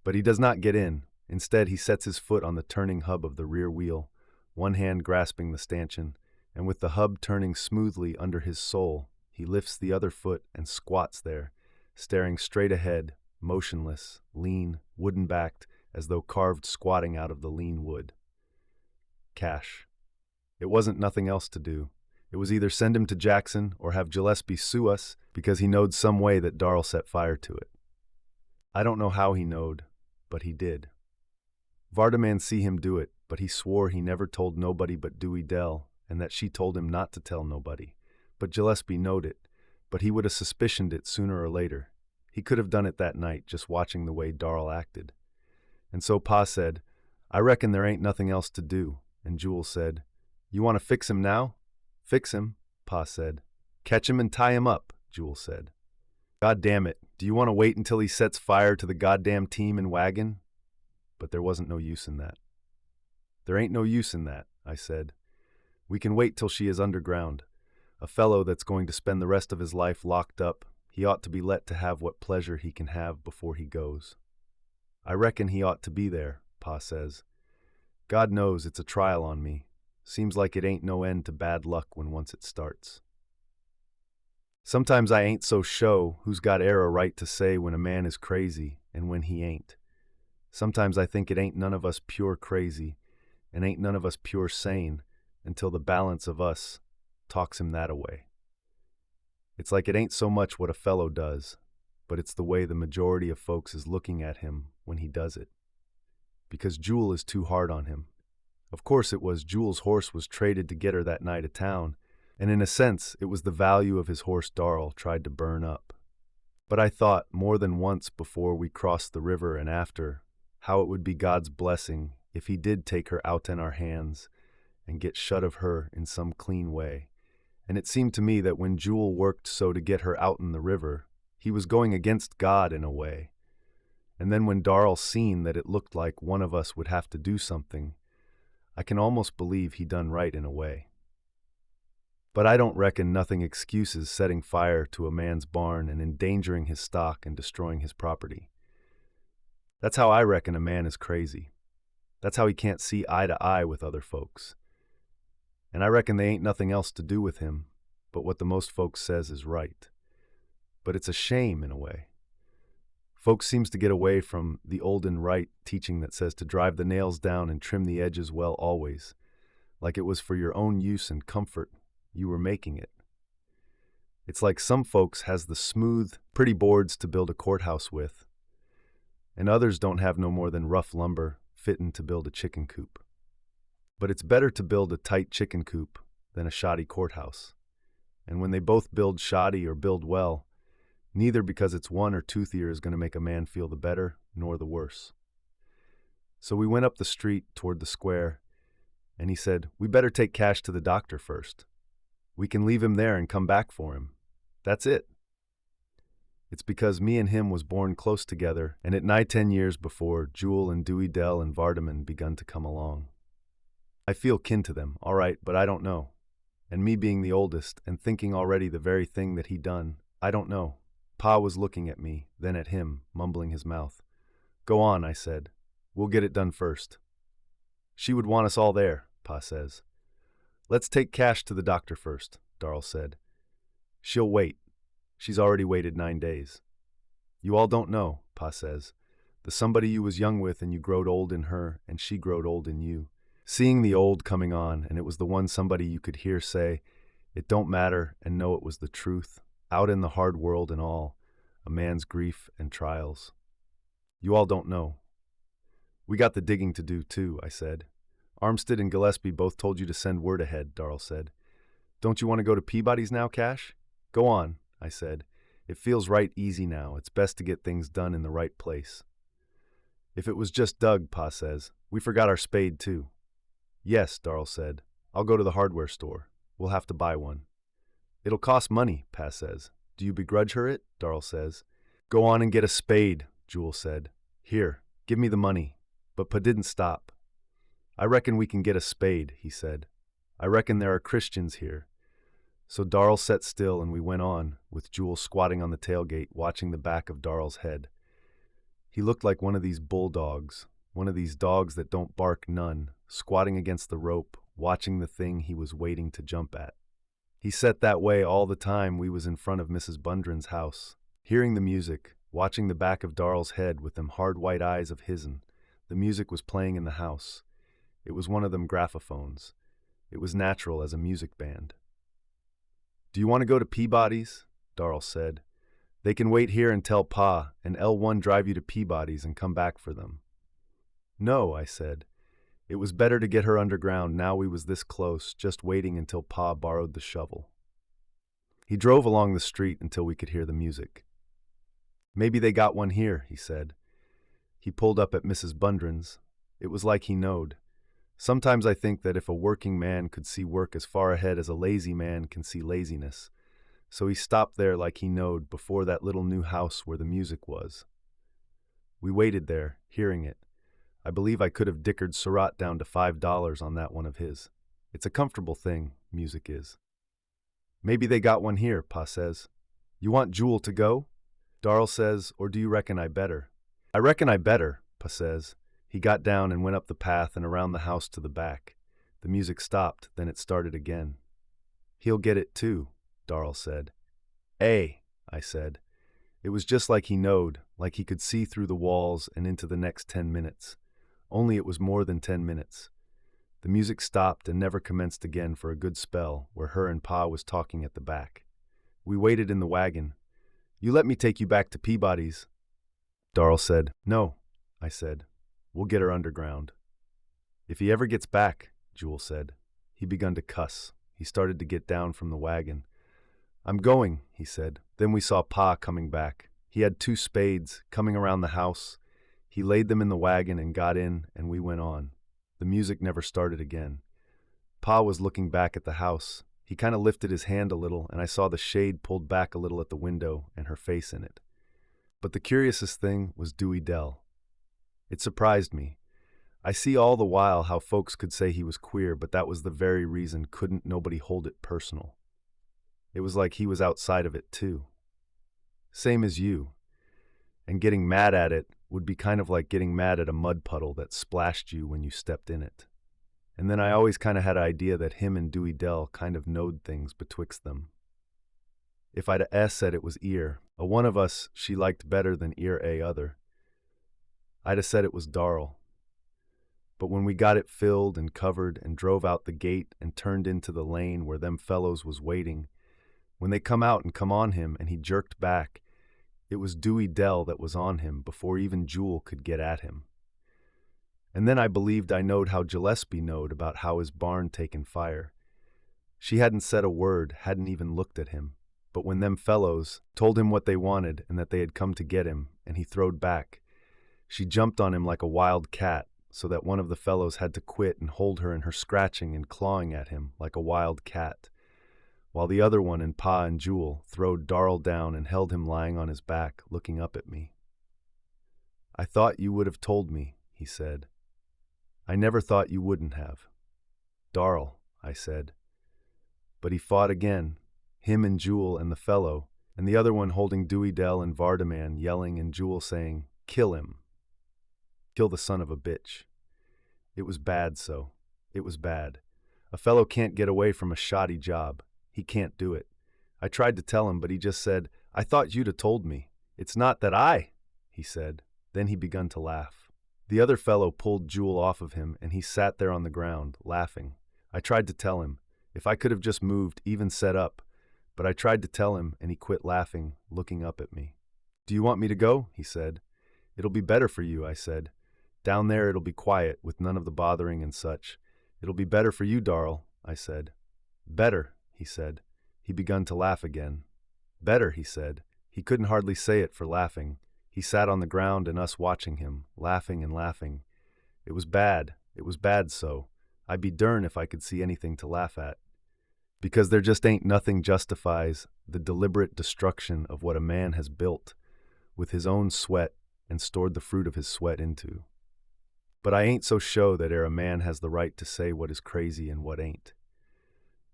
But he does not get in. Instead, he sets his foot on the turning hub of the rear wheel, one hand grasping the stanchion, and with the hub turning smoothly under his sole, he lifts the other foot and squats there, staring straight ahead, motionless, lean, wooden-backed, as though carved squatting out of the lean wood. Cash. It wasn't nothing else to do. It was either send him to Jackson or have Gillespie sue us because he knowed some way that Darl set fire to it. I don't know how he knowed, but he did. Vardaman see him do it, but he swore he never told nobody but Dewey Dell, and that she told him not to tell nobody. But Gillespie knowed it, but he would have suspicioned it sooner or later. He could have done it that night, just watching the way Darl acted. And so Pa said, I reckon there ain't nothing else to do, and Jewel said, You want to fix him now? Fix him, Pa said. Catch him and tie him up, Jewel said. God damn it, do you want to wait until he sets fire to the goddamn team and wagon? But there wasn't no use in that. There ain't no use in that, I said. We can wait till she is underground. A fellow that's going to spend the rest of his life locked up, he ought to be let to have what pleasure he can have before he goes. I reckon he ought to be there, Pa says. God knows it's a trial on me. Seems like it ain't no end to bad luck when once it starts. Sometimes I ain't so sure who's got a right to say when a man is crazy and when he ain't. Sometimes I think it ain't none of us pure crazy and ain't none of us pure sane until the balance of us talks him that away. It's like it ain't so much what a fellow does, but it's the way the majority of folks is looking at him when he does it. Because Jewel is too hard on him. Of course it was. Jewel's horse was traded to get her that night of town, and in a sense it was the value of his horse Darrell tried to burn up. But I thought more than once before we crossed the river and after how it would be God's blessing if he did take her out in our hands and get shut of her in some clean way. And it seemed to me that when Jewel worked so to get her out in the river, he was going against God in a way. And then when Darrell seen that it looked like one of us would have to do something, I can almost believe he done right in a way. But I don't reckon nothing excuses setting fire to a man's barn and endangering his stock and destroying his property. That's how I reckon a man is crazy. That's how he can't see eye to eye with other folks. And I reckon they ain't nothing else to do with him but what the most folks says is right. But it's a shame in a way. Folks seems to get away from the olden right teaching that says to drive the nails down and trim the edges well always, like it was for your own use and comfort you were making it. It's like some folks has the smooth, pretty boards to build a courthouse with, and others don't have no more than rough lumber fittin' to build a chicken coop. But it's better to build a tight chicken coop than a shoddy courthouse. And when they both build shoddy or build well, neither because it's one or toothier is going to make a man feel the better nor the worse. So we went up the street toward the square, and he said, "We better take Cash to the doctor first. We can leave him there and come back for him. That's it." It's because me and him was born close together, and it nigh 10 years before Jewel and Dewey Dell and Vardaman begun to come along. I feel kin to them, all right, but I don't know. And me being the oldest and thinking already the very thing that he done, I don't know. Pa was looking at me, then at him, mumbling his mouth. "Go on," I said. "We'll get it done first." "She would want us all there," Pa says. "Let's take Cash to the doctor first," Darrell said. "She'll wait. She's already waited 9 days." "You all don't know," Pa says. "The somebody you was young with and you growed old in her and she growed old in you. Seeing the old coming on, and it was the one somebody you could hear say, 'It don't matter,' and know it was the truth, out in the hard world and all, a man's grief and trials. You all don't know." "We got the digging to do, too," I said. "Armstead and Gillespie both told you to send word ahead," Darrell said. "Don't you want to go to Peabody's now, Cash?" "Go on," I said. "It feels right easy now. It's best to get things done in the right place." "If it was just Doug," Pa says. "We forgot our spade, too." "Yes," Darrell said. "I'll go to the hardware store. We'll have to buy one." "It'll cost money," Pa says. "Do you begrudge her it?" Darrell says. "Go on and get a spade," Jewel said. "Here, give me the money." But Pa didn't stop. "I reckon we can get a spade," he said. "I reckon there are Christians here." So Darrell sat still and we went on, with Jewel squatting on the tailgate watching the back of Darrell's head. He looked like one of these bulldogs, one of these dogs that don't bark none, squatting against the rope, watching the thing he was waiting to jump at. He sat that way all the time we was in front of Mrs. Bundren's house, hearing the music, watching the back of Darrell's head with them hard white eyes of his'n. The music was playing in the house. It was one of them graphophones. It was natural as a music band. "Do you want to go to Peabody's?" Darrell said. "They can wait here and tell Pa, and L1 drive you to Peabody's and come back for them." "No," I said. It was better to get her underground now we was this close, just waiting until Pa borrowed the shovel. He drove along the street until we could hear the music. "Maybe they got one here," he said. He pulled up at Mrs. Bundren's. It was like he knowed. Sometimes I think that if a working man could see work as far ahead as a lazy man can see laziness, so he stopped there like he knowed before that little new house where the music was. We waited there, hearing it. I believe I could have dickered Surratt down to $5 on that one of his. It's a comfortable thing, music is. Maybe they got one here, Pa says. You want Jewel to go? Darl says, or do you reckon I better? I reckon I better, Pa says. He got down and went up the path and around the house to the back. The music stopped, then it started again. He'll get it too, Darl said. I said. It was just like he knowed, like he could see through the walls and into the next 10 minutes. Only it was more than 10 minutes. The music stopped and never commenced again for a good spell, where her and Pa was talking at the back. We waited in the wagon. You let me take you back to Peabody's. Darl said. No, I said. We'll get her underground. If he ever gets back, Jewel said. He begun to cuss. He started to get down from the wagon. I'm going, he said. Then we saw Pa coming back. He had 2 spades coming around the house. He laid them in the wagon and got in, and we went on. The music never started again. Pa was looking back at the house. He kind of lifted his hand a little, and I saw the shade pulled back a little at the window and her face in it. But the curiousest thing was Dewey Dell. It surprised me. I see all the while how folks could say he was queer, but that was the very reason couldn't nobody hold it personal. It was like he was outside of it too. Same as you. And getting mad at it would be kind of like getting mad at a mud puddle that splashed you when you stepped in it. And then I always kind of had an idea that him and Dewey Dell kind of knowed things betwixt them. If I'd said it was ear, a one of us she liked better than ear a other, I'd have said it was Darl. But when we got it filled and covered and drove out the gate and turned into the lane where them fellows was waiting, when they come out and come on him and he jerked back, it was Dewey Dell that was on him before even Jewel could get at him. And then I believed I knowed how Gillespie knowed about how his barn taken fire. She hadn't said a word, hadn't even looked at him. But when them fellows told him what they wanted and that they had come to get him, and he throwed back, she jumped on him like a wild cat, so that one of the fellows had to quit and hold her in her scratching and clawing at him like a wild cat, while the other one and Pa and Jewel throwed Darl down and held him lying on his back, looking up at me. I thought you would have told me, he said. I never thought you wouldn't have. Darl, I said. But he fought again, him and Jewel and the fellow, and the other one holding Dewey Dell and Vardaman, yelling, and Jewel saying, kill him. Kill the son of a bitch. It was bad so. It was bad. A fellow can't get away from a shoddy job. He can't do it. I tried to tell him, but he just said, I thought you'd have told me. It's not that he said. Then he begun to laugh. The other fellow pulled Jewel off of him, and he sat there on the ground, laughing. I tried to tell him, if I could have just moved, even set up, but I tried to tell him, and he quit laughing, looking up at me. Do you want me to go? He said. It'll be better for you, I said. Down there it'll be quiet, with none of the bothering and such. It'll be better for you, Darl, I said. Better, he said. He begun to laugh again. Better, he said. He couldn't hardly say it for laughing. He sat on the ground and us watching him, laughing and laughing. It was bad so. I'd be dern if I could see anything to laugh at. Because there just ain't nothing justifies the deliberate destruction of what a man has built with his own sweat and stored the fruit of his sweat into. But I ain't so show that a man has the right to say what is crazy and what ain't.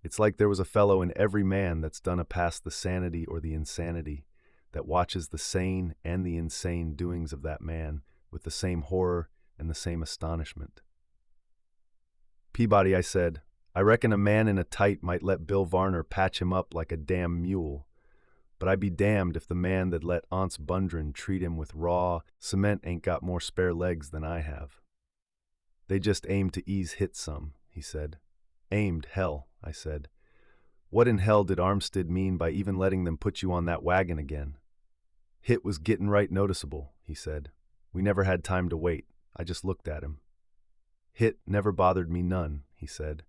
It's like there was a fellow in every man that's done a past the sanity or the insanity, that watches the sane and the insane doings of that man with the same horror and the same astonishment. Peabody, I said, I reckon a man in a tight might let Bill Varner patch him up like a damn mule, but I'd be damned if the man that let Aunts Bundren treat him with raw cement ain't got more spare legs than I have. They just aimed to ease hit some, he said. Aimed, hell, I said. What in hell did Armstead mean by even letting them put you on that wagon again? Hit was gettin' right noticeable, he said. We never had time to wait. I just looked at him. Hit never bothered me none, he said.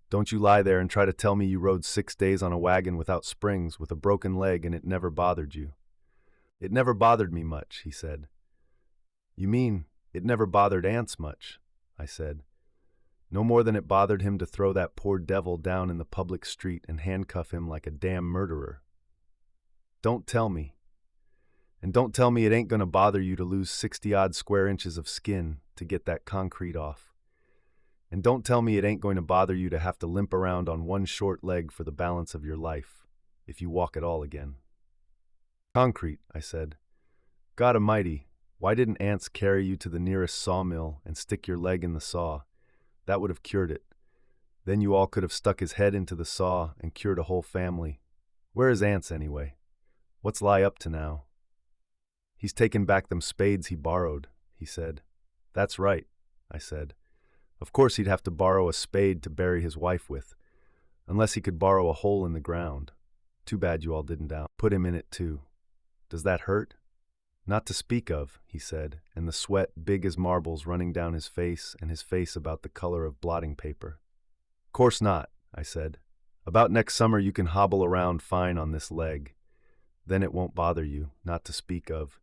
Don't you lie there and try to tell me you rode 6 days on a wagon without springs with a broken leg and it never bothered you. It never bothered me much, he said. You mean it never bothered Ants much, I said. No more than it bothered him to throw that poor devil down in the public street and handcuff him like a damn murderer. Don't tell me. And don't tell me it ain't gonna bother you to lose 60-odd square inches of skin to get that concrete off. And don't tell me it ain't going to bother you to have to limp around on one short leg for the balance of your life, if you walk at all again. Concrete, I said. God Almighty, why didn't ants carry you to the nearest sawmill and stick your leg in the saw? That would have cured it. Then you all could have stuck his head into the saw and cured a whole family. Where is Ants anyway? What's lie up to now? He's taken back them spades he borrowed, he said. That's right, I said. Of course he'd have to borrow a spade to bury his wife with, unless he could borrow a hole in the ground. Too bad you all didn't put him in it too. Does that hurt? Not to speak of, he said, and the sweat big as marbles running down his face and his face about the color of blotting paper. Course not, I said. About next summer you can hobble around fine on this leg. Then it won't bother you, not to speak of.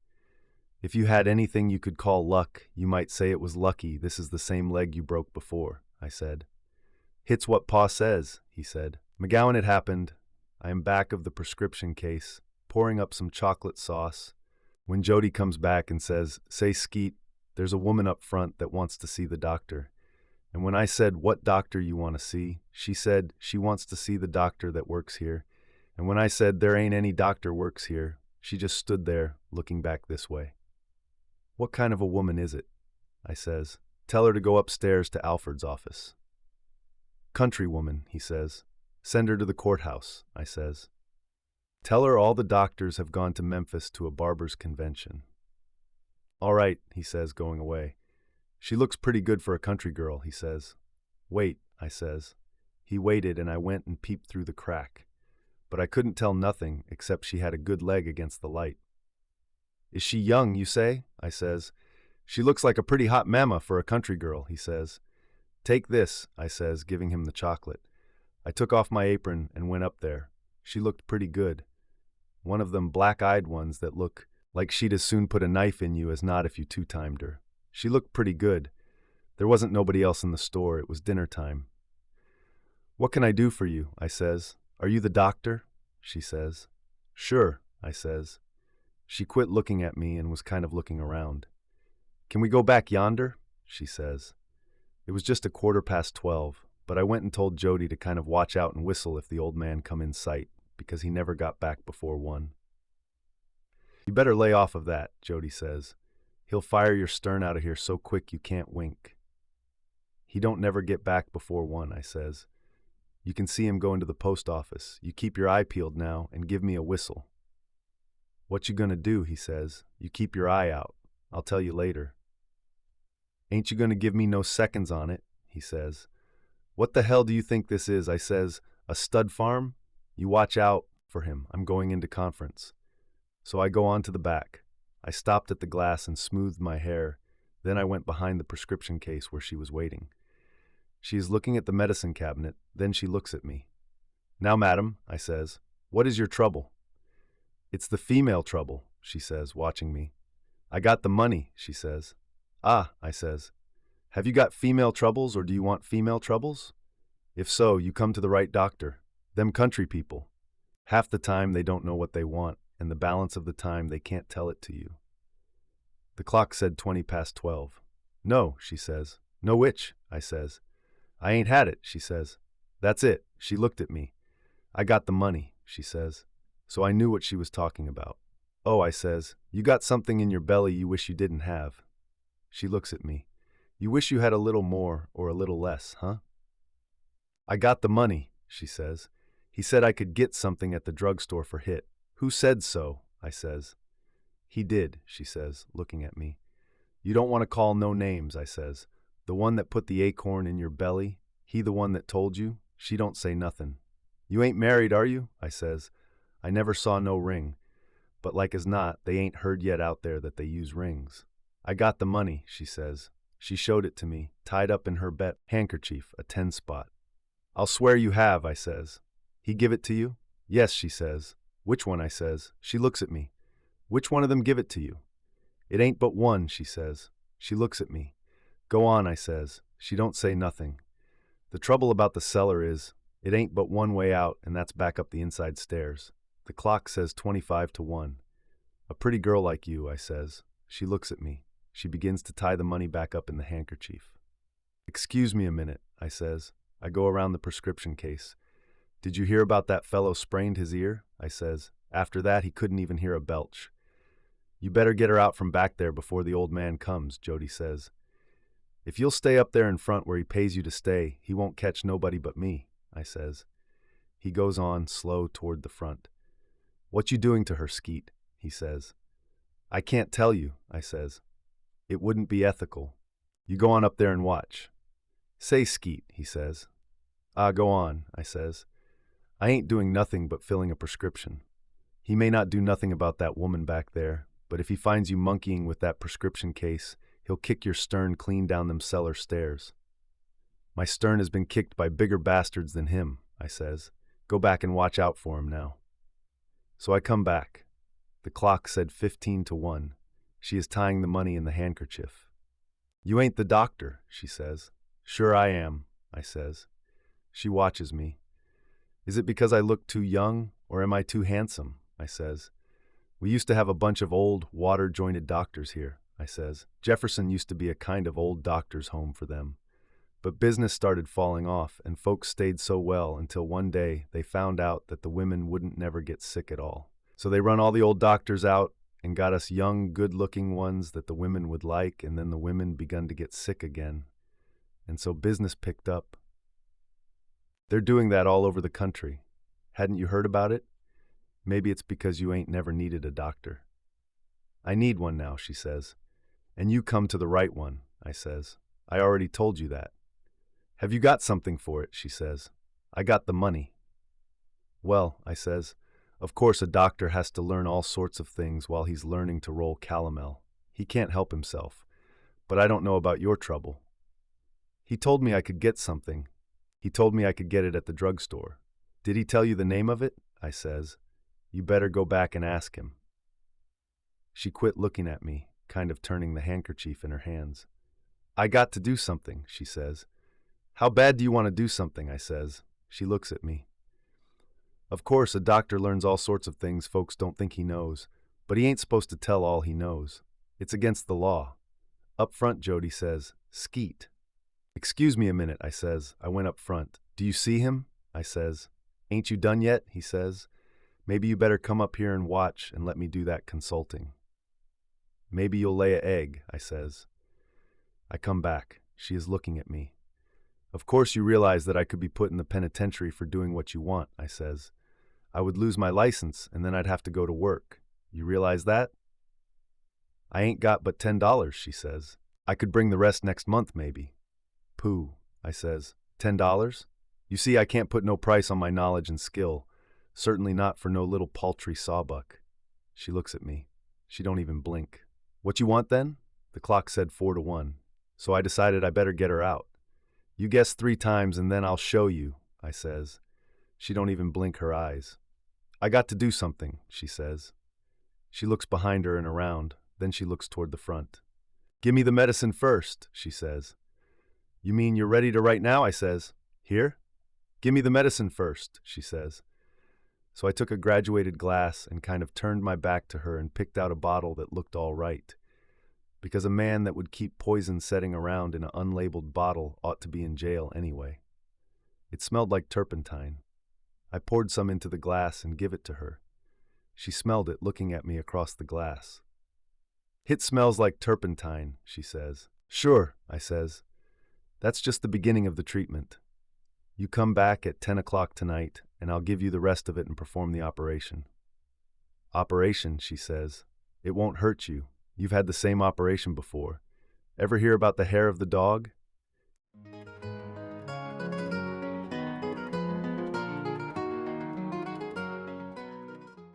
If you had anything you could call luck, you might say it was lucky this is the same leg you broke before, I said. Hit's what Pa says, he said. McGowan, it happened. I am back of the prescription case, pouring up some chocolate sauce, when Jody comes back and says, Say, Skeet, there's a woman up front that wants to see the doctor. And when I said, What doctor you want to see, she said she wants to see the doctor that works here. And when I said, There ain't any doctor works here, she just stood there, looking back this way. What kind of a woman is it? I says. Tell her to go upstairs to Alfred's office. Countrywoman, he says. Send her to the courthouse, I says. Tell her all the doctors have gone to Memphis to a barber's convention. All right, he says, going away. She looks pretty good for a country girl, he says. Wait, I says. He waited and I went and peeped through the crack. But I couldn't tell nothing except she had a good leg against the light. Is she young, you say? I says. She looks like a pretty hot mamma for a country girl, he says. Take this, I says, giving him the chocolate. I took off my apron and went up there. She looked pretty good. One of them black-eyed ones that look like she'd as soon put a knife in you as not if you two-timed her. She looked pretty good. There wasn't nobody else in the store. It was dinner time. What can I do for you? I says. Are you the doctor? She says. Sure, I says. She quit looking at me and was kind of looking around. Can we go back yonder? She says. It was just 12:15, but I went and told Jody to kind of watch out and whistle if the old man come in sight, because he never got back before 1. You better lay off of that, Jody says. He'll fire your stern out of here so quick you can't wink. He don't never get back before 1, I says. You can see him going to the post office. You keep your eye peeled now and give me a whistle. What you gonna do, he says. You keep your eye out. I'll tell you later. Ain't you gonna give me no seconds on it, he says. What the hell do you think this is, I says. A stud farm? You watch out for him. I'm going into conference. So I go on to the back. I stopped at the glass and smoothed my hair. Then I went behind the prescription case where she was waiting. She is looking at the medicine cabinet. Then she looks at me. Now, madam, I says, what is your trouble? It's the female trouble, she says, watching me. I got the money, she says. Ah, I says. Have you got female troubles or do you want female troubles? If so, you come to the right doctor. Them country people. Half the time they don't know what they want, and the balance of the time they can't tell it to you. The clock said 12:20. No, she says. No which, I says. I ain't had it, she says. That's it. She looked at me. I got the money, she says. So I knew what she was talking about. Oh, I says, you got something in your belly you wish you didn't have. She looks at me. You wish you had a little more or a little less, huh? I got the money, she says. He said I could get something at the drugstore for Hit. Who said so? I says. He did, she says, looking at me. You don't want to call no names, I says. The one that put the acorn in your belly, he the one that told you? She don't say nothing. You ain't married, are you? I says. I never saw no ring. But like as not, they ain't heard yet out there that they use rings. I got the money, she says. She showed it to me, tied up in her handkerchief, a 10-spot. I'll swear you have, I says. He give it to you? Yes, she says. Which one, I says. She looks at me. Which one of them give it to you? It ain't but one, she says. She looks at me. Go on, I says. She don't say nothing. The trouble about the cellar is, it ain't but one way out, and that's back up the inside stairs. The clock says 25:1. A pretty girl like you, I says. She looks at me. She begins to tie the money back up in the handkerchief. Excuse me a minute, I says. I go around the prescription case. Did you hear about that fellow sprained his ear? I says. After that, he couldn't even hear a belch. You better get her out from back there before the old man comes, Jody says. If you'll stay up there in front where he pays you to stay, he won't catch nobody but me, I says. He goes on, slow, toward the front. What you doing to her, Skeet? He says. I can't tell you, I says. It wouldn't be ethical. You go on up there and watch. Say, Skeet, he says. Go on, I says. I ain't doing nothing but filling a prescription. He may not do nothing about that woman back there, but if he finds you monkeying with that prescription case, he'll kick your stern clean down them cellar stairs. My stern has been kicked by bigger bastards than him, I says. Go back and watch out for him now. So I come back. The clock said 15 to 1. She is tying the money in the handkerchief. You ain't the doctor, she says. Sure I am, I says. She watches me. Is it because I look too young, or am I too handsome? I says. We used to have a bunch of old, water-jointed doctors here, I says. Jefferson used to be a kind of old doctor's home for them. But business started falling off, and folks stayed so well until one day they found out that the women wouldn't never get sick at all. So they run all the old doctors out and got us young, good-looking ones that the women would like, and then the women begun to get sick again. And so business picked up. They're doing that all over the country. Hadn't you heard about it? Maybe it's because you ain't never needed a doctor. I need one now, she says. And you come to the right one, I says. I already told you that. Have you got something for it, she says. I got the money. Well, I says, of course a doctor has to learn all sorts of things while he's learning to roll calomel. He can't help himself. But I don't know about your trouble. He told me I could get something. He told me I could get it at the drugstore. Did he tell you the name of it? I says. You better go back and ask him. She quit looking at me, kind of turning the handkerchief in her hands. I got to do something, she says. How bad do you want to do something, I says. She looks at me. Of course, a doctor learns all sorts of things folks don't think he knows, but he ain't supposed to tell all he knows. It's against the law. Up front, Jody says, Skeet. Excuse me a minute, I says. I went up front. Do you see him? I says. Ain't you done yet? He says. Maybe you better come up here and watch and let me do that consulting. Maybe you'll lay a egg, I says. I come back. She is looking at me. Of course you realize that I could be put in the penitentiary for doing what you want, I says. I would lose my license and then I'd have to go to work. You realize that? I ain't got but $10, she says. I could bring the rest next month, maybe. Pooh, I says. $10? You see, I can't put no price on my knowledge and skill. Certainly not for no little paltry sawbuck. She looks at me. She don't even blink. What you want then? The clock said 4 to 1. So I decided I better get her out. You guess 3 times and then I'll show you, I says. She don't even blink her eyes. I got to do something, she says. She looks behind her and around, then she looks toward the front. Give me the medicine first, she says. You mean you're ready to write now, I says. Here? Give me the medicine first, she says. So I took a graduated glass and kind of turned my back to her and picked out a bottle that looked all right. Because a man that would keep poison setting around in an unlabeled bottle ought to be in jail anyway. It smelled like turpentine. I poured some into the glass and give it to her. She smelled it, looking at me across the glass. It smells like turpentine, she says. Sure, I says. That's just the beginning of the treatment. You come back at 10 o'clock tonight, and I'll give you the rest of it and perform the operation. Operation, she says. It won't hurt you. You've had the same operation before. Ever hear about the hair of the dog?